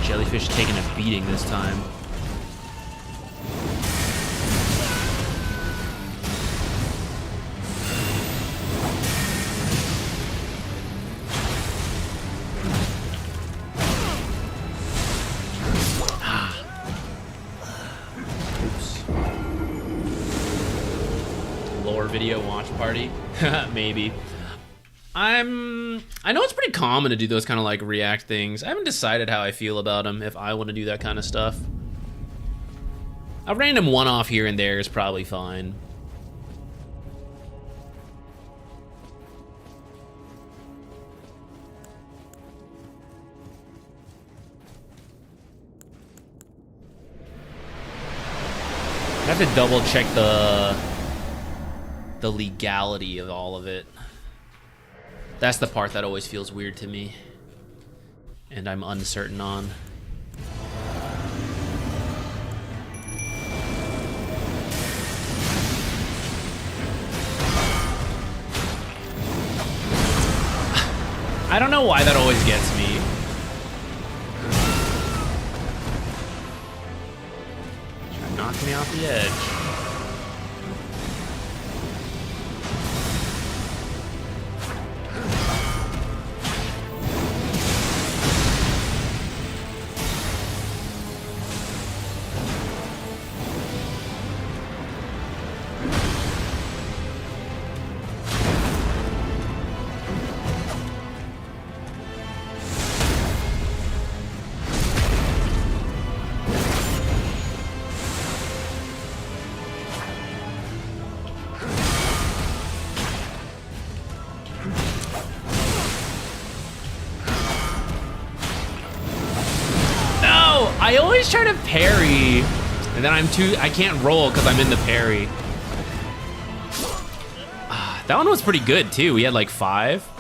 Jellyfish taking a beating this time. Oops. Lore video watch party? Maybe. I know it's pretty common to do those kind of like react things. I haven't decided how I feel about them, if I want to do that kind of stuff. A random one-off here and there is probably fine. I have to double check the the legality of all of it. That's the part that always feels weird to me, and I'm uncertain on. I don't know why that always gets me. Try to knock me off the edge. I always try to parry, and then I can't roll because I'm in the parry. That one was pretty good too. We had like 5.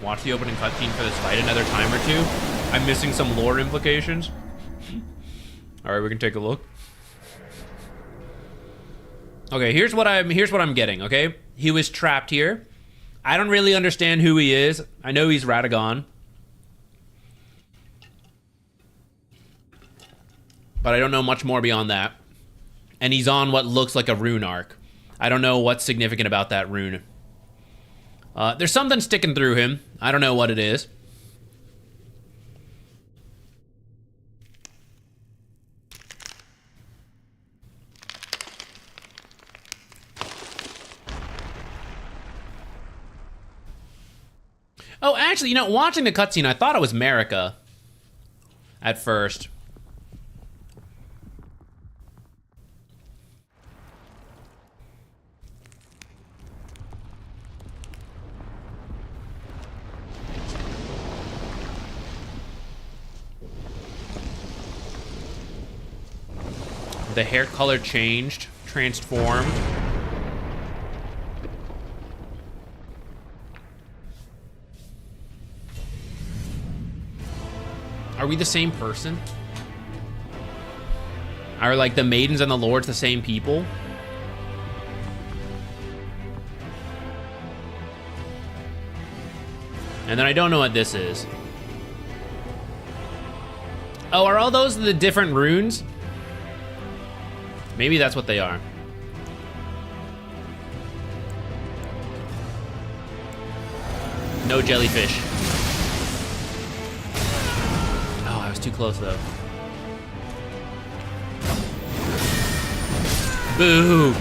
Watch the opening cutscene for this fight another time or two. I'm missing some lore implications. All right, we can take a look. Okay, here's what I'm getting. Okay, he was trapped here. I don't really understand who he is. I know he's Radagon, but I don't know much more beyond that. And he's on what looks like a rune arc. I don't know what's significant about that rune. There's something sticking through him. I don't know what it is. Oh, actually, you know, watching the cutscene, I thought it was Marika at first. The hair color changed, transformed. Are we the same person? Are like the maidens and the lords the same people? And then I don't know what this is. Oh, are all those the different runes? Maybe that's what they are. No jellyfish. Oh, I was too close though. Boo!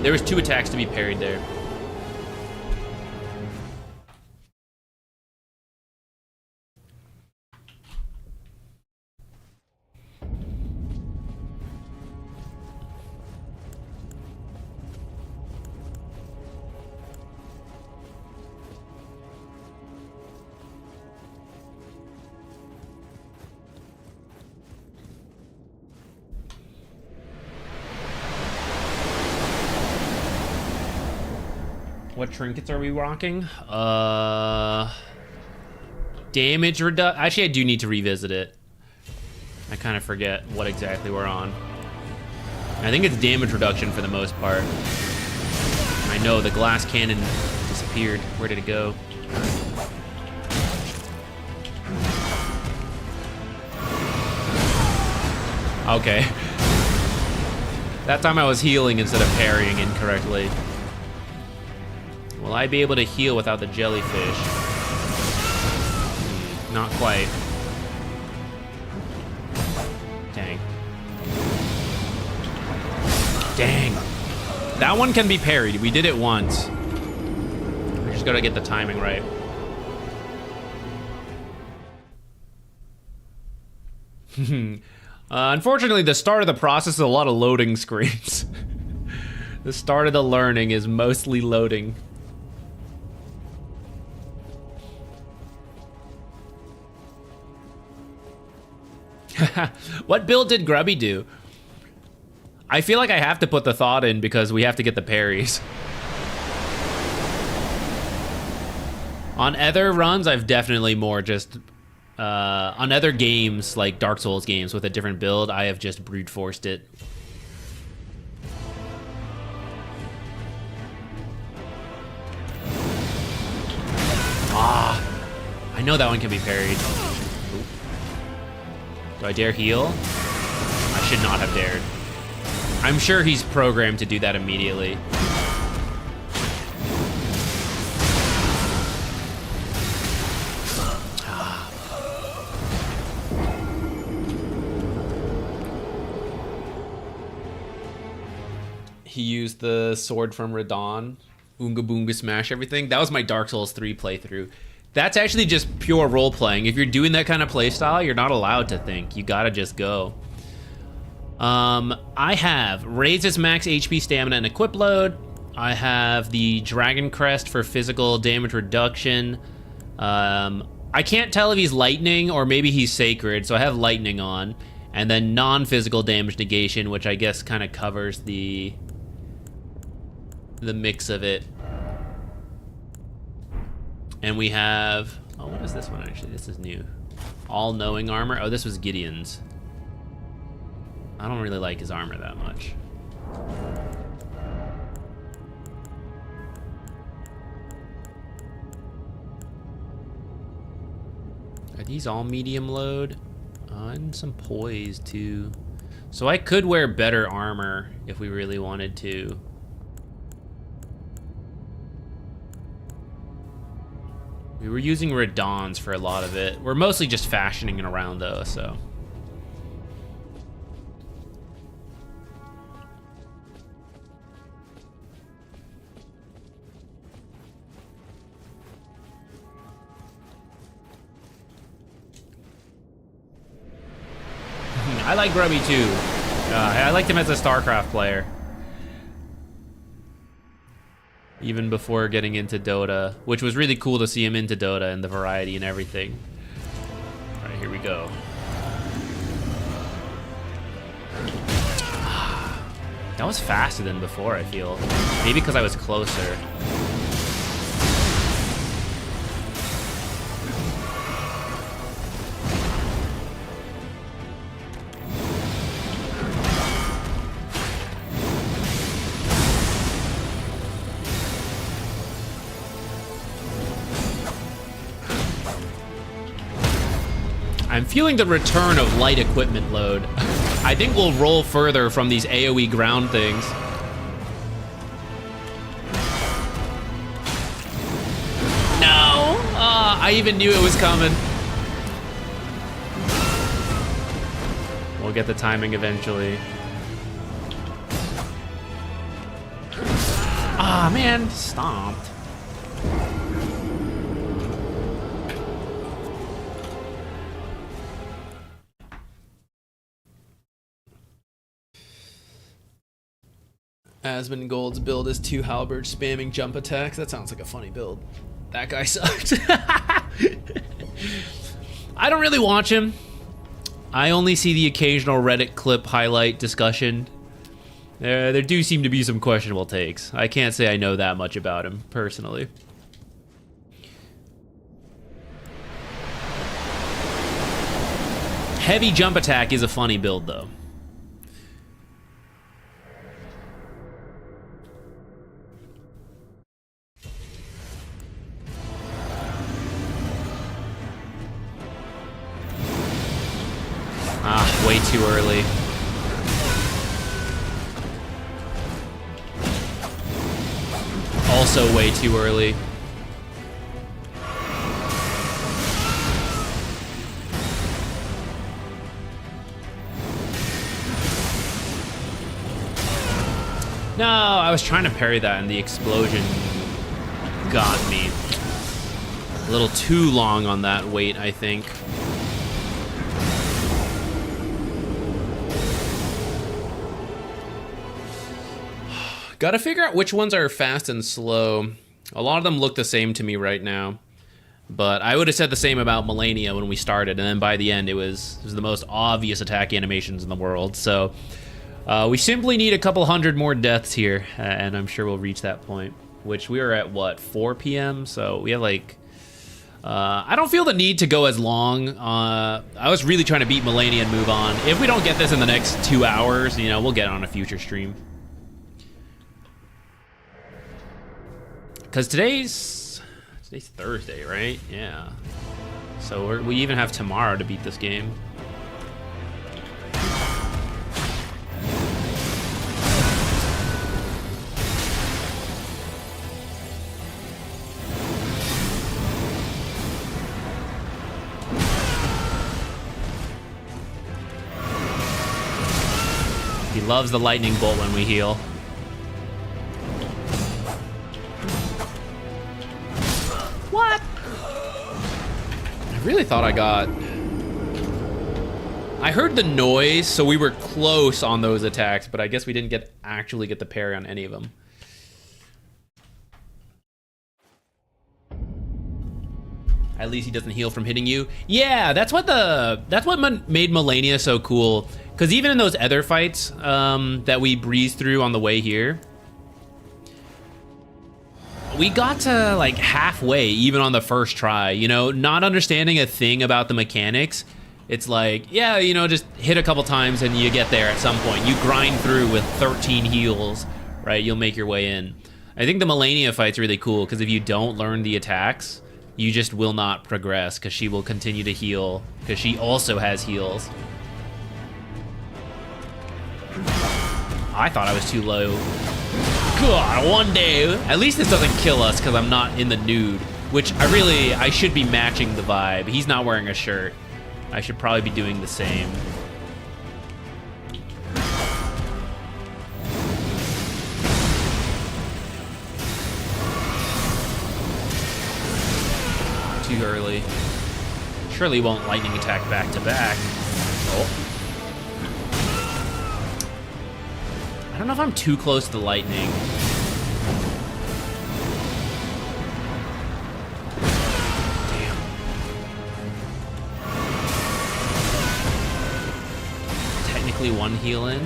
There was 2 attacks to be parried there. What trinkets are we rocking? Damage reduction. Actually, I do need to revisit it. I kind of forget what exactly we're on. I think it's damage reduction for the most part. I know the glass cannon disappeared. Where did it go? Okay. That time I was healing instead of parrying incorrectly. Will I be able to heal without the jellyfish? Not quite. Dang. Dang. That one can be parried. We did it once. We just gotta get the timing right. Unfortunately, the start of the process is a lot of loading screens. The start of the learning is mostly loading. What build did Grubby do? I feel like I have to put the thought in because we have to get the parries. On other runs, I've definitely more just... on other games, like Dark Souls games with a different build, I have just brute forced it. Ah, I know that one can be parried. Oop. Do I dare heal? I should not have dared. I'm sure he's programmed to do that immediately. He used the sword from Radon. Oonga Boonga smash everything. That was my Dark Souls 3 playthrough. That's actually just pure role playing. If you're doing that kind of playstyle, you're not allowed to think. You gotta just go. I have raises max HP, stamina, and equip load. I have the Dragon Crest for physical damage reduction. I can't tell if he's lightning or maybe he's sacred, so I have lightning on. And then non-physical damage negation, which I guess kind of covers the mix of it. And we have, oh, what is this one actually? This is new. All-knowing armor. Oh, this was Gideon's. I don't really like his armor that much. Are these all medium load? And some poise too. So I could wear better armor if we really wanted to. We were using Radons for a lot of it. We're mostly just fashioning it around though, so. I like Grubby too. I liked him as a StarCraft player. Even before getting into Dota, which was really cool to see him into Dota and the variety and everything. All right, here we go. That was faster than before, I feel. Maybe because I was closer. I'm feeling the return of light equipment load. I think we'll roll further from these AoE ground things. No! I even knew it was coming. We'll get the timing eventually. Ah, man, stomped. Asmongold's build is 2 halberds spamming jump attacks. That sounds like a funny build. That guy sucks. I don't really watch him. I only see the occasional Reddit clip highlight discussion. There do seem to be some questionable takes. I can't say I know that much about him, personally. Heavy jump attack is a funny build, though. Ah, way too early. Also way too early. No, I was trying to parry that and the explosion got me. A little too long on that wait, I think. Gotta figure out which ones are fast and slow. A lot of them look the same to me right now. But I would have said the same about Malenia when we started, and then by the end it was the most obvious attack animations in the world. So we simply need a couple hundred more deaths here, and I'm sure we'll reach that point. Which we are at, what, 4 p.m.? So we have like... I don't feel the need to go as long. I was really trying to beat Malenia and move on. If we don't get this in the next 2 hours, you know, we'll get on a future stream. Because today's Thursday, right? Yeah. So we even have tomorrow to beat this game. He loves the lightning bolt when we heal. What? I really thought I got... I heard the noise, so we were close on those attacks, but I guess we didn't actually get the parry on any of them. At least he doesn't heal from hitting you. Yeah, that's what made Malenia so cool. Because even in those other fights that we breezed through on the way here, we got to like halfway even on the first try, you know, not understanding a thing about the mechanics. It's like, yeah, you know, just hit a couple times and you get there at some point. You grind through with 13 heals, right? You'll make your way in. I think the Malenia fight's really cool because if you don't learn the attacks, you just will not progress because she will continue to heal because she also has heals. I thought I was too low. God, one day. At least this doesn't kill us because I'm not in the nude, which I should be matching the vibe. He's not wearing a shirt. I should probably be doing the same. Too early. Surely won't lightning attack back to back. Oh. I don't know if I'm too close to the lightning. Damn. Technically one heal in.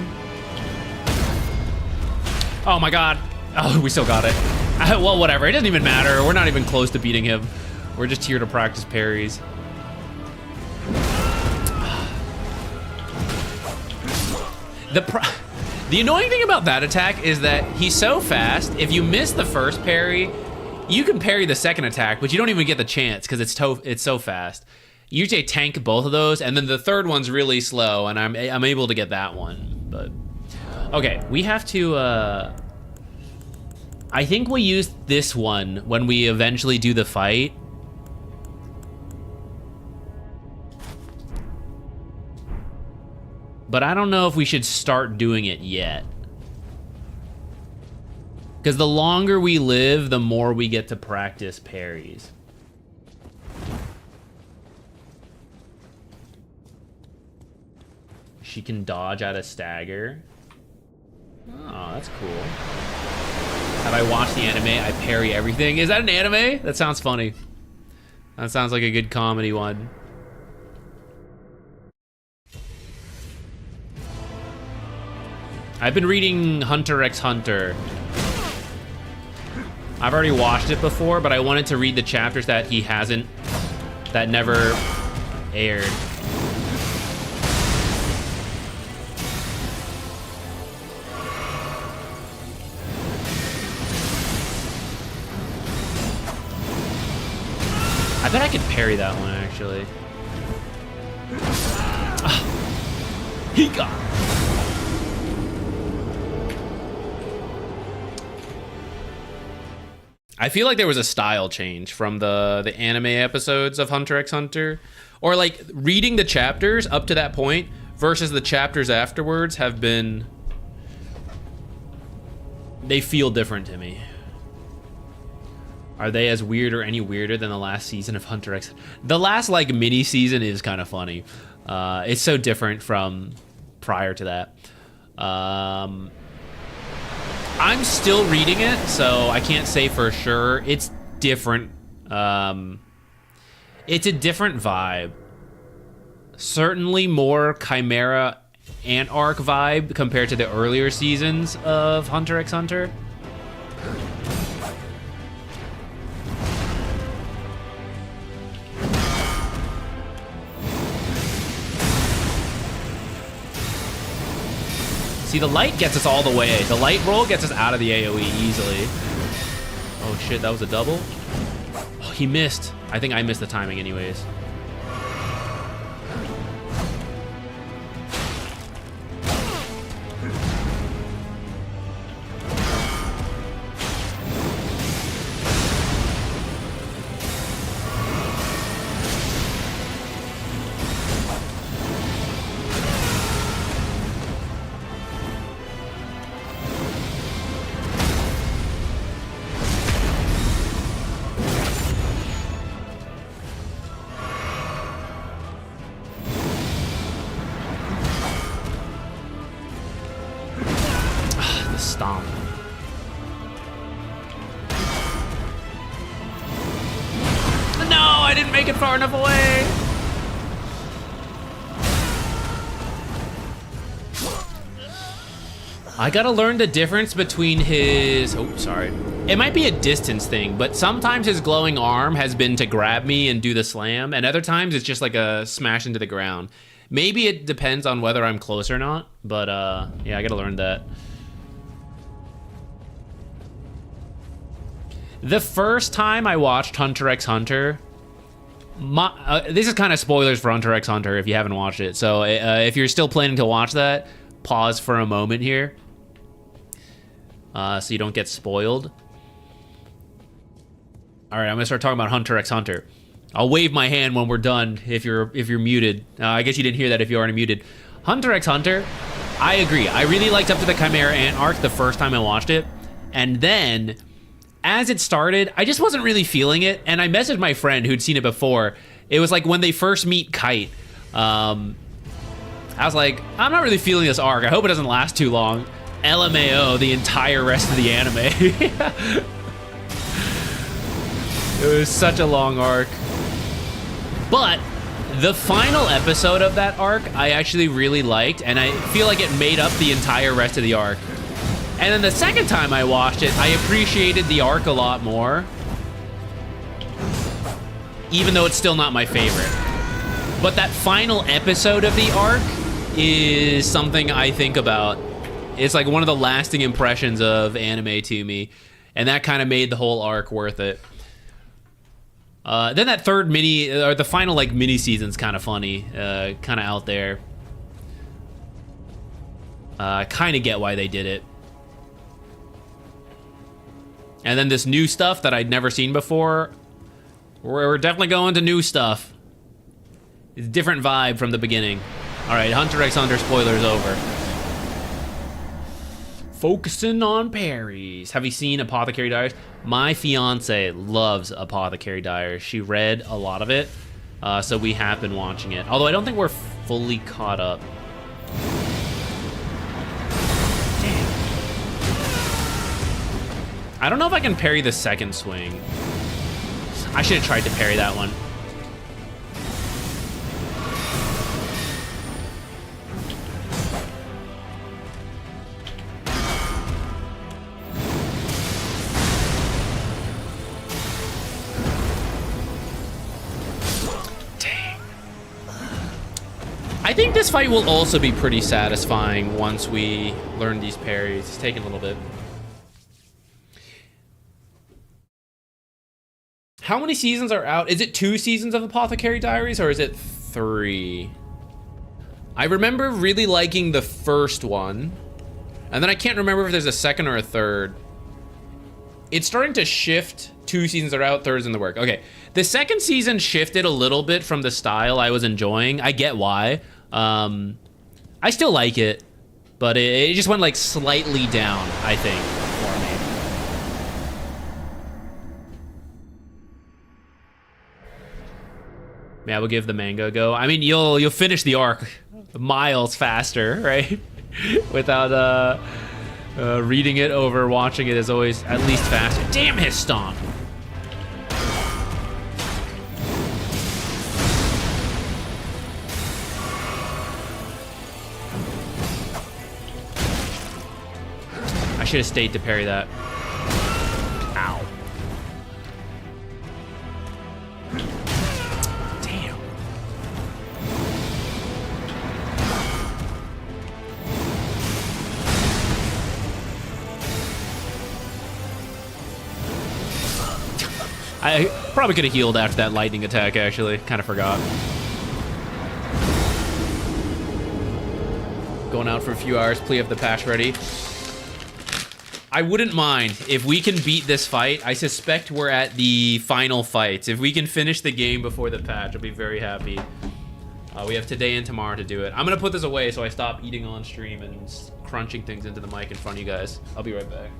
Oh my god. Oh, we still got it. Well, whatever. It doesn't even matter. We're not even close to beating him. We're just here to practice parries. The annoying thing about that attack is that he's so fast, if you miss the first parry, you can parry the second attack, but you don't even get the chance because it's so fast. You usually tank both of those, and then the third one's really slow, and I'm able to get that one. But okay, we have to. I think we use this one when we eventually do the fight. But I don't know if we should start doing it yet. Because the longer we live, the more we get to practice parries. She can dodge out of stagger. Oh, that's cool. Have I watched the anime? I parry everything. Is that an anime? That sounds funny. That sounds like a good comedy one. I've been reading Hunter x Hunter. I've already watched it before, but I wanted to read the chapters that he hasn't, that never aired. I bet I could parry that one, actually. He got it. I feel like there was a style change from the anime episodes of Hunter x Hunter, or like reading the chapters up to that point versus the chapters afterwards have been They feel different to me. Are they as weird or any weirder than the last season of Hunter X? The last like mini season is kind of funny. It's so different from prior to that. I'm still reading it, so I can't say for sure. It's different. It's a different vibe. Certainly more Chimera Ant Arc vibe compared to the earlier seasons of Hunter x Hunter. See, the light gets us all the way. The light roll gets us out of the AoE easily. Oh shit, that was a double? Oh, he missed. I think I missed the timing anyways. Stomp. No, I didn't make it far enough away. I gotta learn the difference between his... Oh, sorry. It might be a distance thing, but sometimes his glowing arm has been to grab me and do the slam, and other times it's just like a smash into the ground. Maybe it depends on whether I'm close or not, but yeah, I gotta learn that. The first time I watched Hunter x Hunter, this is kind of spoilers for Hunter x Hunter if you haven't watched it. So if you're still planning to watch that, pause for a moment here, so you don't get spoiled. All right, I'm gonna start talking about Hunter x Hunter. I'll wave my hand when we're done if you're muted. I guess you didn't hear that if you already muted. Hunter x Hunter, I agree. I really liked up to the Chimera Ant arc the first time I watched it, and then as it started, I just wasn't really feeling it, and I messaged my friend who'd seen it before. It was like when they first meet Kite. I was like, I'm not really feeling this arc. I hope it doesn't last too long. LMAO, the entire rest of the anime. It was such a long arc. But the final episode of that arc, I actually really liked, and I feel like it made up the entire rest of the arc. And then the second time I watched it, I appreciated the arc a lot more, even though it's still not my favorite. But that final episode of the arc is something I think about. It's like one of the lasting impressions of anime to me, and that kind of made the whole arc worth it. Then that third mini, or the final like mini season's kind of funny, kind of out there. I kind of get why they did it. And then this new stuff that I'd never seen before, we're definitely going to new stuff. It's a different vibe from the beginning. All right, Hunter x Hunter spoilers over. Focusing on parries. Have you seen Apothecary Diaries? My fiance loves Apothecary Diaries. She read a lot of it, so we have been watching it. Although I don't think we're fully caught up. I don't know if I can parry the second swing. I should have tried to parry that one. Dang. I think this fight will also be pretty satisfying once we learn these parries. It's taking a little bit. How many seasons are out? Is it 2 seasons of Apothecary Diaries or is it 3? I remember really liking the first one, and then I can't remember if there's a second or a third. It's starting to shift. 2 seasons are out, third's in the work. Okay, the second season shifted a little bit from the style I was enjoying. I get why. I still like it, but it just went like slightly down, I think, for me. Maybe I will give the manga a go. I mean, you'll finish the arc miles faster, right? Without reading it over watching it is always at least faster. Damn his stomp! I should have stayed to parry that. Ow. Damn. I probably could have healed after that lightning attack, actually. Kind of forgot. Going out for a few hours, plea of the patch ready. I wouldn't mind if we can beat this fight. I suspect we're at the final fights. If we can finish the game before the patch, I'll be very happy. We have today and tomorrow to do it. I'm gonna put this away so I stop eating on stream and crunching things into the mic in front of you guys. I'll be right back.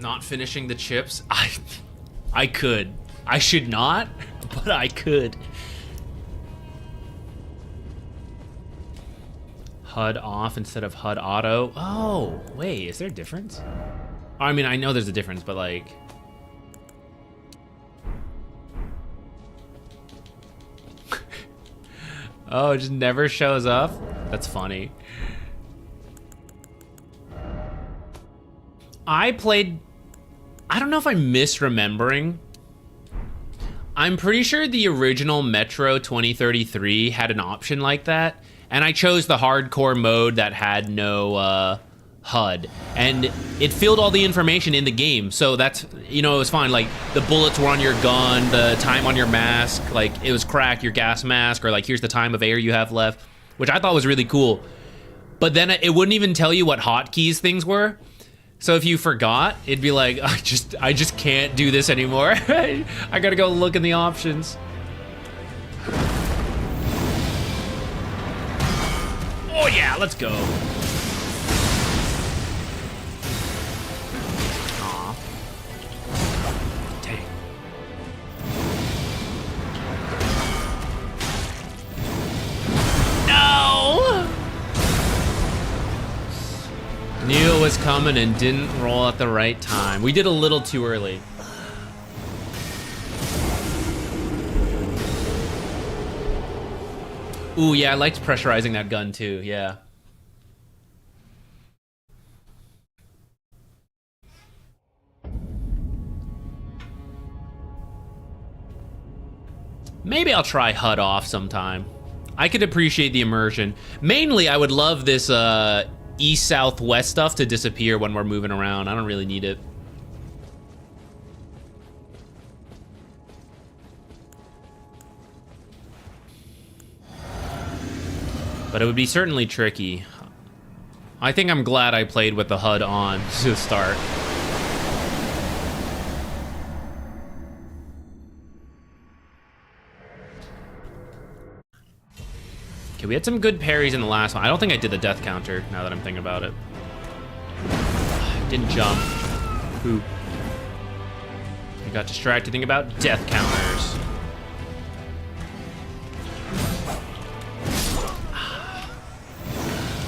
Not finishing the chips? I could. I should not, but I could. HUD off instead of HUD auto. Oh, wait, is there a difference? I mean, I know there's a difference, but like... Oh, it just never shows up? That's funny. I don't know if I'm misremembering. I'm pretty sure the original Metro 2033 had an option like that, and I chose the hardcore mode that had no HUD, and it filled all the information in the game, so that's, you know, it was fine. Like, the bullets were on your gun, the time on your mask, like, it was crack, your gas mask, or like, here's the time of air you have left, which I thought was really cool. But then it wouldn't even tell you what hotkeys things were. So if you forgot, it'd be like, I just can't do this anymore. I gotta go look in the options. Oh yeah, let's go. Aw. Dang. No! Knew it was coming and didn't roll at the right time. We did a little too early. Ooh, yeah, I liked pressurizing that gun too, yeah. Maybe I'll try HUD off sometime. I could appreciate the immersion. Mainly, I would love this east, south, west stuff to disappear when we're moving around. I don't really need it. But it would be certainly tricky. I think I'm glad I played with the HUD on to start. Okay, we had some good parries in the last one. I don't think I did the death counter, now that I'm thinking about it. Didn't jump. Poop. I got distracted thinking about death counters.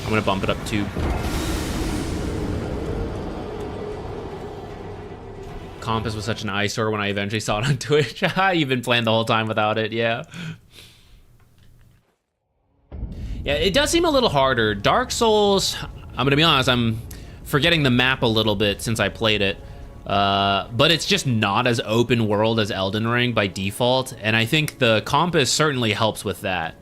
I'm gonna bump it up too. Compass was such an eyesore when I eventually saw it on Twitch. You've been playing the whole time without it, yeah. Yeah, it does seem a little harder. Dark Souls, I'm gonna be honest, I'm forgetting the map a little bit since I played it. But it's just not as open world as Elden Ring by default, and I think the compass certainly helps with that.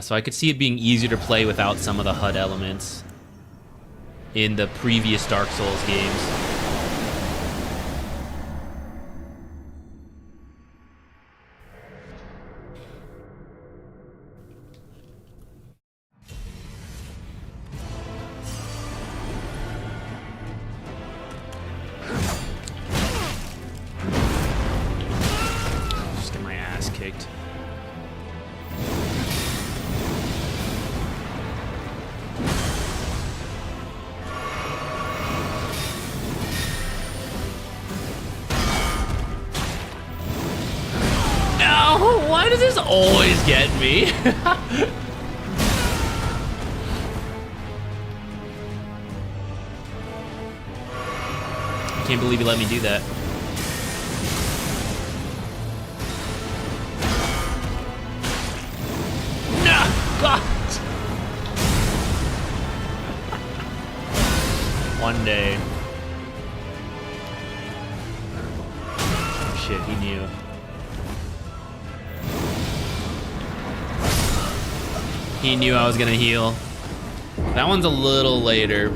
So I could see it being easier to play without some of the HUD elements in the previous Dark Souls games. Just get my ass kicked. Why does this always get me? I can't believe you let me do that. No! God! One day. Oh, shit, he knew. He knew I was gonna heal. That one's a little later.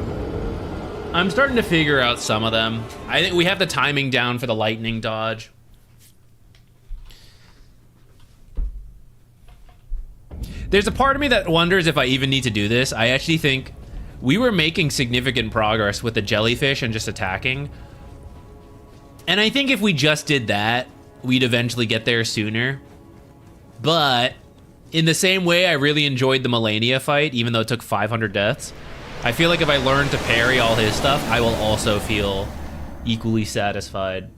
I'm starting to figure out some of them. I think we have the timing down for the lightning dodge. There's a part of me that wonders if I even need to do this. I actually think we were making significant progress with the jellyfish and just attacking. And I think if we just did that, we'd eventually get there sooner. But in the same way, I really enjoyed the Malenia fight, even though it took 500 deaths. I feel like if I learn to parry all his stuff, I will also feel equally satisfied.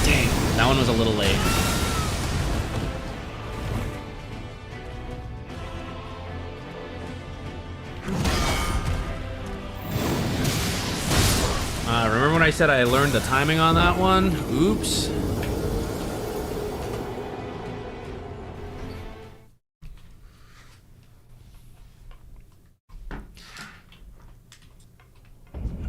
Dang, that one was a little late. Remember when I said I learned the timing on that one? Oops.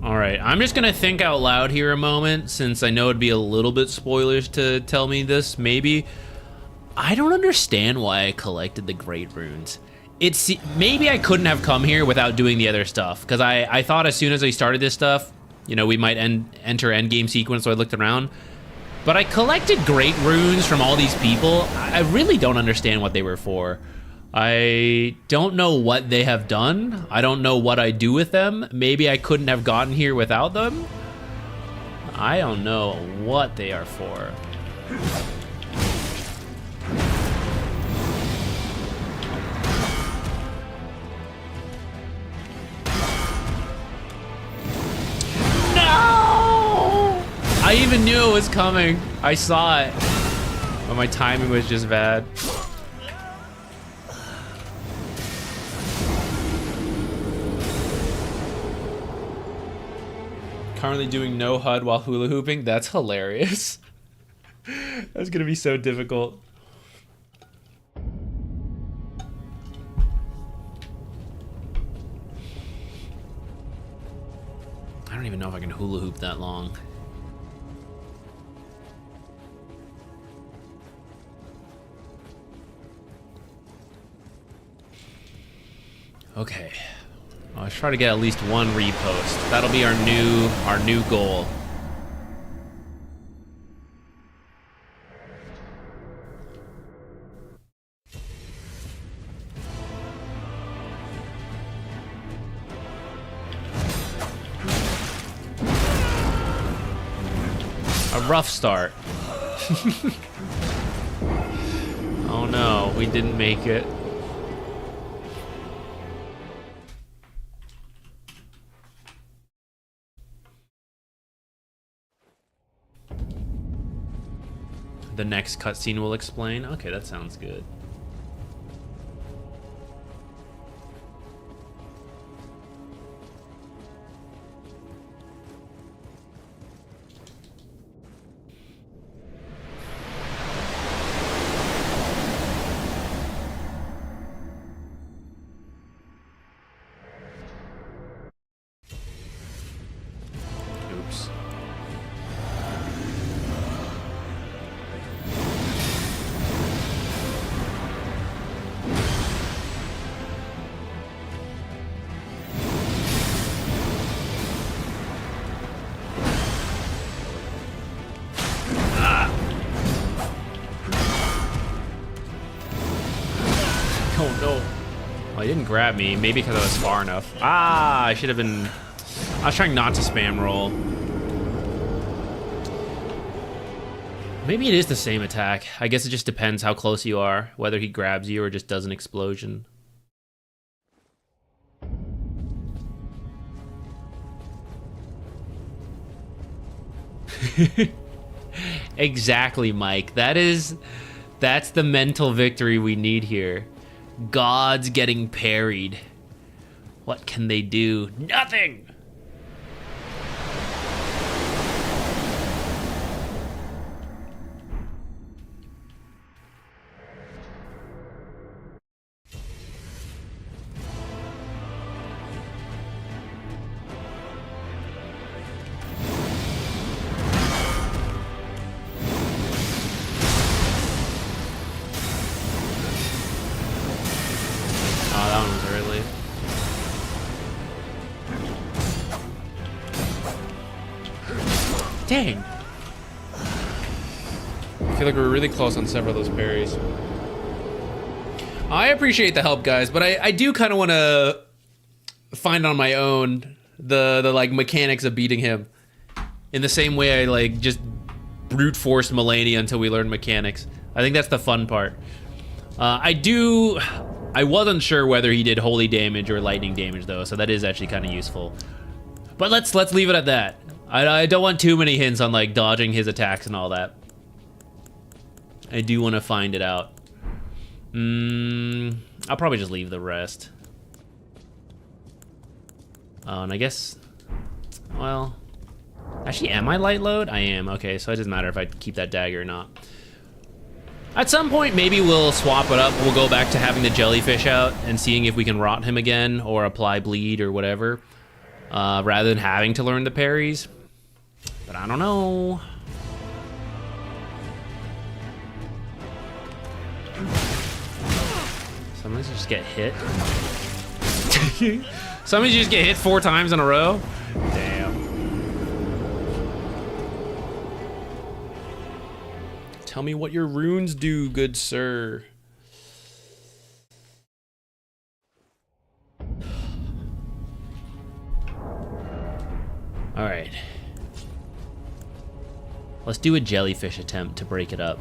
Alright, I'm just gonna think out loud here a moment, since I know it'd be a little bit spoilers to tell me this, maybe. I don't understand why I collected the Great Runes. Maybe I couldn't have come here without doing the other stuff, because I thought as soon as I started this stuff, you know, we might enter endgame sequence, so I looked around. But I collected Great Runes from all these people. I really don't understand what they were for. I don't know what they have done. I don't know what I do with them. Maybe I couldn't have gotten here without them. I don't know what they are for. I even knew it was coming. I saw it. But my timing was just bad. Currently doing no HUD while hula hooping. That's hilarious. That's gonna be so difficult. I don't even know if I can hula hoop that long. Okay. Let's try to get at least one repost. That'll be our new goal. A rough start. Oh no, we didn't make it. The next cutscene will explain. Okay, that sounds good. Oops. Oh no. Well, he didn't grab me. Maybe because I was far enough. Ah, I should have been... I was trying not to spam roll. Maybe it is the same attack. I guess it just depends how close you are, whether he grabs you or just does an explosion. Exactly, Mike. That's the mental victory we need here. Gods getting parried. What can they do? Nothing! Dang. I feel like we're really close on several of those parries. I appreciate the help, guys, but I do kind of want to find on my own the like mechanics of beating him. In the same way I like just brute forced Malenia until we learn mechanics. I think that's the fun part. I wasn't sure whether he did holy damage or lightning damage though, so that is actually kind of useful. But let's leave it at that. I don't want too many hints on like dodging his attacks and all that. I do want to find it out. I'll probably just leave the rest. Oh, and I guess, well, actually, am I light load? I am. Okay, so it doesn't matter if I keep that dagger or not. At some point, maybe we'll swap it up. We'll go back to having the jellyfish out and seeing if we can rot him again or apply bleed or whatever, rather than having to learn the parries. But I don't know. Sometimes you just get hit. Sometimes you just get hit 4 times in a row. Damn. Tell me what your runes do, good sir. All right. Let's do a jellyfish attempt to break it up.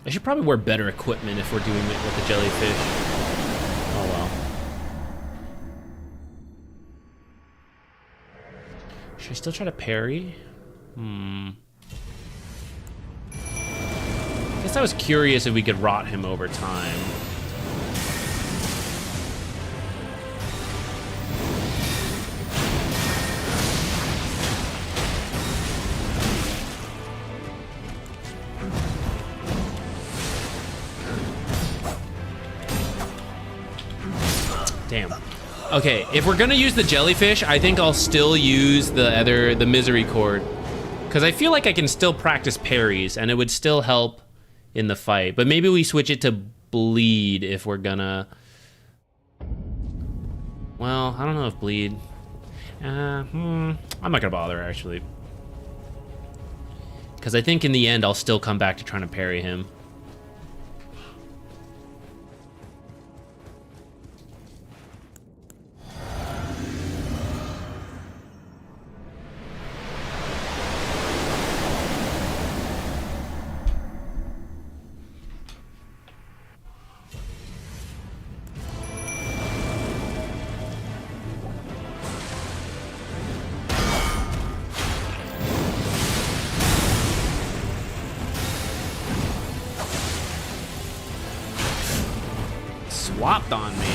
I should probably wear better equipment if we're doing it with the jellyfish. Oh well. Should I still try to parry? I guess I was curious if we could rot him over time. Damn. Okay, if we're gonna use the jellyfish, I think I'll still use the misery cord. Because I feel like I can still practice parries, and it would still help in the fight. But maybe we switch it to bleed if we're gonna... Well, I don't know if bleed... I'm not gonna bother, actually. Because I think in the end, I'll still come back to trying to parry him. Swapped on me.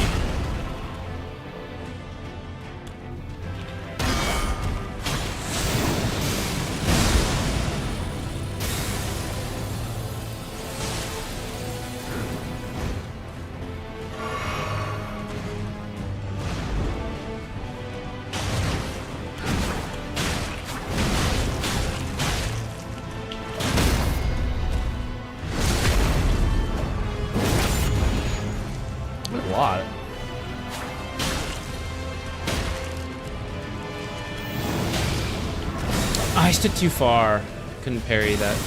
A lot. I stood too far. Couldn't parry that.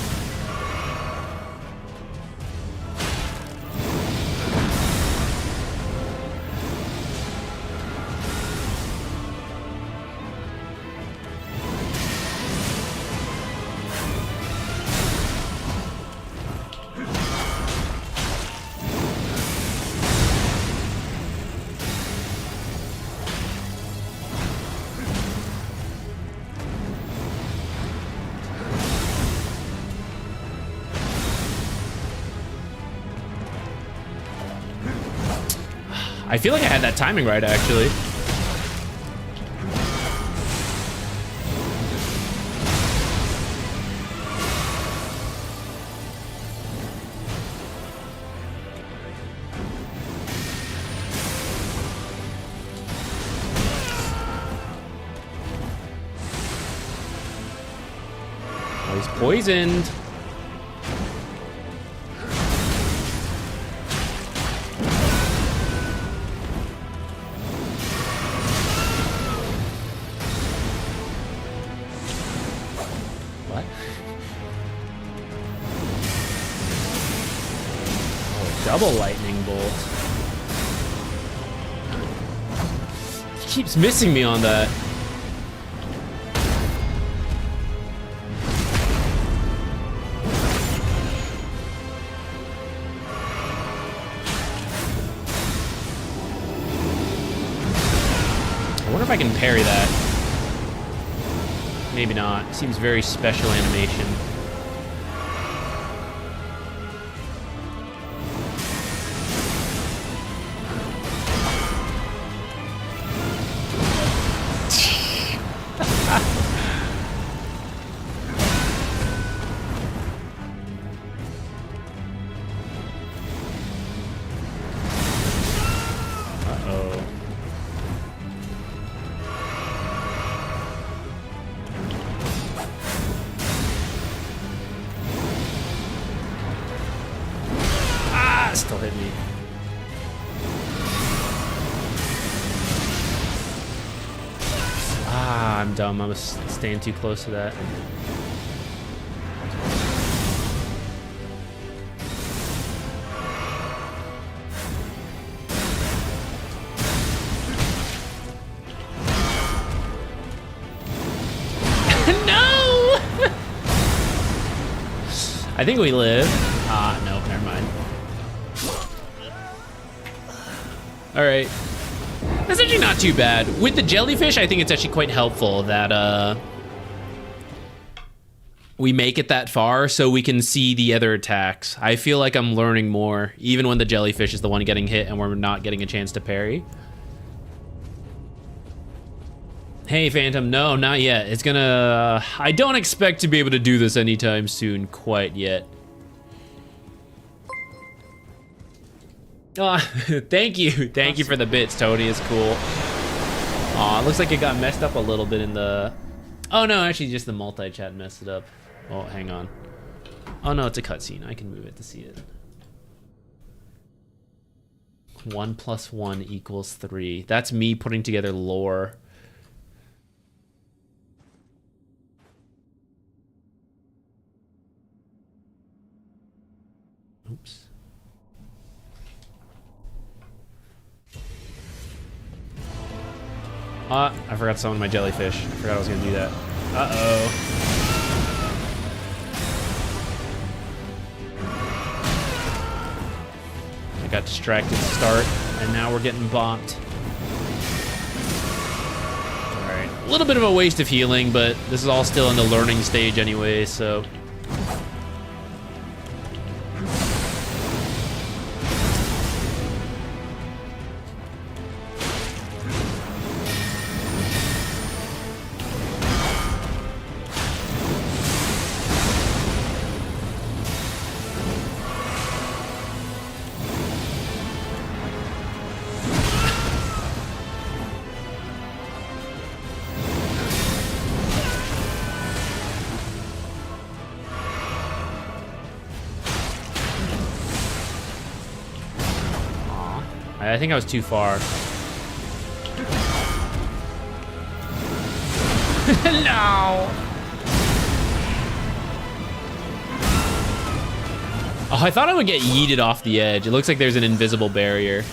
I feel like I had that timing right, actually. Oh, he's poisoned. Double lightning bolt. He keeps missing me on that. I wonder if I can parry that. Maybe not. Seems very special animation. Still hit me. Ah, I'm dumb. I was staying too close to that. No! I think we live. Ah, no, never mind. All right. That's actually not too bad. With the jellyfish, I think it's actually quite helpful that we make it that far so we can see the other attacks. I feel like I'm learning more, even when the jellyfish is the one getting hit and we're not getting a chance to parry. Hey, Phantom. No, not yet. It's gonna... I don't expect to be able to do this anytime soon quite yet. Oh, thank you. Thank you for the bits, Tony. It's cool. Aw, it looks like it got messed up a little bit in the... Oh, no, actually, just the multi-chat messed it up. Oh, hang on. Oh, no, it's a cutscene. I can move it to see it. 1 + 1 = 3. That's me putting together lore. Oops. I forgot to summon my jellyfish. I forgot I was gonna do that. Uh-oh. I got distracted to start, and now we're getting bonked. Alright. A little bit of a waste of healing, but this is all still in the learning stage anyway, so... I think I was too far. No! Oh, I thought I would get yeeted off the edge. It looks like there's an invisible barrier.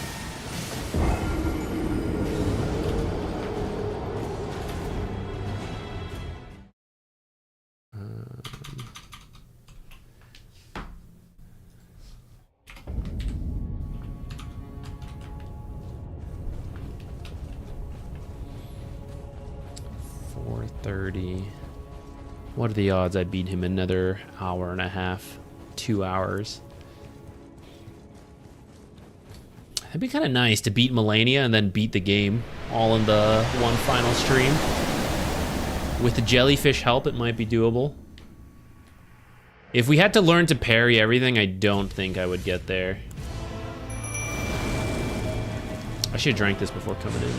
What are the odds I beat him another hour and a half, 2 hours? It'd be kind of nice to beat Malenia and then beat the game all in the one final stream. With the jellyfish help, it might be doable. If we had to learn to parry everything, I don't think I would get there. I should have drank this before coming in.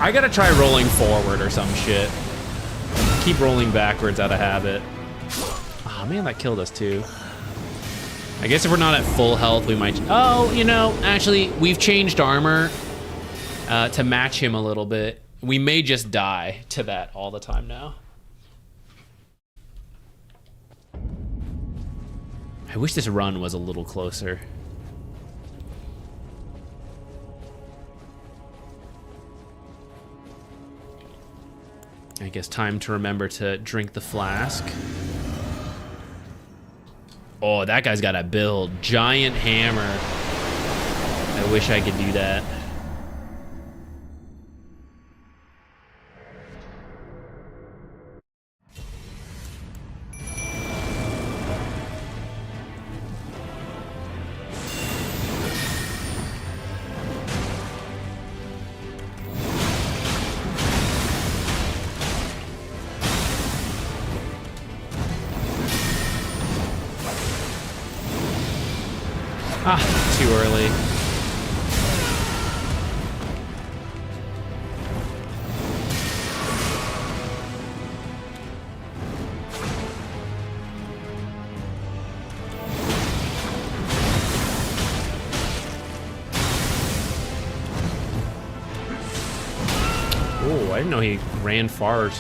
I gotta try rolling forward or some shit. Keep rolling backwards out of habit. Oh man, that killed us too. I guess if we're not at full health, we might... Oh, you know, actually, we've changed armor to match him a little bit. We may just die to that all the time now. I wish this run was a little closer. I guess time to remember to drink the flask. Oh, that guy's got a build. Giant hammer. I wish I could do that. Ah, too early. Oh, I didn't know he ran far.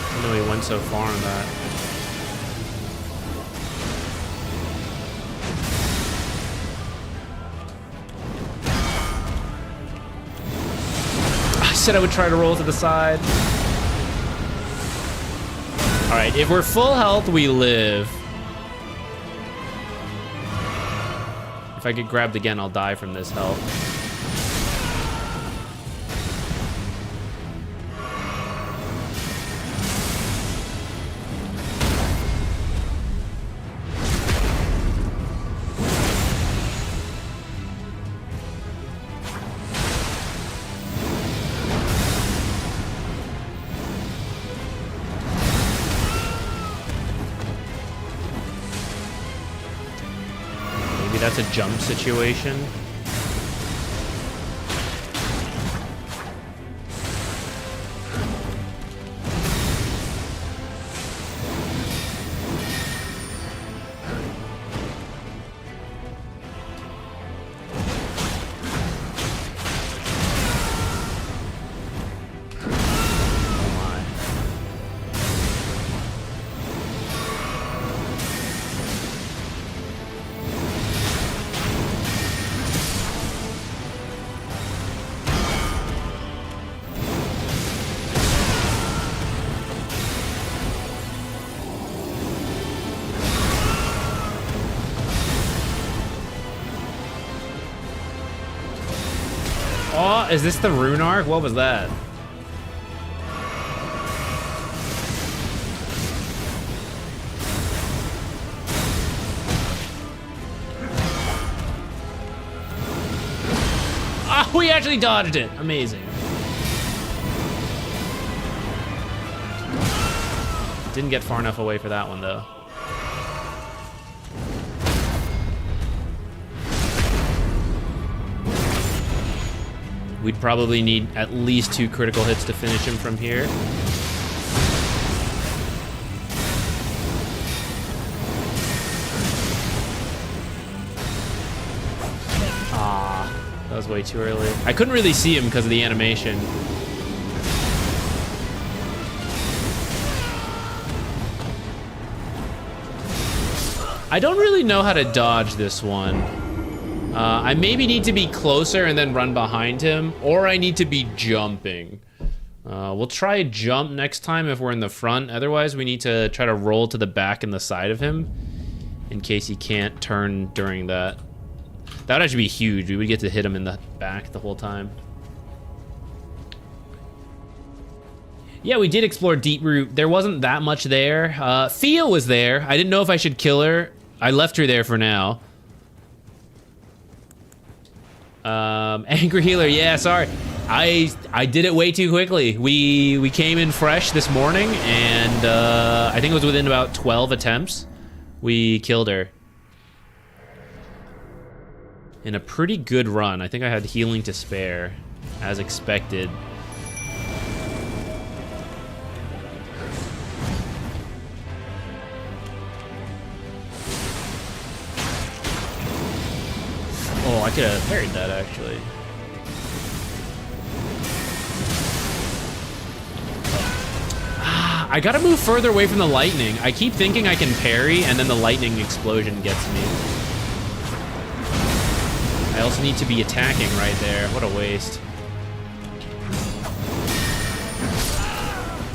I know he went so far on that. I said I would try to roll to the side. All right, if we're full health, we live. If I get grabbed again, I'll die from this health. Maybe that's a jump situation. Oh, is this the rune arc? What was that? Oh, we actually dodged it. Amazing. Didn't get far enough away for that one, though. We'd probably need at least 2 critical hits to finish him from here. Ah, that was way too early. I couldn't really see him because of the animation. I don't really know how to dodge this one. I maybe need to be closer and then run behind him, or I need to be jumping. We'll try a jump next time if we're in the front. Otherwise, we need to try to roll to the back and the side of him in case he can't turn during that. That would actually be huge. We would get to hit him in the back the whole time. Yeah, we did explore Deep Root. There wasn't that much there. Thea was there. I didn't know if I should kill her. I left her there for now. Angry Healer, yeah, sorry. I did it way too quickly. We came in fresh this morning, and I think it was within about 12 attempts. We killed her. In a pretty good run. I think I had healing to spare, as expected. Oh, I could have parried that, actually. I gotta move further away from the lightning. I keep thinking I can parry, and then the lightning explosion gets me. I also need to be attacking right there. What a waste.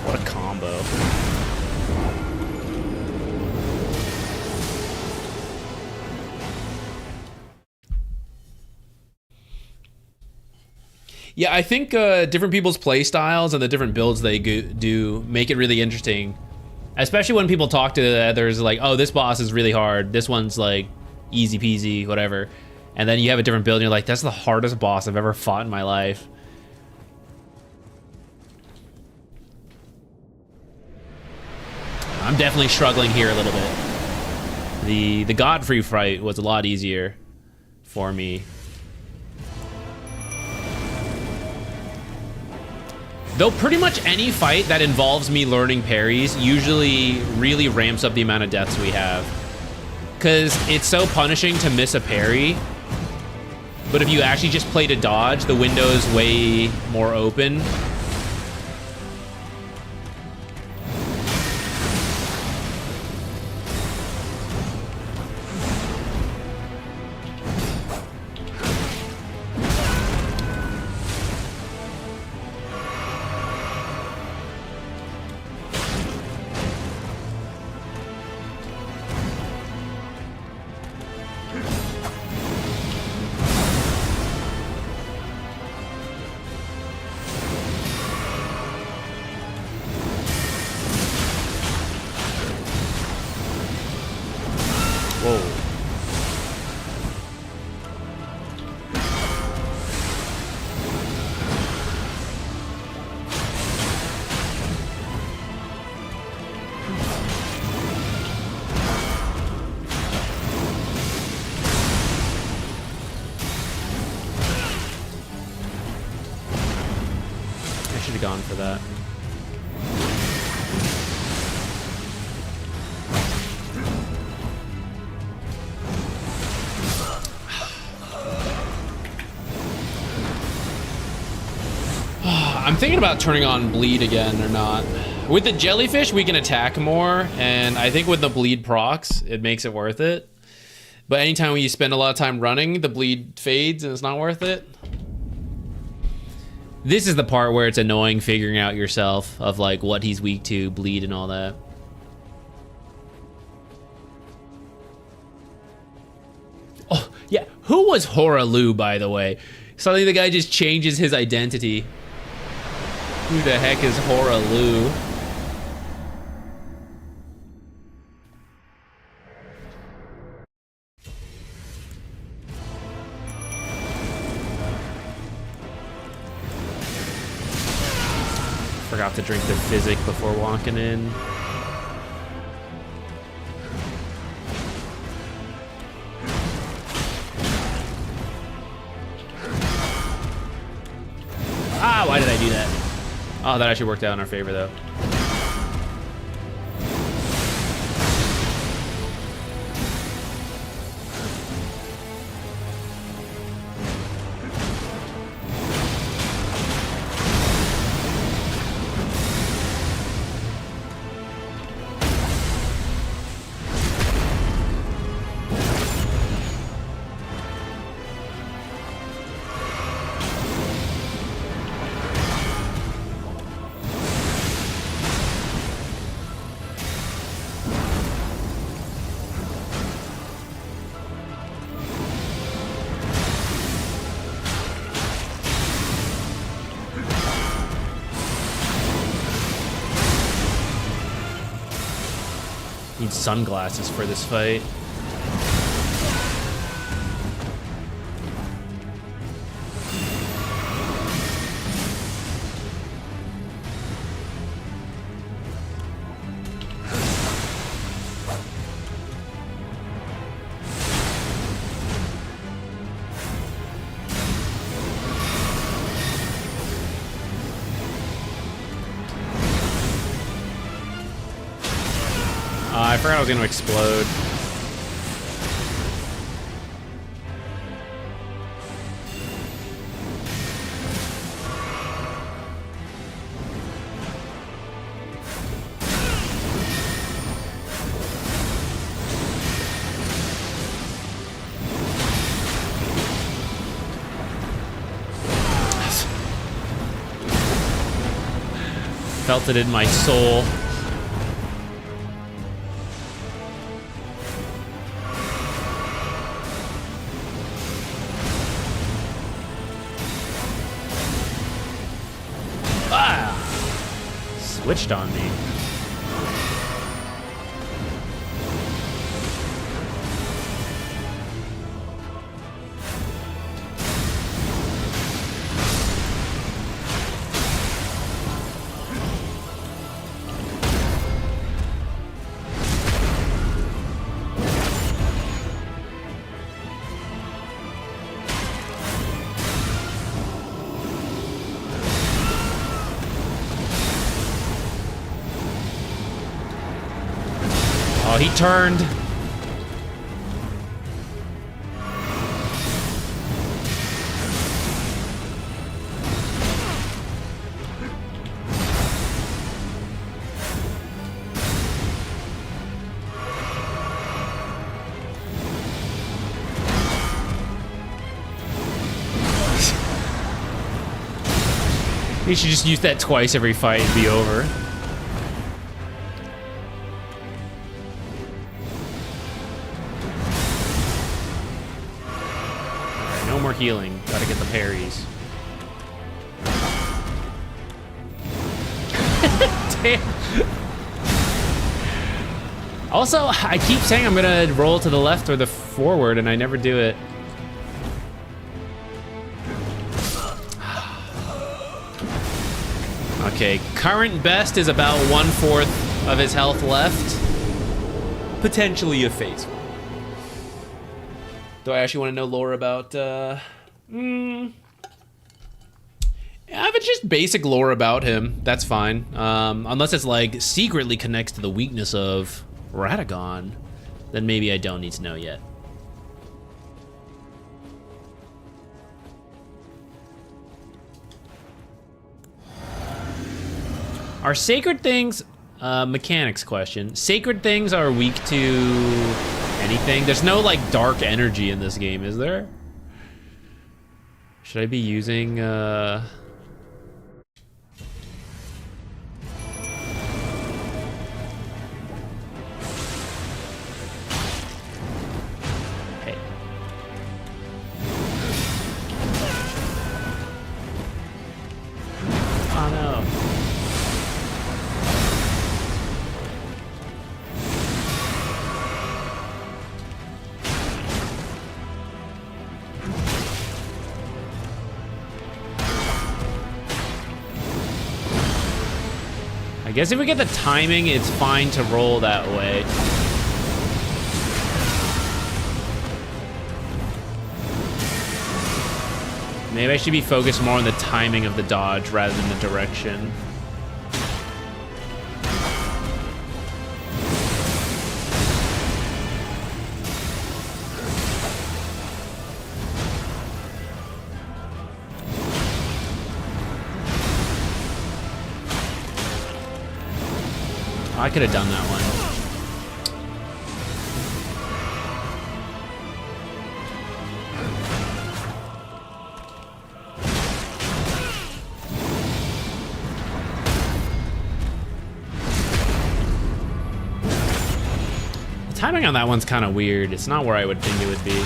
What a combo. Yeah, I think different people's play styles and the different builds they do make it really interesting. Especially when people talk to others like, oh, this boss is really hard. This one's like easy peasy, whatever. And then you have a different build and you're like, that's the hardest boss I've ever fought in my life. I'm definitely struggling here a little bit. The Godfrey fight was a lot easier for me. Though pretty much any fight that involves me learning parries usually really ramps up the amount of deaths we have. Because it's so punishing to miss a parry. But if you actually just play to dodge, the window is way more open. have gone for that. I'm thinking about turning on bleed again or not. With the jellyfish, we can attack more, and I think with the bleed procs, it makes it worth it. But anytime when you spend a lot of time running, the bleed fades and it's not worth it. This is the part where it's annoying figuring out yourself of like what he's weak to, bleed and all that. Oh, yeah. Who was Horalu, by the way? Suddenly the guy just changes his identity. Who the heck is Horalu? Forgot to drink the physic before walking in. Ah, why did I do that? Oh, that actually worked out in our favor, though. Need sunglasses for this fight. I forgot I was gonna explode. Felt it in my soul. Switched on me. Oh, he turned. You should just use that twice every fight and be over. Healing. Gotta get the parries. Damn. Also, I keep saying I'm gonna roll to the left or the forward, and I never do it. Okay, current best is about 1/4 of his health left. Potentially a phase. Do I actually want to know lore about, Yeah, if it's just basic lore about him, that's fine. Unless it's like secretly connects to the weakness of Radagon, then maybe I don't need to know yet. Are sacred things, mechanics question. Sacred things are weak to anything? There's no like dark energy in this game, is there? Should I be using, Hey. Oh no. I guess if we get the timing, it's fine to roll that way. Maybe I should be focused more on the timing of the dodge rather than the direction. I could have done that one. The timing on that one's kind of weird. It's not where I would think it would be.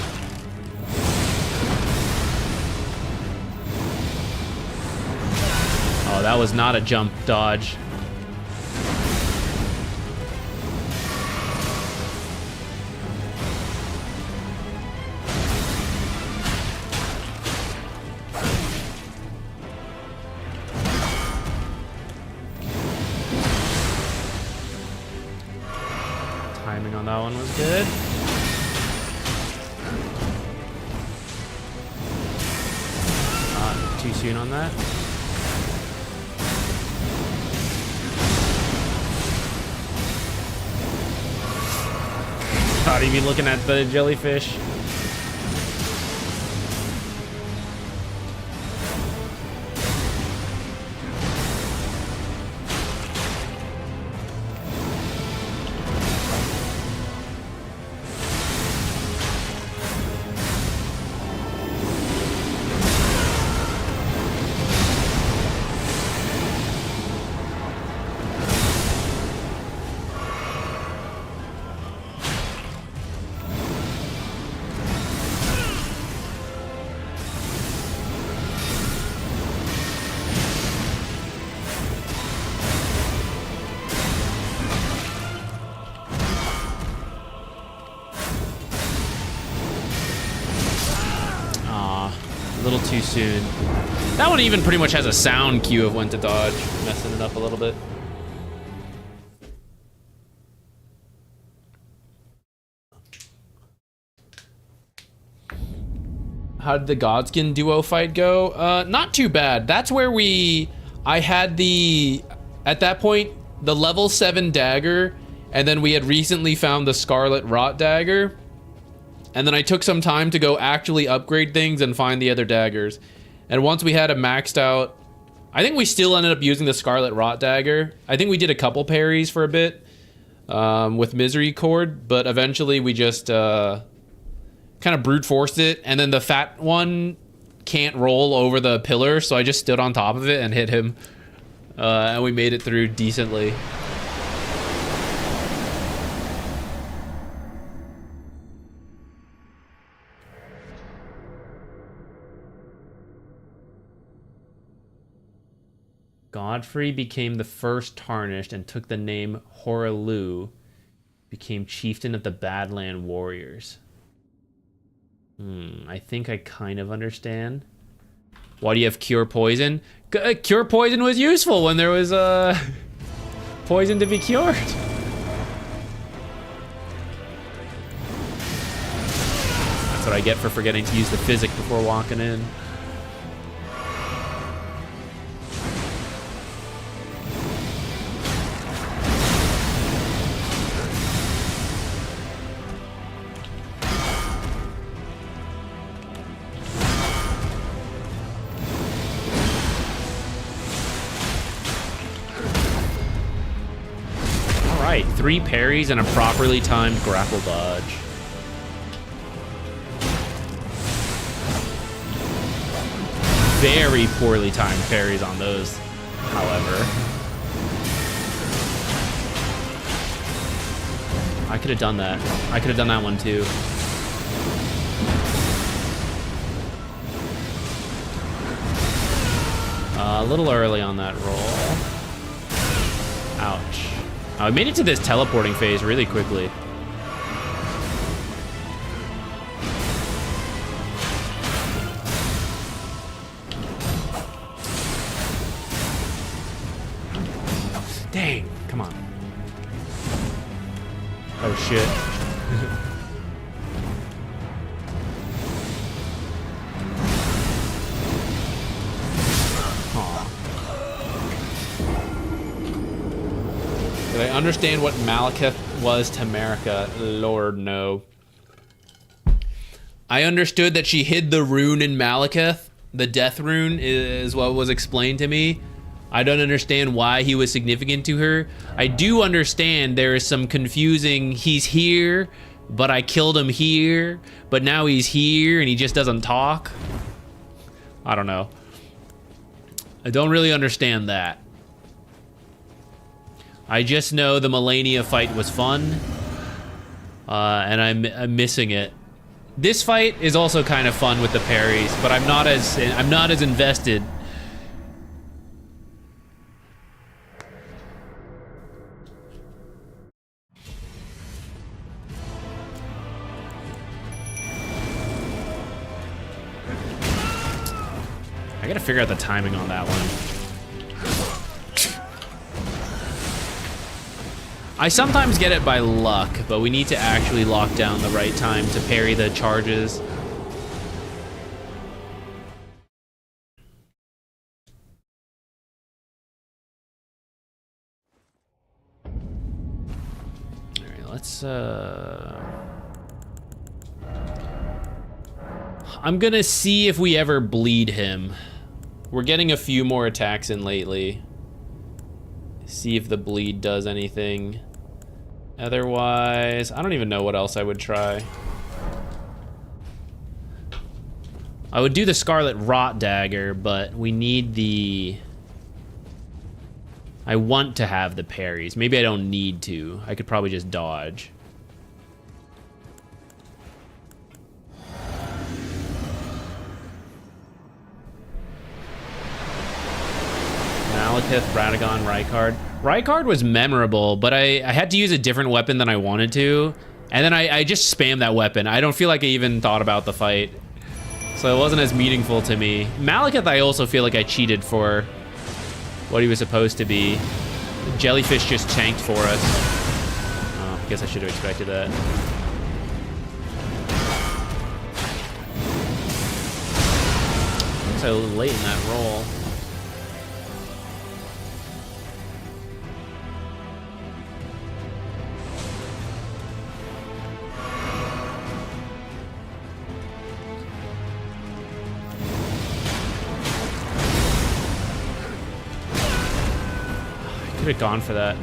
Oh, that was not a jump dodge. That one was good. Not too soon on that. Thought he'd be looking at the jellyfish. A little too soon. That one even pretty much has a sound cue of when to dodge, messing it up a little bit. How did the Godskin duo fight go? Not too bad. That's where I had at that point, the level 7 dagger, and then we had recently found the Scarlet Rot dagger. And then I took some time to go actually upgrade things and find the other daggers. And once we had a maxed out, I think we still ended up using the Scarlet Rot dagger. I think we did a couple parries for a bit with Misery Cord, but eventually we just kind of brute forced it. And then the fat one can't roll over the pillar, so I just stood on top of it and hit him. And we made it through decently. Godfrey became the first Tarnished and took the name Horalu, became chieftain of the Badland Warriors. I think I kind of understand. Why do you have Cure Poison? Cure Poison was useful when there was poison to be cured. That's what I get for forgetting to use the physic before walking in. right, 3 parries and a properly timed grapple dodge. Very poorly timed parries on those, however. I could have done that. I could have done that one too. A little early on that roll. Ouch. I made it to this teleporting phase really quickly. Dang, come on. Oh shit. Did I understand what Malekith was to Marika? Lord, no. I understood that she hid the rune in Malekith. The death rune is what was explained to me. I don't understand why he was significant to her. I do understand there is some confusing, he's here, but I killed him here, but now he's here and he just doesn't talk. I don't know. I don't really understand that. I just know the Malenia fight was fun, and I'm missing it. This fight is also kind of fun with the parries, but I'm not as invested. I gotta figure out the timing on that one. I sometimes get it by luck, but we need to actually lock down the right time to parry the charges. Alright, let's I'm gonna see if we ever bleed him. We're getting a few more attacks in lately. See if the bleed does anything. Otherwise, I don't even know what else I would try. I would do the Scarlet Rot Dagger, but we need the... I want to have the parries. Maybe I don't need to. I could probably just dodge. Malekith, Radagon, Rykard. Rykard was memorable, but I had to use a different weapon than I wanted to. And then I just spammed that weapon. I don't feel like I even thought about the fight. So it wasn't as meaningful to me. Malekith, I also feel like I cheated for what he was supposed to be. Jellyfish just tanked for us. Oh, I guess I should have expected that. Looks so late in that roll. Could have gone for that.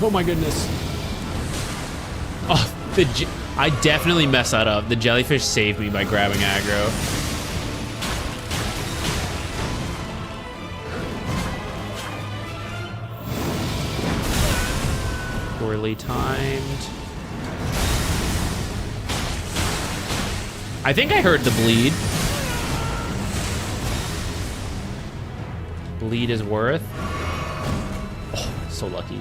Oh my goodness. Oh, I definitely messed that up. The jellyfish saved me by grabbing aggro. Poorly timed. I think I heard the bleed. Bleed is worth. Oh, so lucky.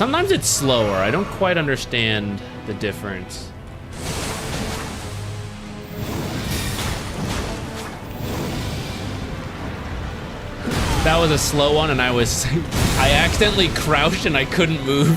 Sometimes it's slower. I don't quite understand the difference. That was a slow one, and I accidentally crouched and I couldn't move.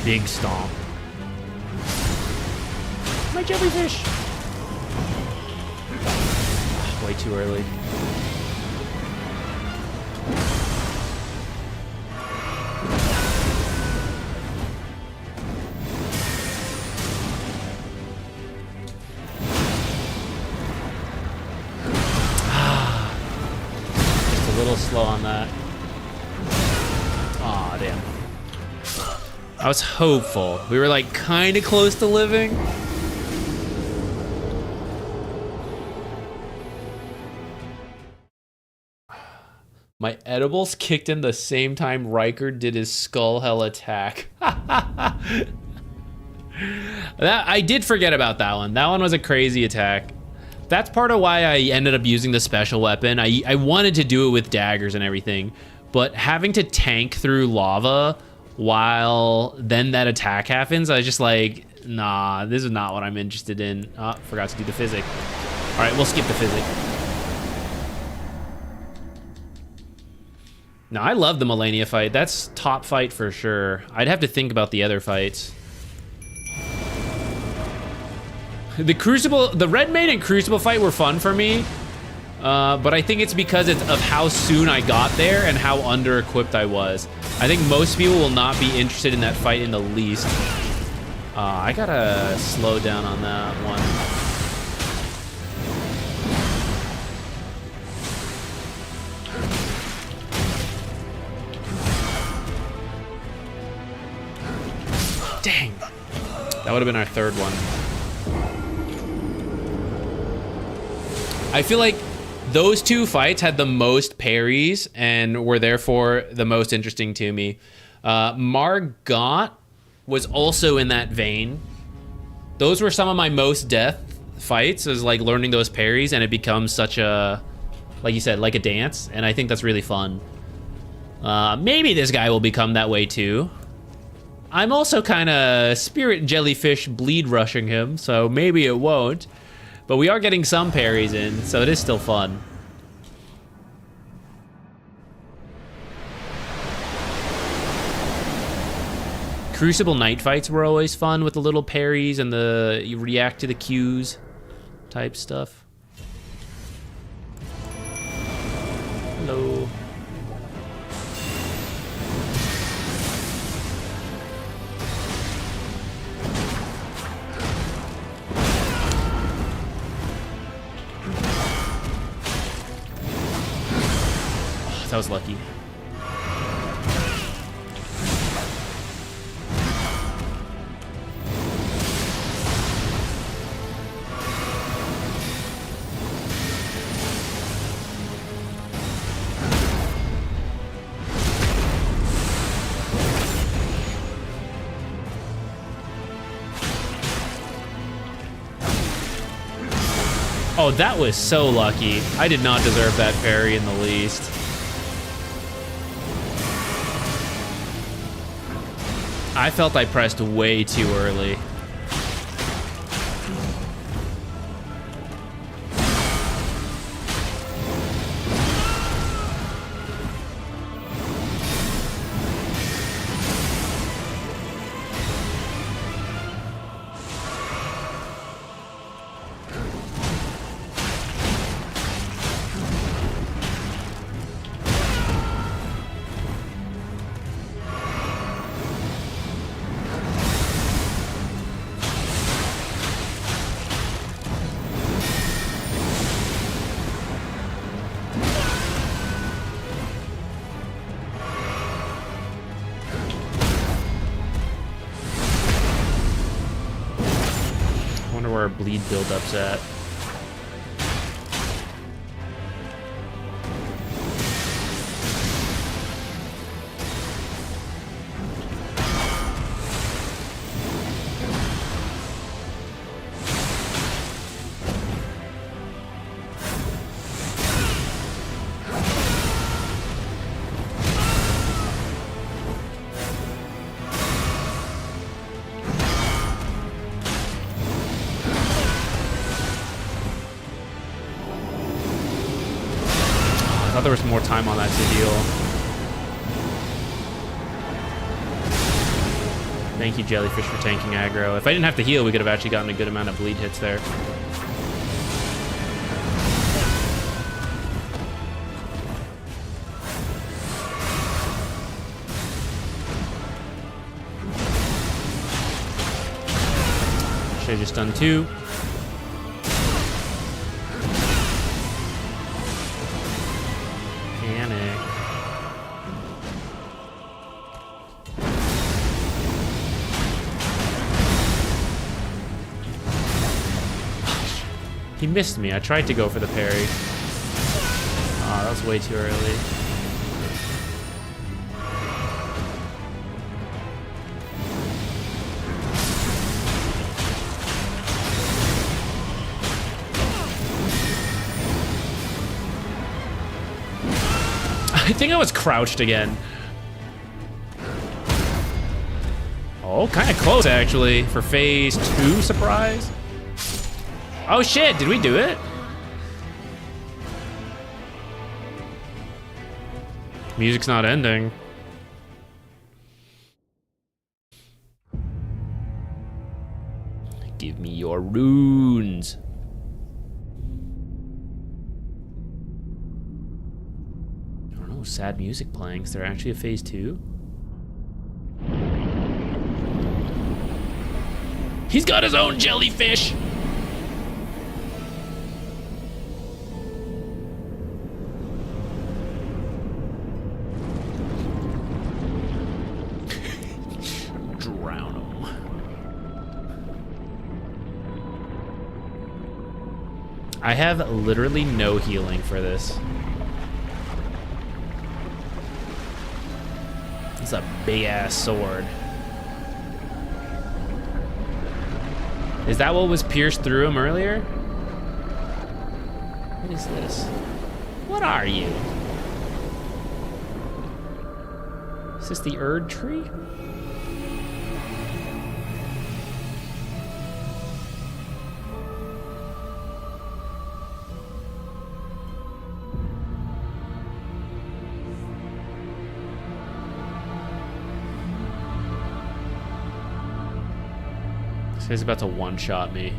Big stomp. My jellyfish! Way too early. Just a little slow on that. Aw, damn. I was hopeful. We were like kind of close to living. My edibles kicked in the same time Riker did his skull hell attack. That I did forget about that one. That one was a crazy attack. That's part of why I ended up using the special weapon. I wanted to do it with daggers and everything, but having to tank through lava while then that attack happens, I was just like, nah, this is not what I'm interested in. Oh, forgot to do the physic. All right, we'll skip the physic. No, I love the Malenia fight. That's top fight for sure. I'd have to think about the other fights. The Crucible, the Red Maid and Crucible fight were fun for me. But I think it's because of how soon I got there and how under-equipped I was. I think most people will not be interested in that fight in the least. I gotta slow down on that one. Dang. That would have been our third one. I feel like those two fights had the most parries and were therefore the most interesting to me. Margot was also in that vein. Those were some of my most death fights, is like learning those parries, and it becomes such a, like you said, like a dance, and I think that's really fun. Maybe this guy will become that way too. I'm also kind of spirit jellyfish bleed rushing him, so maybe it won't. But we are getting some parries in, so it is still fun. Crucible night fights were always fun with the little parries and the you react to the cues type stuff. Hello. That was lucky. Oh, that was so lucky. I did not deserve that parry in the least. I felt I pressed way too early. wonder where our bleed buildup's at. I thought there was more time on that to heal. Thank you, Jellyfish, for tanking aggro. If I didn't have to heal, we could have actually gotten a good amount of bleed hits there. Should have just done 2. He missed me. I tried to go for the parry. Oh, that was way too early. I think I was crouched again. Oh, kind of close actually for phase 2 surprise. Oh shit, did we do it? Music's not ending. Give me your runes. I don't know, sad music playing. Is there actually a phase 2? He's got his own jellyfish! I have literally no healing for this. It's a big ass sword. Is that what was pierced through him earlier? What is this? What are you? Is this the Erd tree? He's about to one-shot me.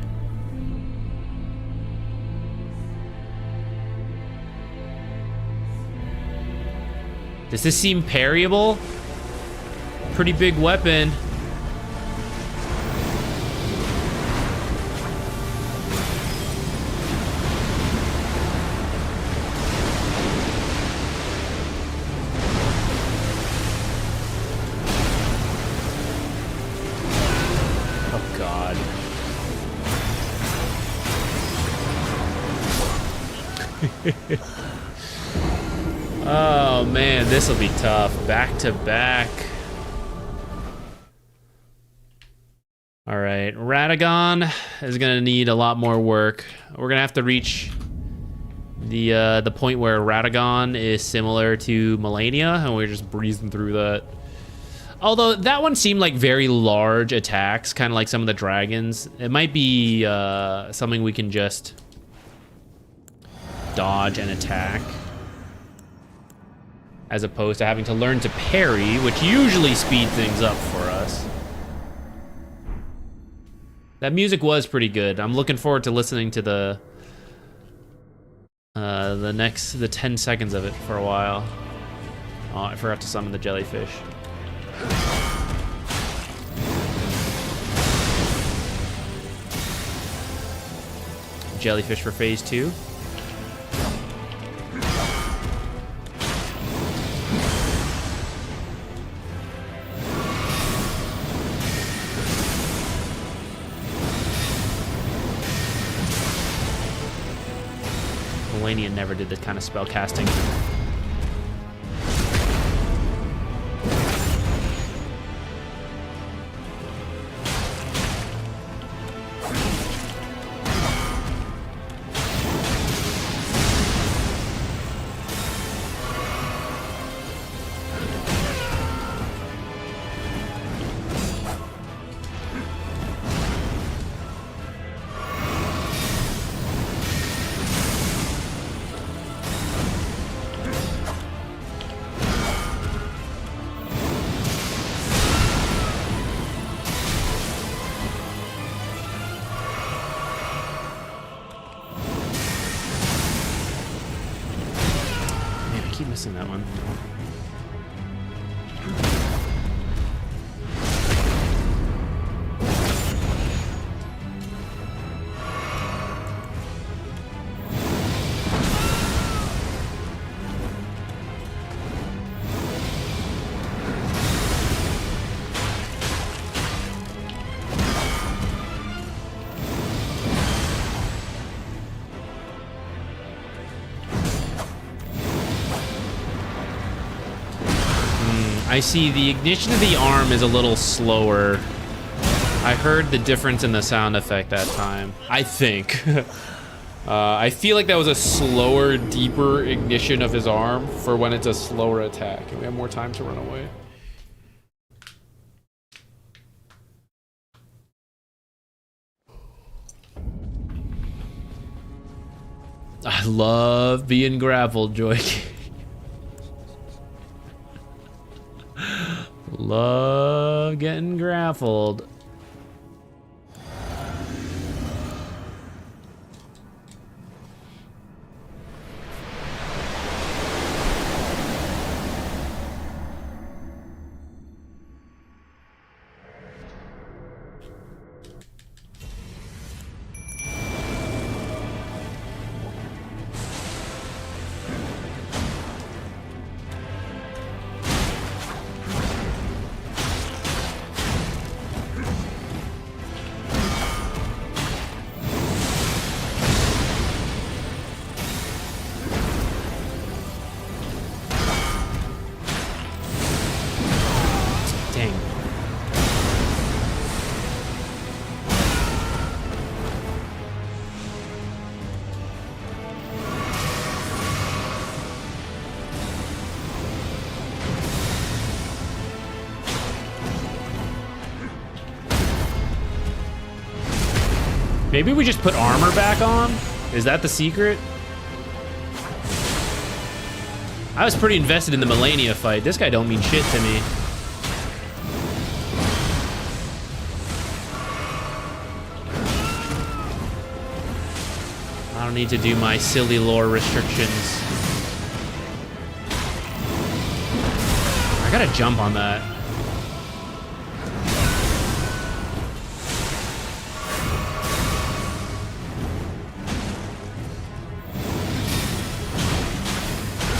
Does this seem parryable? Pretty big weapon. Oh man, this will be tough. Back to back. All right, Radagon is gonna need a lot more work. We're gonna have to reach the point where Radagon is similar to Malenia, and we're just breezing through that. Although that one seemed like very large attacks, kind of like some of the dragons. It might be something we can just dodge and attack, as opposed to having to learn to parry, which usually speeds things up for us. That music was pretty good. I'm looking forward to listening to the 10 seconds of it for a while. Oh, I forgot to summon the jellyfish. Jellyfish for phase 2. Malenia never did this kind of spell casting. Keep missing that one. I see the ignition of the arm is a little slower. I heard the difference in the sound effect that time. I think. I feel like that was a slower, deeper ignition of his arm for when it's a slower attack. And we have more time to run away. I love being grappled, Joy. Love getting grappled. Maybe we just put armor back on? Is that the secret? I was pretty invested in the Malenia fight. This guy don't mean shit to me. I don't need to do my silly lore restrictions. I gotta jump on that.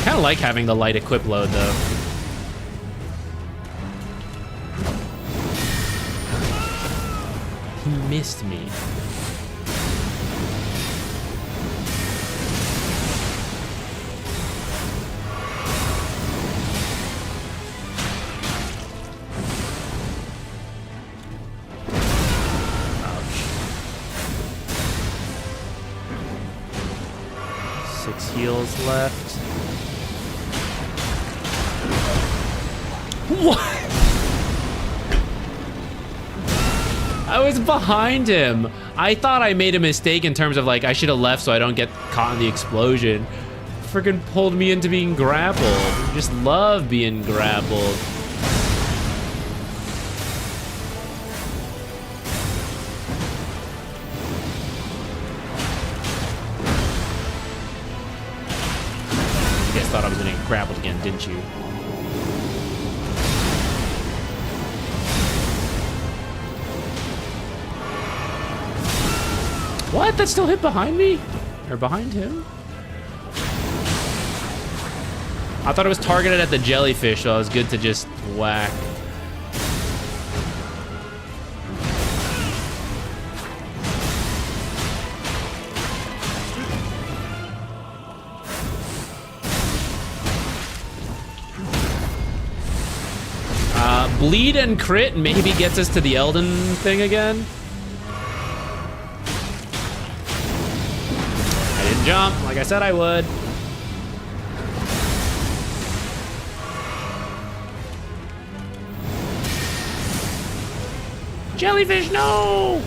I like having the light equip load though. He missed me. Ouch. 6 heals left. What? I was behind him. I thought I made a mistake in terms of like I should have left so I don't get caught in the explosion. Freaking pulled me into being grappled. I just love being grappled. You guys thought I was gonna get grappled again, didn't you? What? That still hit behind me? Or behind him? I thought it was targeted at the jellyfish, so it was good to just whack. Bleed and crit maybe gets us to the Elden thing again. I didn't jump like I said I would. Jellyfish, no!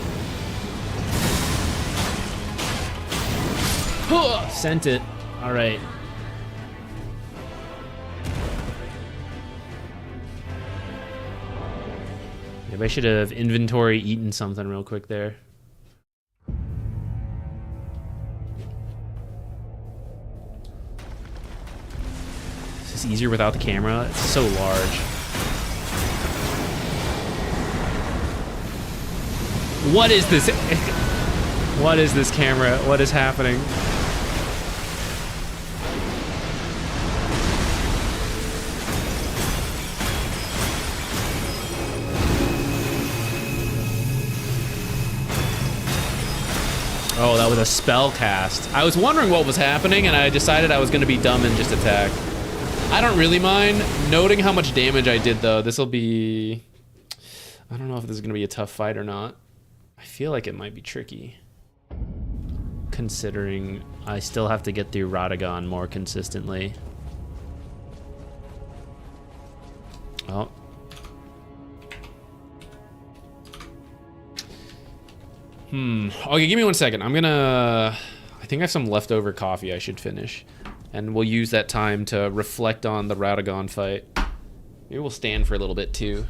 Sent it. All right. Maybe I should have inventory eaten something real quick there. Is this easier without the camera? It's so large. What is this? What is this camera? What is happening? Oh, that was a spell cast. I was wondering what was happening, and I decided I was going to be dumb and just attack. I don't really mind. Noting how much damage I did, though, this will be... I don't know if this is going to be a tough fight or not. I feel like it might be tricky, considering I still have to get through Radagon more consistently. Oh. Okay, give me 1 second. I'm gonna... I think I have some leftover coffee I should finish. And we'll use that time to reflect on the Radagon fight. Maybe we'll stand for a little bit, too.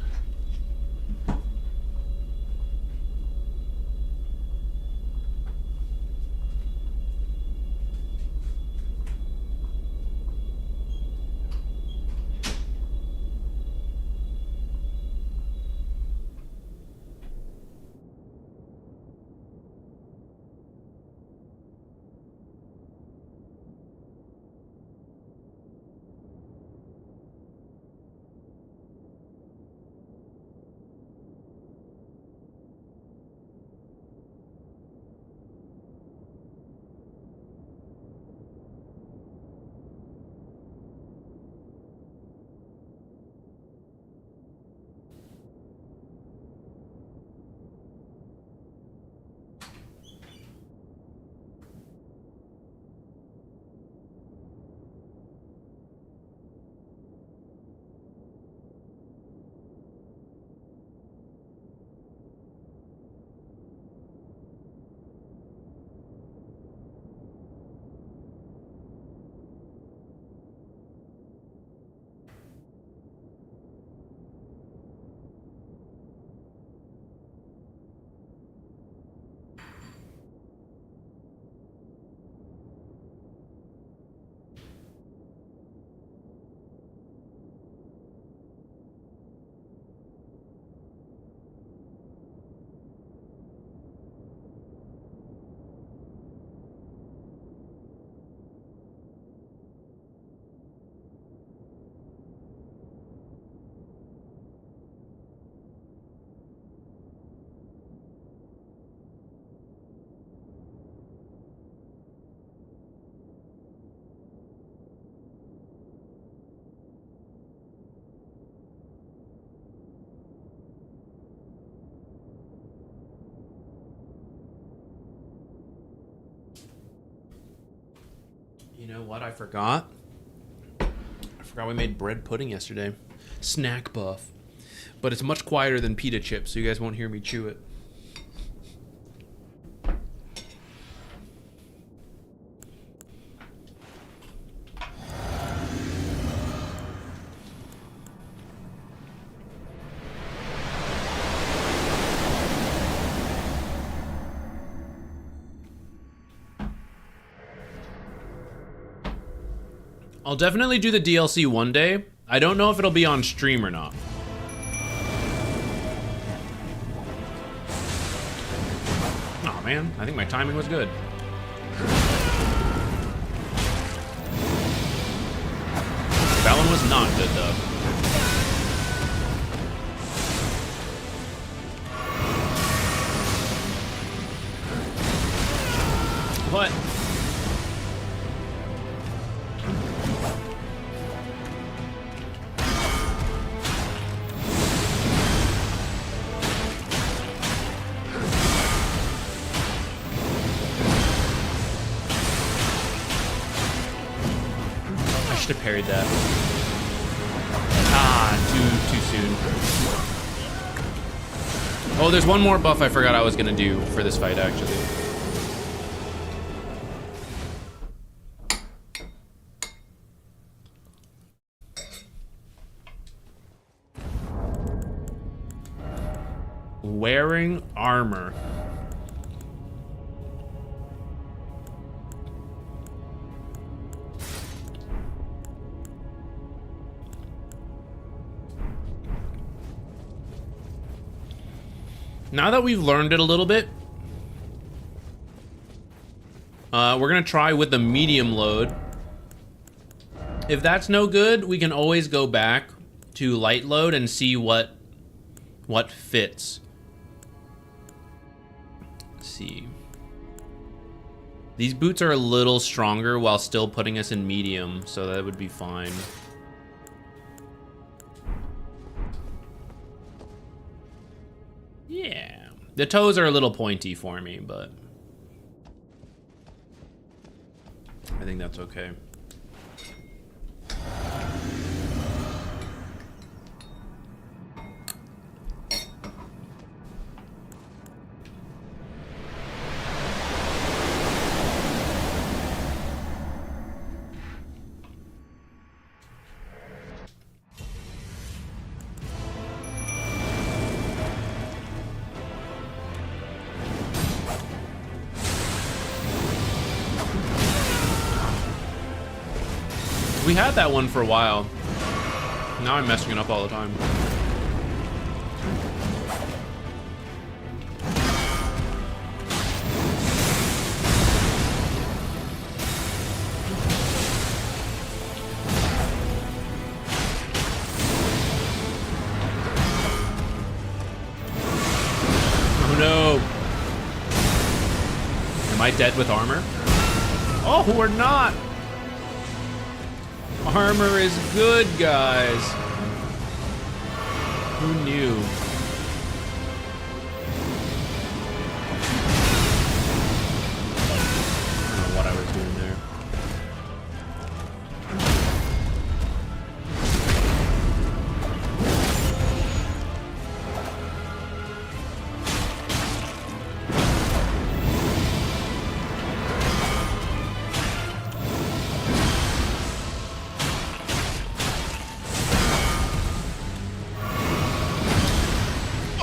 You know what I forgot? I forgot we made bread pudding yesterday. Snack buff. But it's much quieter than pita chips, so you guys won't hear me chew it. I'll definitely do the DLC one day. I don't know if it'll be on stream or not. Aw, man, I think my timing was good. That one was not good, though. What? should have parried that. Ah, too soon. Oh, there's one more buff I forgot I was gonna do for this fight, actually. Wearing armor. Now that we've learned it a little bit, we're gonna try with the medium load. If that's no good, we can always go back to light load and see what fits. Let's see. These boots are a little stronger while still putting us in medium, so that would be fine. Yeah, the toes are a little pointy for me, but I think that's okay. We had that one for a while. Now I'm messing it up all the time. Oh no. Am I dead with armor? Oh, we're not. Armor is good, guys. Who knew? I don't know what I was doing there.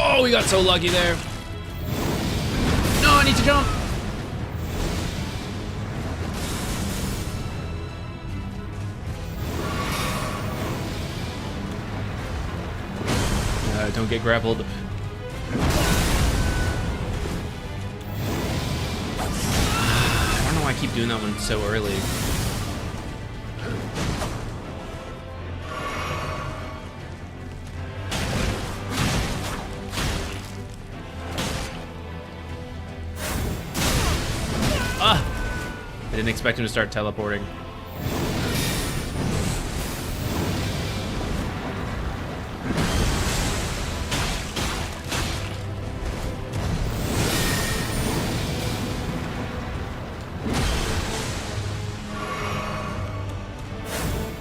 Oh, we got so lucky there. No, I need to jump. Don't get grappled. I don't know why I keep doing that one so early. I didn't expect him to start teleporting.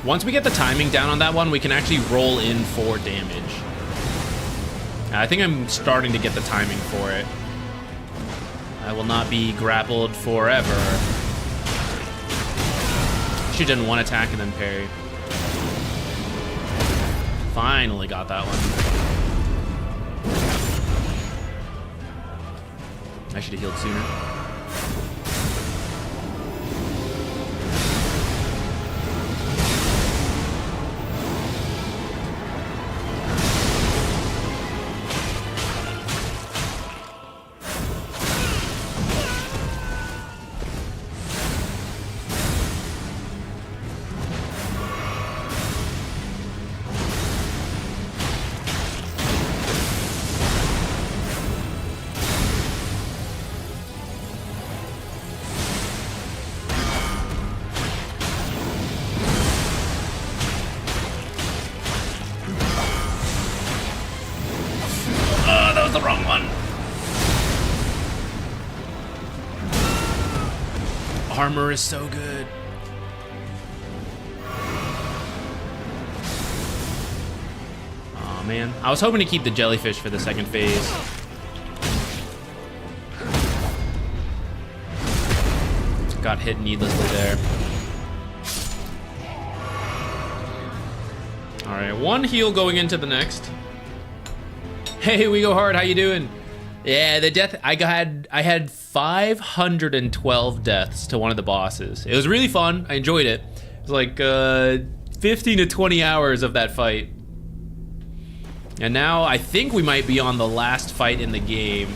Once we get the timing down on that one, we can actually roll in for damage. I think I'm starting to get the timing for it. I will not be grappled forever. She did one attack and then parry. Finally got that one. I should have healed sooner. The wrong one. Armor is so good. man. I was hoping to keep the jellyfish for the second phase. Got hit needlessly there. All right, 1 heal going into the next. Hey, we go hard. How you doing? Yeah, the death. I had 512 deaths to one of the bosses. It was really fun. I enjoyed it. It was like 15 to 20 hours of that fight. And now I think we might be on the last fight in the game.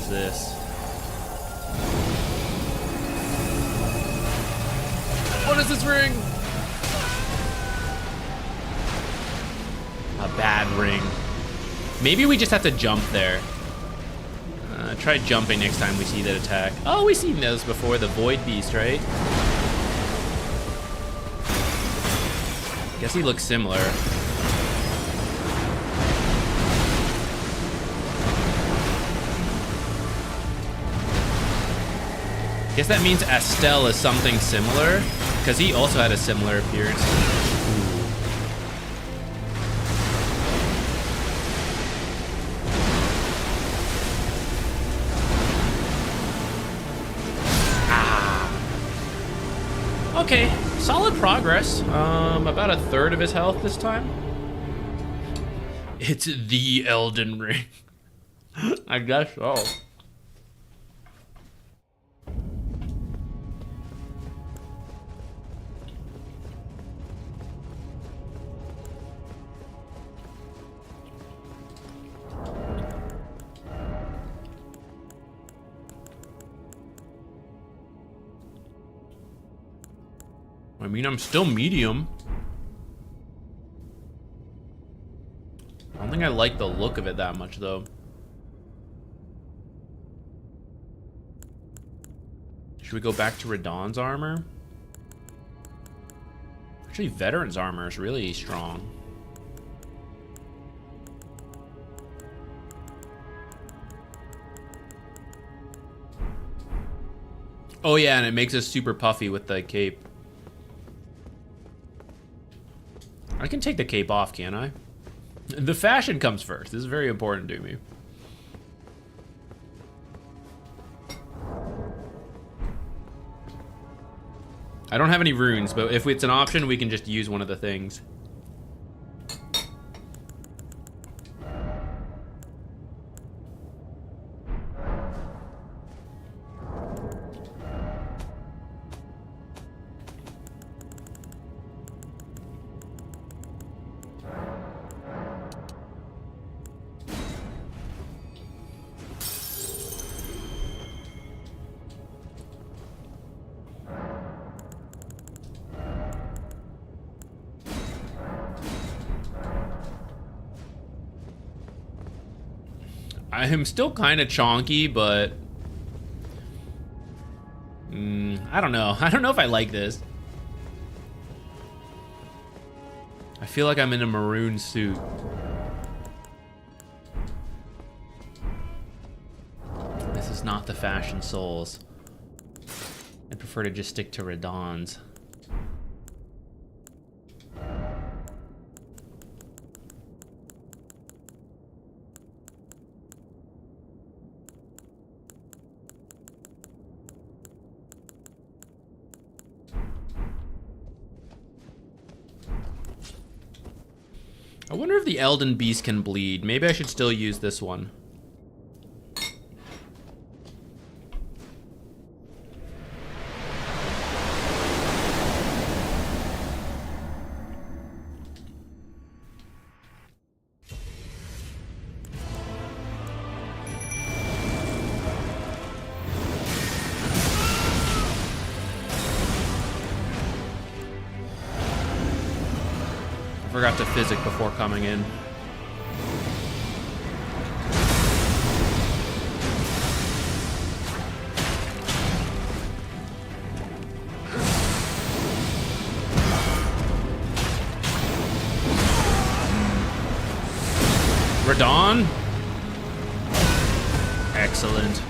This. What is this ring? A bad ring. Maybe we just have to jump there. Try jumping next time we see that attack. Oh, we've seen those before. The Void Beast, right? Guess he looks similar. Guess that means Astel is something similar, because he also had a similar appearance. Ah. Okay, solid progress. About 1/3 of his health this time. It's the Elden Ring. I guess so. I mean, I'm still medium. I don't think I like the look of it that much, though. Should we go back to Radahn's armor? Actually, Veteran's armor is really strong. Oh yeah, and it makes us super puffy with the cape. I can take the cape off, can't I? The fashion comes first. This is very important to me. I don't have any runes, but if it's an option, we can just use one of the things. I am still kind of chonky, but I don't know. I don't know if I like this. I feel like I'm in a maroon suit. This is not the fashion souls. I prefer to just stick to Radahn's. I wonder if the Elden Beast can bleed. Maybe I should still use this one. Forgot to physic before coming in. Radon? Excellent.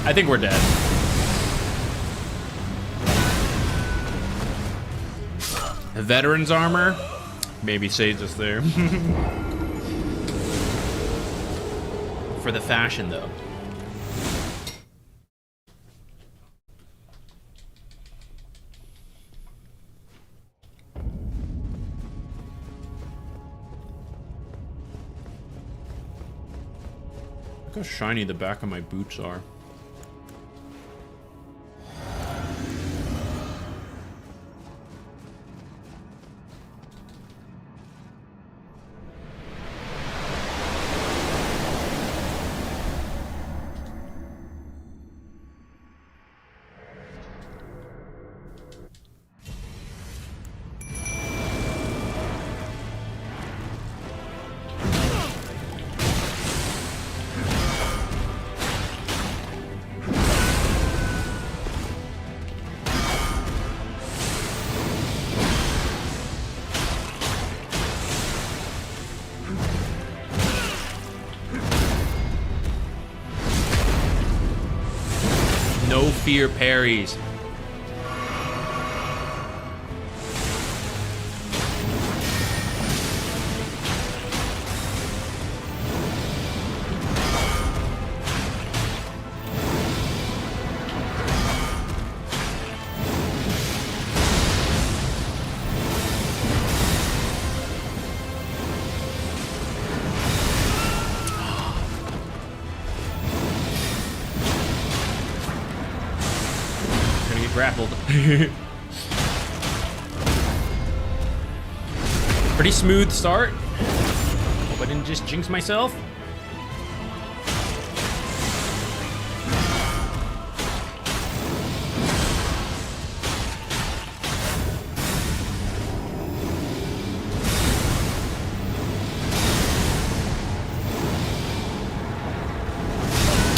I think we're dead. The veteran's armor maybe saves us there. For the fashion, though. Look how shiny the back of my boots are. No fear parries. Grappled. Pretty smooth start. Hope I didn't just jinx myself.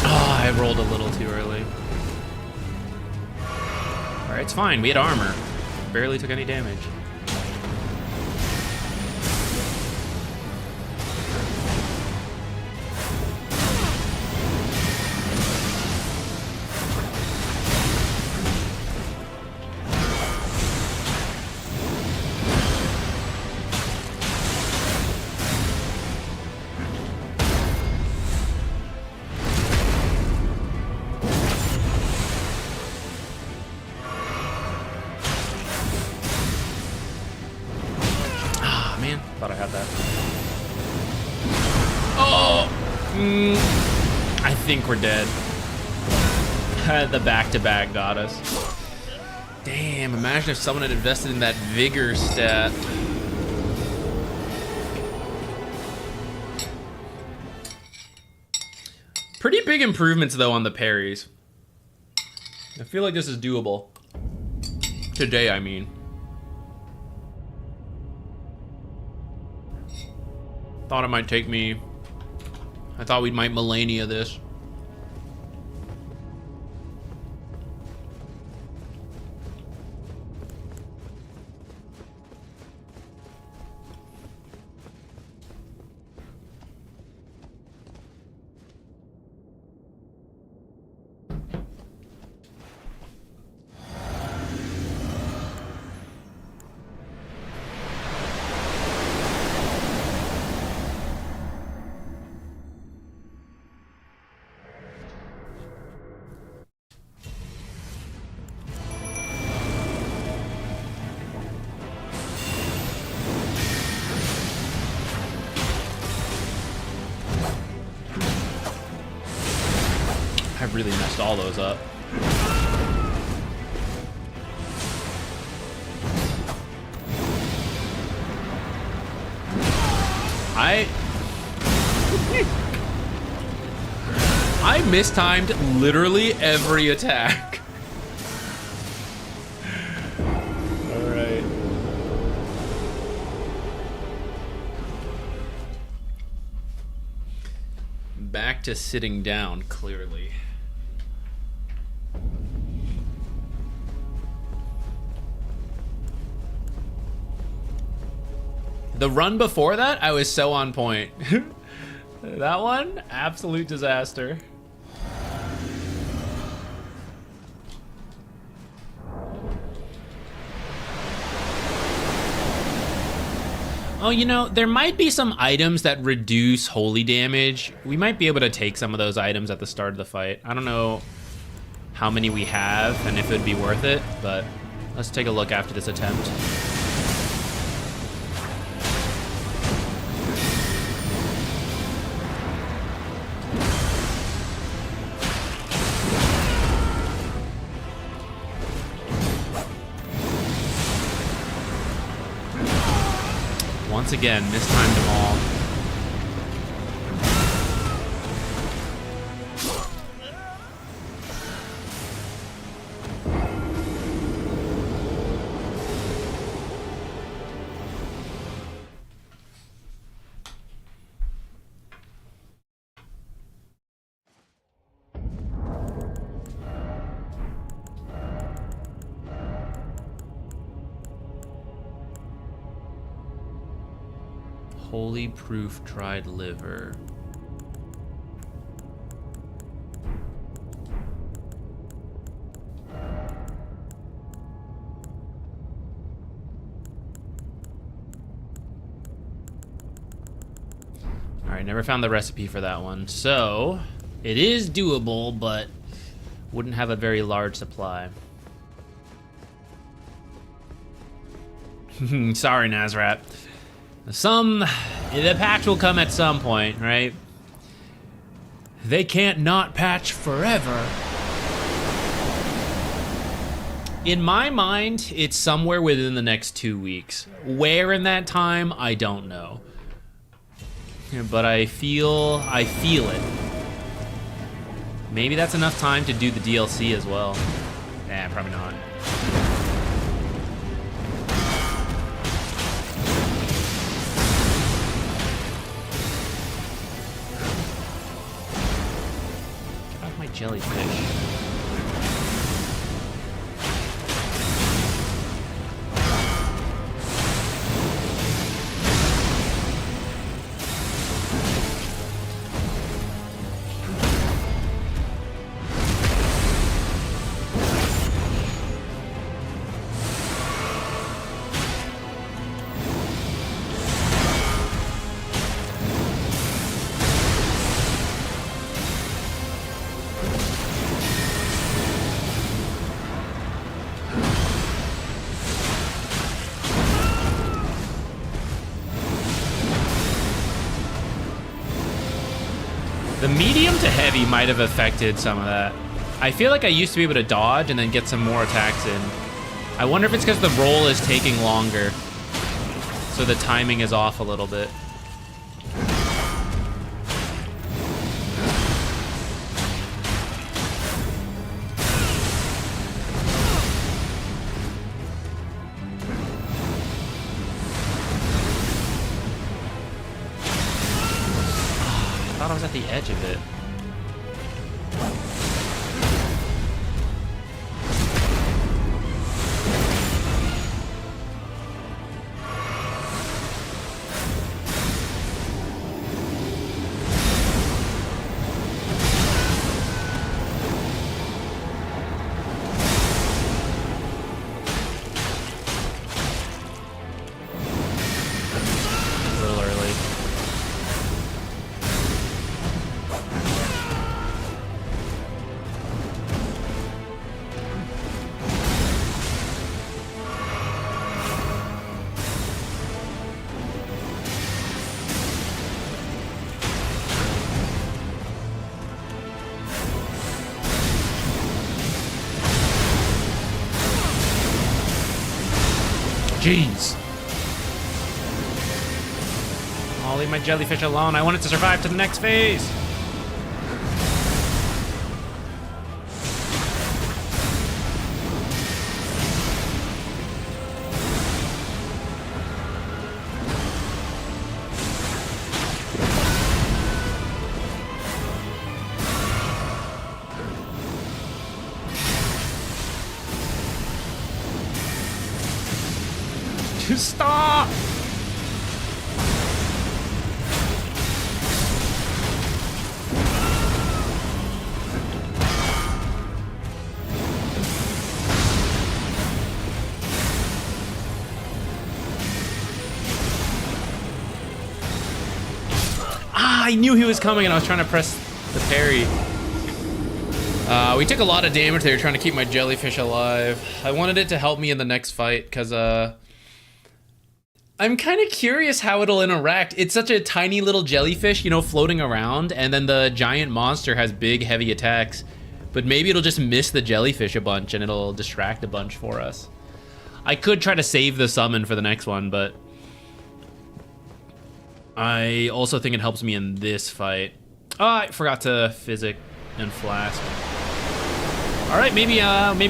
Oh, I rolled a little too early. Alright, it's fine. We had armor. Barely took any damage. Thought I had that. Oh! I think we're dead. The back-to-back got us. Damn, imagine if someone had invested in that vigor stat. Pretty big improvements, though, on the parries. I feel like this is doable. Today, I mean. Thought it might take me. I thought we might Malenia this. really messed all those up. I mistimed literally every attack. All right. Back to sitting down, clearly. The run before that, I was so on point. That one, absolute disaster. Oh, you know, there might be some items that reduce holy damage. We might be able to take some of those items at the start of the fight. I don't know how many we have and if it'd be worth it, but let's take a look after this attempt. Once again, mistimed them all. Holy proof dried liver. All right, never found the recipe for that one. So it is doable, but wouldn't have a very large supply. Sorry, Nazrat. The patch will come at some point, right? They can't not patch forever. In my mind, it's somewhere within the next 2 weeks. Where in that time, I don't know. But I feel it. Maybe that's enough time to do the DLC as well. Nah, probably not. Jellyfish. The medium to heavy might have affected some of that. I feel like I used to be able to dodge and then get some more attacks in. I wonder if it's because the roll is taking longer, so the timing is off a little bit. I was at the edge of it. A little early. Jeez. I'll leave my jellyfish alone. I want it to survive to the next phase. Stop! I knew he was coming and I was trying to press the parry. We took a lot of damage there trying to keep my jellyfish alive. I wanted it to help me in the next fight because I'm kind of curious how it'll interact. It's such a tiny little jellyfish, you know, floating around, and then the giant monster has big, heavy attacks. But maybe it'll just miss the jellyfish a bunch and it'll distract a bunch for us. I could try to save the summon for the next one, but I also think it helps me in this fight. Oh, I forgot to physic and flask. All right, maybe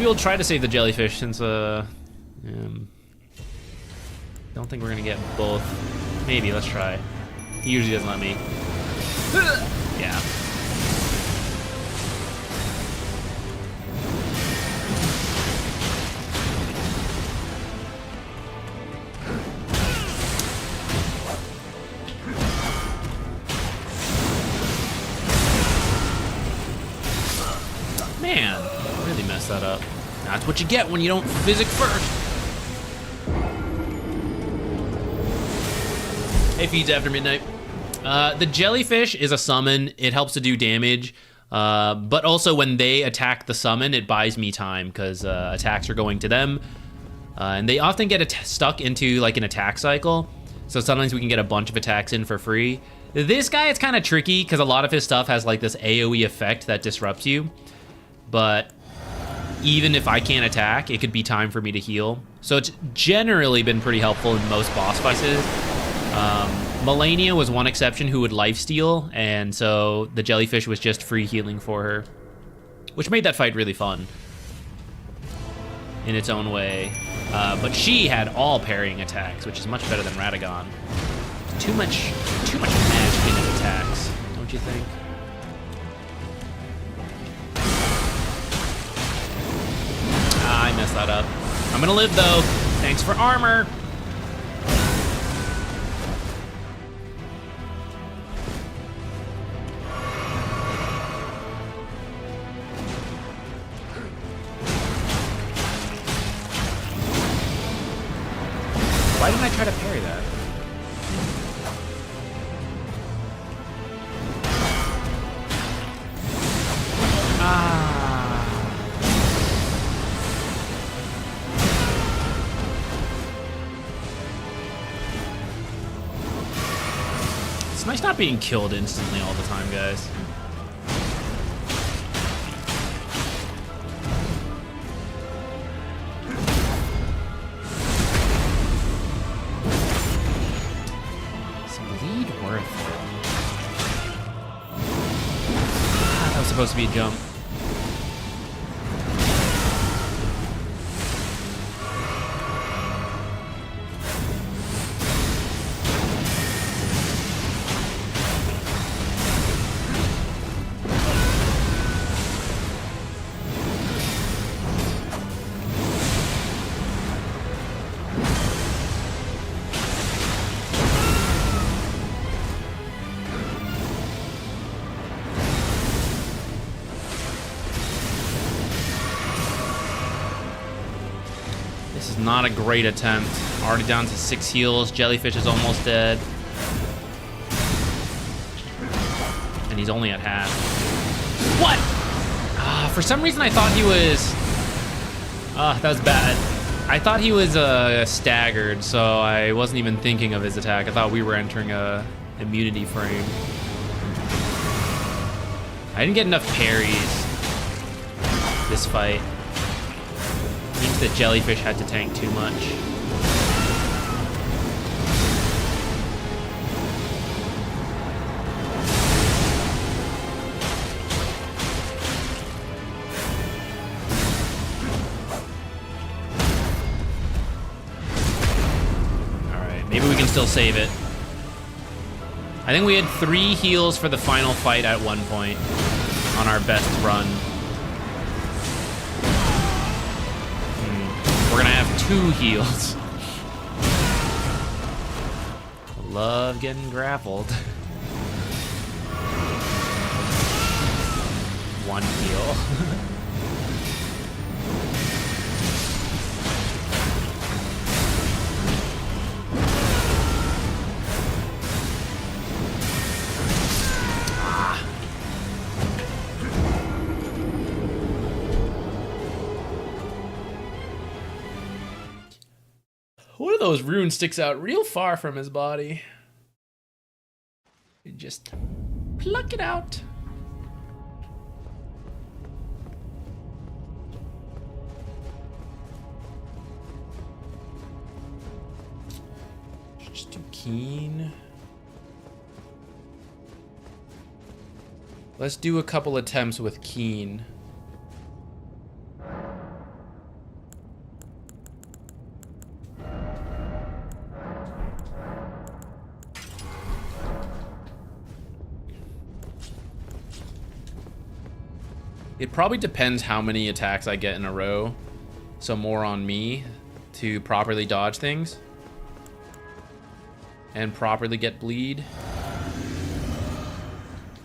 we'll try to save the jellyfish since don't think we're gonna get both. Maybe, let's try. He usually doesn't let me. Yeah. Man, really messed that up. That's what you get when you don't physic first. Hey, feeds after midnight. The jellyfish is a summon. It helps to do damage, but also when they attack the summon, it buys me time because attacks are going to them, and they often get stuck into like an attack cycle. So sometimes we can get a bunch of attacks in for free. This guy, it's kind of tricky because a lot of his stuff has like this AoE effect that disrupts you. But even if I can't attack, it could be time for me to heal. So it's generally been pretty helpful in most boss fights. Malenia was one exception who would lifesteal, and so the jellyfish was just free healing for her, which made that fight really fun in its own way. But she had all parrying attacks, which is much better than Radagon. Too much magic in his attacks, don't you think? I messed that up. I'm gonna live though. Thanks for armor. Why didn't I try to parry that? It's nice not being killed instantly all the time, guys. Is bleed worth it? That was supposed to be a jump. Not a great attempt. Already down to 6 heals. Jellyfish is almost dead. And he's only at half. What? For some reason I thought he was... that was bad. I thought he was staggered, so I wasn't even thinking of his attack. I thought we were entering a immunity frame. I didn't get enough parries this fight. Means that jellyfish had to tank too much. Maybe we can still save it. I think we had 3 heals for the final fight at one point on our best run. We're gonna have 2 heals. Love getting grappled. 1 heal. One of those runes sticks out real far from his body. You just pluck it out. Just too keen. Let's do a couple attempts with keen. It probably depends how many attacks I get in a row. So more on me to properly dodge things. And properly get bleed.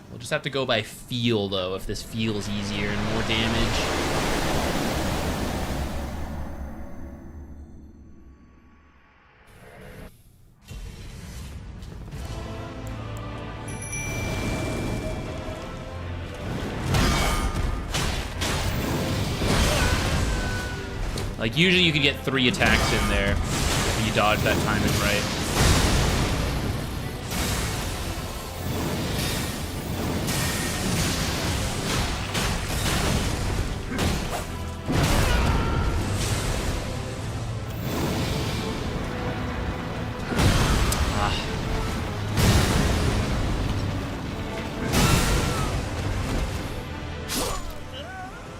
We'll just have to go by feel though, if this feels easier and more damage. Like, usually you could get 3 attacks in there if you dodge that timing right.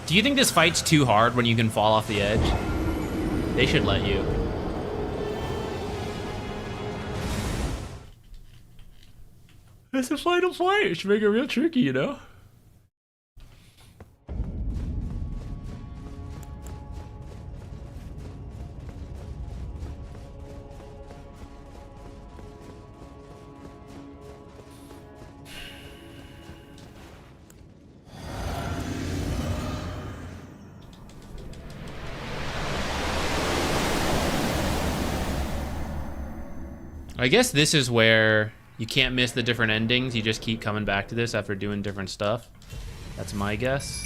Do you think this fight's too hard when you can fall off the edge? They should let you. It's the final fight. It should make it real tricky, you know? I guess this is where you can't miss the different endings. You just keep coming back to this after doing different stuff. That's my guess.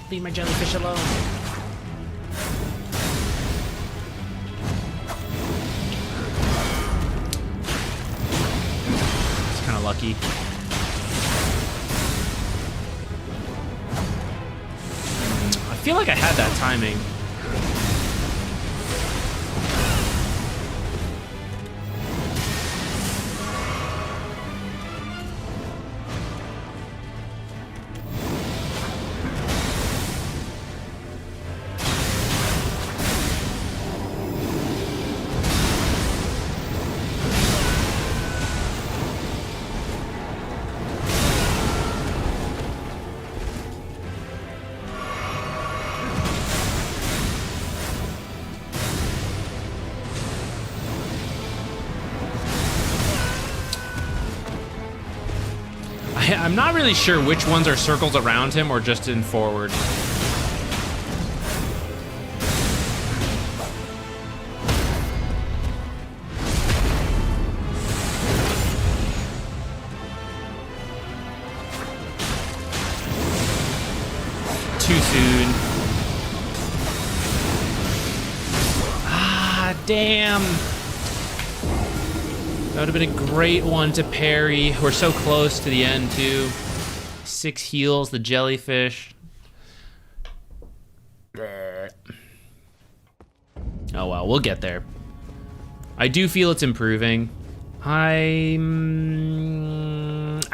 Leave my jellyfish alone. It's kind of lucky. I feel like I had that timing. I'm not really sure which ones are circles around him or just in forward. Too soon. Ah, damn. That would have been a great one to parry. We're so close to the end, too. 6 heals, the jellyfish. Oh, well, we'll get there. I do feel it's improving. I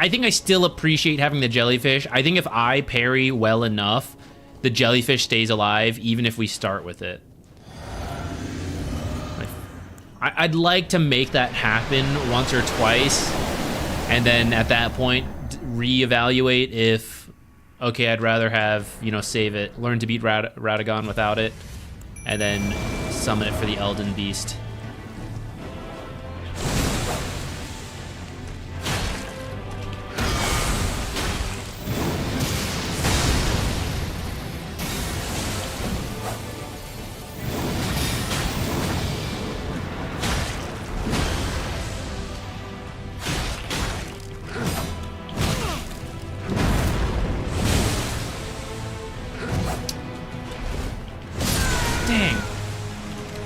think I still appreciate having the jellyfish. I think if I parry well enough, the jellyfish stays alive, even if we start with it. I'd like to make that happen once or twice, and then at that point, reevaluate if, okay, I'd rather have, you know, save it, learn to beat Radagon without it, and then summon it for the Elden Beast.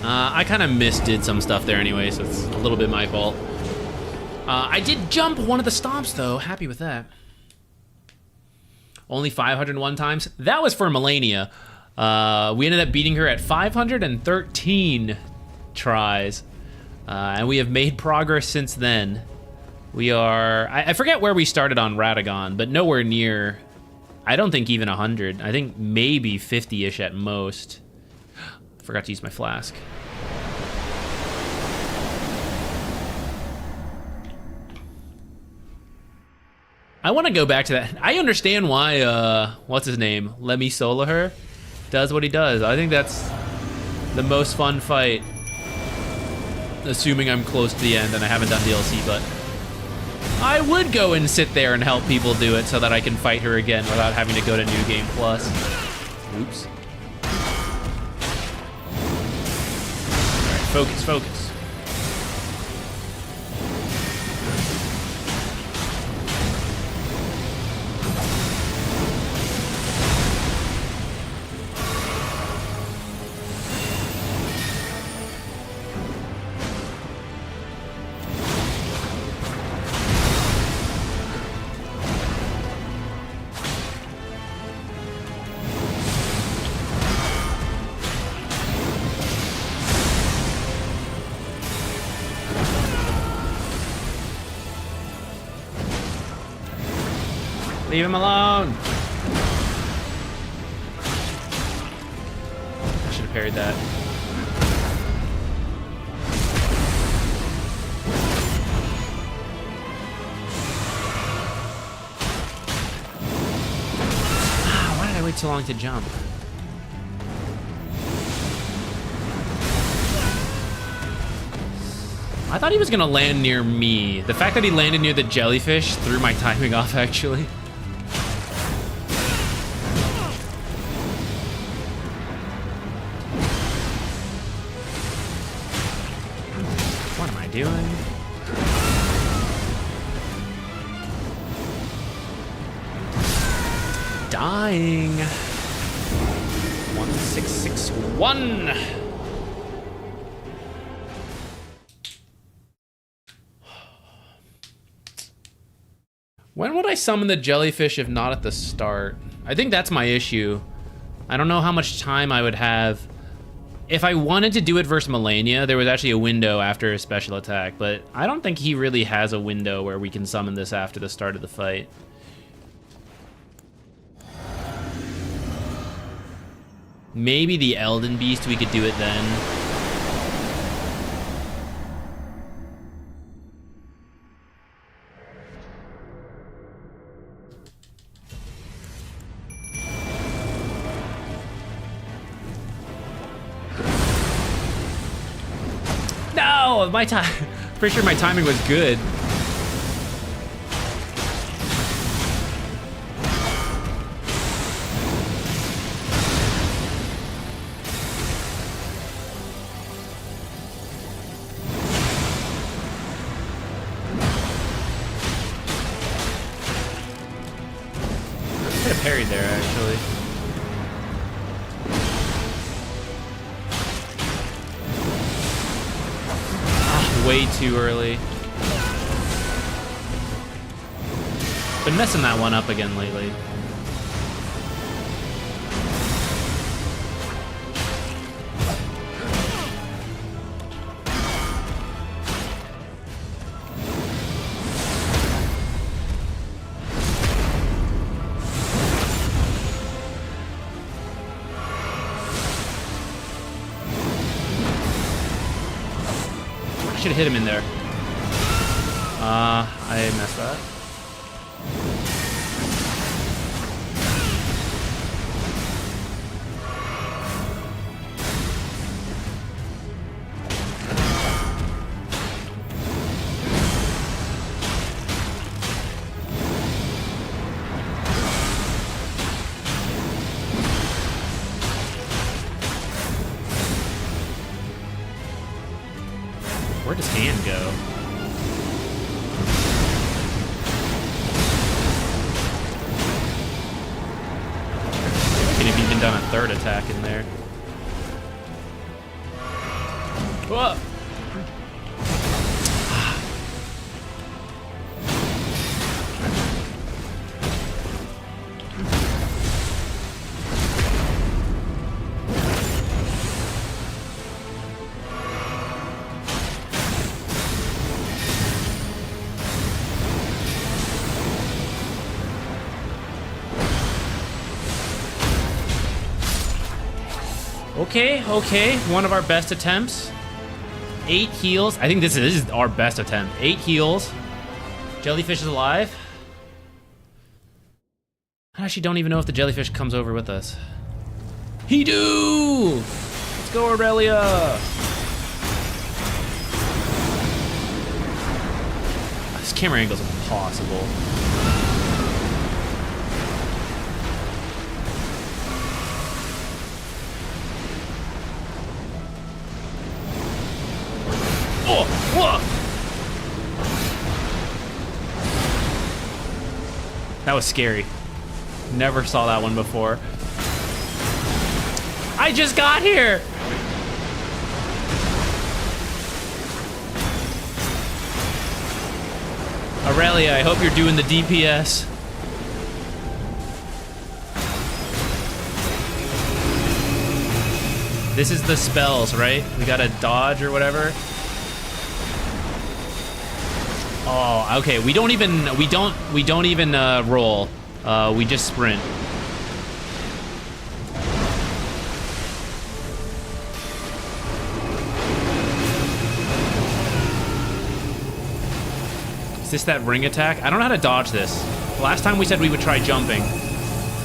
I kind of misdid some stuff there anyway, so it's a little bit my fault. I did jump one of the stomps, though. Happy with that. Only 501 times. That was for Malenia. We ended up beating her at 513 tries. And we have made progress since then. We are... I forget where we started on Radagon, but nowhere near... I don't think even 100. I think maybe 50-ish at most. Forgot to use my flask. I want to go back to that. I understand why, what's his name? Lemmy Solaher does what he does. I think that's the most fun fight. Assuming I'm close to the end and I haven't done DLC, but I would go and sit there and help people do it so that I can fight her again without having to go to New Game Plus. Oops. Alright, focus, focus. Leave him alone! I should have parried that. Why did I wait so long to jump? I thought he was gonna land near me. The fact that he landed near the jellyfish threw my timing off, actually. What am I doing? Dying. 1661. When would I summon the jellyfish if not at the start? I think that's my issue. I don't know how much time I would have. If I wanted to do it versus Malenia, there was actually a window after a special attack, but I don't think he really has a window where we can summon this after the start of the fight. Maybe the Elden Beast, we could do it then. No, my time. Pretty sure my timing was good. parried there, actually. Way too early. Been messing that one up again lately. Should have hit him in there. I messed that. Where'd his hand go? Could have even done a third attack in there. Whoa! Okay, one of our best attempts. 8 heals. I think this is our best attempt. 8 heals. Jellyfish is alive. I actually don't even know if the jellyfish comes over with us. He do! Let's go, Aurelia! This camera angle's impossible. Oh, whoa! That was scary. Never saw that one before. I just got here! Aurelia, I hope you're doing the DPS. This is the spells, right? We gotta dodge or whatever. Oh, okay. We don't even roll. We just sprint. Is this that ring attack? I don't know how to dodge this. Last time we said we would try jumping.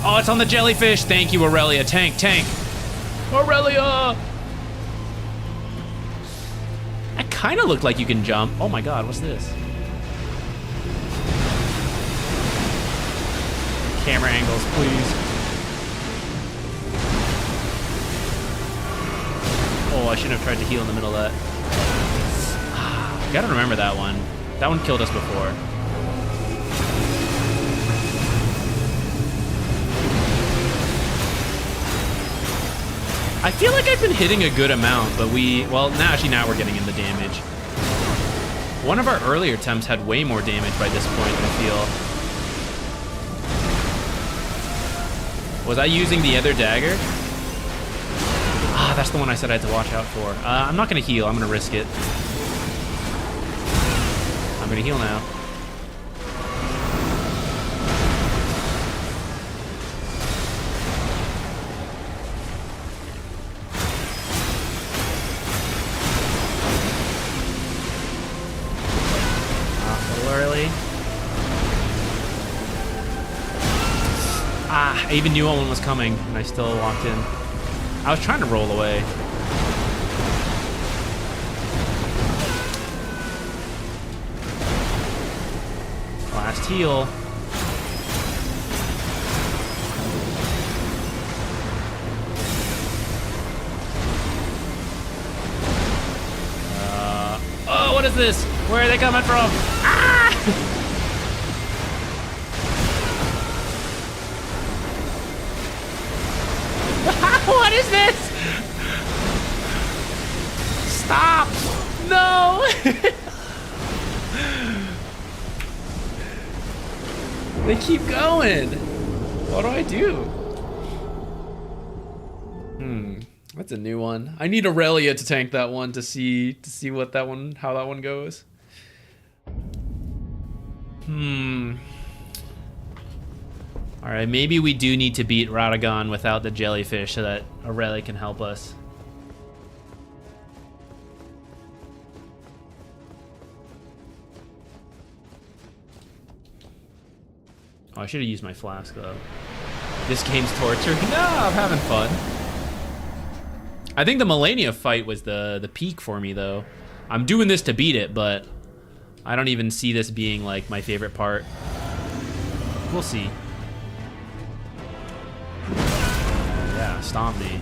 Oh, it's on the jellyfish. Thank you, Aurelia. Tank. Aurelia! That kind of looked like you can jump. Oh my god, what's this? Camera angles, please. Oh, I shouldn't have tried to heal in the middle of that. Gotta remember that one. That one killed us before. I feel like I've been hitting a good amount, but well, now we're getting in the damage. One of our earlier attempts had way more damage by this point, I feel. Was I using the other dagger? Ah, that's the one I said I had to watch out for. I'm not gonna heal, I'm gonna risk it. I'm gonna heal now. A little early. Ah, I even knew one was coming, and I still walked in. I was trying to roll away. Last heal. Oh, what is this? Where are they coming from? Ah! What is this? Stop! No! They keep going. What do I do? That's a new one. I need Aurelia to tank that one to see what that one, how that one goes. All right, maybe we do need to beat Radagon without the jellyfish so that Aurelia can help us. Oh, I should have used my flask though. This game's torture. No, I'm having fun. I think the Malenia fight was the peak for me though. I'm doing this to beat it, but I don't even see this being like my favorite part. We'll see. Yeah, stomp me.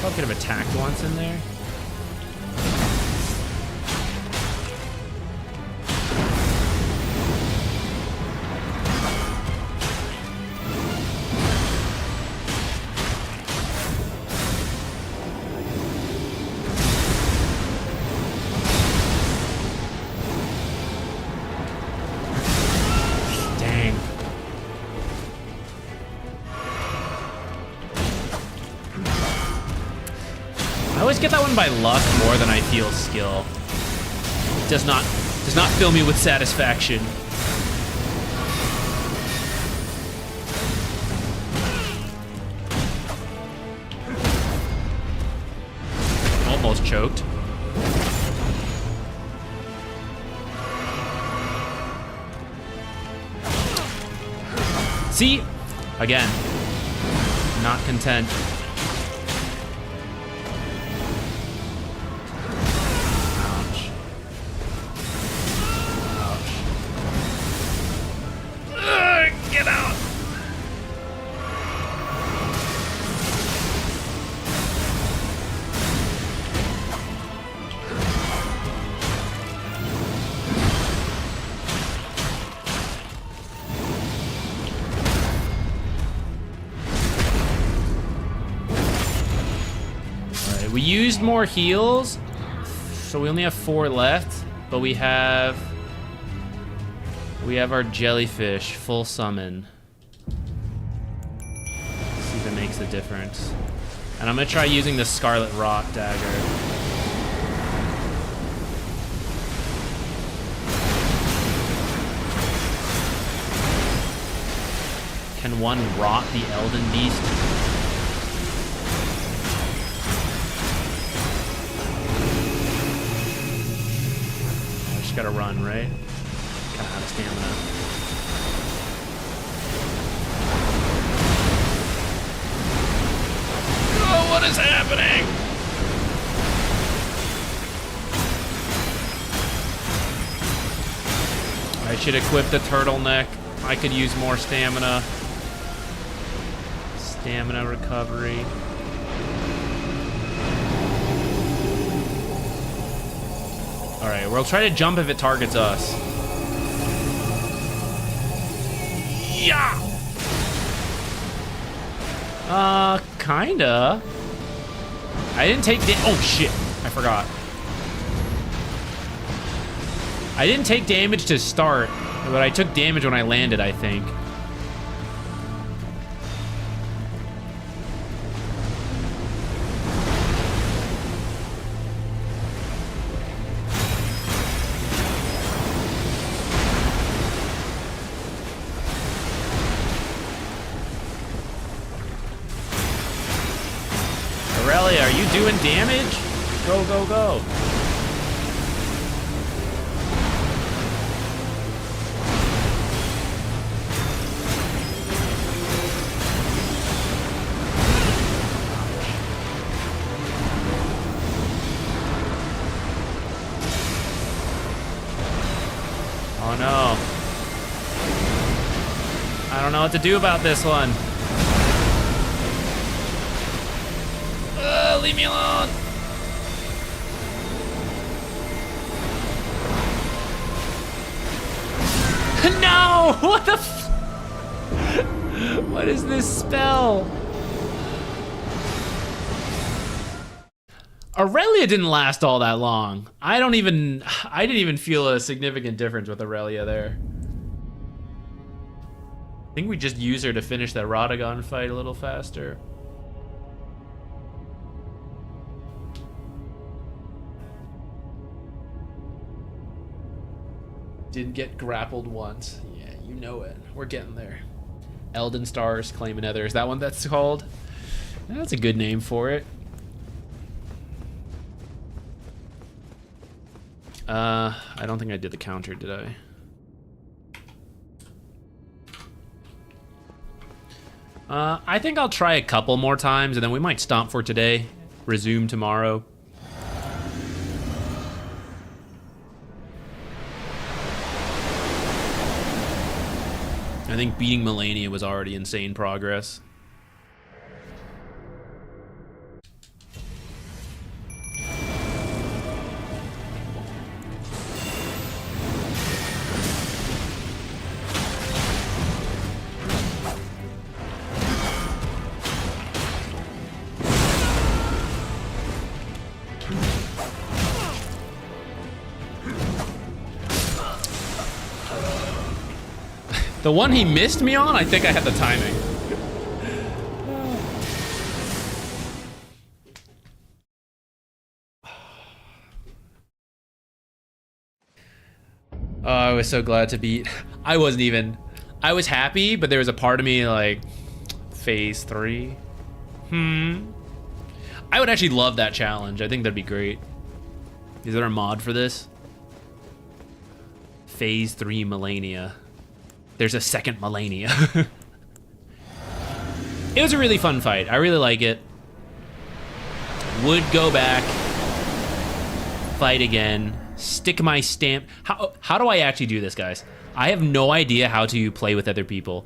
Probably could have attacked once in there. I always get that one by luck more than I feel skill. It does not fill me with satisfaction. Almost choked. See? Again. Not content. We used more heals, so we only have 4 left, but we have our jellyfish full summon. Let's see if it makes a difference. And I'm gonna try using the Scarlet Rot dagger. Can one rot the Elden Beast? Gotta run, right? Kinda out of stamina. Oh, what is happening? I should equip the turtleneck. I could use more stamina. Stamina recovery. Alright, we'll try to jump if it targets us. Yeah. Kinda. I didn't take oh shit, I forgot. I didn't take damage to start, but I took damage when I landed, I think. Aurelia, are you doing damage? Go, go, go. Oh no. I don't know what to do about this one. Leave me alone. No! What the what is this spell? Aurelia didn't last all that long. I didn't even feel a significant difference with Aurelia there. I think we just used her to finish that Radagon fight a little faster. Didn't get grappled once. Yeah, you know it. We're getting there. Elden Stars, Claim Another. Is that one that's called? That's a good name for it. I don't think I did the counter, did I? I think I'll try a couple more times and then we might stomp for today. Resume tomorrow. I think beating Malenia was already insane progress. The one he missed me on, I think I had the timing. Oh, I was so glad to beat. I was happy, but there was a part of me like, phase 3? I would actually love that challenge. I think that'd be great. Is there a mod for this? Phase 3 Malenia. There's a second Malenia. It was a really fun fight. I really like it. Would go back, fight again, stick my stamp. How do I actually do this, guys? I have no idea how to play with other people.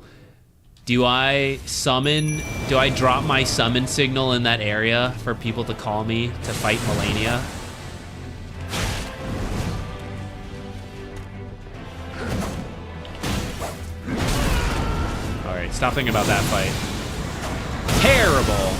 Do I drop my summon signal in that area for people to call me to fight Malenia? Stop thinking about that fight. Terrible.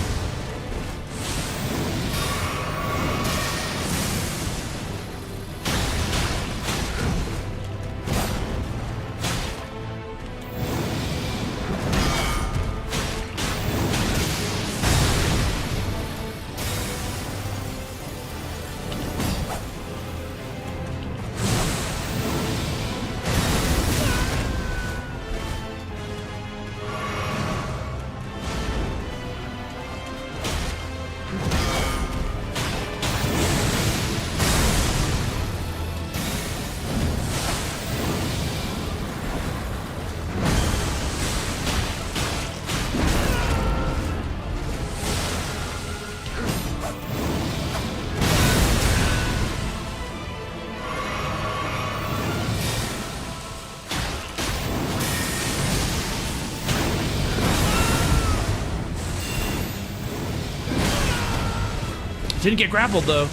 Didn't get grappled though.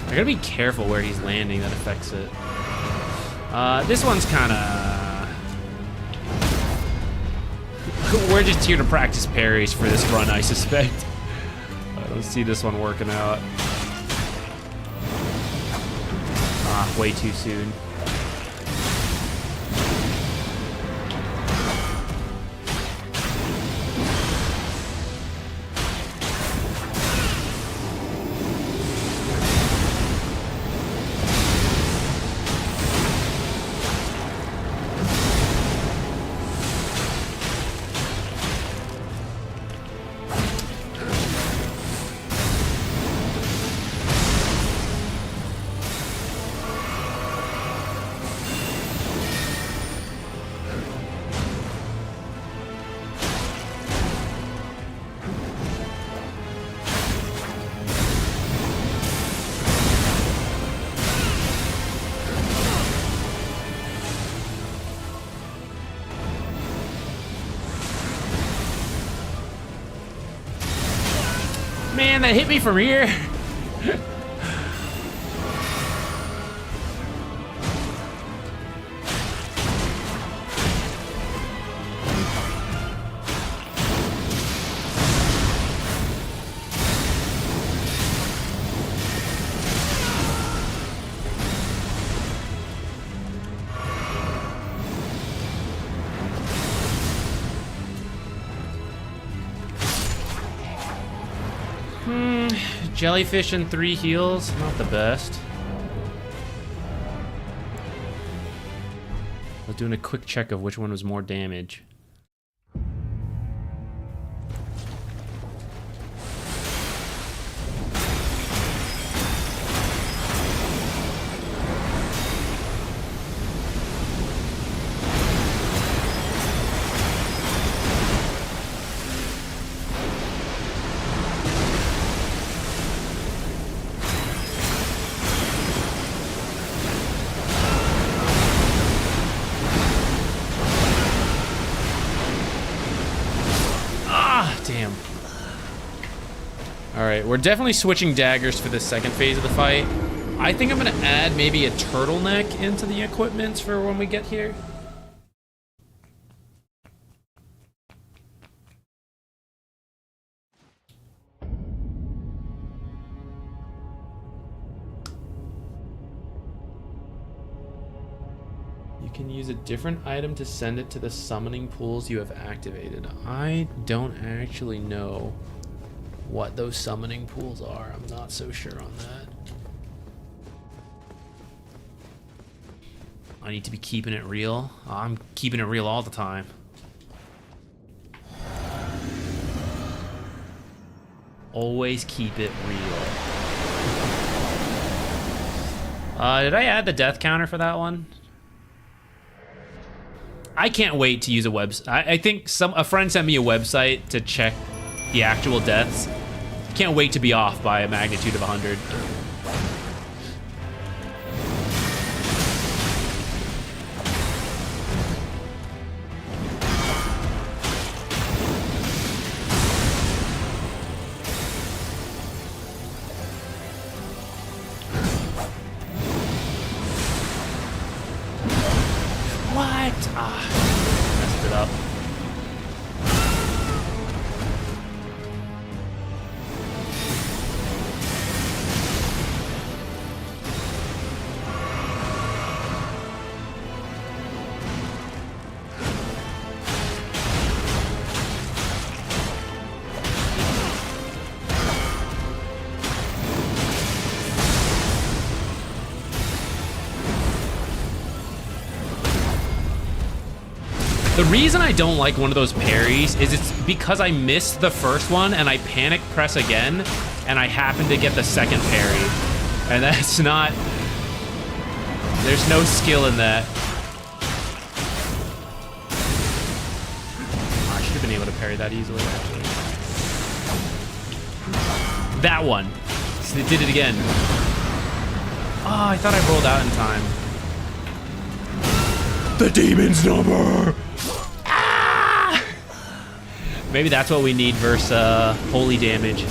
I gotta be careful where he's landing, that affects it. This one's kind of... We're just here to practice parries for this run, I suspect. I don't see this one working out. Way too soon. Man, that hit me from here. Jellyfish and 3 heals, not the best. I was doing a quick check of which one was more damage. Damn. Alright, we're definitely switching daggers for the second phase of the fight. I think I'm gonna add maybe a turtleneck into the equipment for when we get here. You can use a different item to send it to the summoning pools you have activated. I don't actually know what those summoning pools are. I'm not so sure on that. I need to be keeping it real. I'm keeping it real all the time. Always keep it real. Did I add the death counter for that one? I can't wait to use a website. I think a friend sent me a website to check the actual deaths. Can't wait to be off by a magnitude of 100. Messed it up. The reason I don't like one of those parries is it's because I missed the first one and I panic press again and I happen to get the second parry. And that's not... There's no skill in that. Oh, I should have been able to parry that easily, actually. That one. So they did it again. Oh, I thought I rolled out in time. The demon's number! Maybe that's what we need versus holy damage.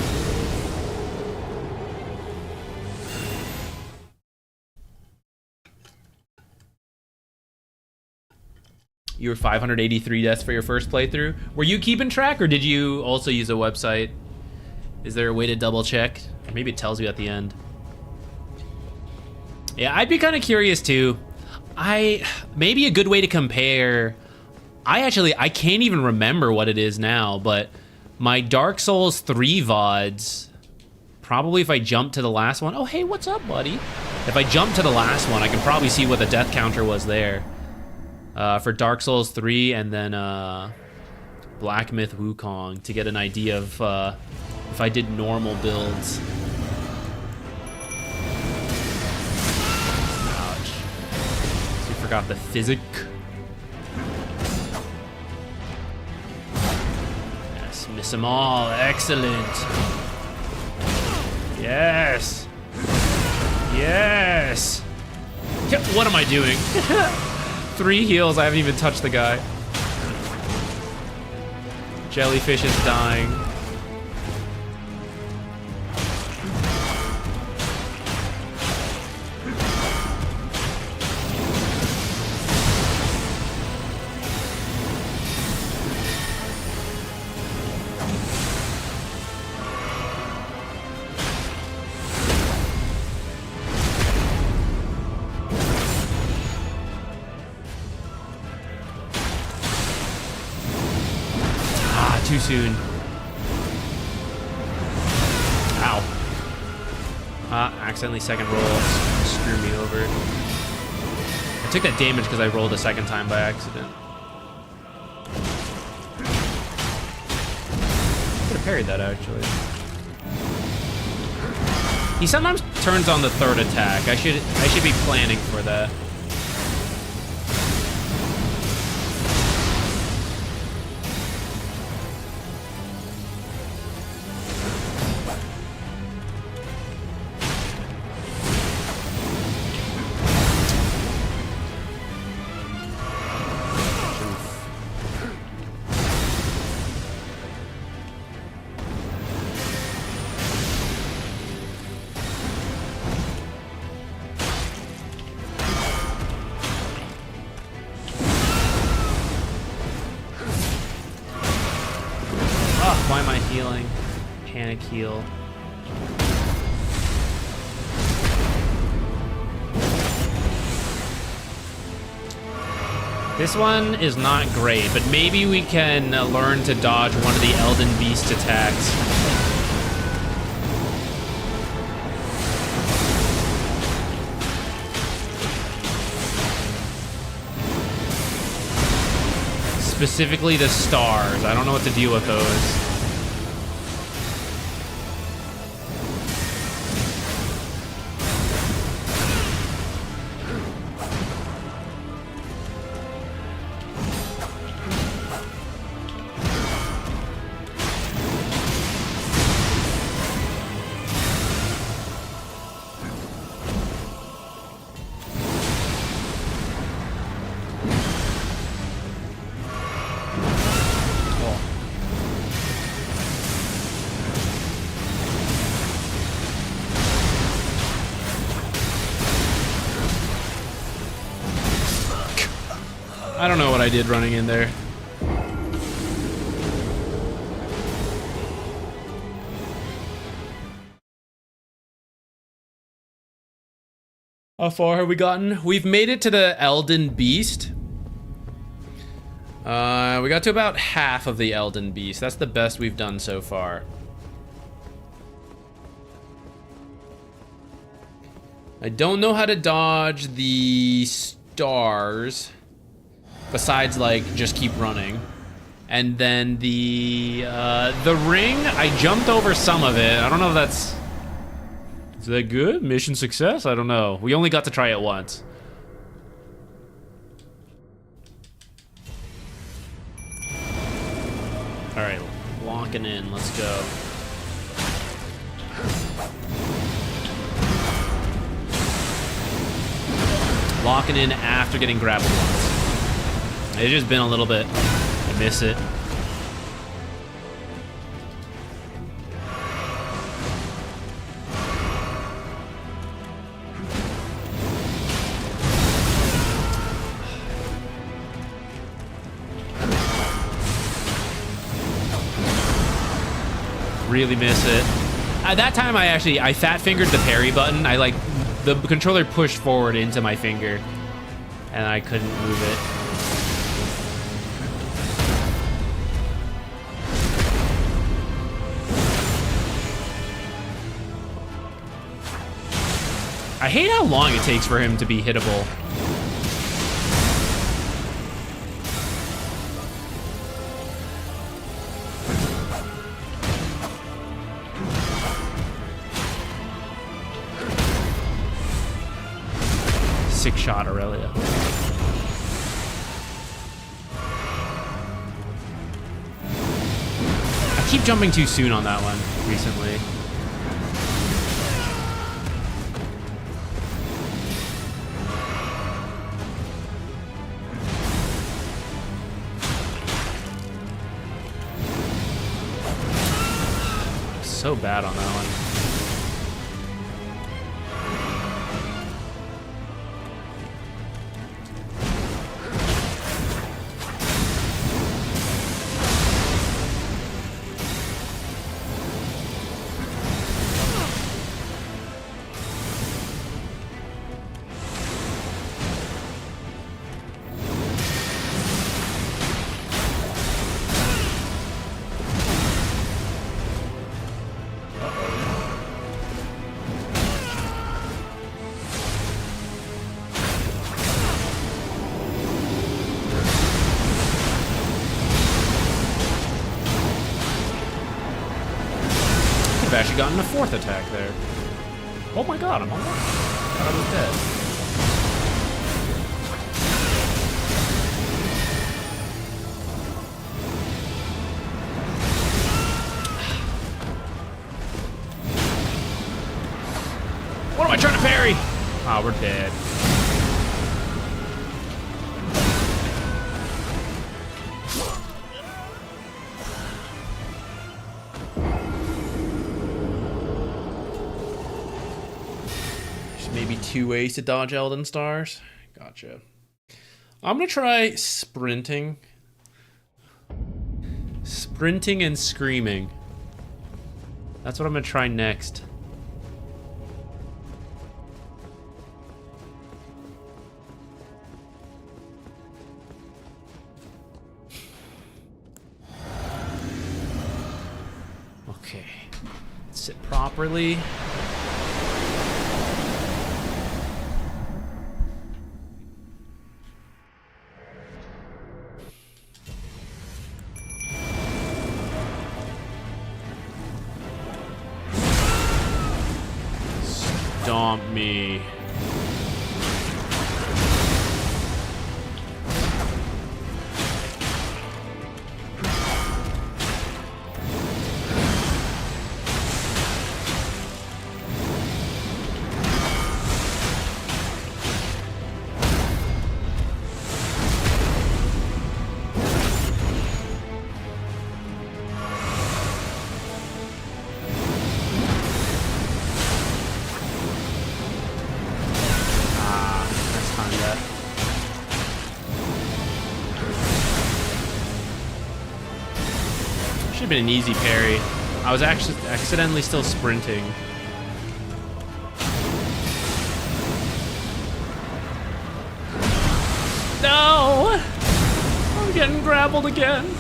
You were 583 deaths for your first playthrough. Were you keeping track, or did you also use a website? Is there a way to double check? Or maybe it tells you at the end. Yeah, I'd be kind of curious too. Maybe a good way to compare. I can't even remember what it is now, but my Dark Souls 3 VODs, probably if I jump to the last one. Oh, hey, what's up, buddy? If I jump to the last one, I can probably see what the death counter was there. For Dark Souls 3 and then Black Myth Wukong to get an idea of if I did normal builds. Ouch. So we forgot the physic. Yes, miss them all. Excellent. Yes. Yes. What am I doing? 3 heals, I haven't even touched the guy. Jellyfish is dying. Too soon. Ow. Accidentally second roll. Screw me over. I took that damage because I rolled a second time by accident. Could have parried that actually. He sometimes turns on the third attack. I should be planning for that. Why am I healing? Panic heal. This one is not great, but maybe we can learn to dodge one of the Elden Beast attacks. Specifically the stars. I don't know what to deal with those. I don't know what I did running in there. How far have we gotten? We've made it to the Elden Beast. We got to about half of the Elden Beast. That's the best we've done so far. I don't know how to dodge the stars. Besides, like, just keep running. And then the ring, I jumped over some of it. I don't know if that's... Is that good? Mission success? I don't know. We only got to try it once. Alright, locking in. Let's go. Locking in after getting grappled once. It's just been a little bit. I miss it. Really miss it. At that time, I fat fingered the parry button. I like the controller pushed forward into my finger, and I couldn't move it. I hate how long it takes for him to be hittable. Six-shot Aurelia. I keep jumping too soon on that one recently. So bad on that one. I've actually gotten a fourth attack there. Oh my god, I'm on one. I thought I was dead. What am I trying to parry? Ah, we're dead. Maybe 2 ways to dodge Elden Stars. Gotcha. I'm gonna try sprinting. Sprinting and screaming. That's what I'm gonna try next. Okay. Sit properly. Stomp me. Should have been an easy parry. I was actually accidentally still sprinting. No! I'm getting grappled again.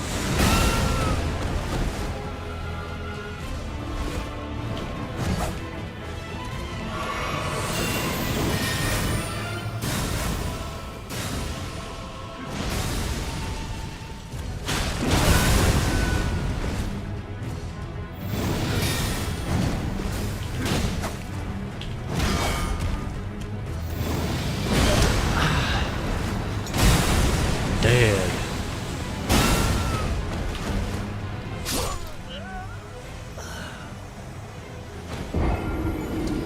Dead.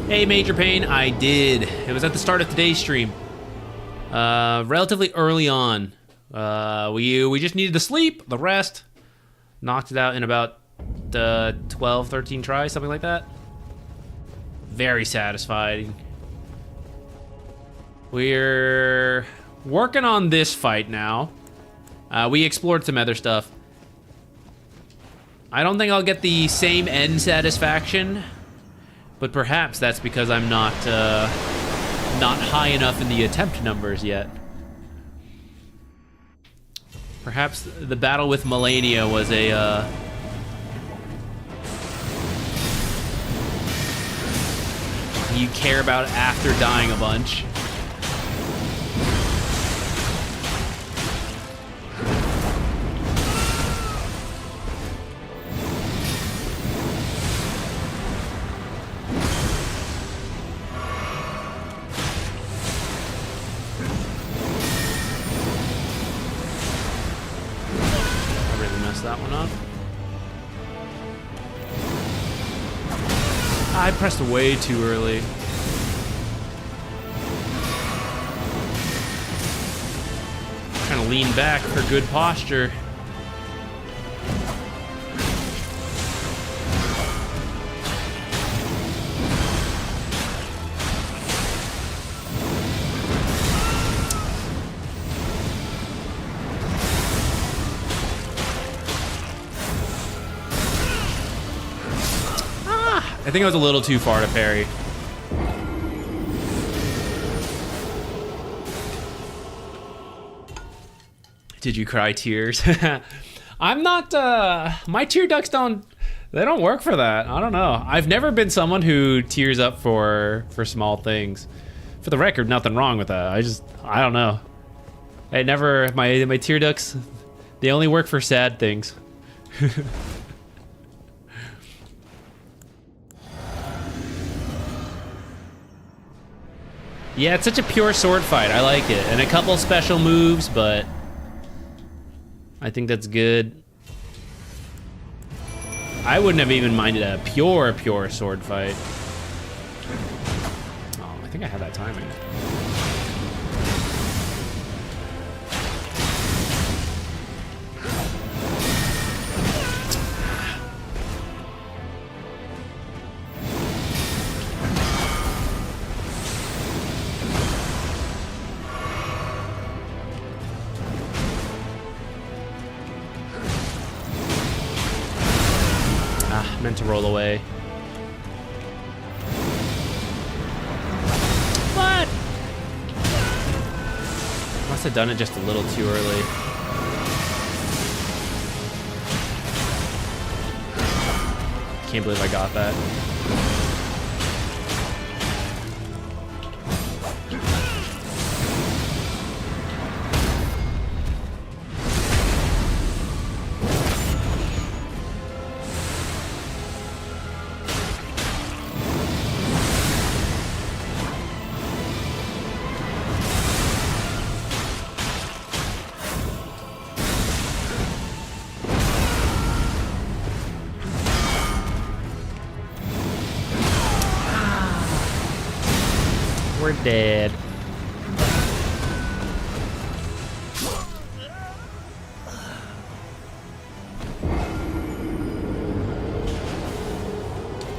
Hey, Major Pain, I did. It was at the start of today's stream. Relatively early on. We just needed to sleep. The rest knocked it out in about 12, 13 tries, something like that. Very satisfying. We're working on this fight now. We explored some other stuff. I don't think I'll get the same end satisfaction, but perhaps that's because I'm not high enough in the attempt numbers yet. Perhaps the battle with Malenia was a you care about after dying a bunch. That one up. I pressed way too early. Trying to lean back for good posture. I think I was a little too far to parry. Did you cry tears? I'm not, my tear ducts they don't work for that. I don't know. I've never been someone who tears up for small things. For the record, nothing wrong with that. I don't know. My tear ducts, they only work for sad things. Yeah, it's such a pure sword fight. I like it. And a couple special moves, but I think that's good. I wouldn't have even minded a pure sword fight. Oh, I think I had that timing. Meant to roll away. What? Must have done it just a little too early. Can't believe I got that. We're dead.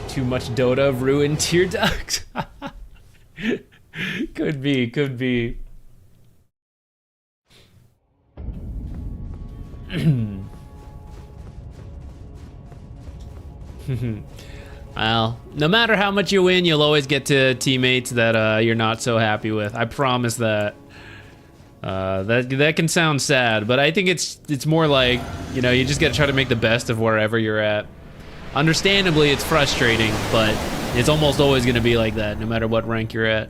Too much Dota ruined tear ducts. Could be. Well, no matter how much you win, you'll always get to teammates that you're not so happy with. I promise that. That can sound sad, but I think it's more like, you know, you just gotta try to make the best of wherever you're at. Understandably, it's frustrating, but it's almost always gonna be like that, no matter what rank you're at.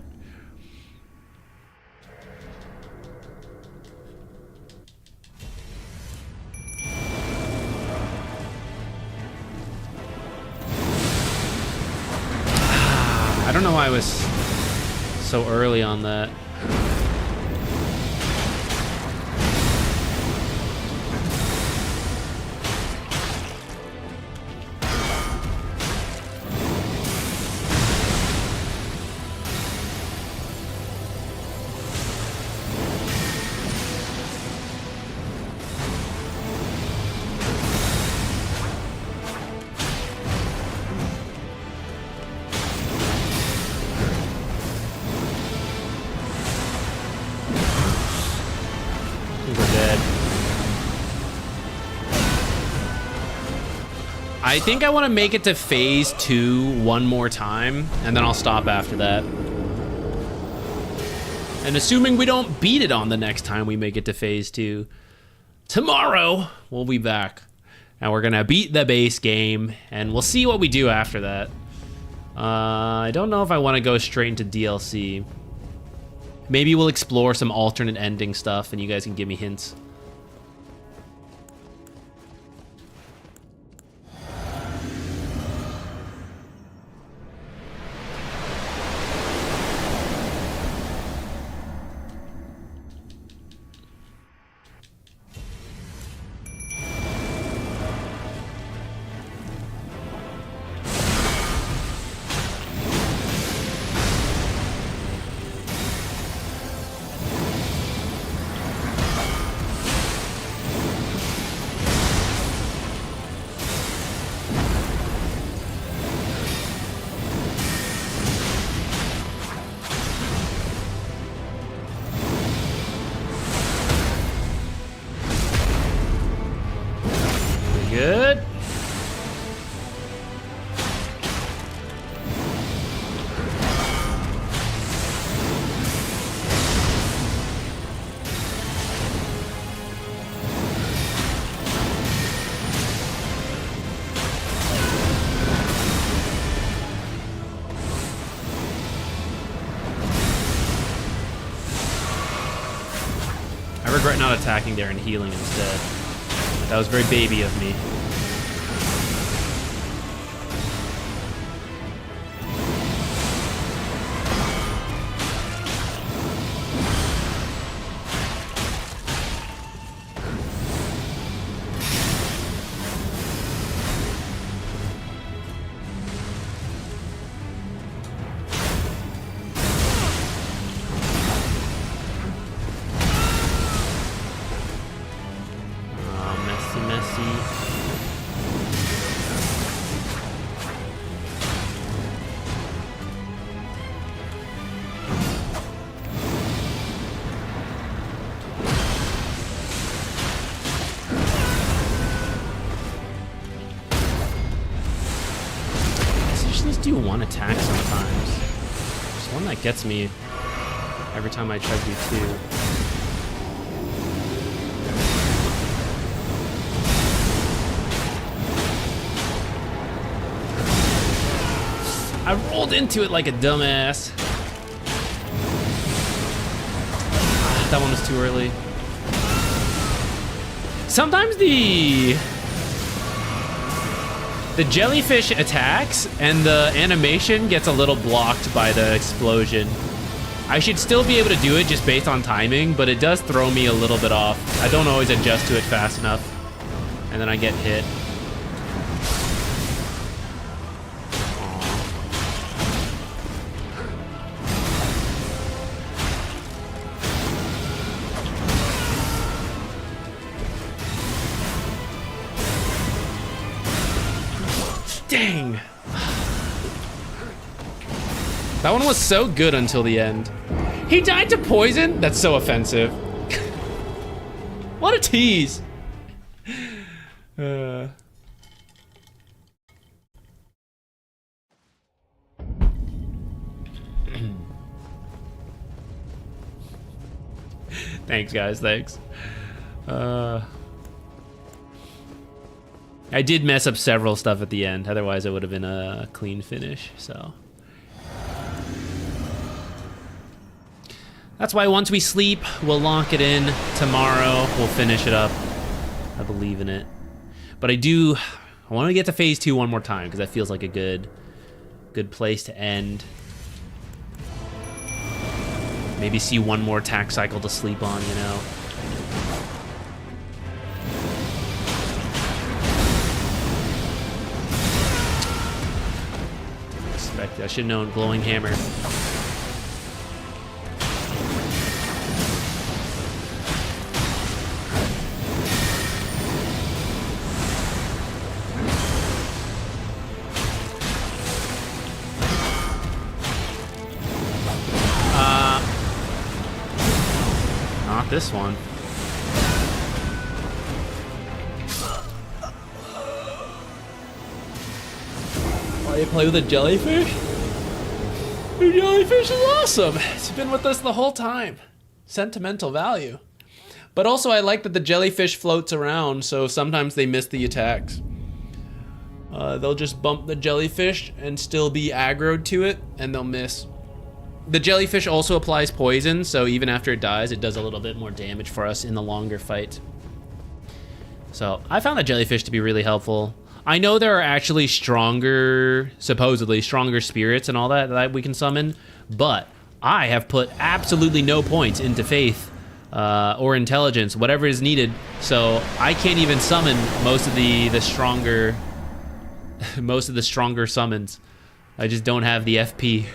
I don't know why I was so early on that. I think I want to make it to phase 2 one more time, and then I'll stop after that. And assuming we don't beat it on the next time we make it to phase 2, tomorrow we'll be back. And we're gonna beat the base game, and we'll see what we do after that. I don't know if I want to go straight into DLC. Maybe we'll explore some alternate ending stuff, and you guys can give me hints. Good. I regret not attacking there and healing instead. That was very baby of me. Do one attack sometimes. There's one that gets me every time I try to do 2. I rolled into it like a dumbass. That one was too early. Sometimes the jellyfish attacks and the animation gets a little blocked by the explosion. I should still be able to do it just based on timing, but it does throw me a little bit off. I don't always adjust to it fast enough, and then I get hit. Dang! That one was so good until the end. He died to poison? That's so offensive. What a tease! Thanks, guys, thanks. I did mess up several stuff at the end, otherwise it would have been a clean finish, so. That's why once we sleep, we'll lock it in. Tomorrow, we'll finish it up. I believe in it. But I want to get to phase 2 one more time, because that feels like a good place to end. Maybe see one more attack cycle to sleep on, you know? I should have known glowing hammer. Not this one. You play with a jellyfish? The jellyfish is awesome. It's been with us the whole time. Sentimental value. But also I like that the jellyfish floats around, so sometimes they miss the attacks. They'll just bump the jellyfish and still be aggroed to it, and they'll miss. The jellyfish also applies poison, so even after it dies, it does a little bit more damage for us in the longer fight. So I found the jellyfish to be really helpful. I know there are actually stronger, supposedly stronger spirits and all that we can summon, but I have put absolutely no points into faith or intelligence, whatever is needed, so I can't even summon most of the stronger summons. I just don't have the FP.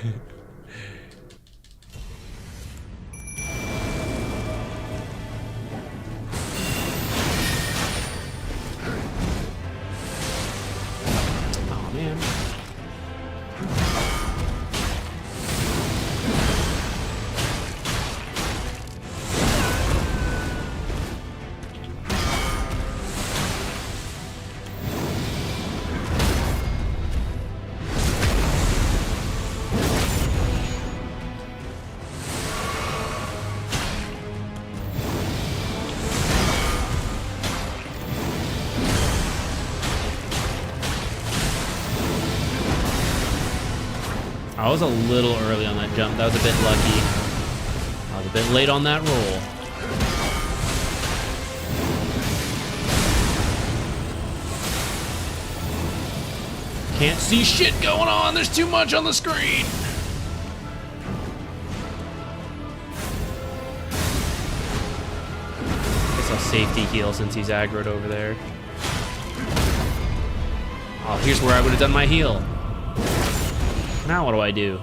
I was a little early on that jump. That was a bit lucky. I was a bit late on that roll. Can't see shit going on. There's too much on the screen. Guess I'll safety heal since he's aggroed over there. Oh, here's where I would have done my heal. Now what do I do?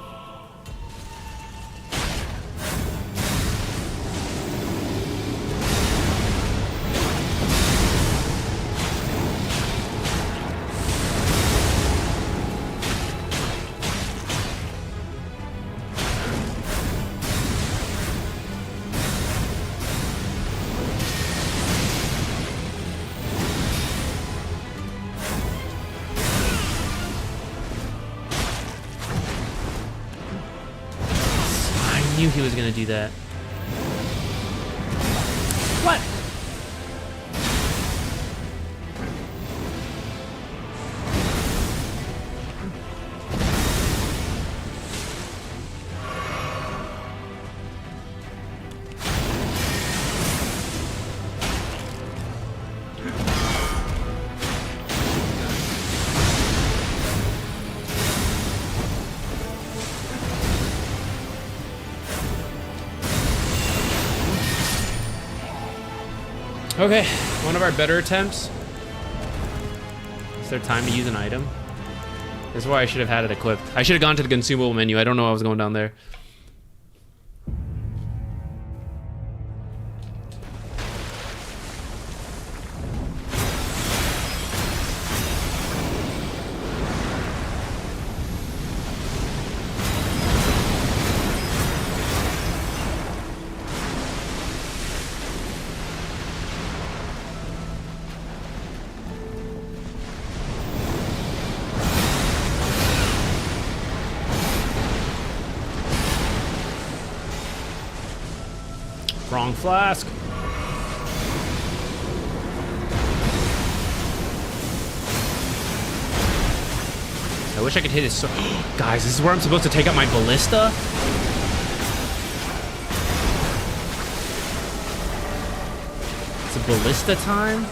I knew he was gonna do that. What? Okay, one of our better attempts. Is there time to use an item? This is why I should have had it equipped. I should have gone to the consumable menu. I don't know I was going down there. Wrong flask. I wish I could hit his guys, this is where I'm supposed to take out my ballista? It's a ballista time?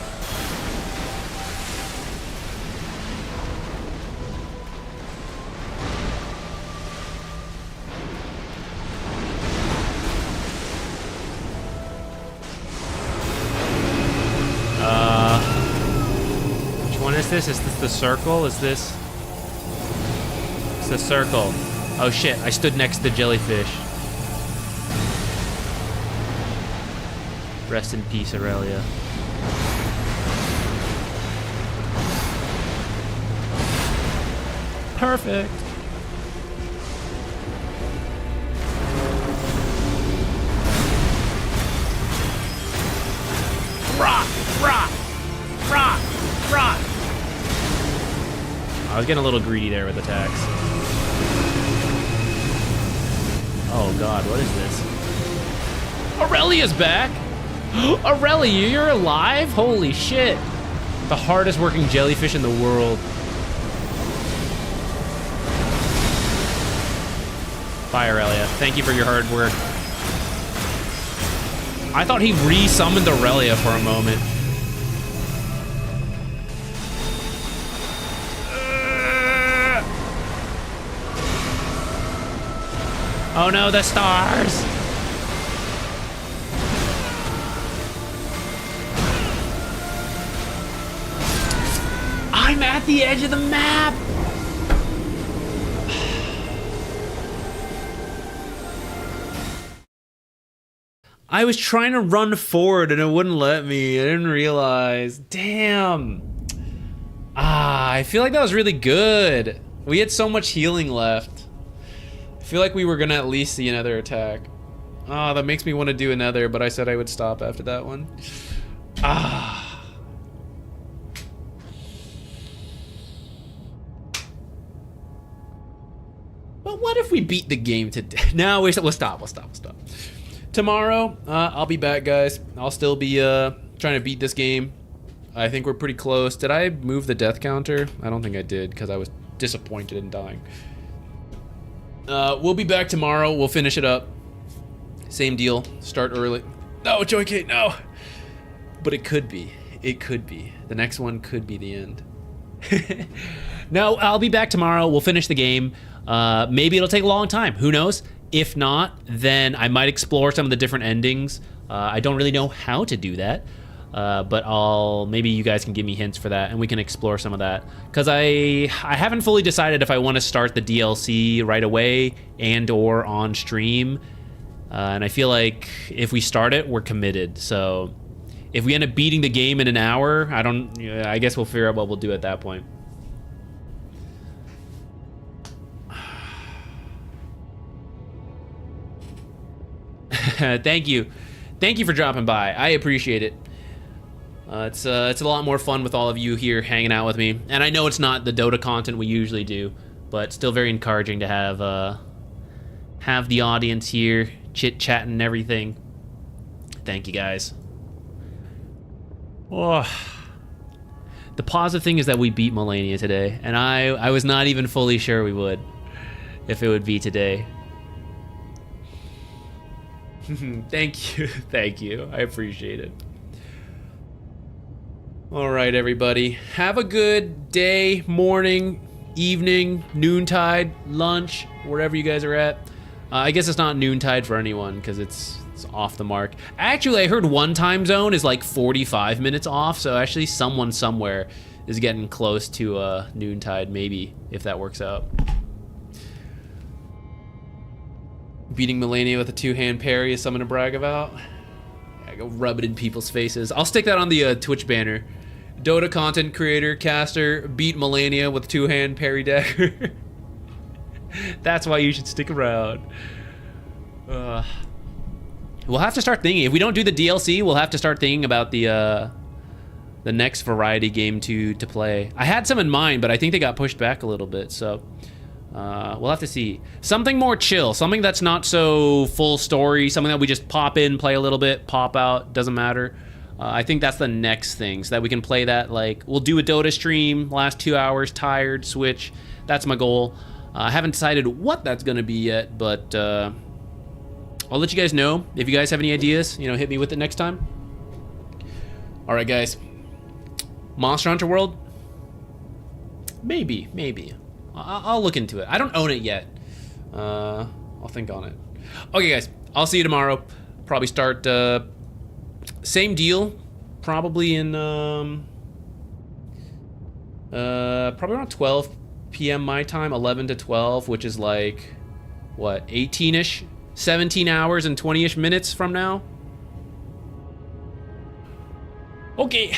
Is this the circle? Is this? It's the circle. Oh shit, I stood next to the jellyfish. Rest in peace, Aurelia. Perfect. Rock, rock, rock, rock. I was getting a little greedy there with attacks. Oh god, what is this? Aurelia's back! Aurelia, you're alive? Holy shit. The hardest working jellyfish in the world. Bye, Aurelia. Thank you for your hard work. I thought he re-summoned Aurelia for a moment. Oh no, the stars! I'm at the edge of the map! I was trying to run forward and it wouldn't let me. I didn't realize. Damn. I feel like that was really good. We had so much healing left. I feel like we were gonna at least see another attack. That makes me want to do another, but I said I would stop after that one. But what if we beat the game today? No, we'll stop. Tomorrow, I'll be back, guys. I'll still be trying to beat this game. I think we're pretty close. Did I move the death counter? I don't think I did, because I was disappointed in dying. We'll be back tomorrow. We'll finish it up. Same deal. Start early. No, Joy Kate, no! But it could be. It could be. The next one could be the end. No, I'll be back tomorrow. We'll finish the game. Maybe it'll take a long time. Who knows? If not, then I might explore some of the different endings. I don't really know how to do that, but maybe you guys can give me hints for that, and we can explore some of that. Because I haven't fully decided if I want to start the DLC right away and/or on stream. And I feel like if we start it, we're committed. So if we end up beating the game in an hour, I guess we'll figure out what we'll do at that point. Thank you for dropping by. I appreciate it. It's a lot more fun with all of you here hanging out with me, and I know it's not the Dota content we usually do, but still very encouraging to have the audience here chit chatting and everything. Thank you guys. Oh, the positive thing is that we beat Malenia today, and I was not even fully sure we would, if it would be today. Thank you. I appreciate it. All right, everybody. Have a good day, morning, evening, noontide, lunch, wherever you guys are at. I guess it's not noontide for anyone because it's off the mark. Actually, I heard one time zone is like 45 minutes off, so actually someone somewhere is getting close to noontide, maybe, if that works out. Beating Malenia with a two-hand parry is something to brag about. I go rub it in people's faces. I'll stick that on the Twitch banner. Dota content creator, caster, beat Malenia with two-hand parry dagger. That's why you should stick around. We'll have to start thinking. If we don't do the DLC, we'll have to start thinking about the next variety game to play. I had some in mind, but I think they got pushed back a little bit, so... we'll have to see. Something more chill, something that's not so full story, something that we just pop in, play a little bit, pop out, doesn't matter. I think that's the next thing, so that we can play that, like, we'll do a Dota stream, last 2 hours, tired, switch. That's my goal. I haven't decided what that's gonna be yet, but I'll let you guys know. If you guys have any ideas, hit me with it next time. All right, guys. Monster Hunter World? Maybe. I'll look into it. I don't own it yet. I'll think on it. Okay, guys. I'll see you tomorrow. Probably start same deal. Probably in probably around 12 p.m. my time, 11 to 12, which is like what, 18ish, 17 hours and 20ish minutes from now. Okay.